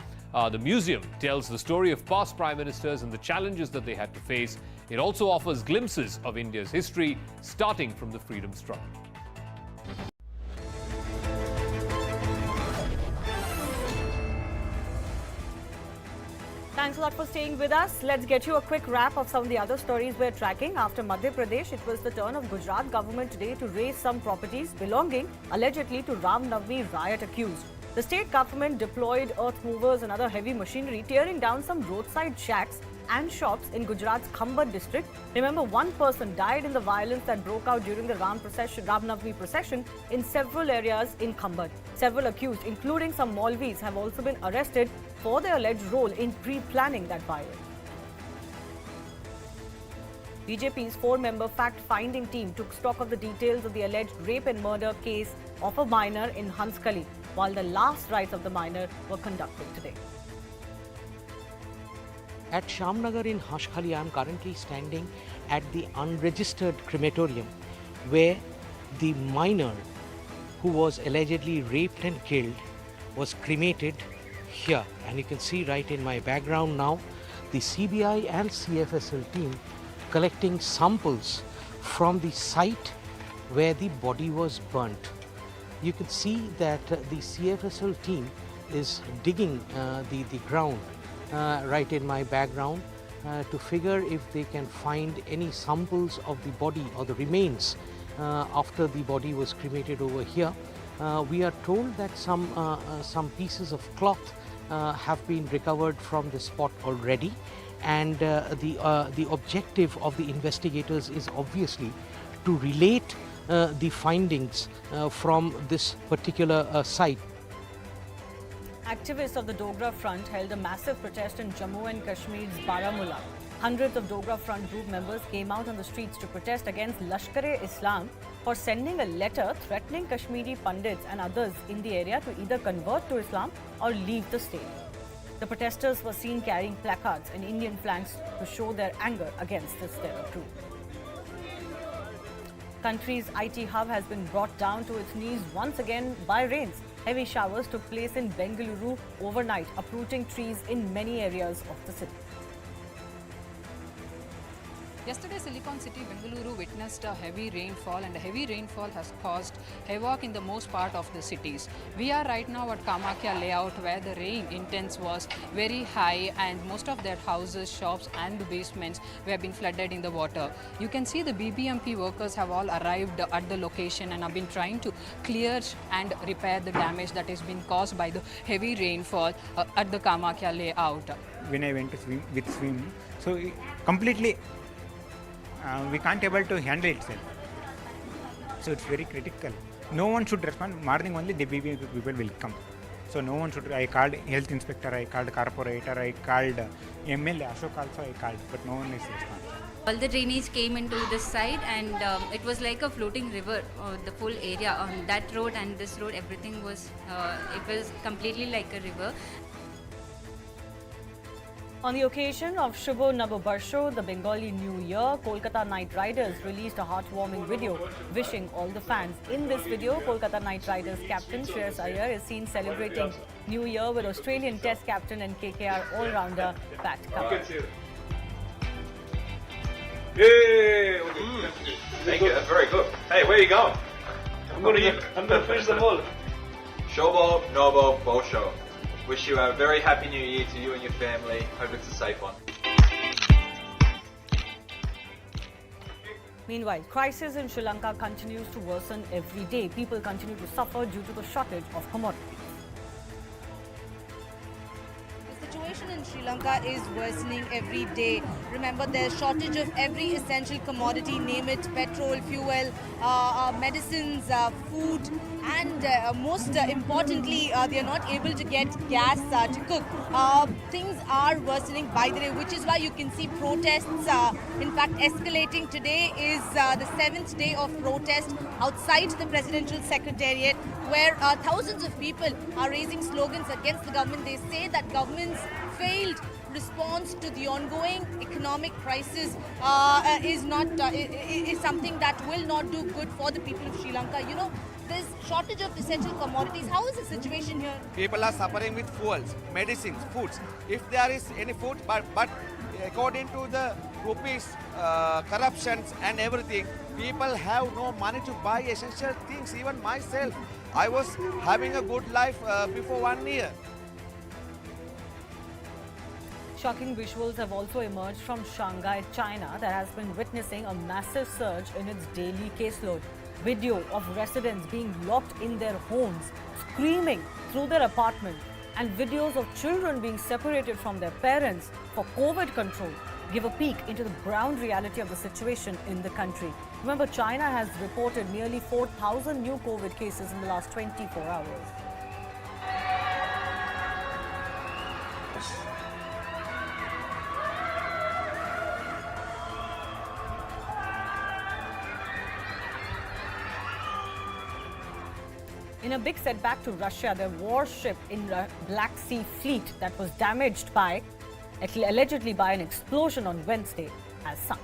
The museum tells the story of past prime ministers and the challenges that they had to face. It also offers glimpses of India's history, starting from the freedom struggle. Thanks a lot for staying with us. Let's get you a quick wrap of some of the other stories we're tracking. After Madhya Pradesh, it was the turn of Gujarat government today to raise some properties belonging allegedly to Ram Navami riot accused. The state government deployed earth movers and other heavy machinery, tearing down some roadside shacks and shops in Gujarat's Khambhat district. Remember, one person died in the violence that broke out during the Ram Navami procession in several areas in Khambhat. Several accused, including some Maulvis, have also been arrested for their alleged role in pre-planning that violence. BJP's 4-member fact-finding team took stock of the details of the alleged rape and murder case of a minor in Hanskali, while the last rites of the minor were conducted today. At Shamnagar in Hanskali, I am currently standing at the unregistered crematorium where the minor who was allegedly raped and killed was cremated here. And you can see right in my background now the CBI and CFSL team collecting samples from the site where the body was burnt. You can see that the CFSL team is digging the ground right in my background to figure if they can find any samples of the body or the remains after the body was cremated over here. We are told that some pieces of cloth have been recovered from the spot already, and the objective of the investigators is obviously to relate the findings from this particular site. Activists of the Dogra Front held a massive protest in Jammu and Kashmir's Baramulla. Hundreds of Dogra Front group members came out on the streets to protest against Lashkar-e-Islam for sending a letter threatening Kashmiri Pandits and others in the area to either convert to Islam or leave the state. The protesters were seen carrying placards and Indian flags to show their anger against this terror group. Country's IT hub has been brought down to its knees once again by rains. Heavy showers took place in Bengaluru overnight, uprooting trees in many areas of the city. Yesterday, Silicon City, Bengaluru witnessed a heavy rainfall, and the heavy rainfall has caused havoc in the most part of the cities. We are right now at Kamakhya layout, where the rain intense was very high and most of their houses, shops and the basements were being flooded in the water. You can see the BBMP workers have all arrived at the location and have been trying to clear and repair the damage that has been caused by the heavy rainfall at the Kamakhya layout. When I went to swim, so completely we can't able to handle itself. So it's very critical. No one should respond. Morning only the BBMP people will come. So no one should. I called health inspector, I called corporator, I called MLA, Ashok also I called, but no one is responding. All the drainage came into this side, and it was like a floating river. The full area on that road and this road, everything was, it was completely like a river. On the occasion of Shubho Nabobarsho, the Bengali New Year, Kolkata Knight Riders released a heartwarming video wishing all the fans. In this video, Kolkata Knight Riders captain Shreyas Iyer is seen celebrating New Year with Australian Test captain and KKR all-rounder Pat Cummins. Yay! Thank you, that's very good. Hey, where are you going? I'm going to finish the ball. Shobo, Nobo, Bosho. Wish you a very happy new year to you and your family. Hope it's a safe one. Meanwhile, crisis in Sri Lanka continues to worsen every day. People continue to suffer due to the shortage of commodities. The situation in Sri Lanka is worsening every day. Remember, there's shortage of every essential commodity, name it, petrol, fuel, medicines, food, and most importantly, they are not able to get gas to cook. Things are worsening by the day, which is why you can see protests, in fact, escalating. Today is the 7th day of protest outside the presidential secretariat, where thousands of people are raising slogans against the government. They say that government's failed response to the ongoing economic crisis is something that will not do good for the people of Sri Lanka. You know, there's shortage of essential commodities. How is the situation here? People are suffering with fuels, medicines, foods. If there is any food, but according to the rupees, corruptions and everything, people have no money to buy essential things. Even myself, I was having a good life before 1 year. Shocking visuals have also emerged from Shanghai, China, that has been witnessing a massive surge in its daily caseload. Video of residents being locked in their homes, screaming through their apartment, and videos of children being separated from their parents for COVID control give a peek into the ground reality of the situation in the country. Remember, China has reported nearly 4,000 new COVID cases in the last 24 hours. In a big setback to Russia, their warship in the Black Sea Fleet that was damaged by, allegedly by an explosion on Wednesday, has sunk.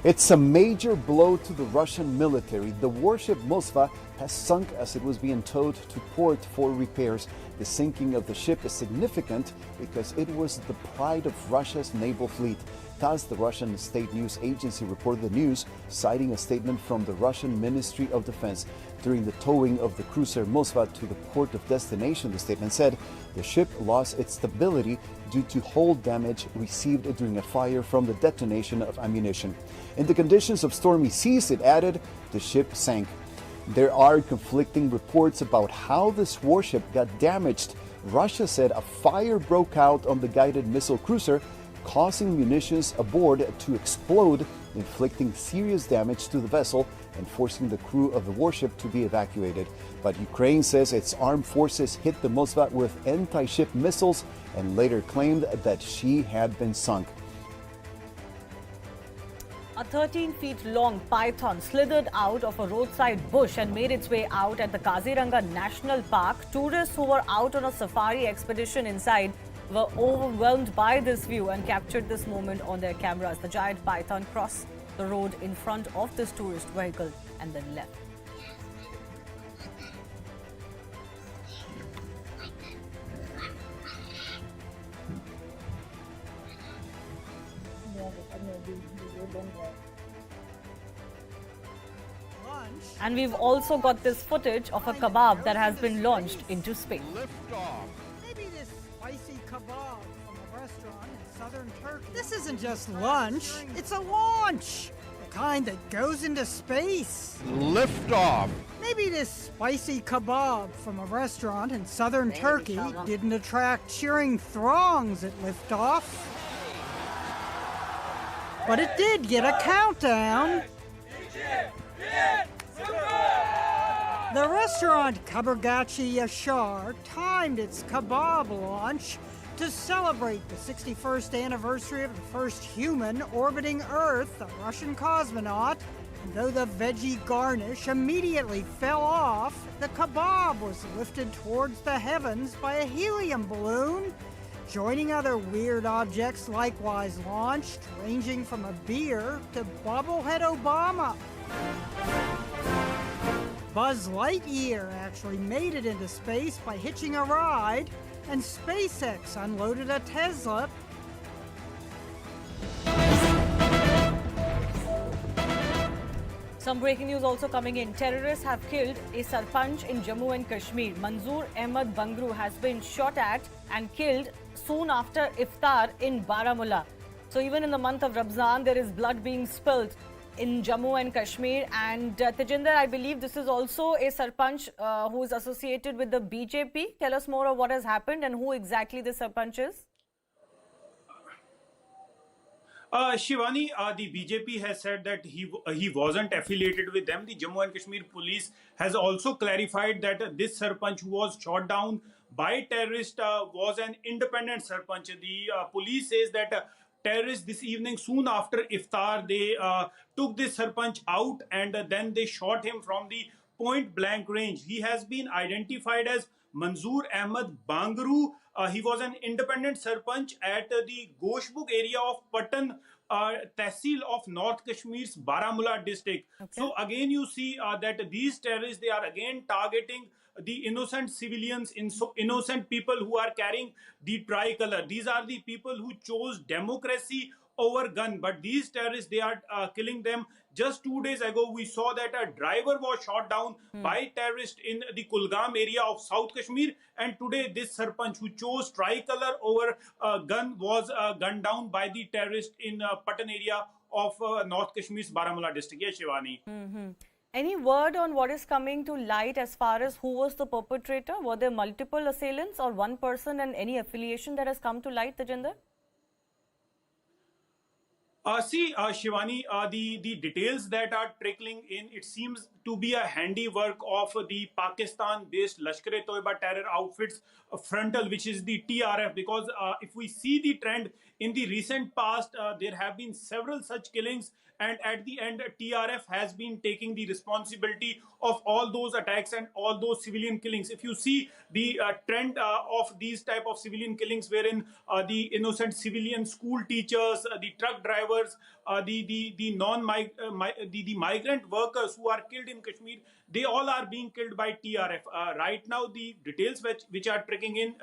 It's a major blow to the Russian military. The warship Moskva has sunk as it was being towed to port for repairs. The sinking of the ship is significant because it was the pride of Russia's naval fleet. TASS, the Russian state news agency, reported the news, citing a statement from the Russian Ministry of Defense. During the towing of the cruiser Moskva to the port of destination, the statement said the ship lost its stability due to hull damage received during a fire from the detonation of ammunition. In the conditions of stormy seas, it added, the ship sank. There are conflicting reports about how this warship got damaged. Russia said a fire broke out on the guided missile cruiser, causing munitions aboard to explode, inflicting serious damage to the vessel and forcing the crew of the warship to be evacuated. But Ukraine says its armed forces hit the Moskva with anti-ship missiles and later claimed that she had been sunk. A 13-feet-long python slithered out of a roadside bush and made its way out at the Kaziranga National Park. Tourists who were out on a safari expedition inside were overwhelmed by this view and captured this moment on their cameras. The giant python crossed the road in front of this tourist vehicle and then left. And we've also got this footage of a kebab that has been launched into space. Maybe this spicy kebab from a restaurant in southern Turkey. This isn't just lunch, it's a launch. The kind that goes into space. Liftoff. Maybe this spicy kebab from a restaurant in southern Turkey didn't attract cheering throngs at liftoff. But it did get a countdown. The restaurant Kaburgachi Yashar timed its kebab launch to celebrate the 61st anniversary of the first human orbiting Earth, a Russian cosmonaut. And though the veggie garnish immediately fell off, the kebab was lifted towards the heavens by a helium balloon. Joining other weird objects likewise launched, ranging from a beer to bobblehead Obama. Buzz Lightyear actually made it into space by hitching a ride, and SpaceX unloaded a Tesla. Some breaking news also coming in. Terrorists have killed a sarpanch in Jammu and Kashmir. Manzoor Ahmed Bangru has been shot at and killed soon after iftar in Baramulla. So even in the month of Ramzan, there is blood being spilled in Jammu and Kashmir. And Tejinder, I believe this is also a sarpanch who is associated with the BJP. Tell us more of what has happened and who exactly the sarpanch is. Shivani, the BJP has said that he wasn't affiliated with them. The Jammu and Kashmir police has also clarified that this sarpanch who was shot down by terrorists was an independent sarpanch. The police says that terrorists this evening, soon after iftar, they took this sarpanch out and then they shot him from the point blank range. He has been identified as Manzoor Ahmed Bangru. He was an independent sarpanch at the Goshbuk area of Patan Tehsil of North Kashmir's Baramulla district. Okay. So again you see that these terrorists, they are again targeting the innocent civilians, innocent people who are carrying the tricolor. These are the people who chose democracy over gun, but these terrorists, they are killing them. Just 2 days ago, we saw that a driver was shot down by terrorists in the Kulgam area of South Kashmir, and today this sarpanch who chose tricolor over gun was gunned down by the terrorist in Patan area of North Kashmir's Baramulla district. Yes, Shivani. Any word on what is coming to light as far as who was the perpetrator? Were there multiple assailants or one person, and any affiliation that has come to light, Tejinder? Shivani, the details that are trickling in, it seems to be a handiwork of the Pakistan-based Lashkar-e-Toiba terror outfits frontal, which is the TRF, because if we see the trend in the recent past, there have been several such killings, and at the end, TRF has been taking the responsibility of all those attacks and all those civilian killings. If you see the trend of these type of civilian killings, wherein the innocent civilian school teachers, the truck drivers, the migrant workers who are killed in Kashmir, they all are being killed by TRF. Right now, the details which are trickling in,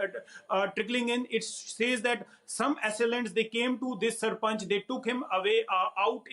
it says that some assailants, they came to this sarpanch, they took him away out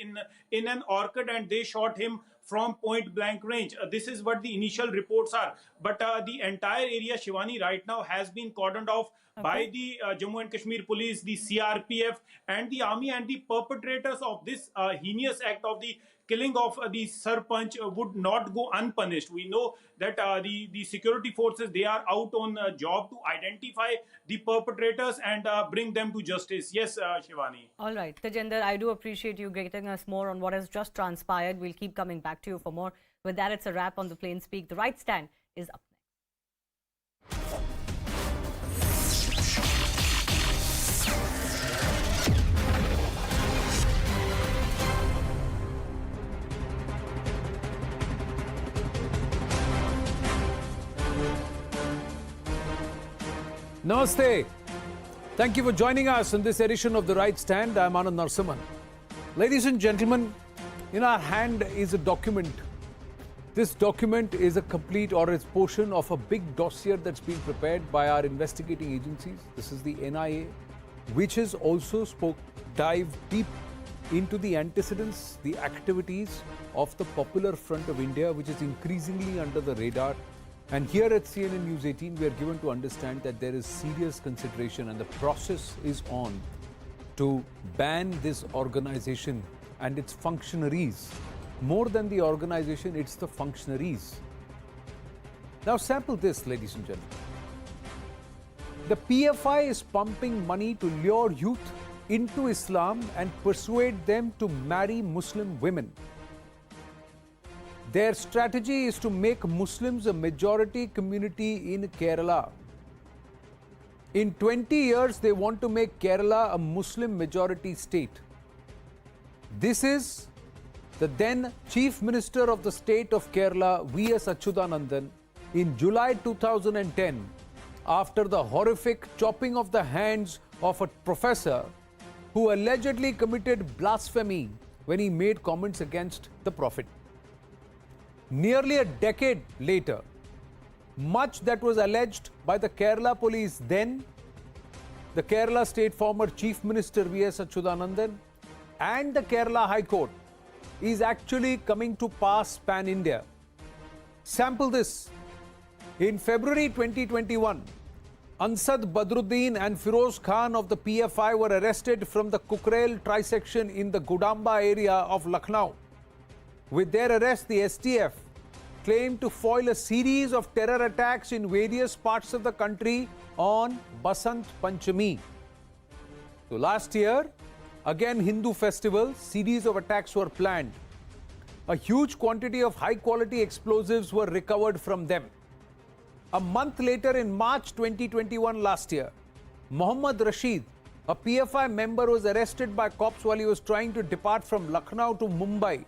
in an orchard and they shot him from point blank range. This is what the initial reports are. But the entire area, Shivani, right now has been cordoned off by the Jammu and Kashmir police, the CRPF and the army, and the perpetrators of this heinous act of the killing of the Sarpanch would not go unpunished. We know that the security forces, they are out on a job to identify the perpetrators and bring them to justice. Yes, Shivani. All right, Tejinder, I do appreciate you getting us more on what has just transpired. We'll keep coming back to you for more. With that, it's a wrap on the Plain Speak. The Right Stand is up. Namaste. Thank you for joining us in this edition of The Right Stand. I'm Anand Narsimhan. Ladies and gentlemen, in our hand is a document. This document is a complete or it's portion of a big dossier that's been prepared by our investigating agencies. This is the NIA, which has also dived deep into the antecedents, the activities of the Popular Front of India, which is increasingly under the radar. And here at CNN News 18, we are given to understand that there is serious consideration and the process is on to ban this organization and its functionaries. More than the organization, it's the functionaries. Now sample this, ladies and gentlemen. The PFI is pumping money to lure youth into Islam and persuade them to marry Muslim women. Their strategy is to make Muslims a majority community in Kerala. In 20 years, they want to make Kerala a Muslim majority state. This is the then Chief Minister of the state of Kerala, V.S. Achyutanandan, in July 2010, after the horrific chopping of the hands of a professor who allegedly committed blasphemy when he made comments against the Prophet. Nearly a decade later, much that was alleged by the Kerala police then, the Kerala state former Chief Minister V.S. Achyutanandan and the Kerala High Court is actually coming to pass pan-India. Sample this. In February 2021, Ansad Badruddin and Firoz Khan of the PFI were arrested from the Kukrail trisection in the Gudamba area of Lucknow. With their arrest, the STF claimed to foil a series of terror attacks in various parts of the country on Basant Panchami. So last year, again Hindu festival, series of attacks were planned. A huge quantity of high-quality explosives were recovered from them. A month later, in March 2021 last year, Mohammad Rashid, a PFI member, was arrested by cops while he was trying to depart from Lucknow to Mumbai.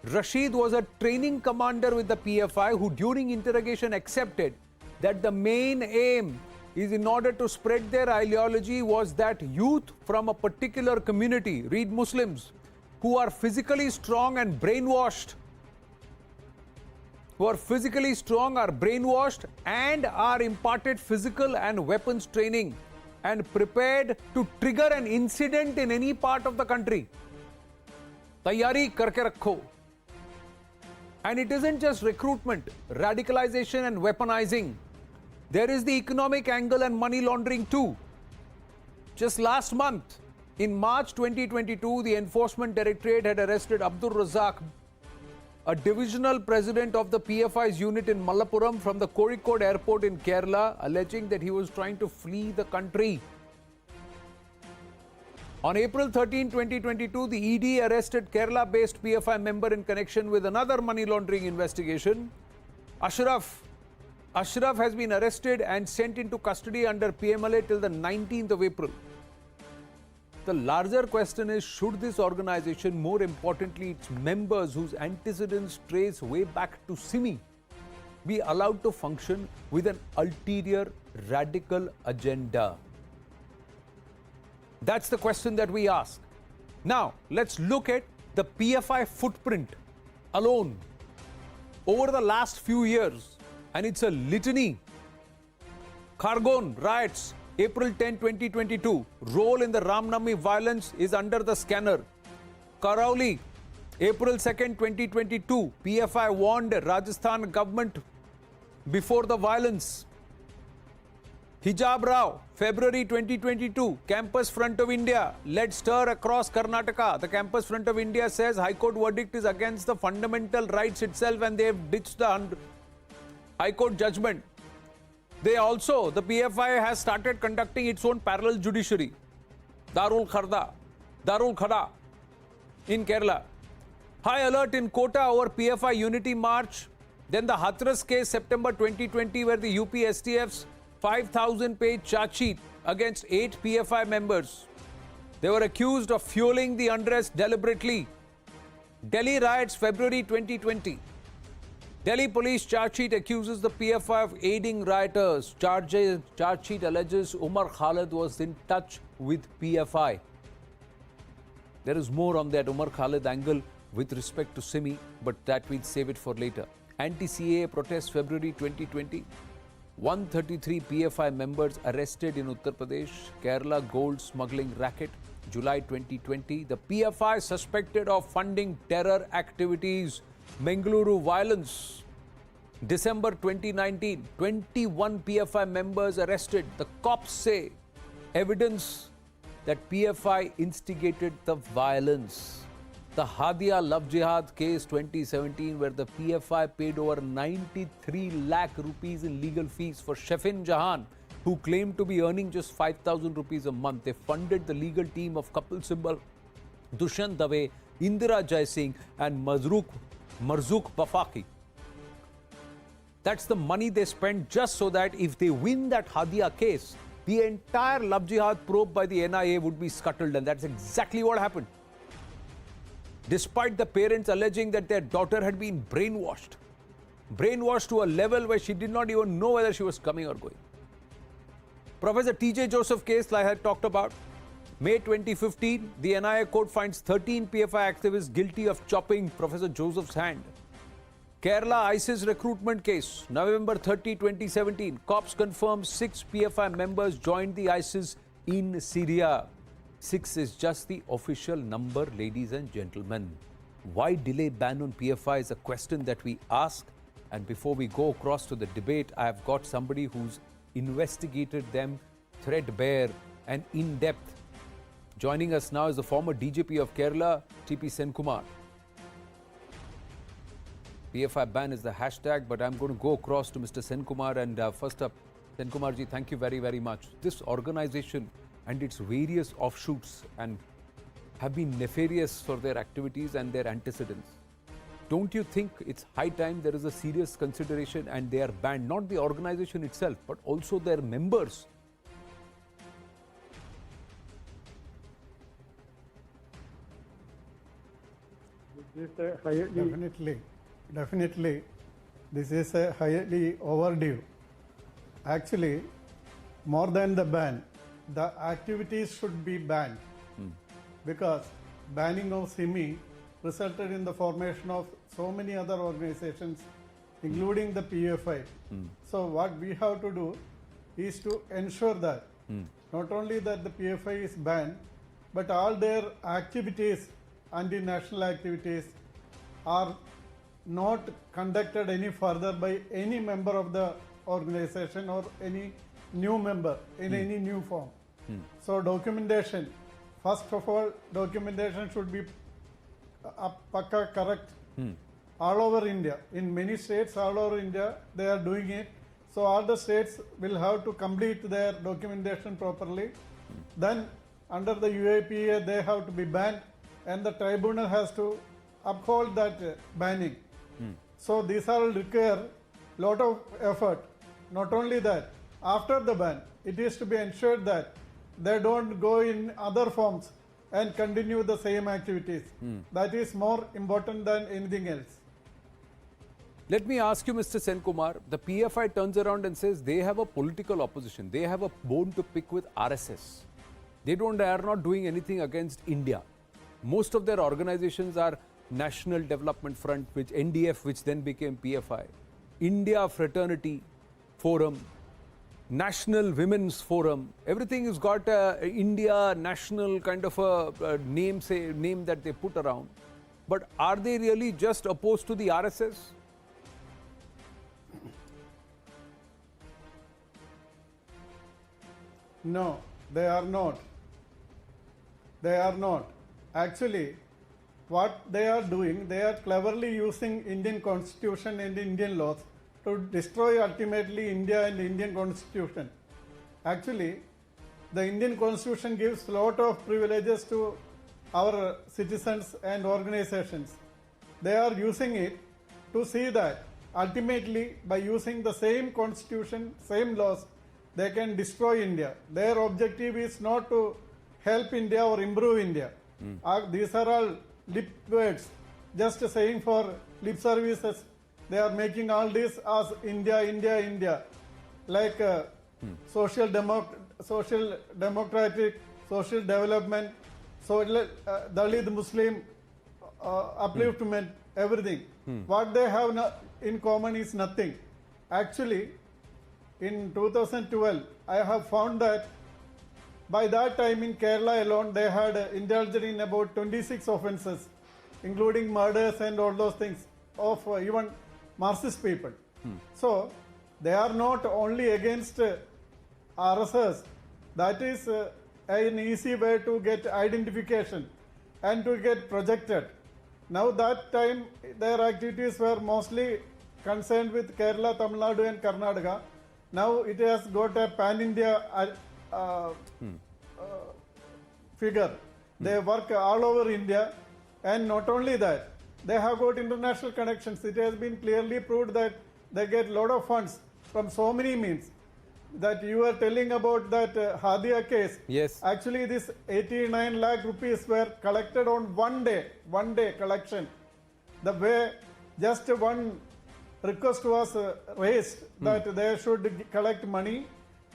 Rashid was a training commander with the PFI who during interrogation accepted that the main aim is in order to spread their ideology was that youth from a particular community, read Muslims, who are physically strong and brainwashed, are brainwashed and are imparted physical and weapons training and prepared to trigger an incident in any part of the country. Tayari karke rakho. And it isn't just recruitment, radicalization and weaponizing. There is the economic angle and money laundering too. Just last month, in March 2022, the Enforcement Directorate had arrested Abdul Razak, a divisional president of the PFI's unit in Malappuram from the Kozhikode airport in Kerala, alleging that he was trying to flee the country. On April 13, 2022, the ED arrested Kerala-based PFI member in connection with another money laundering investigation. Ashraf has been arrested and sent into custody under PMLA till the 19th of April. The larger question is, should this organization, more importantly its members whose antecedents trace way back to Simi, be allowed to function with an ulterior radical agenda? That's the question that we ask. Now, let's look at the PFI footprint alone over the last few years. And it's a litany. Khargon riots, April 10, 2022. Role in the Ramnami violence is under the scanner. Karauli, April 2nd, 2022. PFI warned Rajasthan government before the violence. Hijab Rao, February 2022, Campus Front of India led stir across Karnataka. The Campus Front of India says High Court verdict is against the fundamental rights itself and they've ditched the High Court judgment. The PFI has started conducting its own parallel judiciary. Darul Khada in Kerala. High alert in Kota over PFI Unity March. Then the Hathras case, September 2020, where the UP STF's 5,000-page charge sheet against 8 PFI members. They were accused of fueling the unrest deliberately. Delhi riots, February 2020. Delhi police charge sheet accuses the PFI of aiding rioters. Charge sheet alleges Umar Khalid was in touch with PFI. There is more on that Umar Khalid angle with respect to Simi, but that we'll save it for later. Anti-CAA protests, February 2020. 133 PFI members arrested in Uttar Pradesh. Kerala gold smuggling racket, July 2020. The PFI suspected of funding terror activities. Bengaluru violence, December 2019. 21 PFI members arrested. The cops say evidence that PFI instigated the violence. The Hadia love jihad case 2017, where the PFI paid over 93 lakh rupees in legal fees for Shefin Jahan, who claimed to be earning just 5,000 rupees a month. They funded the legal team of Kapil Sibal, Dushyant Dave, Indira Jai Singh and Marzook Bafaki. That's the money they spent just so that if they win that Hadia case, the entire love jihad probe by the NIA would be scuttled, and that's exactly what happened. Despite the parents alleging that their daughter had been brainwashed to a level where she did not even know whether she was coming or going. Professor T.J. Joseph case, like I had talked about, May 2015, the NIA court finds 13 PFI activists guilty of chopping Professor Joseph's hand. Kerala ISIS recruitment case, November 30, 2017, cops confirm 6 PFI members joined the ISIS in Syria. 6 is just the official number, ladies and gentlemen. Why delay ban on PFI is a question that we ask. And before we go across to the debate, I have got somebody who's investigated them threadbare and in-depth. Joining us now is the former DGP of Kerala, TP Senkumar. PFI ban is the hashtag, but I'm going to go across to Mr. Senkumar. And first up, Senkumarji, thank you very, very much. This organization and its various offshoots and have been nefarious for their activities and their antecedents. Don't you think it's high time there is a serious consideration and they are banned, not the organization itself, but also their members? Definitely, this is a highly overdue. Actually, more than the ban, the activities should be banned because banning of SIMI resulted in the formation of so many other organizations, including the PFI. So what we have to do is to ensure that not only that the PFI is banned, but all their activities, anti-national activities, are not conducted any further by any member of the organization or any new member in any new form. So documentation, first of all, documentation should be pakka correct all over India. In many states all over India, they are doing it. So all the states will have to complete their documentation properly. Then under the UAPA, they have to be banned and the tribunal has to uphold that banning. So these all require lot of effort. Not only that, after the ban, it is to be ensured that they don't go in other forms and continue the same activities. That is more important than anything else. Let me ask you, Mr. Senkumar, the PFI turns around and says they have a political opposition. They have a bone to pick with RSS. They are not doing anything against India. Most of their organizations are National Development Front, which NDF, which then became PFI, India Fraternity Forum, National Women's Forum. Everything has got a India national kind of a name that they put around. But are they really just opposed to the RSS? No, they are not. They are not. Actually, what they are doing, they are cleverly using Indian constitution and Indian laws to destroy ultimately India and Indian constitution. Actually, the Indian constitution gives a lot of privileges to our citizens and organizations. They are using it to see that ultimately by using the same constitution, same laws, they can destroy India. Their objective is not to help India or improve India. These are all lip words, just saying for lip services. They are making all this as India, India, India, like social democratic, social development, Dalit Muslim upliftment, everything. What they have in common is nothing. Actually, in 2012, I have found that by that time in Kerala alone, they had indulged in about 26 offences, including murders and all those things of even Marxist people. So, they are not only against RSS. That is an easy way to get identification and to get projected. Now that time their activities were mostly concerned with Kerala, Tamil Nadu and Karnataka. Now it has got a pan-India figure. They work all over India, and not only that, they have got international connections. It has been clearly proved that they get a lot of funds from so many means. That you were telling about that Hadia case. Yes. Actually, this 89 lakh rupees were collected on one day collection. The way just one request was raised that they should collect money,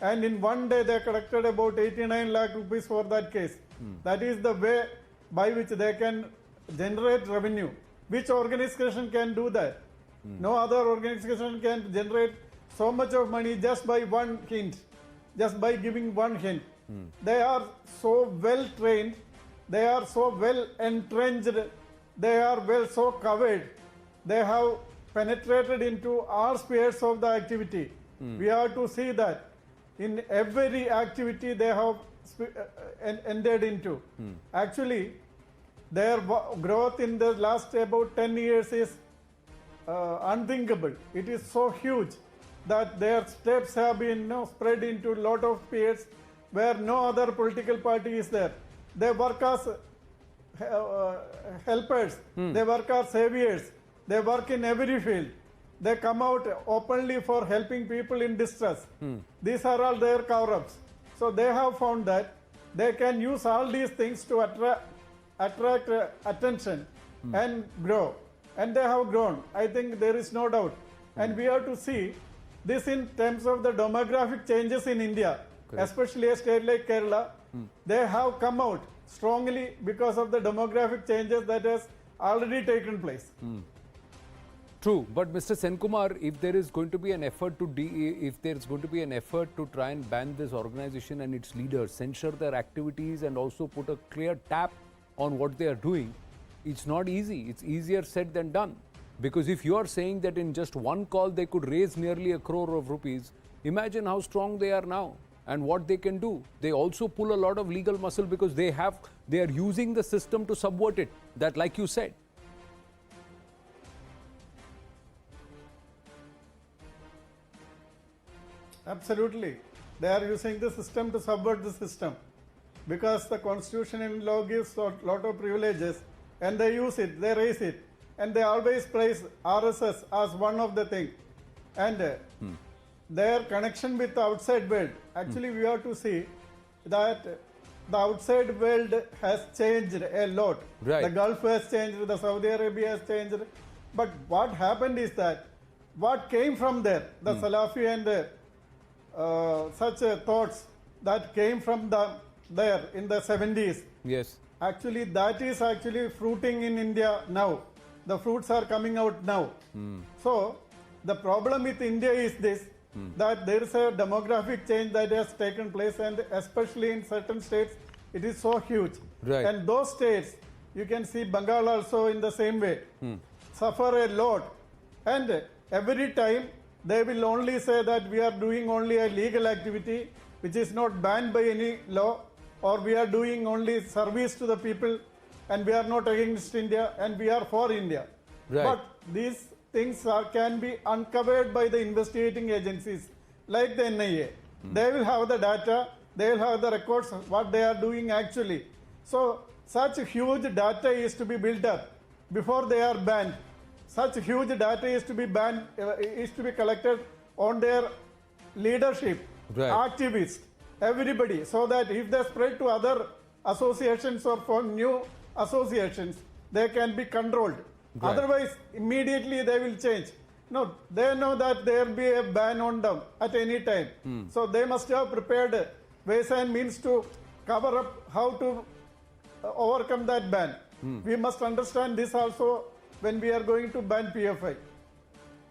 and in one day they collected about 89 lakh rupees for that case. That is the way by which they can generate revenue. Which organization can do that? No other organization can generate so much of money just by one hint, just by giving one hint. They are so well trained, they are so well entrenched, they are so covered, they have penetrated into all spheres of the activity. We have to see that in every activity they have entered into. Actually, their growth in the last about 10 years is unthinkable. It is so huge that their steps have been spread into a lot of spheres where no other political party is there. They work as helpers, they work as saviors, they work in every field. They come out openly for helping people in distress. These are all their cover-ups. So they have found that they can use all these things to attract attention and grow. And they have grown. I think there is no doubt. And we have to see this in terms of the demographic changes in India, especially a state like Kerala. They have come out strongly because of the demographic changes that has already taken place. True, but Mr. Senkumar, if there is going to be an effort to try and ban this organization and its leaders, censure their activities and also put a clear tap on what they are doing, it's not easy. It's easier said than done. Because if you are saying that in just one call they could raise nearly 1 crore of rupees, imagine how strong they are now and what they can do. They also pull a lot of legal muscle because they are using the system to subvert it. That, like you said. Absolutely. They are using the system to subvert the system because the constitution and law gives a lot of privileges, and they use it, they raise it, and they always praise RSS as one of the things. And their connection with the outside world, actually we have to see that the outside world has changed a lot. Right. The Gulf has changed, the Saudi Arabia has changed. But what happened is that what came from there, the Salafi and such thoughts that came from there in the 70s. Yes. Actually, that is actually fruiting in India now. The fruits are coming out now. So, the problem with India is this, that there is a demographic change that has taken place, and especially in certain states, it is so huge. Right. And those states, you can see Bengal also in the same way, suffer a lot. And every time, they will only say that we are doing only a legal activity, which is not banned by any law, or we are doing only service to the people and we are not against India and we are for India. Right. But these things can be uncovered by the investigating agencies like the NIA. They will have the data, they will have the records of what they are doing actually. So such huge data is to be built up before they are banned. Such huge data is to be banned, is to be collected on their leadership, activists, everybody, so that if they spread to other associations or form new associations, they can be controlled. Otherwise, immediately they will change. No, they know that there will be a ban on them at any time. So they must have prepared ways and means to cover up how to overcome that ban. We must understand this also when we are going to ban PFI.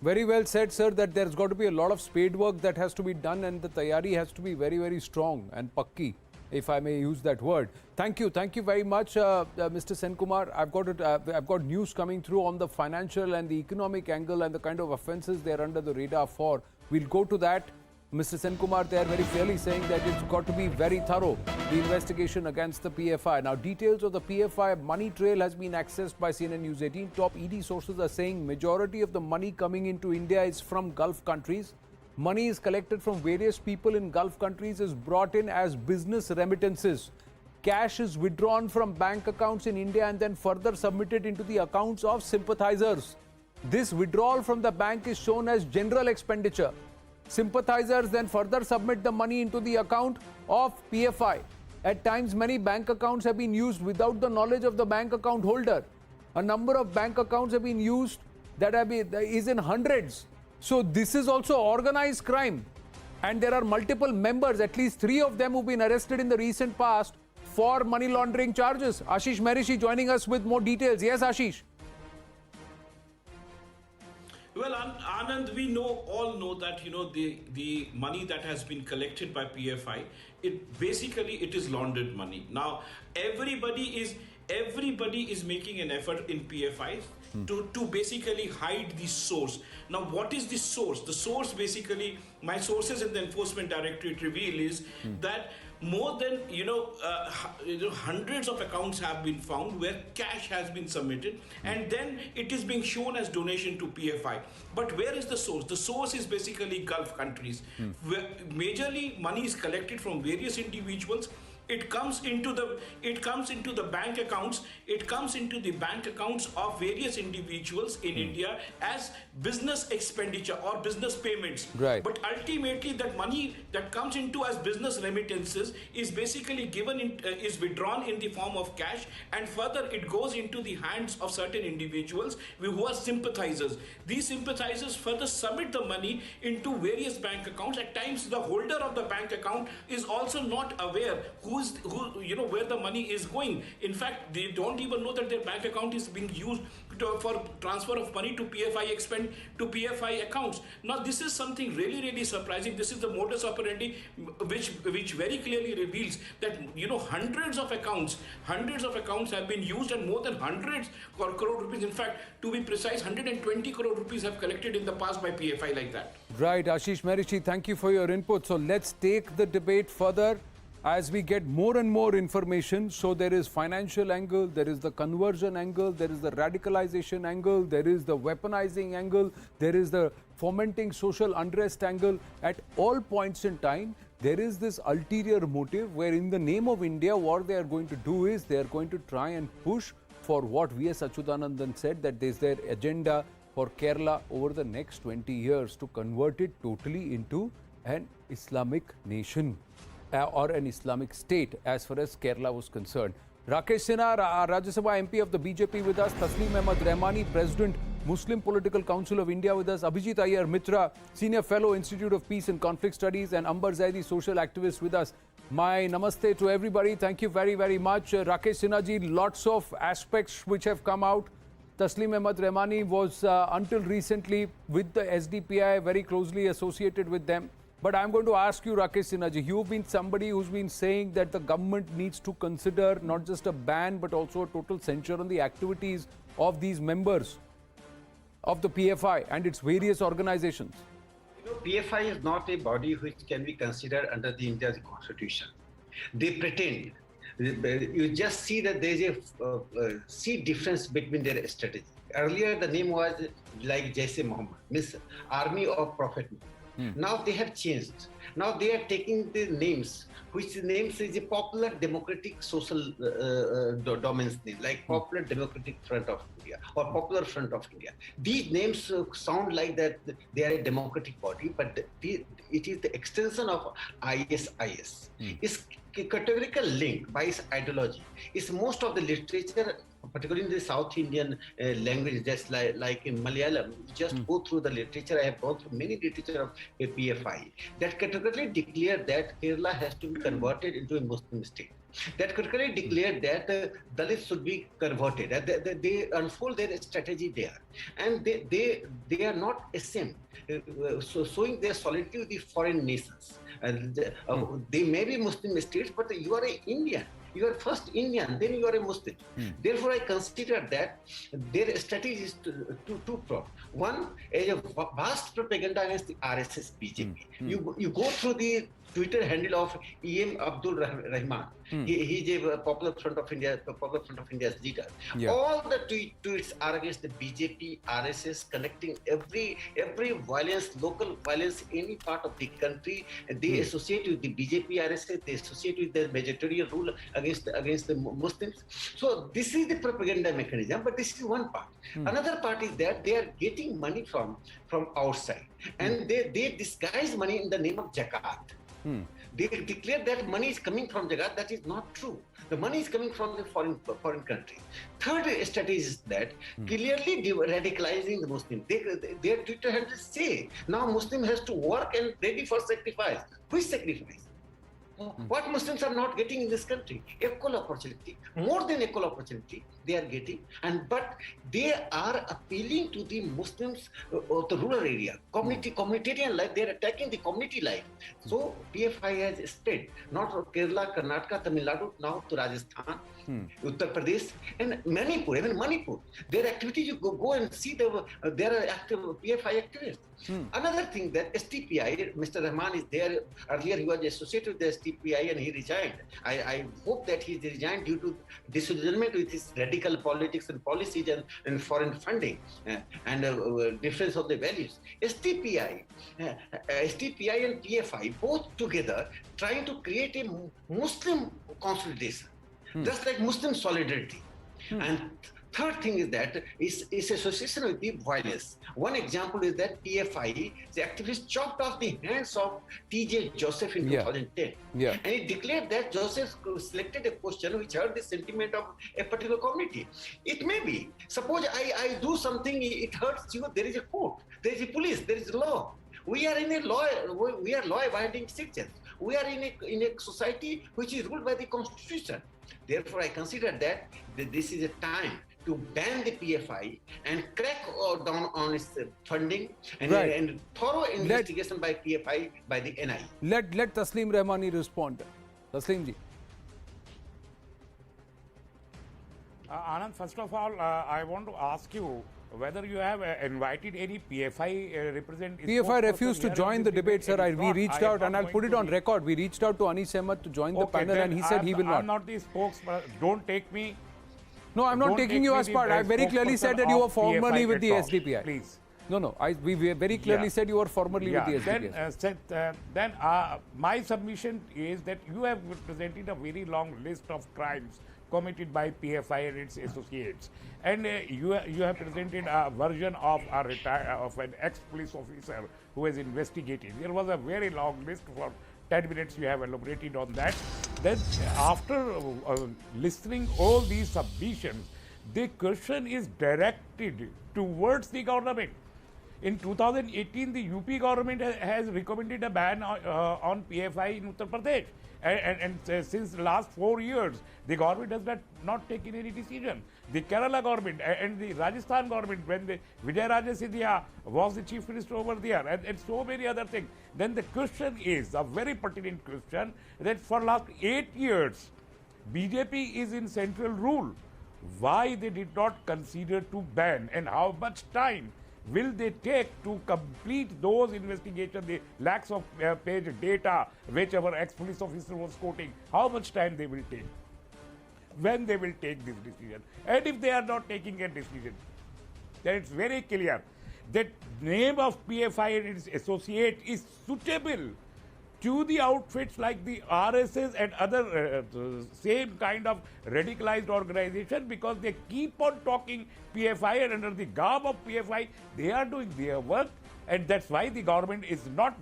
Very well said, sir, that there's got to be a lot of spade work that has to be done and the tayari has to be very, very strong and pakki, if I may use that word. Thank you very much, Mr. Senkumar. I've got news coming through on the financial and the economic angle and the kind of offences they're under the radar for. We'll go to that. Mr. Senkumar there very clearly saying that it's got to be very thorough, the investigation against the PFI. Now, details of the PFI money trail has been accessed by CNN News 18. Top ED sources are saying majority of the money coming into India is from Gulf countries. Money is collected from various people in Gulf countries, is brought in as business remittances. Cash is withdrawn from bank accounts in India and then further submitted into the accounts of sympathizers. This withdrawal from the bank is shown as general expenditure. Sympathizers then further submit the money into the account of PFI. At times, many bank accounts have been used without the knowledge of the bank account holder. A number of bank accounts have been used that is in hundreds. So this is also organized crime. And there are multiple members, at least 3 of them who've been arrested in the recent past for money laundering charges. Ashish Merishi joining us with more details. Yes, Ashish. Well, Anand, we all know that the money that has been collected by PFI, it is laundered money. Now everybody is making an effort in PFI to basically hide the source. Now, what is the source? The source basically, my sources in the Enforcement Directorate reveal is that more than hundreds of accounts have been found where cash has been submitted and then it is being shown as donation to PFI. But where is the source? The source is basically Gulf countries, where majorly money is collected from various individuals. It comes into the bank accounts. It comes into the bank accounts of various individuals in India as business expenditure or business payments. Right. But ultimately, that money that comes into as business remittances is basically is withdrawn in the form of cash, and further it goes into the hands of certain individuals who are sympathizers. These sympathizers further submit the money into various bank accounts. At times, the holder of the bank account is also not aware where the money is going. In fact, they don't even know that their bank account is being used for transfer of money to PFI accounts. Now, this is something really, really surprising. This is the modus operandi which very clearly reveals that hundreds of accounts have been used, and more than hundreds crore rupees. In fact, to be precise, 120 crore rupees have collected in the past by PFI like that. Right, Ashish Merishi, thank you for your input. So let's take the debate further as we get more and more information. So there is financial angle, there is the conversion angle, there is the radicalization angle, there is the weaponizing angle, there is the fomenting social unrest angle. At all points in time, there is this ulterior motive where in the name of India, what they are going to do is they are going to try and push for what V.S. Achyutanandan said, that there is their agenda for Kerala over the next 20 years to convert it totally into an Islamic nation. Or an Islamic state as far as Kerala was concerned. Rakesh Sinha, Rajya Sabha MP of the BJP with us, Tasleem Ahmad Rahmani, President, Muslim Political Council of India with us, Abhijit Iyer Mitra, Senior Fellow, Institute of Peace and Conflict Studies, and Ambar Zaidi, Social Activist with us. My namaste to everybody. Thank you very, very much. Rakesh Sinha ji, lots of aspects which have come out. Tasleem Ahmad Rahmani was until recently with the SDPI, very closely associated with them. But I'm going to ask you, Rakesh Sinha ji, you've been somebody who's been saying that the government needs to consider not just a ban but also a total censure on the activities of these members of the PFI and its various organizations. PFI is not a body which can be considered under the India's constitution. They pretend. You just see that there is a difference between their strategy. Earlier, the name was like Jaise Muhammad, means Army of Prophet Muhammad. Now they have changed. Now they are taking the names, which names is a popular democratic social domains name, like Popular Democratic Front of India or Popular Front of India. These names sound like that they are a democratic body, but it is the extension of ISIS. It's categorical link by its ideology. It's most of the literature, particularly in the South Indian language, just like in Malayalam, just go through the literature. I have gone through many literature of PFI that categorically declare that Kerala has to be converted into a Muslim state. That categorically declared that Dalits should be converted. They unfold their strategy there, and they are not ashamed, showing their solidarity with the foreign nations. They may be Muslim states, but you are an Indian. You are first Indian, then you are a Muslim. Therefore, I consider that their strategy is two-pronged. One is a vast propaganda against the RSS BJP. You go through the Twitter handle of E.M. Abdul Rahman. He is a Popular Front of India's leader. Yeah. All the tweets are against the BJP, RSS, connecting every violence, local violence, any part of the country. They associate with the BJP, RSS. They associate with the majoritarian rule against the Muslims. So this is the propaganda mechanism. But this is one part. Another part is that they are getting money from outside, and they disguise money in the name of zakat. They declare that money is coming from Jagat. That is not true. The money is coming from the foreign country. Third strategy is that clearly radicalizing the Muslim. Their Twitter handles say now Muslim has to work and ready for sacrifice. Which sacrifice? What Muslims are not getting in this country? Equal opportunity, more than equal opportunity they are getting, but they are appealing to the Muslims of the rural area, communitarian life. They are attacking the community life. So PFI has spread not from Kerala, Karnataka, Tamil Nadu, now to Rajasthan, Uttar Pradesh, and Manipur, even Manipur. Their activities, you go and see there are active PFI activists. Another thing that STPI, Mr. Rahman is there. Earlier he was associated with the STPI and he resigned. I hope that he resigned due to disillusionment with his radical politics and policies and foreign funding and difference of the values. STPI and PFI both together trying to create a Muslim consolidation, just like Muslim solidarity. And third thing is that it's association with the violence. One example is that PFI, the activists chopped off the hands of T.J. Joseph in 2010. And he declared that Joseph selected a question which hurt the sentiment of a particular community. It may be. Suppose I do something, it hurts you, there is a court, there is a police, there is law. We are in a law, we are law-abiding citizens. We are in a society which is ruled by the constitution. Therefore, I consider that this is a time to ban the PFI and crack down on its funding and thorough investigation by PFI by the NI. Let Taslim Rahmani respond. Taslim ji. Anand, first of all, I want to ask you whether you have invited any PFI representative. PFI refused to join the debate, sir. We reached out, and I'll put it on record. We reached out to Anis Ahmed to join the panel, and he said he will not. I'm not the spokesperson. Don't take me. No, I'm not taking you as part. I very clearly said that you were formerly with the SDPI. Please. No. We very clearly said you were formerly with the SDPI. Then my submission is that you have presented a very long list of crimes committed by PFI and its associates, and you have presented a version of an ex-police officer who has investigated. There was a very long list for 10 minutes. You have elaborated on that. Then after listening all these submissions, the question is directed towards the government. In 2018, the UP government has recommended a ban on PFI in Uttar Pradesh. And since the last 4 years, the government has not taken any decision. The Kerala government and the Rajasthan government, when the Vijay Raja Sindhya was the chief minister over there, and so many other things. Then the question is, a very pertinent question, that for last 8 years, BJP is in central rule. Why they did not consider to ban, and how much time will they take to complete those investigations, the lakhs of page data which our ex-police officer was quoting? How much time they will take? When they will take this decision? And if they are not taking a decision, then it's very clear that name of PFI and its associate is suitable to the outfits like the RSS and other same kind of radicalized organization, because they keep on talking PFI, and under the garb of PFI they are doing their work, and that's why the government is not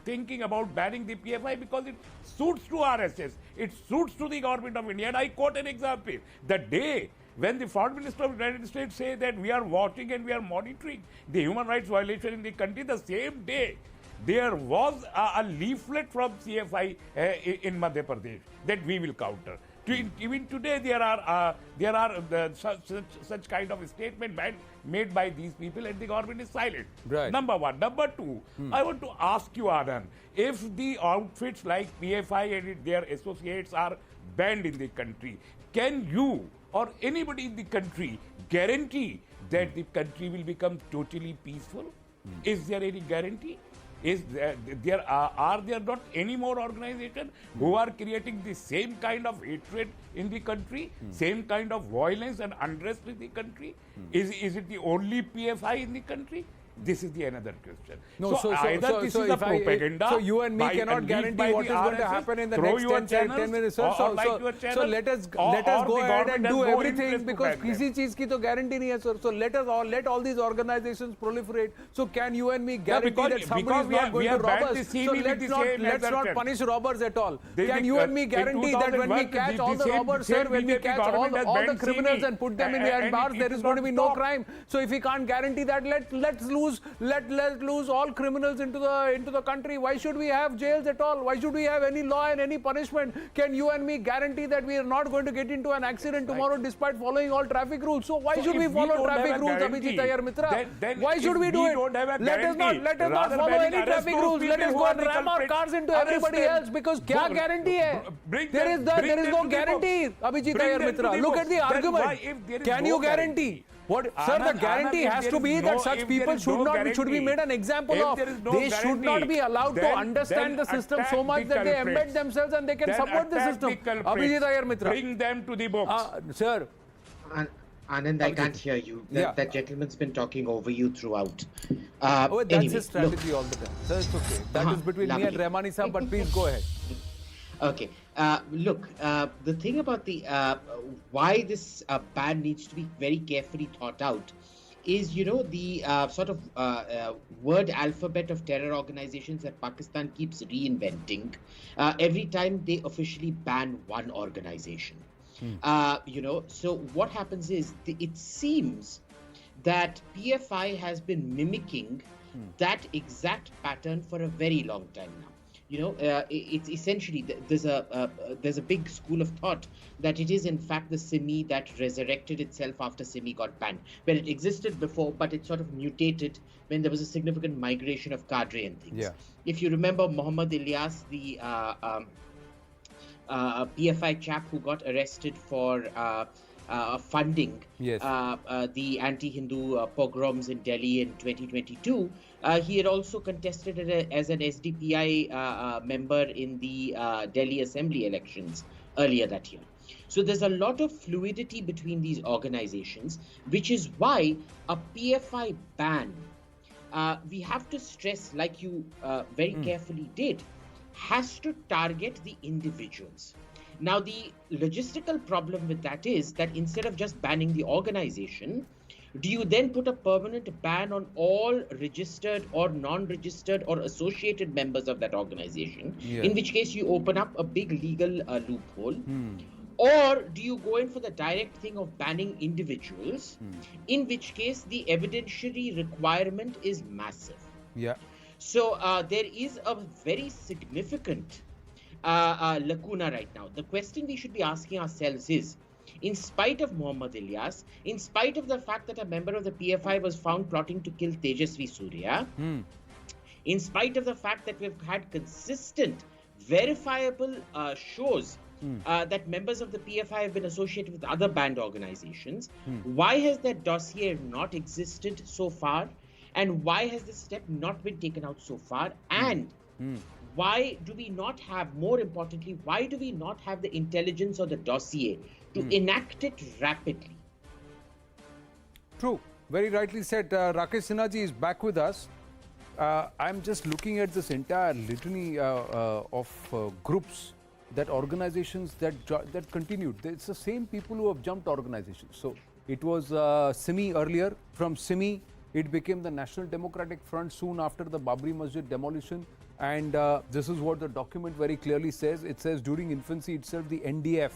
thinking about banning the PFI, because it suits to RSS, it suits to the government of India. And I quote an example: the day when the Foreign Minister of the United States say that we are watching and we are monitoring the human rights violation in the country, the same day there was a leaflet from CFI in Madhya Pradesh that we will counter. Even today, there are such kind of statement made by these people, and the government is silent. Right. Number one. Number two, I want to ask you, Anand, if the outfits like PFI and their associates are banned in the country, can you or anybody in the country guarantee that the country will become totally peaceful? Is there any guarantee? Are there not any more organizations who are creating the same kind of hatred in the country, same kind of violence and unrest in the country? Is it the only PFI in the country? This is the another question. No, so either this is a propaganda. So you and me cannot guarantee what is going to happen in the next 10 minutes. So let us go ahead and do everything, because किसी चीज की तो guarantee नहीं है, sir. So let all these organizations proliferate. So can you and me guarantee that somebody is not going to rob us? So let's not punish robbers at all. Can you and me guarantee that when we catch all the robbers, sir, when we catch all the criminals and put them in the bars, there is going to be no crime? So if we can't guarantee that, let's lose all criminals into the country. Why should we have jails at all? Why should we have any law and any punishment? Can you and me guarantee that we are not going to get into an accident tomorrow despite following all traffic rules? So why should we follow traffic rules, Abhijit Iyer Mitra? Why should we do it? Let us not follow any traffic rules. Let us go and ram our cars into everybody else, because क्या guarantee है? There is no guarantee, Abhijit Iyer Mitra. Look at the argument. Can you guarantee? What, sir, the guarantee has to be that such people should be made an example of. They should not be allowed to understand the system so much that they embed themselves and they can subvert the system. Abhijit Iyer Mitra. Bring them to the books. Sir. Anand, I can't hear you. That gentleman's been talking over you throughout. That's his strategy all the time. Sir, it's okay. That is between me and Rahmani Saab, but please go ahead. Okay. Look, the thing about the why this ban needs to be very carefully thought out is, the sort of word alphabet of terror organizations that Pakistan keeps reinventing every time they officially ban one organization. So what happens is it seems that PFI has been mimicking that exact pattern for a very long time now. It's essentially there's a big school of thought that it is in fact the Simi that resurrected itself after Simi got banned, where it existed before, but it sort of mutated when there was a significant migration of cadre and things. If you remember Muhammad Ilyas, the PFI chap who got arrested for funding the anti-Hindu pogroms in Delhi in 2022. He had also contested as an SDPI member in the Delhi Assembly elections earlier that year. So there's a lot of fluidity between these organizations, which is why a PFI ban, we have to stress, like you very carefully did, has to target the individuals. Now, the logistical problem with that is that instead of just banning the organization, do you then put a permanent ban on all registered or non-registered or associated members of that organization, in which case you open up a big legal loophole? Or do you go in for the direct thing of banning individuals, in which case the evidentiary requirement is massive? So there is a very significant lacuna right now. The question we should be asking ourselves is, in spite of Muhammad Ilyas, in spite of the fact that a member of the PFI was found plotting to kill Tejasvi Surya, in spite of the fact that we've had consistent, verifiable shows that members of the PFI have been associated with other banned organizations. Why has that dossier not existed so far? And why has this step not been taken out so far? And why do we not have, more importantly, why do we not have the intelligence or the dossier to enact it rapidly? True. Very rightly said. Rakesh Sinha ji is back with us. I'm just looking at this entire litany of groups, that organizations that continued. It's the same people who have jumped organizations. So it was Simi earlier. From Simi, it became the National Democratic Front soon after the Babri Masjid demolition. And this is what the document very clearly says. It says during infancy itself, the NDF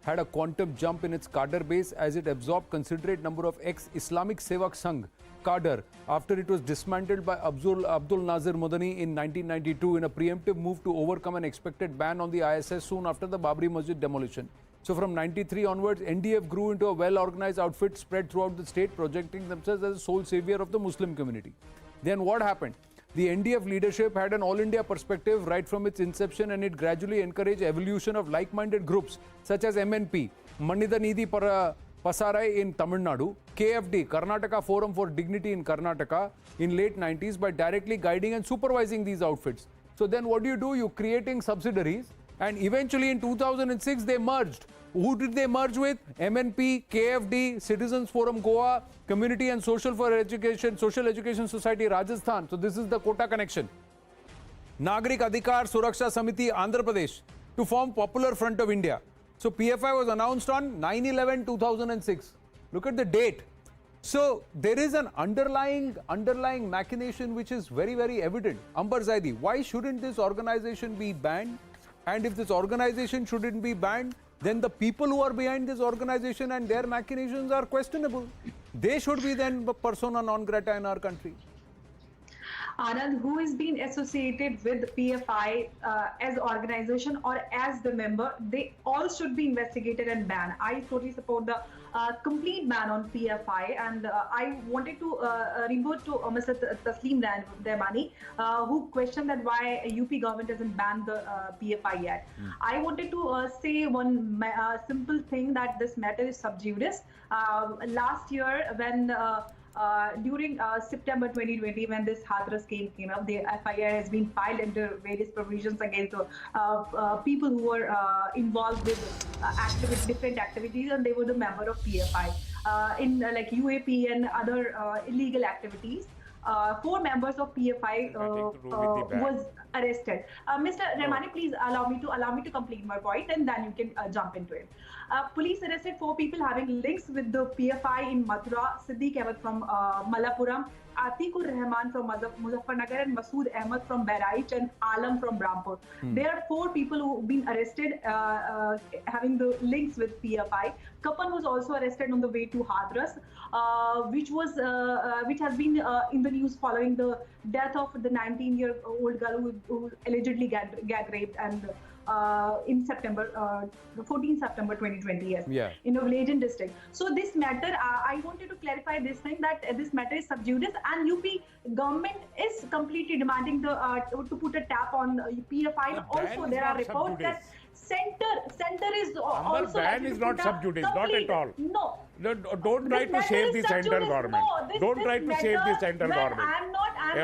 had a quantum jump in its cadre base as it absorbed considerate number of ex-Islamic Sevak Sangh cadre after it was dismantled by Abdul Nazir Madani in 1992 in a preemptive move to overcome an expected ban on the ISS soon after the Babri Masjid demolition. So from 93 onwards, NDF grew into a well-organized outfit spread throughout the state, projecting themselves as the sole savior of the Muslim community. Then what happened? The NDF leadership had an all-India perspective right from its inception, and it gradually encouraged evolution of like-minded groups such as MNP, Manida Nidhi Pasarai in Tamil Nadu, KFD, Karnataka Forum for Dignity in Karnataka in late 90s by directly guiding and supervising these outfits. So then what do? You're creating subsidiaries, and eventually in 2006 they merged. Who did they merge with? MNP, KFD, Citizens Forum Goa, Community and Social Education Society Rajasthan. So this is the Kota connection. Nagrik Adhikar Suraksha Samiti Andhra Pradesh to form Popular Front of India. So PFI was announced on 9/11/2006. Look at the date. So there is an underlying machination which is very, very evident. Ambar Zaidi, why shouldn't this organization be banned? And if this organization shouldn't be banned, then the people who are behind this organization and their machinations are questionable. They should be then persona non grata in our country. Anand, who is being associated with PFI as organization or as the member, they all should be investigated and banned. I totally support the complete ban on PFI, and I wanted to revert to Mr. Taslim Dehmani, who questioned that why UP government hasn't banned the PFI yet. I wanted to say one simple thing, that this matter is sub judice. Last year, when during September 2020, when this Hathras came up, the FIR has been filed under various provisions against people who were involved with different activities, and they were the member of PFI in like UAP and other illegal activities. 4 members of PFI was arrested. Mr. Dehmani, please allow me to complete my point, and then you can jump into it. Police arrested 4 people having links with the PFI in Mathura: Siddiq Ahmed from Malapuram, Atikur Rahman from Muzaffarnagar, and Masood Ahmed from Bahraich, and Alam from Brampur. There are 4 people who have been arrested having the links with PFI. Kapan was also arrested on the way to Hathras, which has been in the news following the death of the 19-year-old girl who allegedly gag raped and in September, 14 September 2020, yes, in a village in district. So this matter, I wanted to clarify this thing, that this matter is sub judice, and UP government is completely demanding to put a tap on PFI. And also there are reports that center is also ban is not sub judice, not at all. No. Don't try to save the central government. Don't try to save the central government.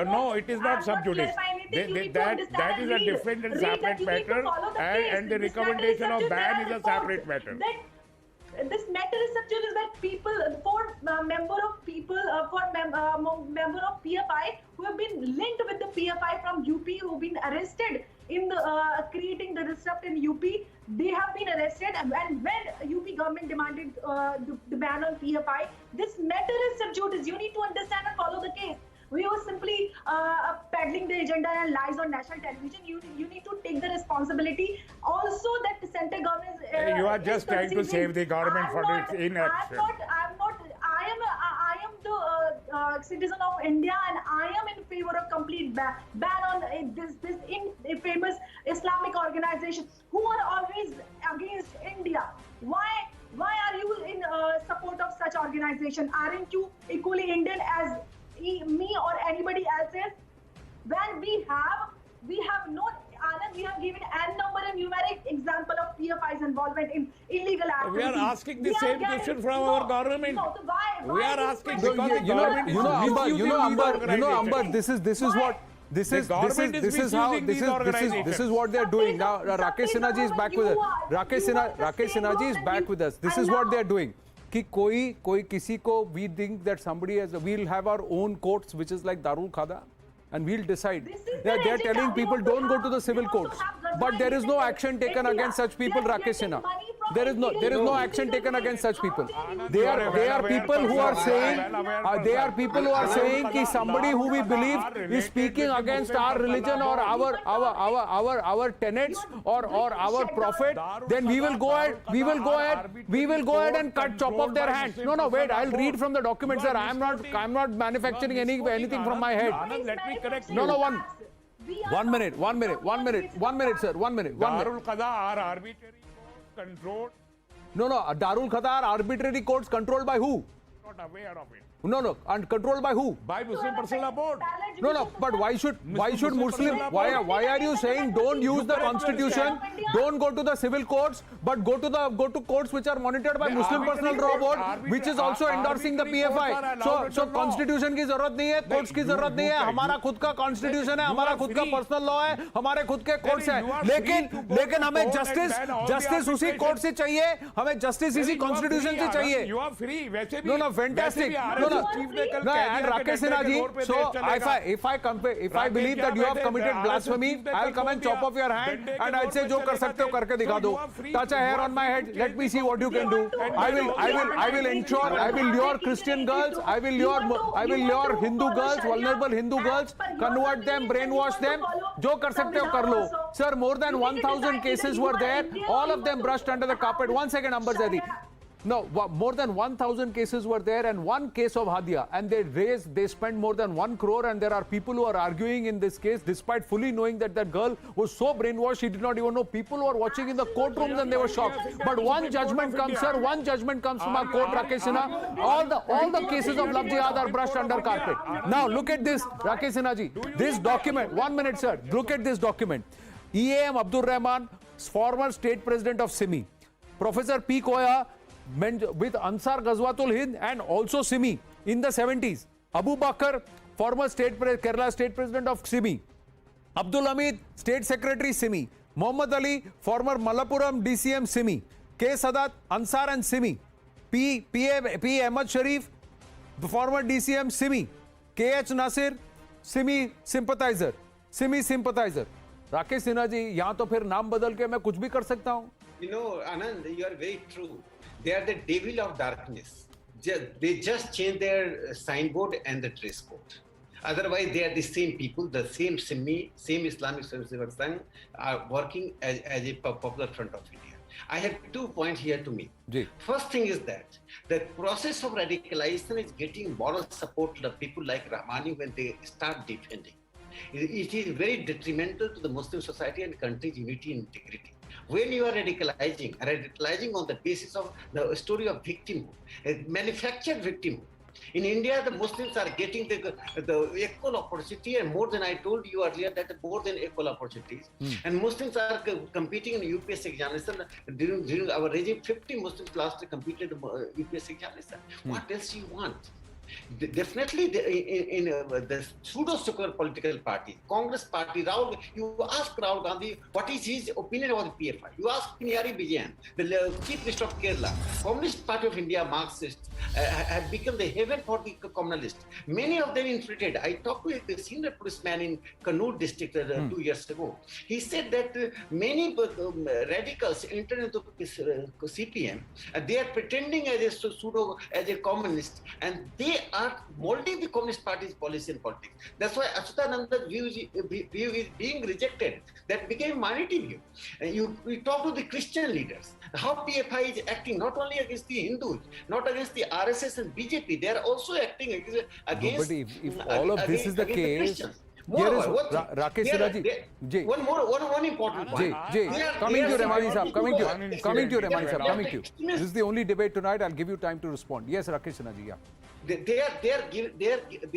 No, it is not sub judice. That is a different and separate matter, and the recommendation of ban is a separate matter. This matter is sub judice, that people, 4 member of PFI who have been linked with the PFI from UP, who have been arrested in the creating the disrupt in UP, they have been arrested. And when UP government demanded the ban on PFI, this matter is sub judice. You need to understand and follow the case. We were simply peddling the agenda and lies on national television. You need to take the responsibility. Also, that the center government you are just trying to save the government for its inaction. I am the citizen of India, and I am in favor of complete ban on this infamous Islamic organization who are always against India. Why are you in support of such organization? Aren't you equally Indian as me or anybody else is? When we have given n number of numeric example of PFIs involvement in illegal activities. We are asking the same question from our government. No, so why We are asking because the government Amber, this is what they are doing now. Rakesh Sinha ji is back with us. Rakesh Sinha ji is back with us. This is what they are doing. कि कोई किसी को, we think that somebody has, we'll have our own courts which is like Darul Khada and we'll decide. They are telling people don't go to the civil courts, but there is no action taken against such people. Rakesh Sinha, there is no action taken against such people. They are people who are saying कि somebody who we believe is speaking against our religion or our tenets or our prophet, then we will go ahead and chop off their hands. No, wait, I'll read from the document, sir. I'm not manufacturing anything from my head. Anand, let me correct you. No, one minute, sir. Darul Qada are arbitrary controlled. No, Darul Khada are arbitrary courts controlled by who? Not aware of it. No, and controlled by who? By Muslim Personal Board. No, but why should Muslim? Why are you saying don't use the constitution, don't go to the civil courts, but go to courts which are monitored by Muslim Personal Law Board, which is also endorsing the PFI. So constitution की जरूरत नहीं है, courts की जरूरत नहीं है. हमारा खुद का constitution है, हमारा खुद का personal law है, हमारे खुद के courts हैं. लेकिन हमें justice उसी court से चाहिए, हमें justice इसी constitution से चाहिए. You are free. वैसे भी. No, fantastic. No, and Rakesh Sinha ji, so if I believe that you have committed blasphemy, I'll come and chop off your hand and I'll say जो कर सकते हो करके दिखा दो. Touch a hair on my head. Let me see what you can do. I will ensure. I will lure Christian girls. I will lure Hindu girls, vulnerable Hindu girls, convert them, brainwash them. जो कर सकते हो कर लो. Sir, more than 1,000 cases were there. All of them brushed under the carpet. 1 second, Amber Zaidi. No, more than 1,000 cases were there and one case of Hadia, and they spent more than 1 crore, and there are people who are arguing in this case despite fully knowing that girl was so brainwashed she did not even know. People were watching in the courtrooms and they were shocked. But one judgment comes, sir, one judgment comes from our court, Rakesh Sinha. All the cases of love jihad are brushed under carpet. Now look at this, Rakesh Sinha ji. This document, 1 minute, sir. Look at this document. EAM Abdul Rahman, former state president of Simi. Professor P. Koya, with Ansar Ghazwatul Hind and also Simi in the 70s. Abu Bakr, former Kerala state president of Simi. Abdul Hamid, state secretary Simi. Muhammad Ali, former Malappuram DCM Simi. K. Sadat, Ansar and Simi. P. Ahmad Sharif, former DCM Simi. K. H. Nasir, Simi sympathizer. Rakesh Sinha ji, यहाँ तो फिर नाम बदल के मैं कुछ भी कर सकता हूँ. You know, Anand, you are very true. They are the devil of darkness. They just change their signboard and the dress code. Otherwise, they are the same people, the same Sunni, same Islamic Service are working as a popular front of India. I have 2 points here to make. First thing is that the process of radicalization is getting moral support to the people like Rahmani when they start defending. It is very detrimental to the Muslim society and country's unity and integrity. When you are radicalizing on the basis of the story of victimhood, manufactured victimhood. In India, the Muslims are getting the equal opportunity, and more than I told you earlier, that more than equal opportunities. And Muslims are competing in UPS examination. During our regime, 50 Muslims last year competed in UPS examination. What else do you want? Definitely in the pseudo-secular political party, Congress party, Rahul, you ask Rahul Gandhi what is his opinion about the PFI. You ask Pinari Vijayan, the Chief Minister of Kerala, Communist Party of India, Marxists, have become the haven for the communalists. Many of them infiltrated. I talked to a senior policeman in Kannur district 2 years ago. He said that many radicals entered into CPM, they are pretending as a communist, and they are molding the Communist Party's policy and politics. That's why Achyutananda's view is being rejected. That became minority view. You talk to the Christian leaders, how PFI is acting not only against the Hindus, not against the RSS and BJP, they are also acting against. But if all of this is the case, Rakesh Sinha ji, one important point. Coming to you, Rahmani sahab, coming to you. This is the only debate tonight. I'll give you time to respond. Yes, Rakesh Sinha ji, yeah. They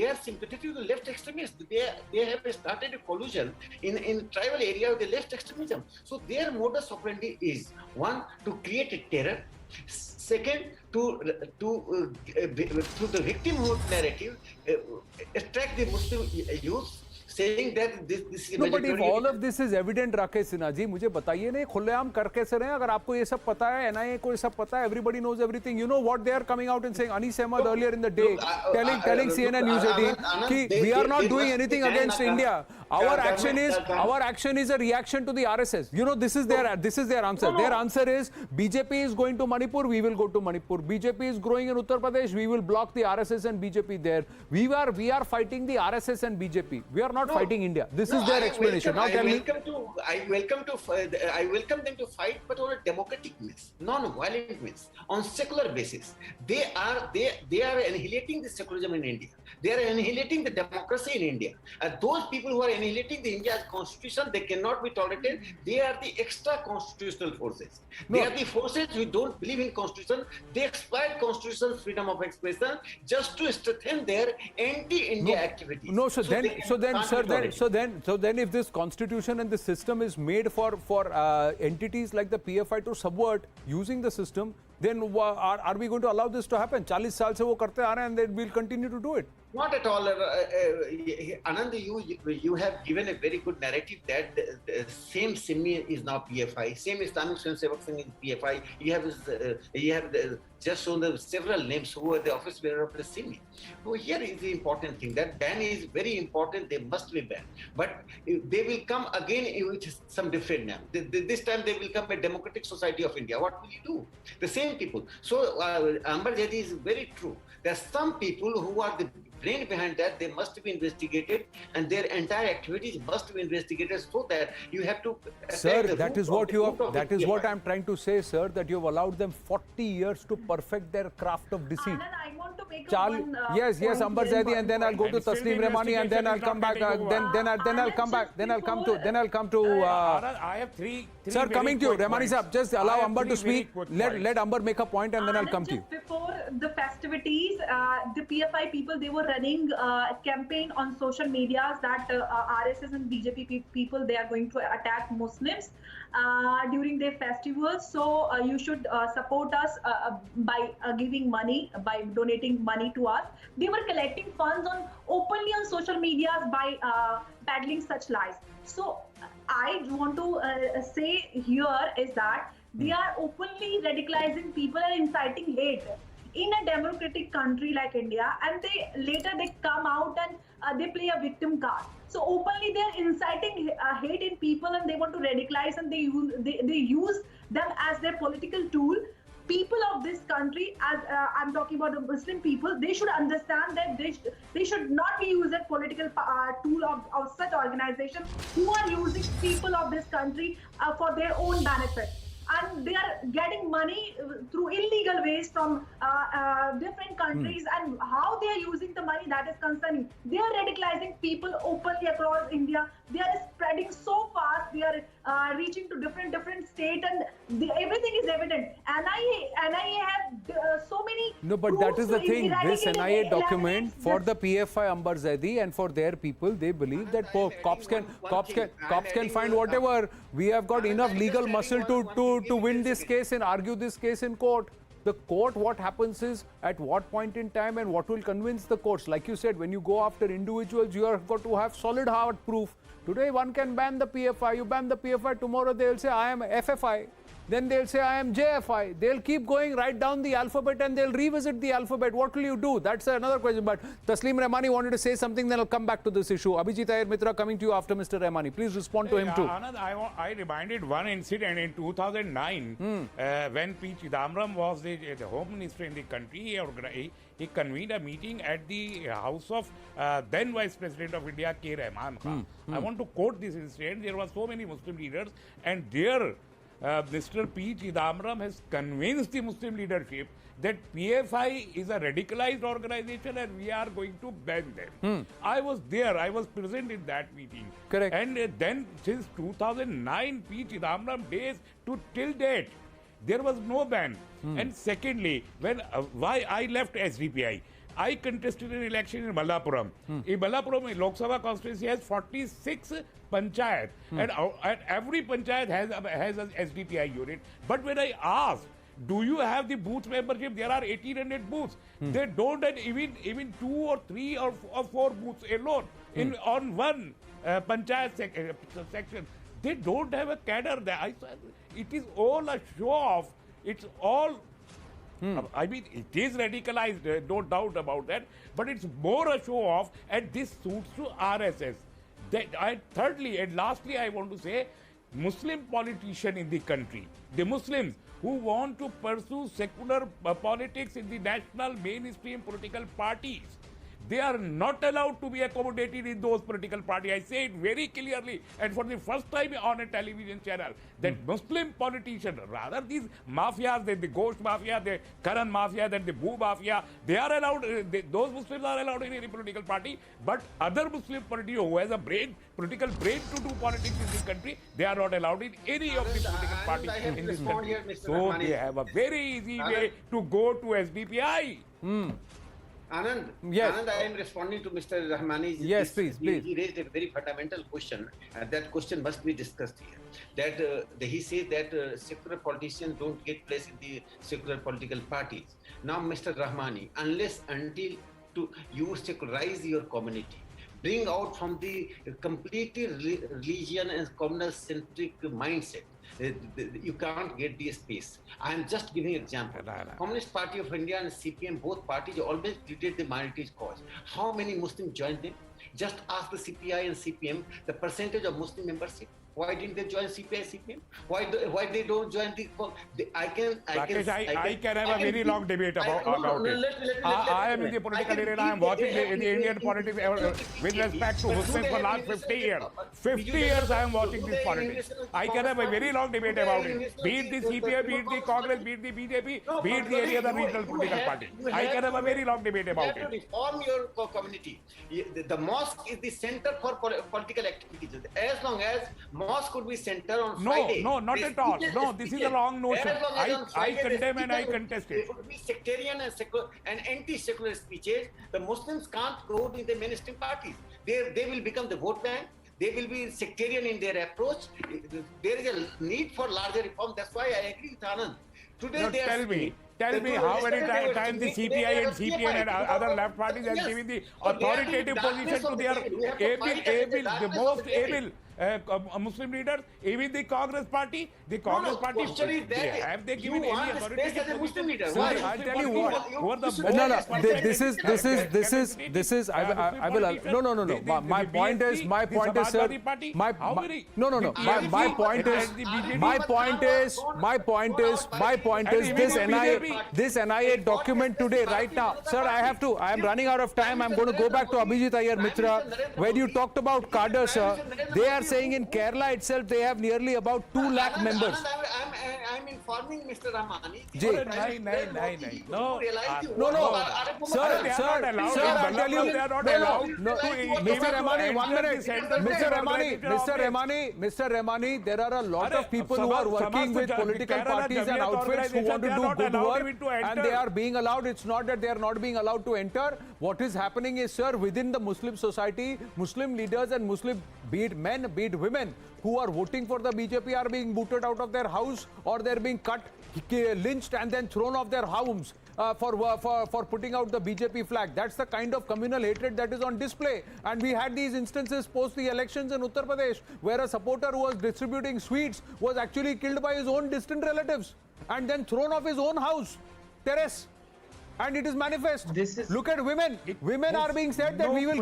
are sympathetic to the left extremists. They have started a collusion in tribal area with the left extremism. So their modus operandi is one, to create a terror. Second, to the victimhood narrative, attract the Muslim youth, saying that this is no, but if all of this is evident, Rakesh Sinha ji, मुझे बताइए नहीं खुलेआम कर कैसे रहे हैं? अगर आपको ये सब पता है, NIA को ये सब पता है, everybody knows everything. You know what they are coming out and saying? Anis Ahmed earlier in the day telling CNN News 18 कि we are not doing anything against India. Our action is a reaction to the RSS. You know, this is their answer. Their answer is BJP is going to Manipur, we will go to Manipur. BJP is growing in Uttar Pradesh, we will block the RSS and BJP there. We are fighting the RSS and BJP. We are not fighting India. This is their explanation. Now tell me. I welcome them to fight, but on a democratic means, non-violent means, on secular basis. They are annihilating the secularism in India. They are annihilating the democracy in India. And those people who are annihilating the India's constitution, they cannot be tolerated. They are the extra constitutional forces. They are the forces who don't believe in constitution. They exploit constitutional freedom of expression just to strengthen their anti-India activities. No, so then if this constitution and the system is made for entities like the PFI to subvert using the system, then are we going to allow this to happen? 40 साल से वो करते आ रहे हैं and they will continue to do it. Not at all. Anand, you have given a very good narrative that the same Simmi is now PFI, same Islamic Swayamsevak Sangh is PFI. You have just shown the several names who are the office bearer of the Simmi. So here is the important thing, that ban is very important. They must be banned. But they will come again with some different name. This time they will come a democratic society of India. What will you do? The same people. So Ambar Jadi is very true. There are some people who are the brain behind that. They must be investigated, and their entire activities must be investigated, so that you have to. Sir, that is what I'm trying to say, sir. That you have allowed them 40 years to perfect their craft of deceit. Anand, I want to make one. Yes, Ambar Zaidi, and then I'll go to Tasneem Rahmani, and then I'll come back. Then I'll come back. Then I'll come to. I have three. Sir, coming to you, Rahmani sahab. Just allow Ambar to speak. Let Ambar make a point, and then I'll come to you. Before the festivities, the PFI people, they were running a campaign on social media that RSS and BJP people, they are going to attack Muslims during their festivals. So you should support us by giving money, by donating money to us. They were collecting funds openly on social media by peddling such lies. So I want to say here is that they are openly radicalizing people and inciting hate in a democratic country like India, and later they come out and they play a victim card. So openly they are inciting hate in people, and they want to radicalize, and they use them as their political tool. People of this country, as I'm talking about the Muslim people, they should understand that they should not be used as political tool of such organizations who are using people of this country for their own benefit. And they are getting money through illegal ways from different countries, and how they are using the money, that is concerning. They are radicalizing people openly across India. They are spreading so fast. They are reaching to different states, and everything is evident. NIA have so many. No, but that is the thing. This NIA document for the PFI Ambar Zaidi and for their people, they believe that cops can find whatever. We have got enough legal muscle to win this case and argue this case in court. The court, what happens is at what point in time and what will convince the courts. Like you said, when you go after individuals, you have got to have solid hard proof. Today, one can ban the PFI. You ban the PFI, tomorrow they'll say, I am FFI. Then they'll say, I am JFI. They'll keep going right down the alphabet, and they'll revisit the alphabet. What will you do? That's another question. But Tasneem Rahmani wanted to say something, then I'll come back to this issue. Abhijit Iyer Mitra coming to you after Mr. Rahmani. Please respond to him too. Anand, I reminded one incident in 2009 when P. Chidambaram was the Home Minister in the country. He convened a meeting at the house of then Vice President of India, K. Rahman Khan. I want to quote this incident. There were so many Muslim leaders, and there Mr. P. Chidambaram has convinced the Muslim leadership that PFI is a radicalized organization and we are going to ban them. I was there. I was present in that meeting. Correct. And then since 2009, P. Chidambaram days to till date, there was no ban. And secondly, why I left SDPI? I contested an election in Mallapuram. In Mallapuram, Lok Sabha constituency has 46 panchayat, and every panchayat has an SDPI unit. But when I asked, do you have the booth membership? There are 1,800 booths. They don't have even 2 or 3 or 4 booths alone on one panchayat section. They don't have a cadre there. I said, it is all a show off. It's all. I mean, it is radicalized, no doubt about that. But it's more a show off, and this suits to RSS. Thirdly and lastly, I want to say, Muslim politicians in the country, the Muslims who want to pursue secular politics in the national mainstream political parties, they are not allowed to be accommodated in those political parties. I say it very clearly, and for the first time on a television channel, that Muslim politicians, rather these mafias, the Ghost Mafia, the Karan Mafia, then the Boo Mafia, they are allowed, those Muslims are allowed in any political party, but other Muslim politicians who has a political brain to do politics in this country, they are not allowed in any of the political parties in this country. So they have a very easy way to go to SDPI. Anand, yes. Anand, I am responding to Mr. Rahmani. Yes, please. He raised a very fundamental question, and that question must be discussed here. That he says that secular politicians don't get place in the secular political parties. Now, Mr. Rahmani, until you secularize your community, bring out from the completely religion and communal-centric mindset, you can't get the space. I am just giving an example. Communist Party of India and CPM, both parties always treated the minorities cause. How many Muslims joined them? Just ask the CPI and CPM the percentage of Muslim membership. Why didn't they join CPI, CPM? Why they don't join the? I can have a very long debate about it. I am in the political arena. I am watching the Indian politics with respect to Muslims for last 50 years. 50 years I am watching this politics. I can have a very long debate about it. Be it the CPI, be it the Congress, be it the BJP, be it the any other regional political party. I can have a very long debate about it. Reform your community. The mosque is the center for political activities. As long as mosque could be center on Friday. No, not at all. No, this is a wrong notion. I condemn and I contest it. It would be sectarian and anti-secular speeches. The Muslims can't go in the mainstream parties. They will become the vote bank. They will be sectarian in their approach. There is a need for larger reform. That's why I agree with Anand. Today Tell me how many times the CPI and CPN and other left parties have given the authoritative position to their the most able Muslim leaders, even the Congress party. The Congress party, have they given any authoritative position? I'll tell you what. This is. I will. No. My point is, sir. My point is this NIA document today, right now, sir. I am running out of time. I'm going to go back to Abhijit Iyer Mitra. When you talked about cadre, sir, they are saying in Kerala itself they have nearly about 2 lakh members. I'm informing Mr. Rahmani. No. Sir, I tell you, Mr. Rahmani, 1 minute. Mr. Rahmani, there are a lot of people who are working with political parties and outfits who want to do good work, and they are being allowed. It's not that they are not being allowed to enter. What is happening is, sir, within the Muslim society, Muslim leaders and Muslim, be it men, be it women, who are voting for the BJP are being booted out of their house, or they're being cut, lynched, and then thrown off their homes for putting out the BJP flag. That's the kind of communal hatred that is on display. And we had these instances post the elections in Uttar Pradesh, where a supporter who was distributing sweets was actually killed by his own distant relatives and then thrown off his own house terrace. And it is manifest. Look at women. Women are being said that we will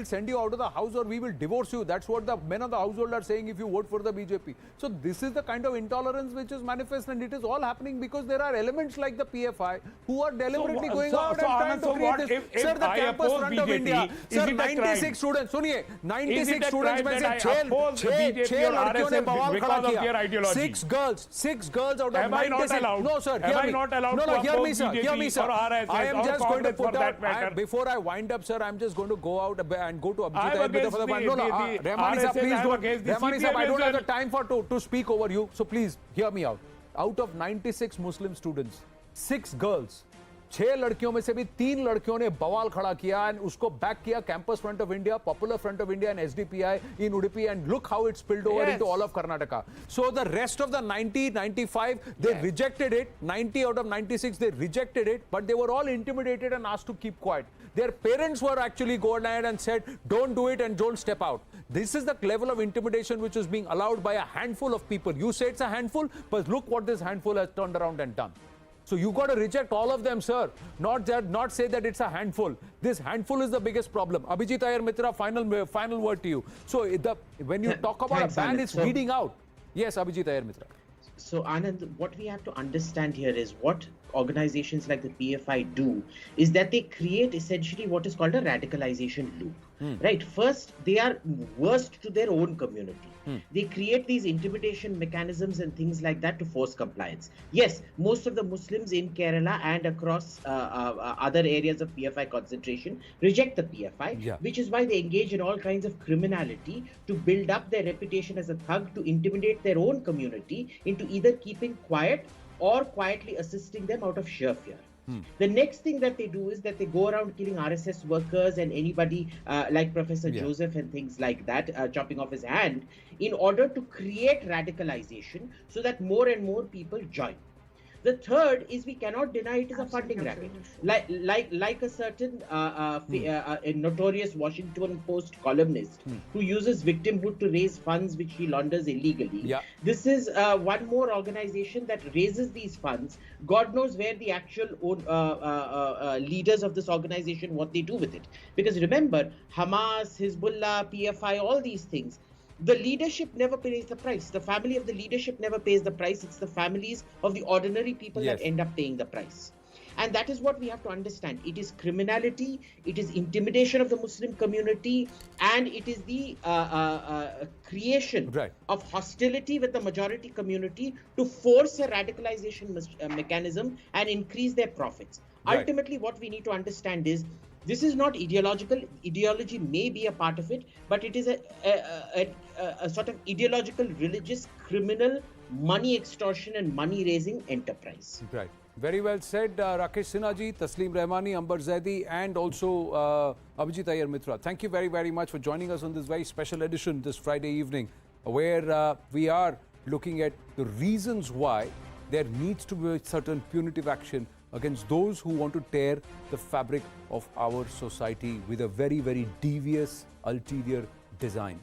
send you out of the house, or we will divorce you. That's what the men of the household are saying if you vote for the BJP. So this is the kind of intolerance which is manifest, and it is all happening because there are elements like the PFI who are deliberately going out and trying to create this. Sir, the campus front of India. Sir, 96 students. Suniye, 96 students में से 6 लड़कियों ने बवाल खड़ा किया. 6 girls out of 96. No, sir. Am I not allowed to oppose BJP or RSS I am just going to put out, before I wind up, sir, I'm just going to go out and go to Abhijit. Rahmani sir, please don't. Rahmani sir, I don't have the time to speak over you, so please hear me out. Out of 96 Muslim students, 6 girls 6 लड़कियों में से भी 3 लड़कियों ने बवाल खड़ा किया and उसको बैक किया campus front of India, popular front of India and SDPI in Udupi, and look how it spilled over into all of Karnataka. So the rest of the 90, 95, they rejected it. 90 out of 96, they rejected it, but they were all intimidated and asked to keep quiet. Their parents were actually going ahead and said, don't do it and don't step out. This is the level of intimidation which is being allowed by a handful of people. You say it's a handful, but look what this handful has turned around and done. So you got to reject all of them, sir. Not say that it's a handful. This handful is the biggest problem. Abhijit Iyer Mitra, final word to you. So when you talk about a ban, it's weeding out. Yes, Abhijit Iyer Mitra. So Anand, what we have to understand here is what organizations like the PFI do is that they create essentially what is called a radicalization loop. Right? First, they are worst to their own community. They create these intimidation mechanisms and things like that to force compliance. Yes, most of the Muslims in Kerala and across other areas of PFI concentration reject the PFI, which is why they engage in all kinds of criminality to build up their reputation as a thug, to intimidate their own community into either keeping quiet or quietly assisting them out of sheer fear. The next thing that they do is that they go around killing RSS workers and anybody like Professor Joseph and things like that, chopping off his hand, in order to create radicalization so that more and more people join. The third is we cannot deny it is a funding racket. Like a certain a notorious Washington Post columnist who uses victimhood to raise funds which he launders illegally. This is one more organization that raises these funds. God knows where the actual leaders of this organization, what they do with it. Because remember, Hamas, Hezbollah, PFI, all these things, the leadership never pays the price. The family of the leadership never pays the price. It's the families of the ordinary people that end up paying the price. And that is what we have to understand. It is criminality, it is intimidation of the Muslim community, and it is the creation of hostility with the majority community to force a radicalization mechanism and increase their profits. Ultimately, what we need to understand is this is not ideological. Ideology may be a part of it, but it is a sort of ideological, religious, criminal, money extortion and money raising enterprise. Right. Very well said, Rakesh Sinha ji, Tasleem Rahmani, Ambar Zaidi, and also Abhijit Iyer Mitra. Thank you very, very much for joining us on this very special edition this Friday evening, where we are looking at the reasons why there needs to be certain punitive action against those who want to tear the fabric of our society with a very, very devious ulterior design.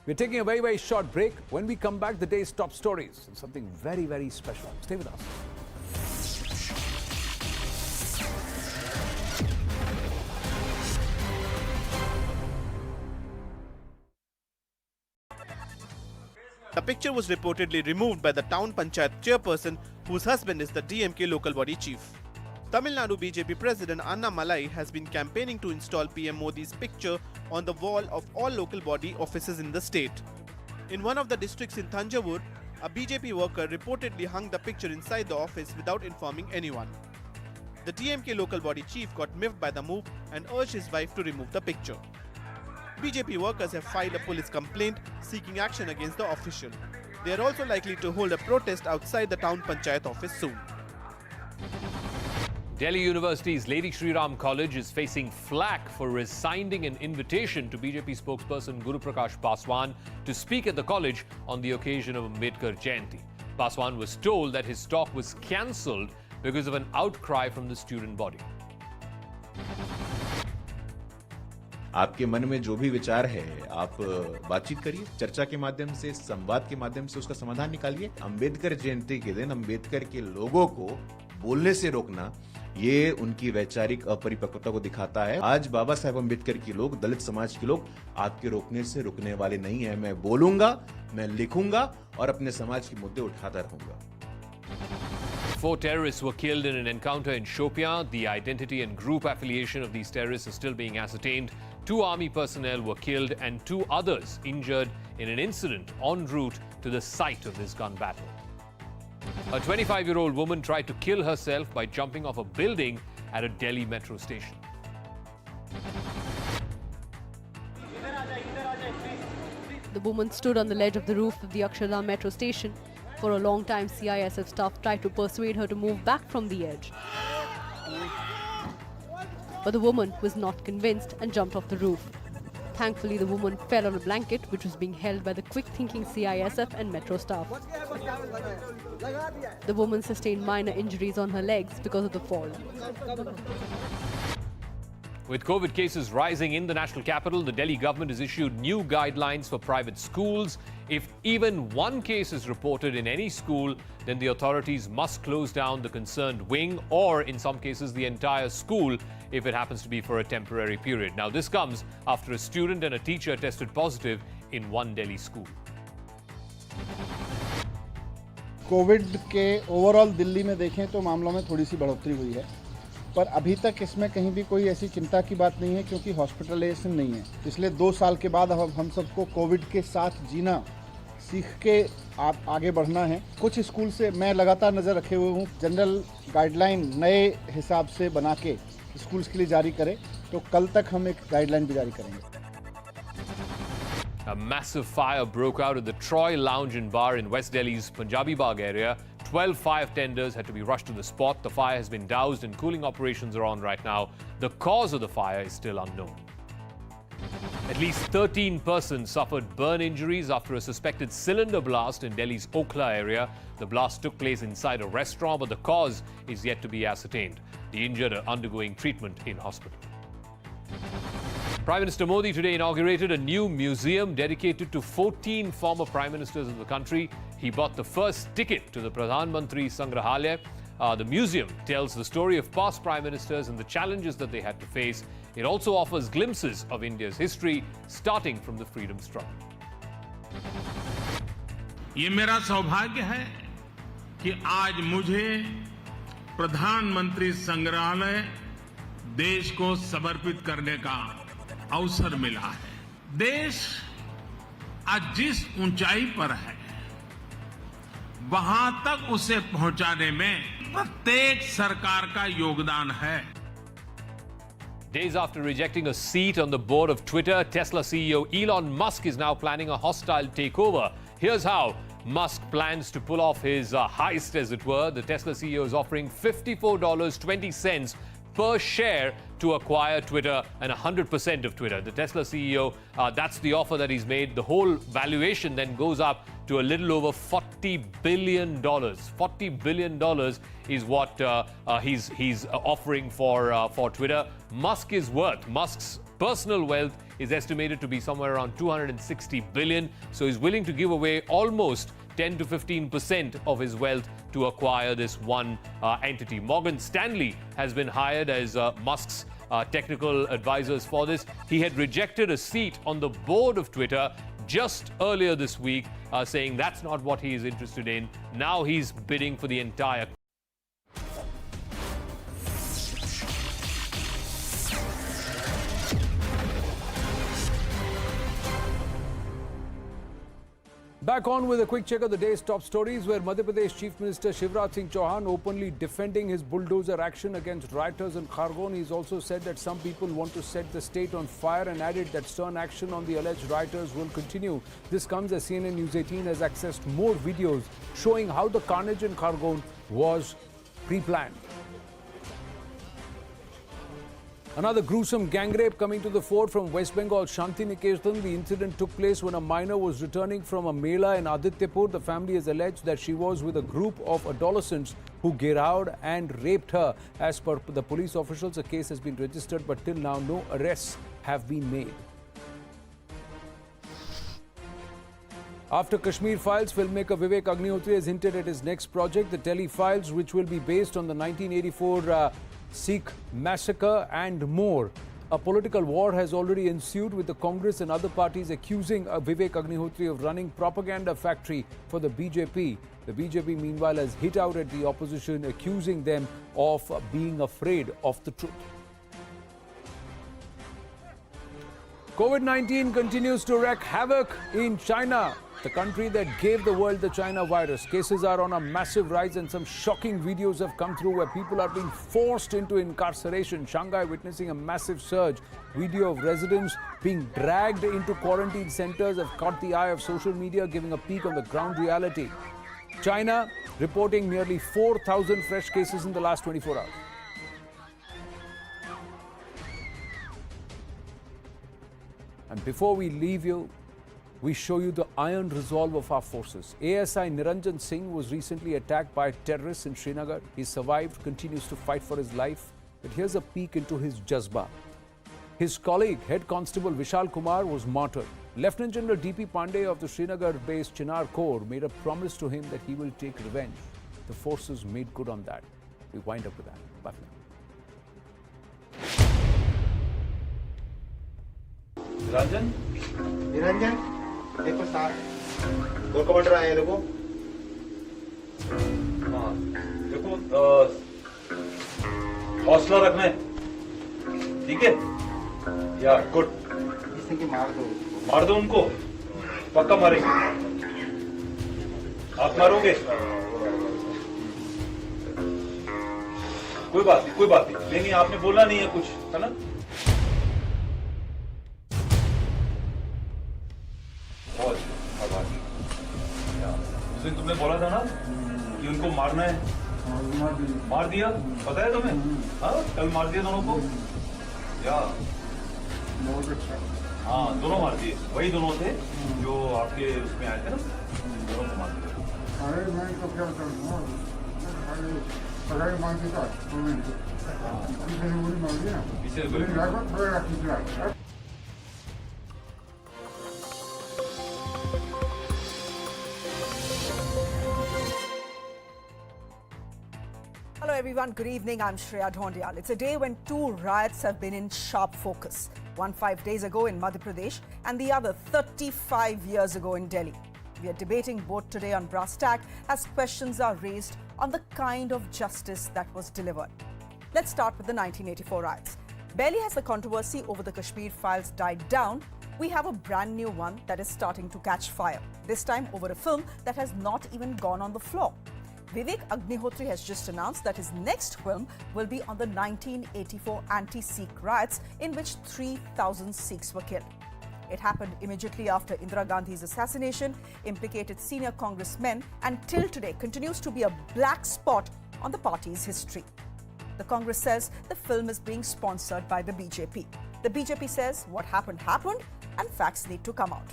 We're taking a very, very short break. When we come back, the day's top stories and something very, very special. Stay with us. The picture was reportedly removed by the town panchayat chairperson, whose husband is the DMK local body chief. Tamil Nadu BJP President Anna Malai has been campaigning to install PM Modi's picture on the wall of all local body offices in the state. In one of the districts in Thanjavur, a BJP worker reportedly hung the picture inside the office without informing anyone. The DMK local body chief got miffed by the move and urged his wife to remove the picture. BJP workers have filed a police complaint seeking action against the official. They are also likely to hold a protest outside the town panchayat office soon. Delhi University's Lady Shri Ram College is facing flack for rescinding an invitation to BJP spokesperson Guru Prakash Paswan to speak at the college on the occasion of Ambedkar Jayanti. Paswan was told that his talk was cancelled because of an outcry from the student body. आपके मन में जो भी विचार है आप बातचीत करिए, चर्चा के माध्यम से, संवाद के माध्यम से उसका समाधान निकालिए। अंबेडकर जयंती के दिन अंबेडकर के लोगों को बोलने से रोकना, ये उनकी वैचारिक अपरिपक्वता को दिखाता है। आज बाबा साहेब अंबेडकर के लोग, दलित समाज के लोग आपके रोकने से रुकने वाले नहीं है। मैं बोलूंगा, मैं लिखूंगा और अपने समाज के मुद्दे उठाता रहूंगा। 4 terrorists were killed in an encounter in Shopian. The identity and group affiliation of these terrorists is still being ascertained. 2 army personnel were killed and 2 others injured in an incident en route to the site of this gun battle. A 25-year-old woman tried to kill herself by jumping off a building at a Delhi metro station. The woman stood on the ledge of the roof of the Akshardham metro station. For a long time, CISF staff tried to persuade her to move back from the edge. but the woman was not convinced and jumped off the roof. Thankfully, the woman fell on a blanket which was being held by the quick-thinking CISF and metro staff. The woman sustained minor injuries on her legs because of the fall. With COVID cases rising in the national capital, the Delhi government has issued new guidelines for private schools. If even one case is reported in any school, then the authorities must close down the concerned wing or, in some cases, the entire school if it happens to be for a temporary period. Now, this comes after a student and a teacher tested positive in one Delhi school. Covid के overall Delhi में देखें तो मामलों में थोड़ी सी बढ़ोतरी हुई है, पर अभी तक इसमें कहीं भी कोई ऐसी चिंता की बात नहीं है क्योंकि हॉस्पिटलाइजेशन नहीं है। पिछले 2 साल के बाद हम सबको कोविड के साथ जीना सीख के आगे बढ़ना है। कुछ स्कूल से मैं लगातार नज़र रखे हुए हूँ, जनरल गाइडलाइन नए हिसाब से बना के स्कूल्स के लिए जारी करें, तो कल तक हम एक गाइडलाइन भी जारी करेंगे। A massive fire broke out at the Troy Lounge and Bar in West Delhi's Punjabi Bagh area. 12 fire tenders had to be rushed to the spot. The fire has been doused and cooling operations are on right now. The cause of the fire is still unknown. At least 13 persons suffered burn injuries after a suspected cylinder blast in Delhi's Okhla area. The blast took place inside a restaurant, but the cause is yet to be ascertained. The injured are undergoing treatment in hospital. Prime Minister Modi today inaugurated a new museum dedicated to 14 former prime ministers of the country. He bought the first ticket to the Pradhan Mantri Sangrahalaya. The museum tells the story of past prime ministers and the challenges that they had to face. It also offers glimpses of India's history, starting from the freedom struggle. ये मेरा सौभाग्य है कि आज मुझे प्रधानमंत्री संग्रहालय देश को समर्पित करने का अवसर मिला है। देश आज जिस ऊंचाई पर है, वहां तक उसे पहुंचाने में प्रत्येक सरकार का योगदान है। Days after rejecting a seat on the board of Twitter, Tesla CEO Elon Musk is now planning a hostile takeover. Here's how Musk plans to pull off his heist, as it were. The Tesla CEO is offering $54.20 per share to acquire Twitter and 100% of Twitter. The Tesla CEO, that's the offer that he's made. The whole valuation then goes up to a little over $40 billion. $40 billion is what he's offering for Twitter. Musk's personal wealth is estimated to be somewhere around $260 billion. So he's willing to give away almost 10 to 15% of his wealth to acquire this one entity. Morgan Stanley has been hired as Musk's technical advisors for this. He had rejected a seat on the board of Twitter just earlier this week, saying that's not what he is interested in. Now he's bidding for the entire. Back on with a quick check of the day's top stories, where Madhya Pradesh Chief Minister Shivraj Singh Chauhan openly defending his bulldozer action against rioters in Khargone. He's also said that some people want to set the state on fire and added that stern action on the alleged rioters will continue. This comes as CNN News 18 has accessed more videos showing how the carnage in Khargone was pre-planned. Another gruesome gang rape coming to the fore from West Bengal Shanti Niketan. The incident took place when a minor was returning from a mela in Adityapur. The family has alleged that she was with a group of adolescents who geraud and raped her. As per the police officials, a case has been registered, but till now no arrests have been made. After Kashmir Files, filmmaker Vivek Agnihotri has hinted at his next project, The Delhi Files, which will be based on the 1984 Sikh massacre and more. A political war has already ensued, with the Congress and other parties accusing Vivek Agnihotri of running propaganda factory for the BJP. The BJP meanwhile has hit out at the opposition, accusing them of being afraid of the truth. COVID-19 continues to wreak havoc in China, the country that gave the world the China virus. Cases are on a massive rise and some shocking videos have come through where people are being forced into incarceration. Shanghai witnessing a massive surge. Video of residents being dragged into quarantine centers have caught the eye of social media, giving a peek on the ground reality. China reporting nearly 4,000 fresh cases in the last 24 hours. And before we leave you, we show you the iron resolve of our forces. ASI Niranjan Singh was recently attacked by terrorists in Srinagar. He survived, continues to fight for his life. But here's a peek into his jazba. His colleague, Head Constable Vishal Kumar, was martyred. Lieutenant General D.P. Pandey of the Srinagar-based Chinar Corps made a promise to him that he will take revenge. The forces made good on that. We wind up with that. Bye for now. Niranjan Niranjan देखो सार दो commander आए हैं देखो हाँ देखो हौसला रखना है ठीक है यार गुड इससे कि मार दो उनको पक्का मारेंगे आप मारोगे कोई बात नहीं नहीं आपने बोला नहीं है कुछ है ना उस दिन तुमने बोला था ना कि उनको मारना है मार दिया पता है तुम्हें हाँ कल मार दिया दोनों को या हाँ दोनों मार दिए वही दोनों थे जो आपके उसमें आए थे ना दोनों को मार दिया अरे मैं तो क्या करूँ पढ़ाई मांगती था Hello everyone, good evening. I'm Shreya Dhondial. It's a day when two riots have been in sharp focus. One 5 days ago in Madhya Pradesh and the other 35 years ago in Delhi. We are debating both today on Brass Tack as questions are raised on the kind of justice that was delivered. Let's start with the 1984 riots. Barely has the controversy over the Kashmir files died down, we have a brand new one that is starting to catch fire. This time over a film that has not even gone on the floor. Vivek Agnihotri has just announced that his next film will be on the 1984 anti-Sikh riots in which 3,000 Sikhs were killed. It happened immediately after Indira Gandhi's assassination, implicated senior congressmen, and till today continues to be a black spot on the party's history. The Congress says the film is being sponsored by the BJP. The BJP says what happened happened and facts need to come out.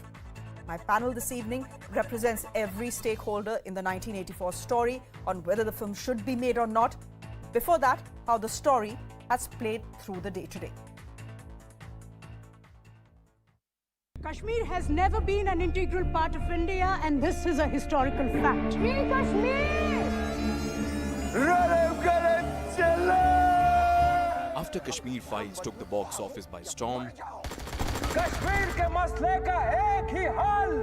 My panel this evening represents every stakeholder in the 1984 story on whether the film should be made or not. Before that, how the story has played through the day-to-day. Kashmir has never been an integral part of India, and this is a historical fact. After Kashmir Files took the box office by storm, Kashmir के मसले का एक ही हल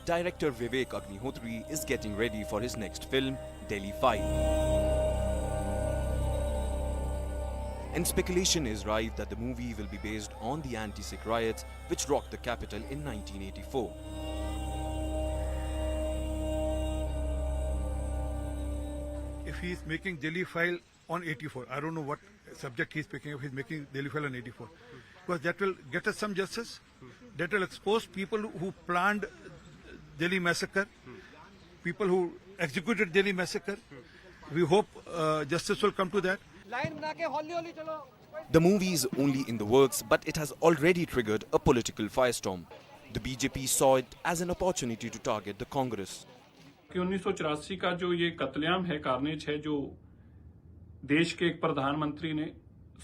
director Vivek Agnihotri is getting ready for his next film, Delhi File. And speculation is rife that the movie will be based on the anti-Sikh riots which rocked the capital in 1984. If he is making Delhi File on 84, I don't know what subject he is picking up, he is making Delhi File on 84. Because that will get us some justice, that will expose people who planned Delhi massacre, people who executed Delhi massacre. We hope justice will come to that. The movie is only in the works, but it has already triggered a political firestorm. The BJP saw it as an opportunity to target the Congress. कि 1984 का जो ये कत्लेआम है, carnage है, जो देश के एक प्रधानमंत्री ने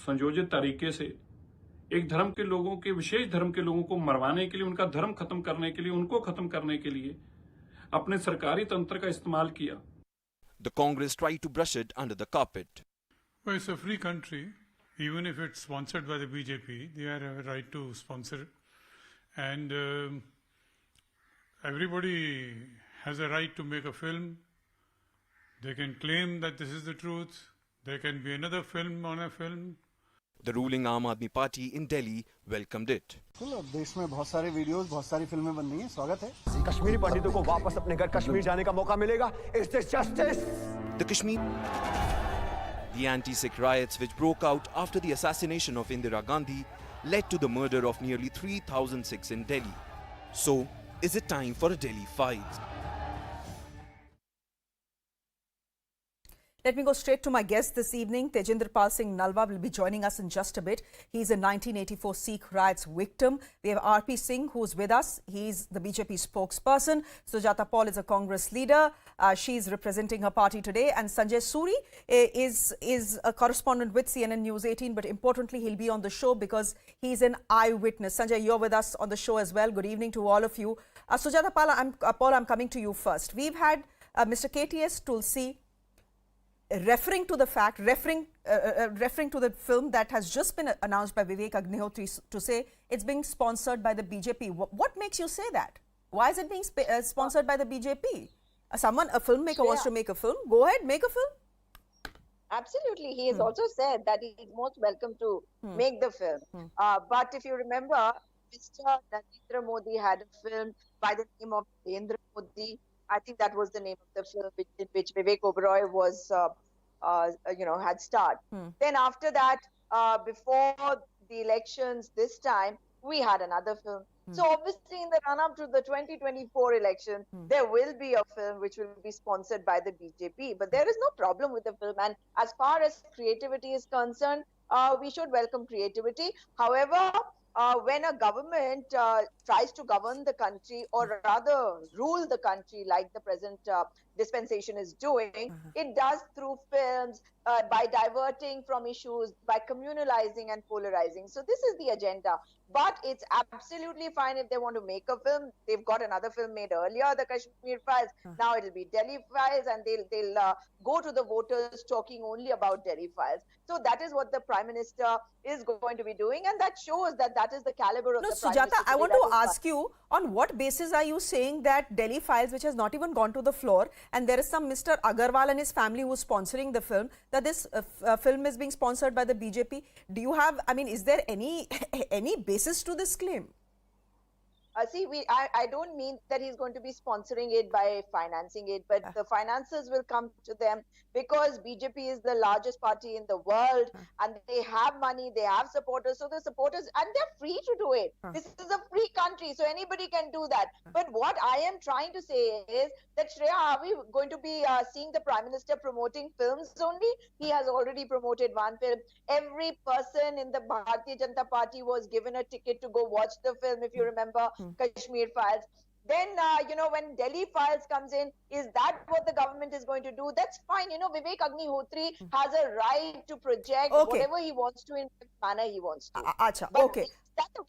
संयोजित तरीके से एक धर्म के लोगों के, विशेष धर्म के लोगों को मरवाने के लिए, उनका धर्म खत्म करने के लिए, उनको खत्म करने के लिए अपने सरकारी तंत्र का इस्तेमाल किया. The Congress tried to brush it under the carpet. Well, it's a free country. Even if it's sponsored by the BJP, they have a right to sponsor it. And everybody has a right to make a film. They can claim that this is the truth. There can be another film on a film. The ruling Aam Aadmi Party in Delhi welcomed it. देश में बहुत सारे videos, बहुत सारी फिल्में बन रही हैं. स्वागत है. कश्मीरी पंडितों को वापस अपने घर कश्मीर जाने का मौका मिलेगा. Is this justice? The anti-Sikh riots which broke out after the assassination of Indira Gandhi led to the murder of nearly 3,000 Sikhs in Delhi. So, is it time for a Delhi Files? Let me go straight to my guest this evening. Tejinder Pal Singh Nalwa will be joining us in just a bit. He's a 1984 Sikh riots victim. We have RP Singh, who's with us. He's the BJP spokesperson. Sujata Paul is a Congress leader. She's representing her party today. And Sanjay Suri is a correspondent with CNN News 18. But importantly, he'll be on the show because he's an eyewitness. Sanjay, you're with us on the show as well. Good evening to all of you. Sujata Paul, I'm coming to you first. We've had Mr. KTS Tulsi referring to the film that has just been announced by Vivek Agnihotri to say it's being sponsored by the BJP. What makes you say that? Why is it being sponsored by the BJP? A filmmaker wants to make a film. Go ahead, make a film. Absolutely. He has also said that he is most welcome to make the film. But if you remember, Mr. Narendra Modi had a film by the name of Narendra Modi. I think that was the name of the film in which Vivek Oberoi was, had starred. Then after that, before the elections this time, we had another film. So obviously in the run-up to the 2024 election, there will be a film which will be sponsored by the BJP. But there is no problem with the film. And as far as creativity is concerned, we should welcome creativity. However, when a government tries to govern the country or rather rule the country like the present dispensation is doing, it does through films, by diverting from issues, by communalizing and polarizing. So this is the agenda. But it's absolutely fine if they want to make a film. They've got another film made earlier, the Kashmir Files. Now it'll be Delhi Files, and they'll go to the voters talking only about Delhi Files. So that is what the Prime Minister is going to be doing, and that shows that that is the caliber of the Prime Minister. Sujata, I want to ask you, on what basis are you saying that Delhi Files, which has not even gone to the floor, and there is some Mr. Agarwal and his family who's sponsoring the film, that this film is being sponsored by the BJP? Do you have, is there any basis to this claim? I don't mean that he's going to be sponsoring it by financing it, but the finances will come to them because BJP is the largest party in the world and they have money, they have supporters. So the supporters, and they're free to do it. This is a free country, so anybody can do that. But what I am trying to say is that, Shreya, are we going to be seeing the Prime Minister promoting films only? He has already promoted one film. Every person in the Bharatiya Janata Party was given a ticket to go watch the film, if you remember. Kashmir Files. Then, when Delhi Files comes in, is that what the government is going to do? That's fine. Vivek Agnihotri has a right to project whatever he wants to in the manner he wants to. But that's the work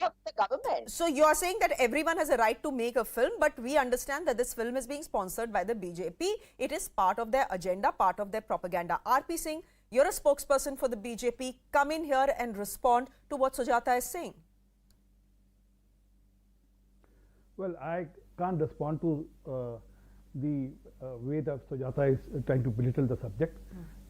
of the government. So you are saying that everyone has a right to make a film, but we understand that this film is being sponsored by the BJP. It is part of their agenda, part of their propaganda. RP Singh, you're a spokesperson for the BJP. Come in here and respond to what Sujata is saying. Well, I can't respond to the way that Sujata is trying to belittle the subject.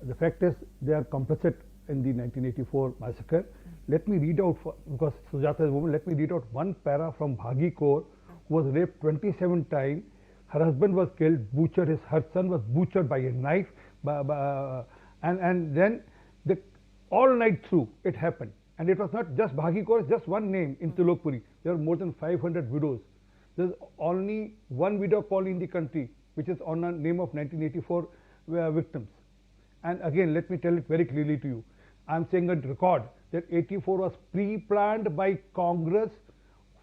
The fact is, they are complicit in the 1984 massacre. Let me read out, because Sujata is a woman, let me read out one para from Bhagi Kaur, who was raped 27 times. Her husband was killed, butchered, her son was butchered by a knife, and then all night through it happened. And it was not just Bhagi Kaur, just one name in Tilokpuri. There are more than 500 widows. There's only one widow colony in the country, which is on the name of 1984 victims. And again, let me tell it very clearly to you. I'm saying on record that 84 was pre-planned by Congress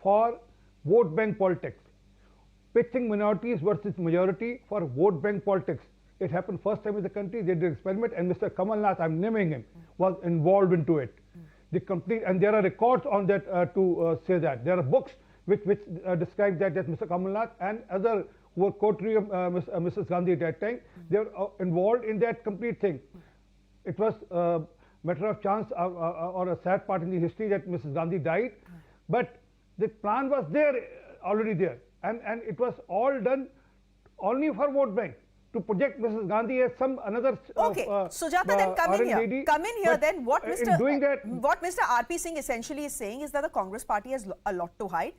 for vote bank politics, pitching minorities versus majority for vote bank politics. It happened first time in the country. They did an experiment, and Mr. Kamal Nath, I'm naming him, was involved into it. The complete, and there are records on that to say that. There are books which describe that Mr. Kamal Nath and other who were coterie of Mrs. Gandhi at that time, they were involved in that complete thing. It was a matter of chance or a sad part in the history that Mrs. Gandhi died, but the plan was there, already there, and it was all done only for vote bank, to project Mrs. Gandhi as some another Sujata, then come in here. Lady. Come in here. Then what Mr. RP Singh essentially is saying is that the Congress party has a lot to hide.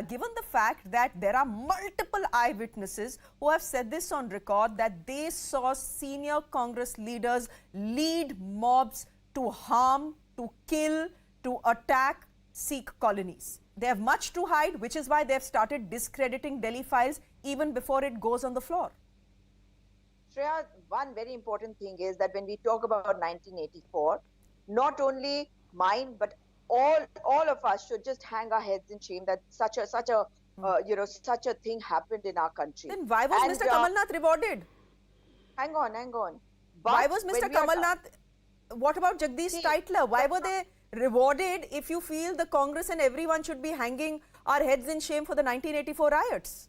Given the fact that there are multiple eyewitnesses who have said this on record, that they saw senior Congress leaders lead mobs to harm, to kill, to attack Sikh colonies. They have much to hide, which is why they have started discrediting Delhi Files even before it goes on the floor. Shreya, one very important thing is that when we talk about 1984, not only mine but all of us should just hang our heads in shame that such a such a thing happened in our country. Then why was Mr. Kamal Nath rewarded? Hang on. But why was Mr. Kamal Nath? What about Jagdish Titler? Why were they rewarded if you feel the Congress and everyone should be hanging our heads in shame for the 1984 riots?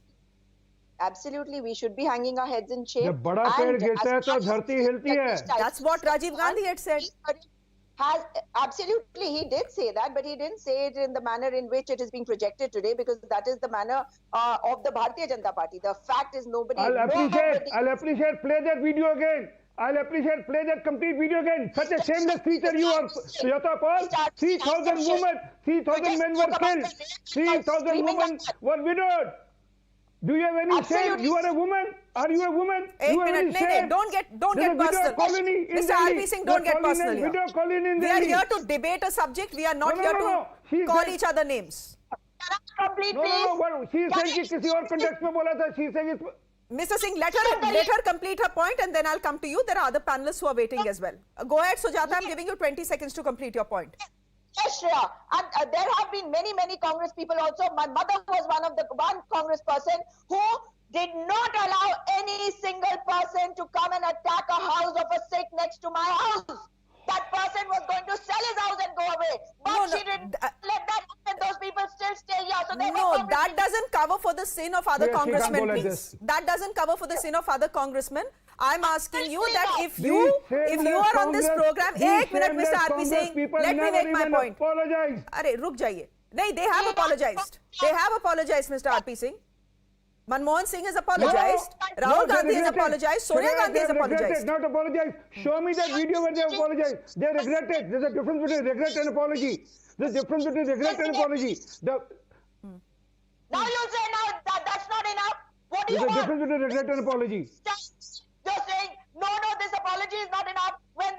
Absolutely, we should be hanging our heads in shame. जब बड़ा पेड़ गिरता है तो धरती हिलती है. That's what Rajiv Gandhi had said. Absolutely, he did say that, but he didn't say it in the manner in which it is being projected today, because that is the manner of the Bharatiya Janata Party. The fact is nobody. I'll appreciate. Play that video again. I'll appreciate. Play that complete video again. Such a shameless creature you are, Yata Paul. 3,000 women, 3,000 men were killed. 3,000 women were widowed. Do you have any shame? You are a woman. Are you a woman? Eight minutes. Don't get personal. Mr. R.P. Singh, don't get personal here. We are here to debate a subject. We are not here to call each other names. No. She is saying कि किसी और context में बोला था. She is saying it. Mr. Singh, let her complete her point, and then I'll come to you. There are other panelists who are waiting as well. Go ahead, Sujata. I'm giving you 20 seconds to complete your point. Yes, Shreya. And there have been many Congress people also. My mother was one Congress person who did not allow any single person to come and attack a house of a Sikh next to my house. That person was going to sell his house and go away. But she didn't let that happen. Those people still stay here. So that doesn't cover for the sin of other congressmen, please. That doesn't cover for the sin of other congressmen. I'm asking you that if you are on this program, 1 minute, Mr. R.P. Singh, let me make my point. Arey, ruk jaiye. No, they have apologized. They have apologized, Mr. R.P. Singh. Manmohan Singh has apologized. Rahul Gandhi has apologized. Sonia Gandhi has apologized. Not apologized. Show me that video where they apologized. They regretted. There's a difference between regret and apology. There's a difference between regret and apology. Now you say that's not enough. What do you want? There's a difference between regret and apology. You're saying no, this apology is not enough. When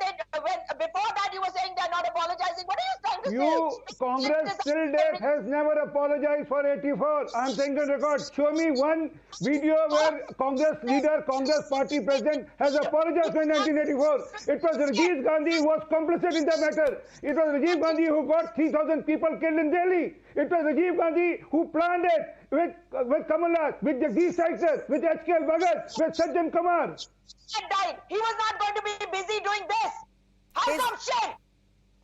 before that you were saying they're not apologizing. What are you trying to say? Congress till date has never apologized for 84. I'm saying on record. Show me one video where Congress leader, Congress party president has apologized for 1984. It was Rajiv Gandhi who was complicit in the matter. It was Rajiv Gandhi who got 3,000 people killed in Delhi. It was Rajiv Gandhi who planned it with Kamal Nath, with Jagdish Titler, with H.K.L. Bhagat, with Sajjan Kumar. Died. He was not going to be busy doing this. Have some shame.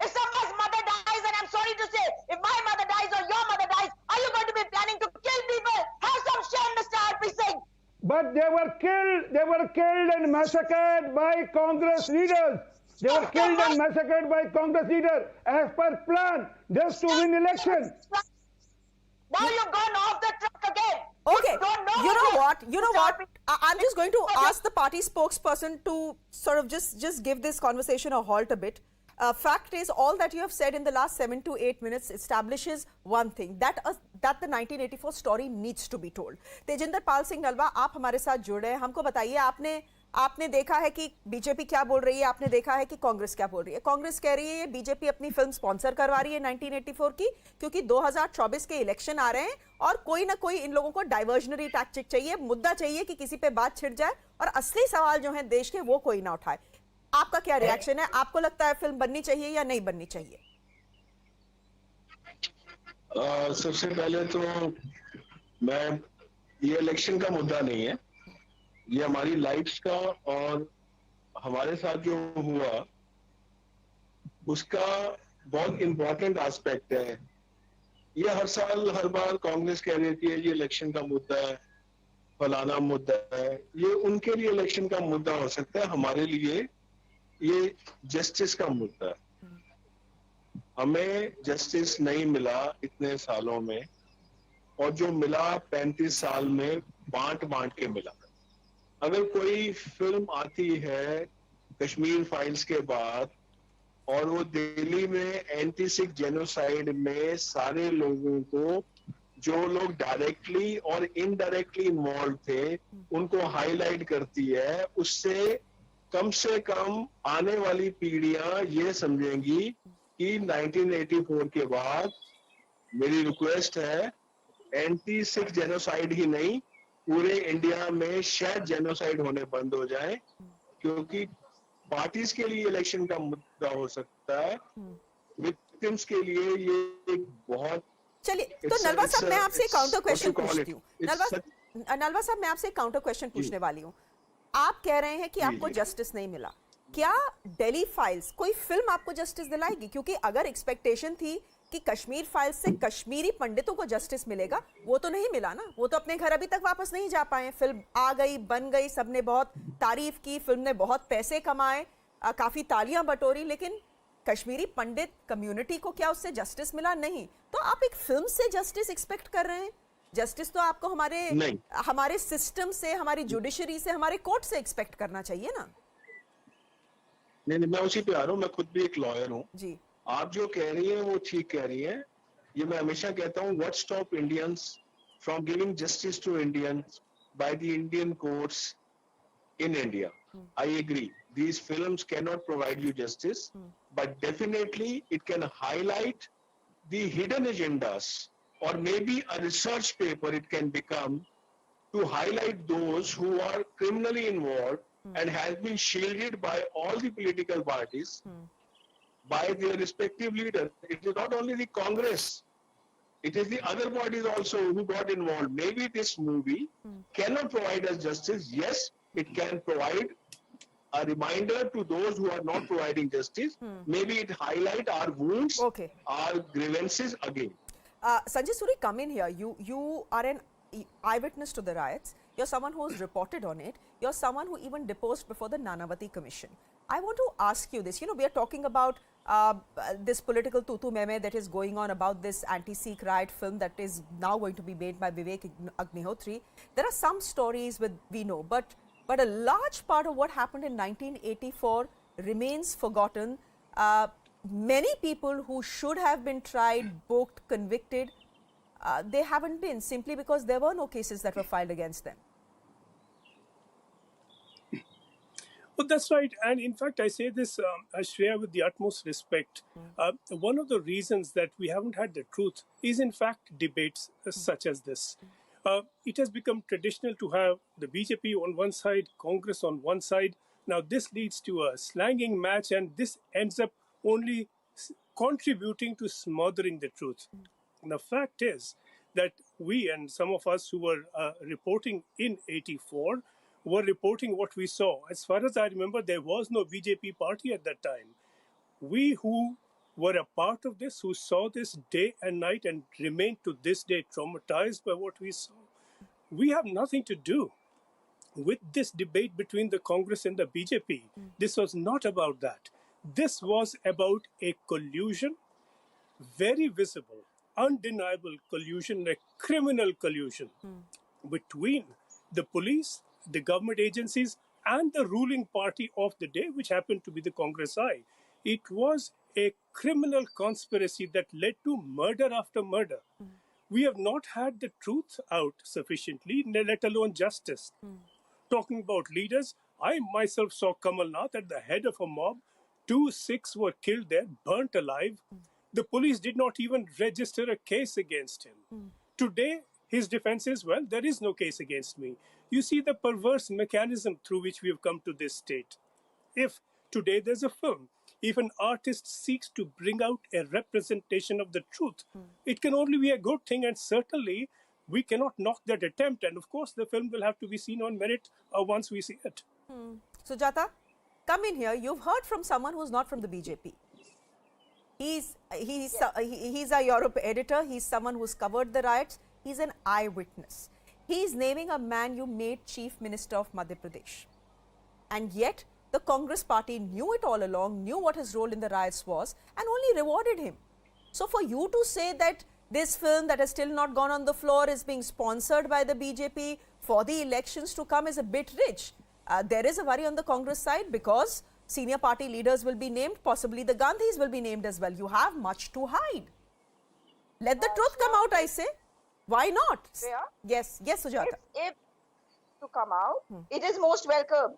If someone's mother dies, and I'm sorry to say, if my mother dies or your mother dies, are you going to be planning to kill people? Have some shame, Mr. R.P. Singh. But they were killed and massacred by Congress leaders. They were killed and massacred by Congress leaders as per plan, just to win elections. Now you've gone off the track again. Okay, you know what? I'm just going to ask the party spokesperson to sort of just give this conversation a halt a bit. Fact is, all that you have said in the last 7 to 8 minutes establishes one thing, that the 1984 story needs to be told. Tejinder Pal Singh Nalwa, आप हमारे साथ जुड़ रहे हैं. हमको बताइए, आपने देखा है कि बीजेपी क्या बोल रही है, आपने देखा है कि कांग्रेस क्या बोल रही है. कांग्रेस कह रही है बीजेपी अपनी फिल्म स्पॉन्सर करवा रही है 1984 की, क्योंकि 2024 के इलेक्शन आ रहे हैं और कोई ना कोई इन लोगों को डाइवर्जनरी टैक्टिक चाहिए, मुद्दा चाहिए कि किसी पे बात छिड़ जाए और असली सवाल जो है देश के वो कोई ना उठाए. आपका क्या रिएक्शन है? आपको लगता है फिल्म बननी चाहिए या नहीं बननी चाहिए? सबसे पहले तो ये इलेक्शन का मुद्दा नहीं है, ये हमारी लाइफ्स का और हमारे साथ जो हुआ उसका बहुत इम्पोर्टेंट एस्पेक्ट है. ये हर बार कांग्रेस कह रही थी ये इलेक्शन का मुद्दा है, फलाना मुद्दा है. ये उनके लिए इलेक्शन का मुद्दा हो सकता है, हमारे लिए ये जस्टिस का मुद्दा है. हमें जस्टिस नहीं मिला इतने सालों में, और जो मिला 35 साल में बांट के मिला. अगर कोई फिल्म आती है कश्मीर फाइल्स के बाद और वो दिल्ली में एंटी सिख जेनोसाइड में सारे लोगों को, जो लोग डायरेक्टली और इनडायरेक्टली इन्वॉल्व थे, उनको हाईलाइट करती है, उससे कम आने वाली पीढ़ियां ये समझेंगी कि 1984 के बाद, मेरी रिक्वेस्ट है, एंटी सिख जेनोसाइड ही नहीं, पूरे इंडिया में शायद जेनोसाइड होने बंद हो जाए, क्योंकि पार्टीज के लिए इलेक्शन का मुद्दा हो सकता है, विक्टिम्स के लिए ये एक बहुत। चलिए, तो नलवा साहब मैं आपसे काउंटर क्वेश्चन पूछती हूँ। नलवा साहब मैं आपसे काउंटर क्वेश्चन पूछने वाली हूँ। आप कह रहे हैं कि आपको जस्टिस नहीं मिला, क्या दिल्ली फाइल्स कोई फिल्म आपको जस्टिस दिलाएगी? क्योंकि अगर एक्सपेक्टेशन थी कि कश्मीर फाइल्स से कश्मीरी पंडितों को जस्टिस मिलेगा, वो तो नहीं मिला ना। वो तो अपने घर अभी तक वापस नहीं जा पाए। फिल्म आ गई, बन गई, सबने बहुत तारीफ की, फिल्म ने बहुत पैसे कमाए, काफी तालियां बटोरी, लेकिन कश्मीरी पंडित कम्युनिटी को क्या उससे जस्टिस मिला? नहीं। तो आप एक फिल्म से जस्टिस एक्सपेक्ट कर रहे हैं? जस्टिस तो आपको हमारे सिस्टम से, हमारी जुडिशरी से, हमारे कोर्ट से एक्सपेक्ट करना चाहिए ना। नहीं, मैं उसी पे आ रहा हूँ। मैं खुद भी एक लॉयर हूँ जी। आप जो कह रही हैं वो ठीक कह रही हैं। ये मैं हमेशा कहता हूँ, what stop Indians from giving justice to Indians by the Indian courts in India? I agree. These films cannot provide you justice, but definitely it can highlight the hidden agendas, or maybe a research paper it can become to highlight those who are criminally involved and has been shielded by all the political parties, by their respective leaders. It is not only the Congress, it is the other parties also who got involved. Maybe this movie cannot provide us justice. Yes, it can provide a reminder to those who are not providing justice. Maybe it highlight our wounds, our grievances again. Sanjay Suri, come in here. You are an eyewitness to the riots. You're someone who's reported on it. You're someone who even deposed before the Nanavati Commission. I want to ask you this. You know, we are talking about this political tutu meme that is going on about this anti-Sikh riot film that is now going to be made by Vivek Agnihotri. There are some stories we know, but a large part of what happened in 1984 remains forgotten. Many people who should have been tried, booked, convicted, they haven't been, simply because there were no cases that were filed against them. Well, that's right. And in fact, I say this, Shreya, with the utmost respect. One of the reasons that we haven't had the truth is, in fact, debates such as this. It has become traditional to have the BJP on one side, Congress on one side. Now, this leads to a slanging match, and this ends up only contributing to smothering the truth. The fact is that we, and some of us who were reporting in 84, were reporting what we saw. As far as I remember, there was no BJP party at that time. We who were a part of this, who saw this day and night and remain to this day traumatized by what we saw, we have nothing to do with this debate between the Congress and the BJP. This was not about that. This was about a collusion, very visible, undeniable collusion, a criminal collusion between the police, the government agencies, and the ruling party of the day, which happened to be the Congress side. It was a criminal conspiracy that led to murder after murder. We have not had the truth out sufficiently, let alone justice. Talking about leaders, I myself saw Kamal Nath at the head of a mob. 2 Sikhs were killed there, burnt alive. The police did not even register a case against him. Today, his defense is, well, there is no case against me. You see the perverse mechanism through which we have come to this state. If today there's a film, if an artist seeks to bring out a representation of the truth, it can only be a good thing, and certainly we cannot knock that attempt. And of course, the film will have to be seen on merit once we see it. Sujata, come in here. You've heard from someone who's not from the BJP. He's a Europe editor. He's someone who's covered the riots. He's an eyewitness. He's naming a man you made Chief Minister of Madhya Pradesh. And yet, the Congress party knew it all along, knew what his role in the riots was, and only rewarded him. So for you to say that this film that has still not gone on the floor is being sponsored by the BJP for the elections to come is a bit rich. There is a worry on the Congress side because senior party leaders will be named, possibly the Gandhis will be named as well. You have much to hide. Let the truth come out, I say. Why not? Yes, Sujata. If to come out, it is most welcome.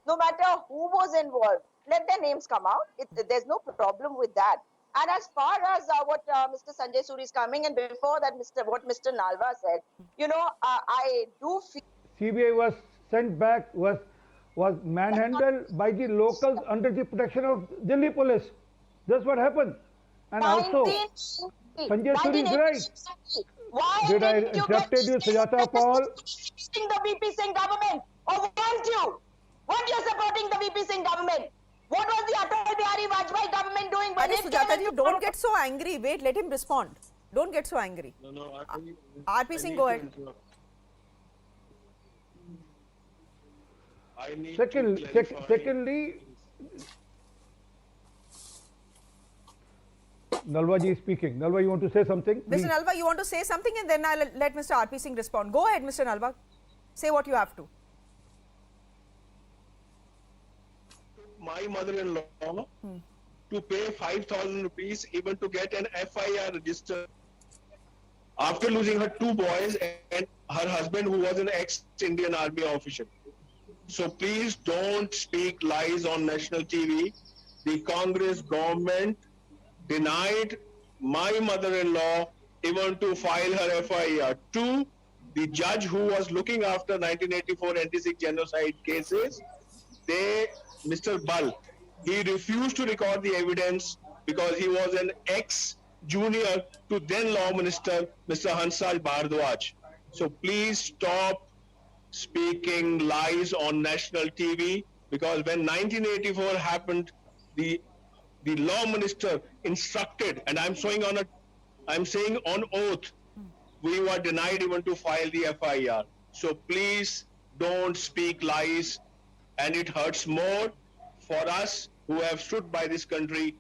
No matter who was involved, let their names come out. There's no problem with that. And as far as what Mr. Sanjay Suri is coming, and before that, what Mr. Nalva said, you know, I do feel CBI was sent back, was manhandled by the locals under the protection of Delhi police. That's what happened. And also, Sanjay Suri is right. Why Did I didn't you interrupted you, Sujata Paul? The VP Singh government, or weren't you? Weren't you supporting the VP Singh government? What was the Atal Bihari Vajpayee government doing when it Sujata came ji, don't get so angry. Wait, let him respond. Don't get so angry. No, RP Singh, go ahead. Secondly, Nalva ji is speaking. Nalva, you want to say something? Mr. Nalva, you want to say something, and then I'll let Mr. RP Singh respond. Go ahead, Mr. Nalva. Say what you have to. My mother-in-law to pay 5,000 rupees even to get an FIR registered after losing her 2 boys and her husband, who was an ex-Indian Army officer. So please don't speak lies on national TV. The Congress government denied my mother-in-law even to file her FIR. 2, the judge who was looking after 1984 anti-Sikh genocide cases, Mr. Bal, he refused to record the evidence because he was an ex-junior to then Law Minister, Mr. Hansraj Bhardwaj. So please stop speaking lies on national TV, because when 1984 happened, the Law Minister instructed, and I'm saying on oath, we were denied even to file the FIR. So please don't speak lies, and it hurts more for us who have stood by this country,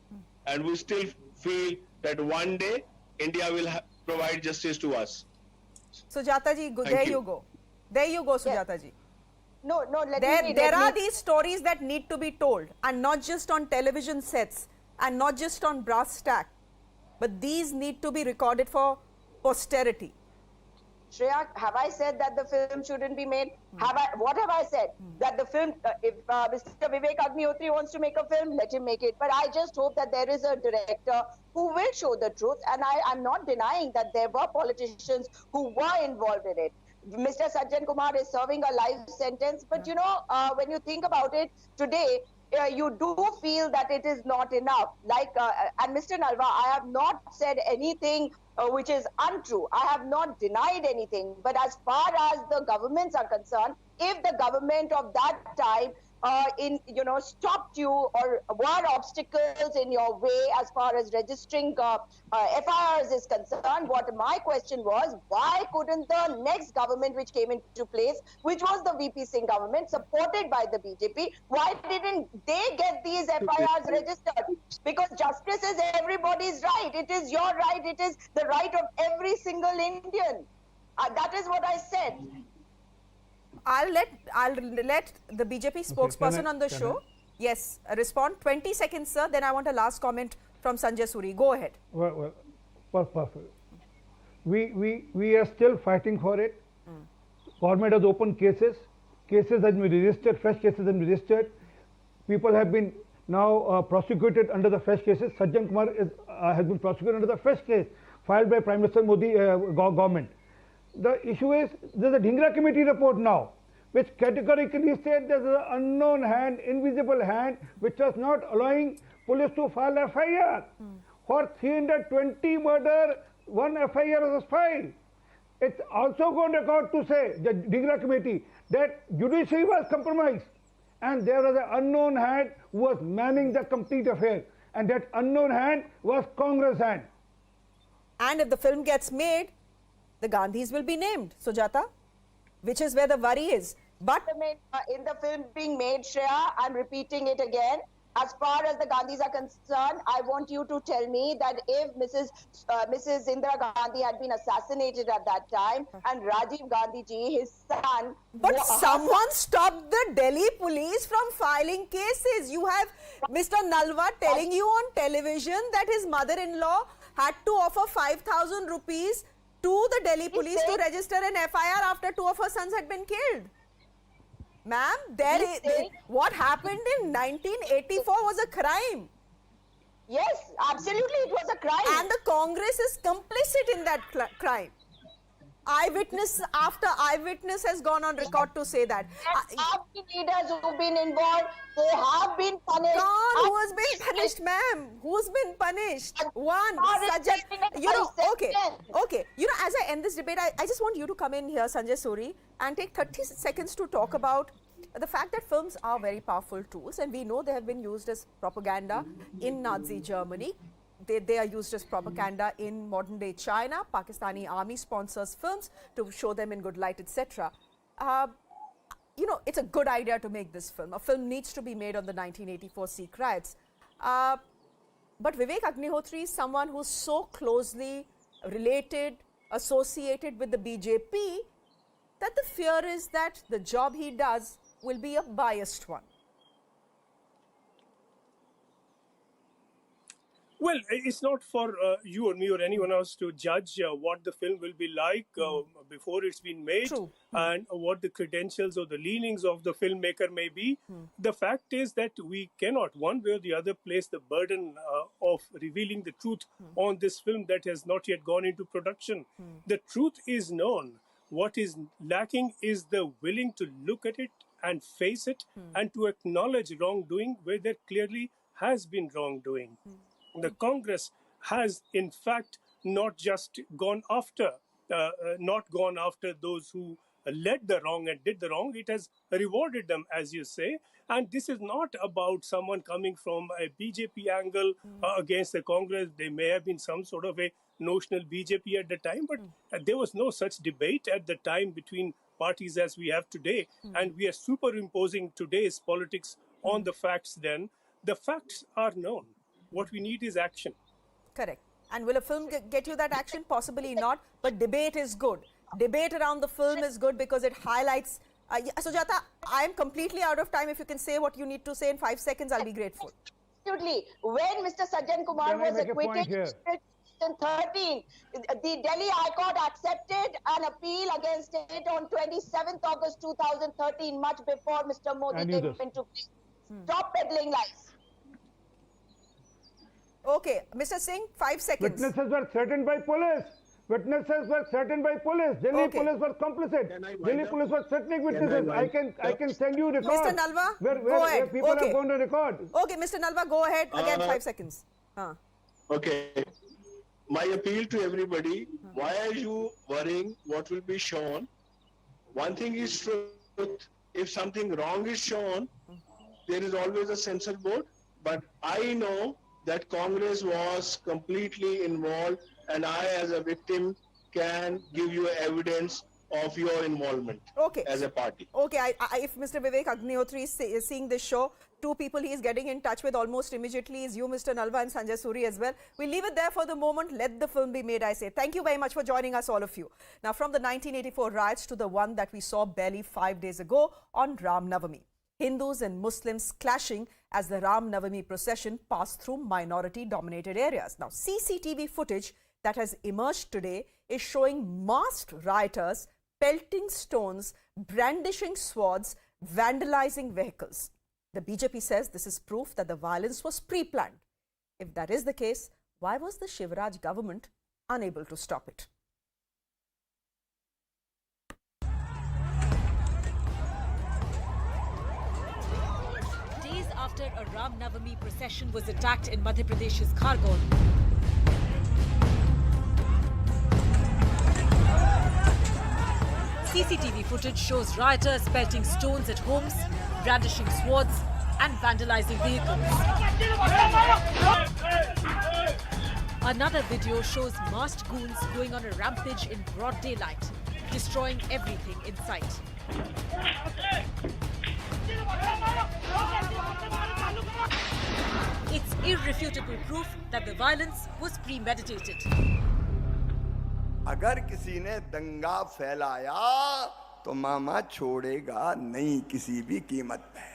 and we still feel that one day India will provide justice to us. Sujata ji, there you go. There you go, Sujata ji. No, there are these stories that need to be told, and not just on television sets, and not just on brass stack, but these need to be recorded for posterity. Shreya, have I said that the film shouldn't be made? What have I said? That the film, if Mr. Vivek Agnihotri wants to make a film, let him make it. But I just hope that there is a director who will show the truth. And I'm not denying that there were politicians who were involved in it. Mr. Sajjan Kumar is serving a life sentence. But you know, when you think about it today, you do feel that it is not enough. And Mr. Nalva, I have not said anything which is untrue. I have not denied anything. But as far as the governments are concerned, if the government of that time stopped you or were obstacles in your way as far as registering FIRs is concerned, what my question was, why couldn't the next government which came into place, which was the VP Singh government supported by the BJP, why didn't they get these FIRs registered? Because justice is everybody's right. It is your right. It is the right of every single Indian. That is what I said. I'll let the BJP spokesperson on the show, yes, respond. 20 seconds, sir. Then I want a last comment from Sanjay Suri. Go ahead. Well, perfect. We are still fighting for it. Government has opened cases. Cases have been registered. Fresh cases have been registered. People have been now prosecuted under the fresh cases. Sajjan Kumar has been prosecuted under the fresh case filed by Prime Minister Modi government. The issue is, there's a Dhingra committee report now, which categorically said there's an unknown hand, invisible hand, which was not allowing police to file FIR. For 320 murder, 1 FIR was filed. It's also going to record to say, the Dhingra committee, that judiciary was compromised, and there was an unknown hand who was manning the complete affair, and that unknown hand was Congress hand. And if the film gets made, the Gandhis will be named, Sujata, which is where the worry is. But in the film being made, Shreya, I'm repeating it again. As far as the Gandhis are concerned, I want you to tell me that if Mrs. Indira Gandhi had been assassinated at that time, and Rajiv Gandhi ji, his son... But someone stopped the Delhi police from filing cases. You have Mr. Nalva telling you on television that his mother-in-law had to offer 5,000 rupees to the Delhi police to register an FIR after 2 of her sons had been killed. Ma'am, what happened in 1984 was a crime. Yes, absolutely, it was a crime. And the Congress is complicit in that crime. eyewitness after eyewitness has gone on record to say that. There have been leaders who've been involved. They have been punished. God, who has been punished, ma'am? Who's been punished? One, Sajjan. Okay. As I end this debate, I just want you to come in here, Sanjay Suri, and take 30 seconds to talk about the fact that films are very powerful tools, and we know they have been used as propaganda in Nazi Germany. They are used as propaganda in modern day China. Pakistani army sponsors films to show them in good light, etc. It's a good idea to make this film. A film needs to be made on the 1984 Sikh riots. But Vivek Agnihotri is someone who's so closely related, associated with the BJP, that the fear is that the job he does will be a biased one. Well, it's not for you or me or anyone else to judge what the film will be like before it's been made and what the credentials or the leanings of the filmmaker may be. The fact is that we cannot, one way or the other, place the burden of revealing the truth on this film that has not yet gone into production. The truth is known. What is lacking is the willing to look at it and face it and to acknowledge wrongdoing where there clearly has been wrongdoing. The Congress has, in fact, not just gone after those who led the wrong and did the wrong. It has rewarded them, as you say. And this is not about someone coming from a BJP angle against the Congress. There may have been some sort of a notional BJP at the time, but there was no such debate at the time between parties as we have today. And we are superimposing today's politics on the facts then. The facts are known. What we need is action. Correct. And will a film get you that action? Possibly not. But debate is good. Debate around the film is good because it highlights. Sujata, I am completely out of time. If you can say what you need to say in 5 seconds, I'll be grateful. Absolutely. When Mr. Sajjan Kumar was acquitted in 2013, the Delhi High Court accepted an appeal against it on 27th August 2013, much before Mr. Modi came into place. Stop peddling lies. Okay, Mr. Singh, 5 seconds. Witnesses were threatened by police. Delhi police were complicit. Delhi police were threatening witnesses. I can send you records. Mr. Nalva, go ahead. Where people have gone to record. Okay, Mr. Nalva, go ahead. Again, 5 seconds. Okay. My appeal to everybody, why are you worrying what will be shown? One thing is truth. If something wrong is shown, there is always a censor board. But I know that Congress was completely involved, and I, as a victim, can give you evidence of your involvement as a party. Okay, if Mr. Vivek Agnihotri is seeing this show, two people he is getting in touch with almost immediately is you, Mr. Nalva, and Sanjay Suri as well. We'll leave it there for the moment. Let the film be made, I say. Thank you very much for joining us, all of you. Now, from the 1984 riots to the one that we saw barely 5 days ago on Ram Navami. Hindus and Muslims clashing as the Ram Navami procession passed through minority-dominated areas. Now, CCTV footage that has emerged today is showing masked rioters pelting stones, brandishing swords, vandalizing vehicles. The BJP says this is proof that the violence was pre-planned. If that is the case, why was the Shivraj government unable to stop it? After a Ram Navami procession was attacked in Madhya Pradesh's Khargone. CCTV footage shows rioters pelting stones at homes, brandishing swords and vandalizing vehicles. Another video shows masked goons going on a rampage in broad daylight, destroying everything in sight. It's irrefutable proof that the violence was premeditated. अगर किसी ने दंगा फैलाया तो मामा छोड़ेगा नहीं किसी भी कीमत पे.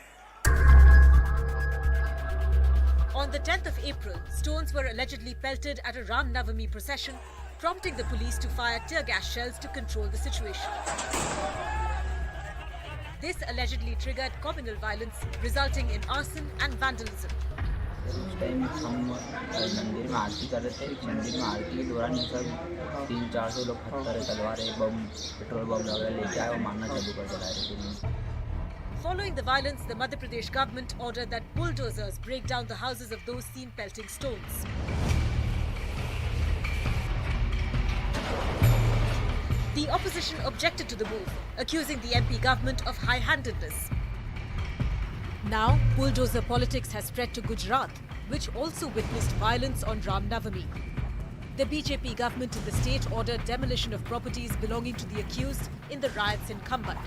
On the 10th of April, stones were allegedly pelted at a Ram Navami procession, prompting the police to fire tear gas shells to control the situation. This allegedly triggered communal violence, resulting in arson and vandalism. उस time हम मंदिर में आरती कर रहे थे। मंदिर में आरती के दौरान ये सब 300-400 लोग पत्थर, तलवारें, बम, पेट्रोल बम वगैरह लेके आए और मारना चालू कर दिया direct. Following the violence, the Madhya Pradesh government ordered that bulldozers break down the houses of those seen pelting stones. The opposition objected to the move, accusing the MP government of high-handedness. Now, bulldozer politics has spread to Gujarat, which also witnessed violence on Ram Navami. The BJP government in the state ordered demolition of properties belonging to the accused in the riots in Khambat.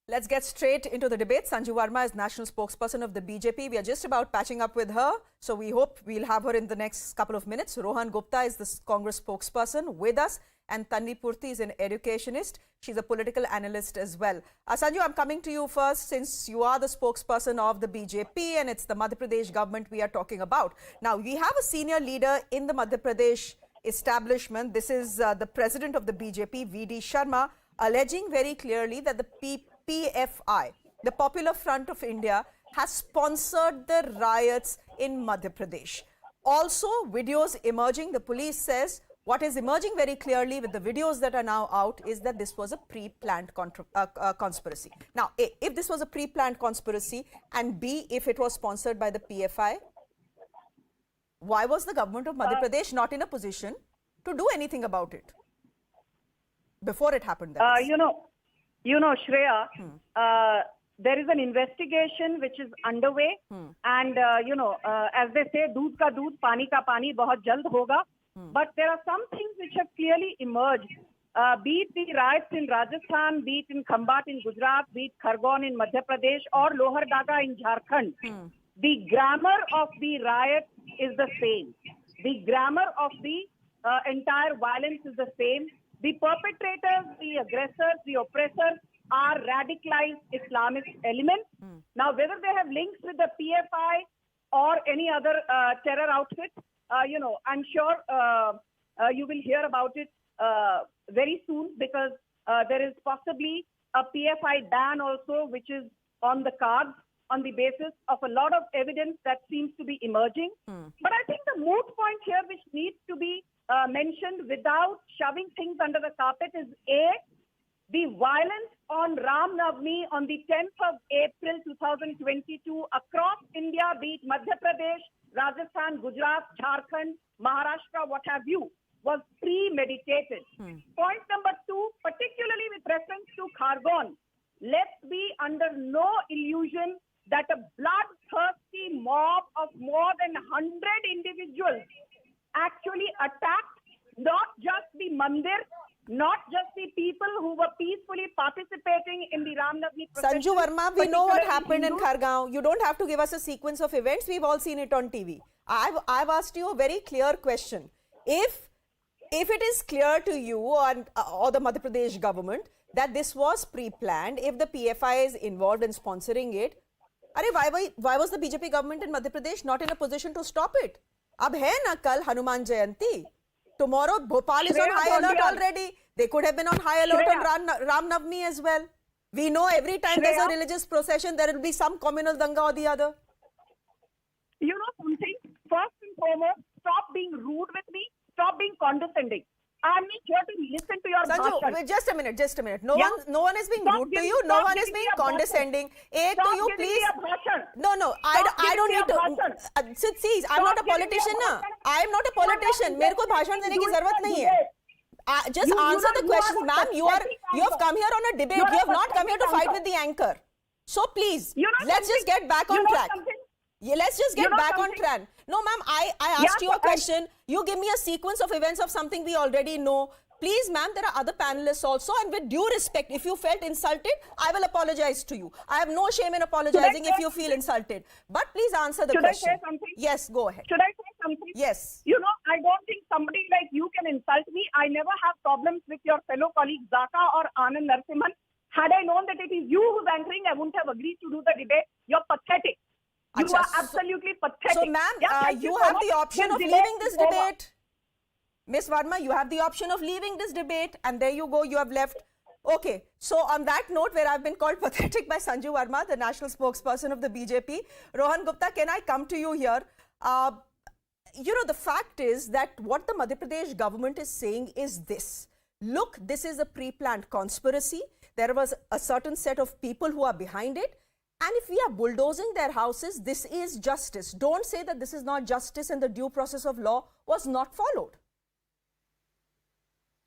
Let's get straight into the debate. Sanju Verma is national spokesperson of the BJP. We are just about patching up with her, so we hope we'll have her in the next couple of minutes. Rohan Gupta is the Congress spokesperson with us, and Tanvi Purti is an educationist. She's a political analyst as well. Sanju, I'm coming to you first, since you are the spokesperson of the BJP and it's the Madhya Pradesh government we are talking about. Now, we have a senior leader in the Madhya Pradesh establishment. This is the president of the BJP, V.D. Sharma, alleging very clearly that the PFI, the Popular Front of India, has sponsored the riots in Madhya Pradesh. Also, videos emerging, the police says, what is emerging very clearly with the videos that are now out is that this was a pre-planned conspiracy. Now, A, if this was a pre-planned conspiracy, and B, if it was sponsored by the PFI, why was the government of Madhya Pradesh not in a position to do anything about it before it happened? You know, Shreya, there is an investigation which is underway, and as they say, "Doodh ka doodh, pani ka pani, bahut jald hoga." But there are some things which have clearly emerged. Be it the riots in Rajasthan, be it in Khambat in Gujarat, be it Khargone in Madhya Pradesh, or Lohardaga in Jharkhand, the grammar of the riot is the same. The grammar of the entire violence is the same. The perpetrators, the aggressors, the oppressors are radicalized Islamist elements. Now, whether they have links with the PFI or any other terror outfit, I'm sure you will hear about it very soon, because there is possibly a PFI ban also, which is on the cards on the basis of a lot of evidence that seems to be emerging. But I think the moot point here, which needs to be mentioned without shoving things under the carpet, is A, the violence on Ram Navami on the 10th of April 2022 across India, be it Madhya Pradesh, Rajasthan, Gujarat, Jharkhand, Maharashtra, what have you, was premeditated. Point number two, particularly with reference to Khargone, let's be under no illusion that a bloodthirsty mob of more than 100 individuals actually attacked not just the mandir, not just the people who were peacefully participating in the Ram Navami procession. Sanju Verma, we know what happened in Khargone. You don't have to give us a sequence of events. We've all seen it on TV. I've asked you a very clear question. If it is clear to you or the Madhya Pradesh government that this was pre-planned, if the PFI is involved in sponsoring it, why was the BJP government in Madhya Pradesh not in a position to stop it? Ab hai na kal Hanuman Jayanti. Tomorrow Bhopal is on high alert already. They could have been on high alert on Ram Navami as well. We know every time there's a religious procession, there will be some communal danga or the other. You know something? First and foremost, stop being rude with me. Stop being condescending. I'm not here to listen to your Sanju, bhashan. just a minute. No one is being rude to you. No one is being condescending. To you, please. No, I don't need to. See, I'm not a politician. I'm not a politician. मेरे को भाषण देने की जरूरत नहीं है. Just answer the question, ma'am. You have come here on a debate. You have not come here to fight with the anchor. So please, let's just get back on track. Let's just get back on track. No, ma'am, I asked you a question. You give me a sequence of events of something we already know. Please, ma'am, there are other panelists also, and with due respect, if you felt insulted, I will apologize to you. I have no shame in apologizing if you feel insulted. But please answer the question. Should I say something? Yes, go ahead. Should I say something? Yes. You know, I don't think somebody like you can insult me. I never have problems with your fellow colleagues Zaka or Anand Narsimhan. Had I known that it is you who's anchoring, I wouldn't have agreed to do the debate. You're pathetic. You are absolutely pathetic. So, ma'am, you have the option of leaving this debate. Ms. Verma, you have the option of leaving this debate, and there you go, you have left. Okay, so on that note, where I've been called pathetic by Sanju Verma, the national spokesperson of the BJP, Rohan Gupta, can I come to you here? The fact is that what the Madhya Pradesh government is saying is this. Look, this is a pre-planned conspiracy. There was a certain set of people who are behind it. And if we are bulldozing their houses, this is justice. Don't say that this is not justice and the due process of law was not followed.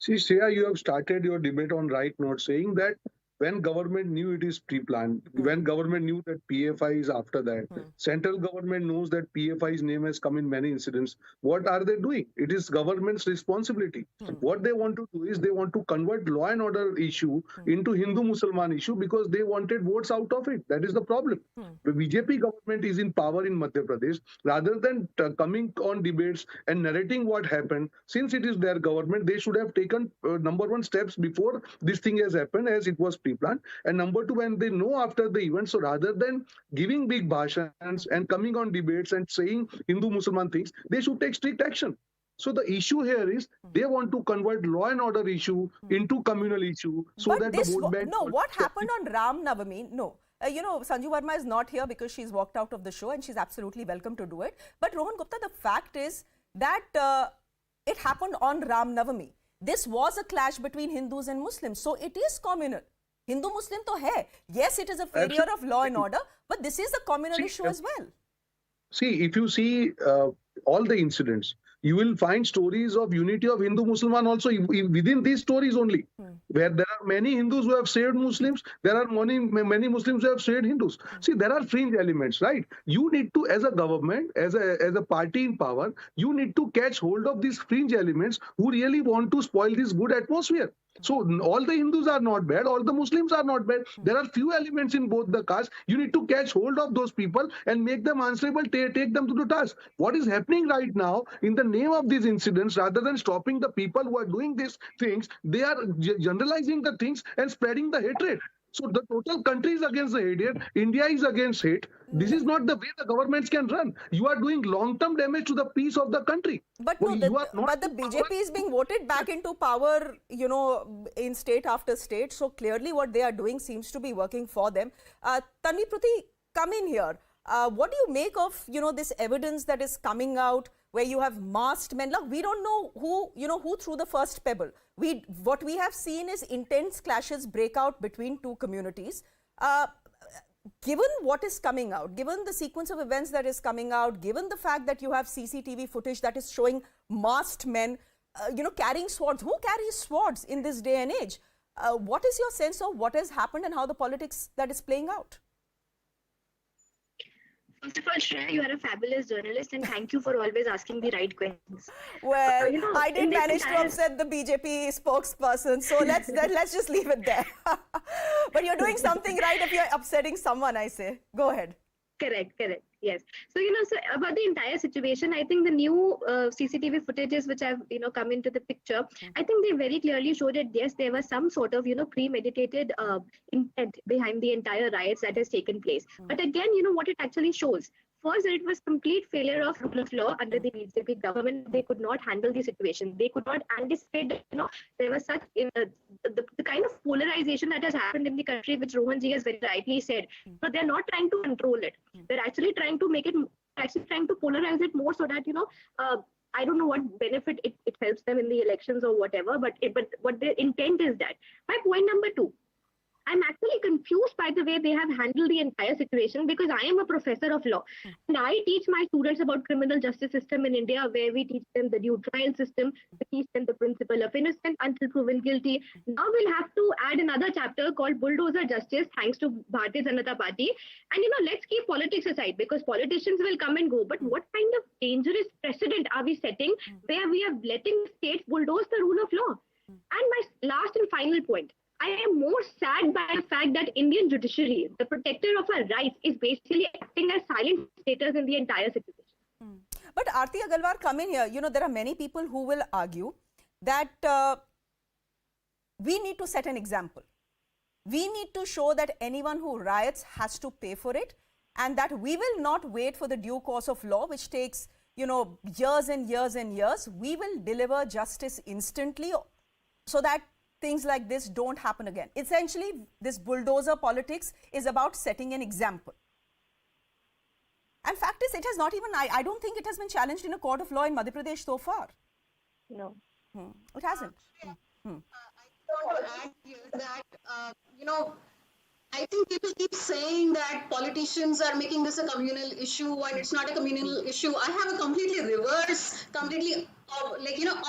See, Shreya, you have started your debate on right note saying that when government knew it is pre-planned, when government knew that PFI is after that, central government knows that PFI's name has come in many incidents, what are they doing? It is government's responsibility. What they want to do is they want to convert law and order issue into Hindu-Musliman issue because they wanted votes out of it. That is the problem. The BJP government is in power in Madhya Pradesh. Rather than coming on debates and narrating what happened, since it is their government, they should have taken number one steps before this thing has happened as it was pre-planned. And number two, when they know after the event, so rather than giving big bhashans and coming on debates and saying Hindu-Musliman things, they should take strict action. So the issue here is they want to convert law and order issue into communal issue so but that this, the vote bank... No, what happened on Ram Navami? No. Sanju Verma is not here because she's walked out of the show and she's absolutely welcome to do it. But Rohan Gupta, the fact is that it happened on Ram Navami. This was a clash between Hindus and Muslims. So it is communal. Hindu-Muslim to hai. Yes, it is a failure of law and order, but this is a communal issue as well. See, if you see all the incidents, you will find stories of unity of Hindu-Musliman also within these stories only, where there are many Hindus who have saved Muslims, there are many Muslims who have saved Hindus. See, there are fringe elements, right? You need to, as a government, as a party in power, you need to catch hold of these fringe elements who really want to spoil this good atmosphere. So all the Hindus are not bad, all the Muslims are not bad. There are few elements in both the castes. You need to catch hold of those people and make them answerable, take them to the task. What is happening right now in the name of these incidents, rather than stopping the people who are doing these things, they are generalizing the things and spreading the hatred. So the total country is against the hatred. India is against hate. This is not the way the governments can run. You are doing long-term damage to the peace of the country. But no, but the BJP is being voted back into power, in state after state. So clearly what they are doing seems to be working for them. Tanvi Pruthi, come in here. What do you make of, this evidence that is coming out where you have masked men? Look, we don't know who threw the first pebble. What we have seen is intense clashes break out between two communities. Given what is coming out, given the sequence of events that is coming out, given the fact that you have CCTV footage that is showing masked men, carrying swords. Who carries swords in this day and age? What is your sense of what has happened and how the politics that is playing out? First of all, Shreya, you are a fabulous journalist and thank you for always asking the right questions. Well, I did manage to upset the BJP spokesperson, so let's just leave it there. But you're doing something right if you're upsetting someone, I say. Go ahead. Correct. Yes. So, so about the entire situation, I think the new CCTV footages which have, come into the picture, I think they very clearly show that, yes, there was some sort of, premeditated intent behind the entire riots that has taken place. But again, what it actually shows. First, it was complete failure of rule of law under the BJP government. They could not handle the situation. They could not anticipate that, there was such the kind of polarization that has happened in the country, which Rohan ji has very rightly said. So they're not trying to control it. They're actually trying to polarize it more so that, I don't know what benefit it helps them in the elections or whatever, but what their intent is that. My point number two. I'm actually confused by the way they have handled the entire situation because I am a professor of law and I teach my students about criminal justice system in India, where we teach them the due trial system, we teach them the principle of innocence until proven guilty. Now we'll have to add another chapter called bulldozer justice thanks to Bharatiya Janata Party. And let's keep politics aside because politicians will come and go. But what kind of dangerous precedent are we setting where we are letting states bulldoze the rule of law? And my last and final point. I am more sad by the fact that Indian judiciary, the protector of our rights, is basically acting as silent staters in the entire situation. But Aarti Agarwal, come in here. There are many people who will argue that we need to set an example. We need to show that anyone who riots has to pay for it and that we will not wait for the due course of law, which takes, years and years and years. We will deliver justice instantly so that things like this don't happen again. Essentially, this bulldozer politics is about setting an example. And fact is, it has not even, I don't think it has been challenged in a court of law in Madhya Pradesh so far. No. It hasn't. I want to add here that, I think people keep saying that politicians are making this a communal issue and it's not a communal issue. I have a completely reverse,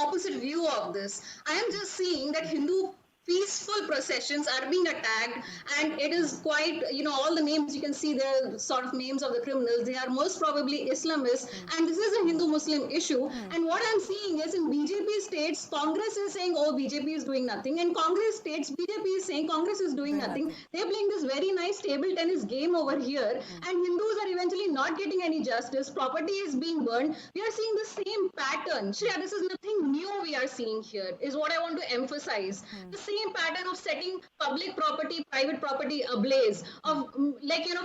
opposite view of this. I am just seeing that Hindu peaceful processions are being attacked, and it is quite, all the names you can see, they're sort of names of the criminals. They are most probably Islamists, and this is a Hindu-Muslim issue. And what I'm seeing is in BJP states, Congress is saying, oh, BJP is doing nothing, and Congress states, BJP is saying Congress is doing nothing. They're playing this very nice table tennis game over here, and Hindus are eventually not getting any justice. Property is being burned. We are seeing the same pattern. Shreya, this is nothing new we are seeing here, is what I want to emphasize. The same pattern of setting public property, private property ablaze, of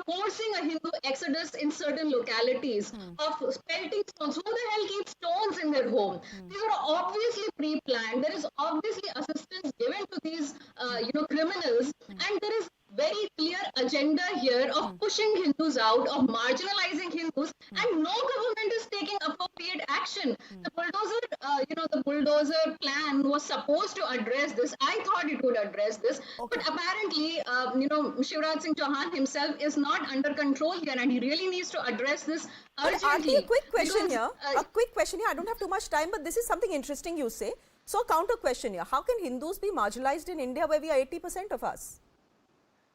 forcing a Hindu exodus in certain localities, of pelting stones. Who the hell keeps stones in their home? These are obviously pre-planned. There is obviously assistance given to these, criminals, and there is very clear agenda here of pushing Hindus out, of marginalizing Hindus, and no government is taking appropriate action. The bulldozer plan was supposed to address this. I thought it would address this, but apparently, Shivraj Singh Chauhan himself is not under control here, and he really needs to address this urgently. A quick question here. I don't have too much time, but this is something interesting you say. So, counter question here. How can Hindus be marginalized in India where we are 80% of us?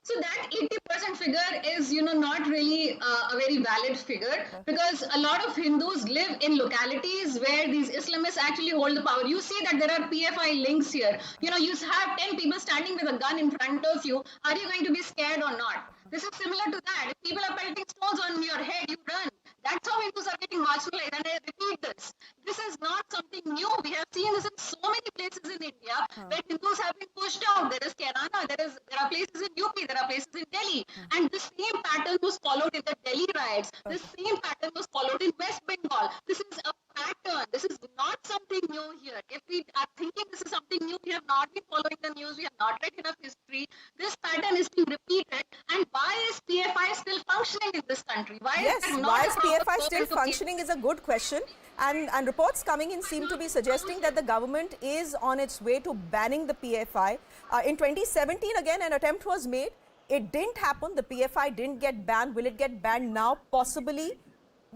So that 80% figure is, not really a very valid figure, because a lot of Hindus live in localities where these Islamists actually hold the power. You see that there are PFI links here. You have 10 people standing with a gun in front of you. Are you going to be scared or not? This is similar to that. If people are pelting stones on your head, you run. That's how Hindus are getting marginalized. And I repeat this. This is not something new. We have seen this in so many places in India where Hindus have been pushed out. There is Kerala, there are places in UP, there are places in Delhi. And the same pattern was followed in the Delhi riots. The same pattern was followed in West Bengal. This is a pattern. This is not something new here. If we are thinking this is something new, we have not been following the news, we have not read enough history. This pattern is being repeated. And why is PFI still functioning in this country? Why is PFI still functioning is a good question. And reports coming in seem to be suggesting that the government is on its way to banning the PFI. In 2017, again, an attempt was made. It didn't happen. The PFI didn't get banned. Will it get banned now? Possibly,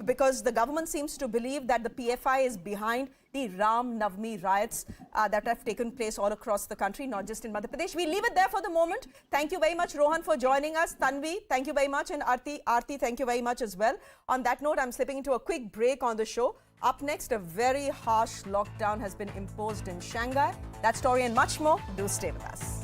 because the government seems to believe that the PFI is behind the Ram Navami riots that have taken place all across the country, not just in Madhya Pradesh. We leave it there for the moment. Thank you very much, Rohan, for joining us. Tanvi, thank you very much. And Aarti, thank you very much as well. On that note, I'm slipping into a quick break on the show. Up next, a very harsh lockdown has been imposed in Shanghai. That story and much more. Do stay with us.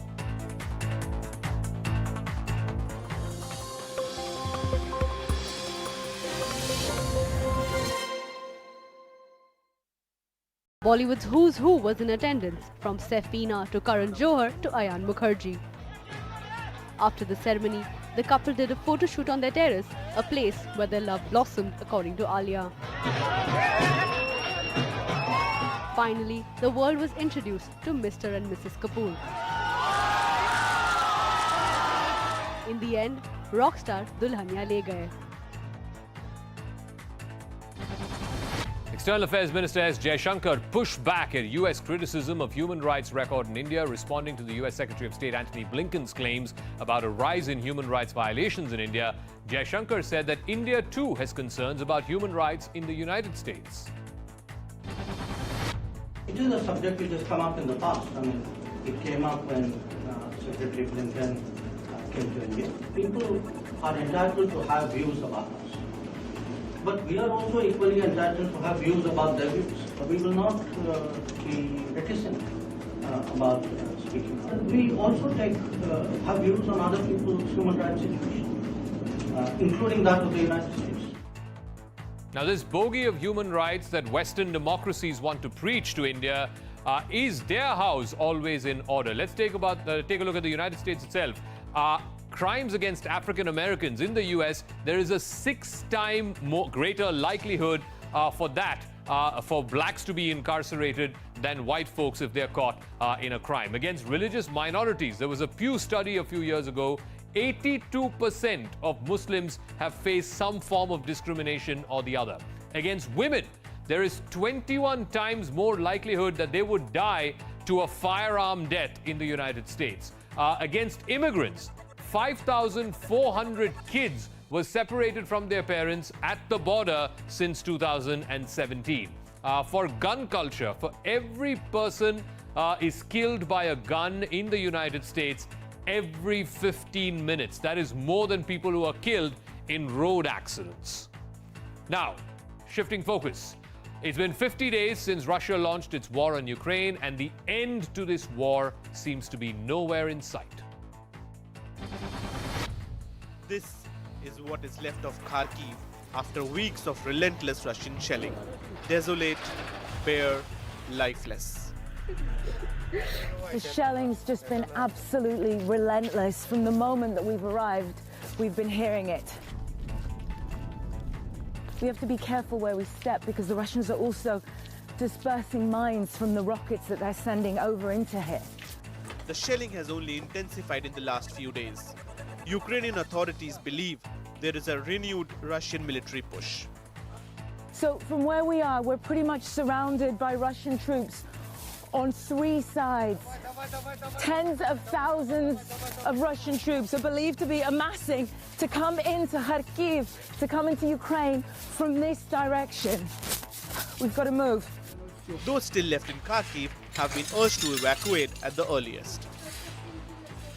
Bollywood's who's who was in attendance, from Sefina to Karan Johar to Ayan Mukherjee. After the ceremony, the couple did a photo shoot on their terrace, a place where their love blossomed, according to Alia. Finally, the world was introduced to Mr. and Mrs. Kapoor. In the end, rockstar Dulhania Le Gaye. External Affairs Minister S. Jaishankar pushed back at U.S. criticism of human rights record in India, responding to the U.S. Secretary of State Antony Blinken's claims about a rise in human rights violations in India. Jaishankar said that India too has concerns about human rights in the United States. It is a subject which has come up in the past. I mean, it came up when Secretary Blinken came to India. People are entitled to have views about us. But we are also equally entitled to have views about their views. We will not be reticent about speaking. We also have views on other people's human rights situations, including that of the United States. Now, this bogey of human rights that Western democracies want to preach to India, is their house always in order? Let's take a look at the United States itself. Crimes against African Americans in the US, there is a 6 times greater likelihood for that for blacks to be incarcerated than white folks if they're caught in a crime. Against religious minorities, there was a Pew study a few years ago. 82% of Muslims have faced some form of discrimination or the other. Against women, there is 21 times more likelihood that they would die to a firearm death in the United States. Against immigrants, 5,400 kids were separated from their parents at the border since 2017. For gun culture, for every person is killed by a gun in the United States every 15 minutes. That is more than people who are killed in road accidents. Now, shifting focus. It's been 50 days since Russia launched its war on Ukraine, and the end to this war seems to be nowhere in sight. This is what is left of Kharkiv after weeks of relentless Russian shelling. Desolate, bare, lifeless. The shelling's just been absolutely relentless. From the moment that we've arrived, we've been hearing it. We have to be careful where we step because the Russians are also dispersing mines from the rockets that they're sending over into here. The shelling has only intensified in the last few days. Ukrainian authorities believe there is a renewed Russian military push. So from where we are, we're pretty much surrounded by Russian troops on 3 sides. Tens of thousands of Russian troops are believed to be amassing to come into Kharkiv, to come into Ukraine from this direction. We've got to move. Those still left in Kharkiv have been urged to evacuate at the earliest.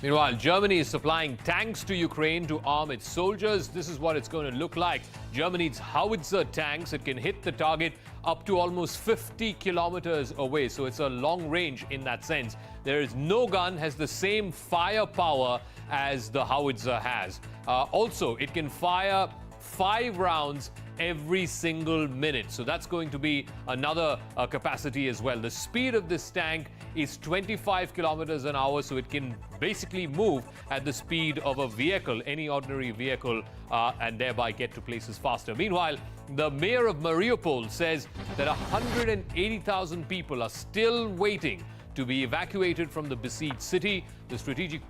Meanwhile, Germany is supplying tanks to Ukraine to arm its soldiers. This is what it's going to look like. Germany's howitzer tanks, it can hit the target up to almost 50 kilometers away. So it's a long range in that sense. There is no gun has the same firepower as the howitzer has. Also, it can fire 5 rounds every single minute. So that's going to be another capacity as well. The speed of this tank is 25 kilometers an hour, so it can basically move at the speed of a vehicle, any ordinary vehicle, and thereby get to places faster. Meanwhile, the mayor of Mariupol says that 180,000 people are still waiting to be evacuated from the besieged city. The strategic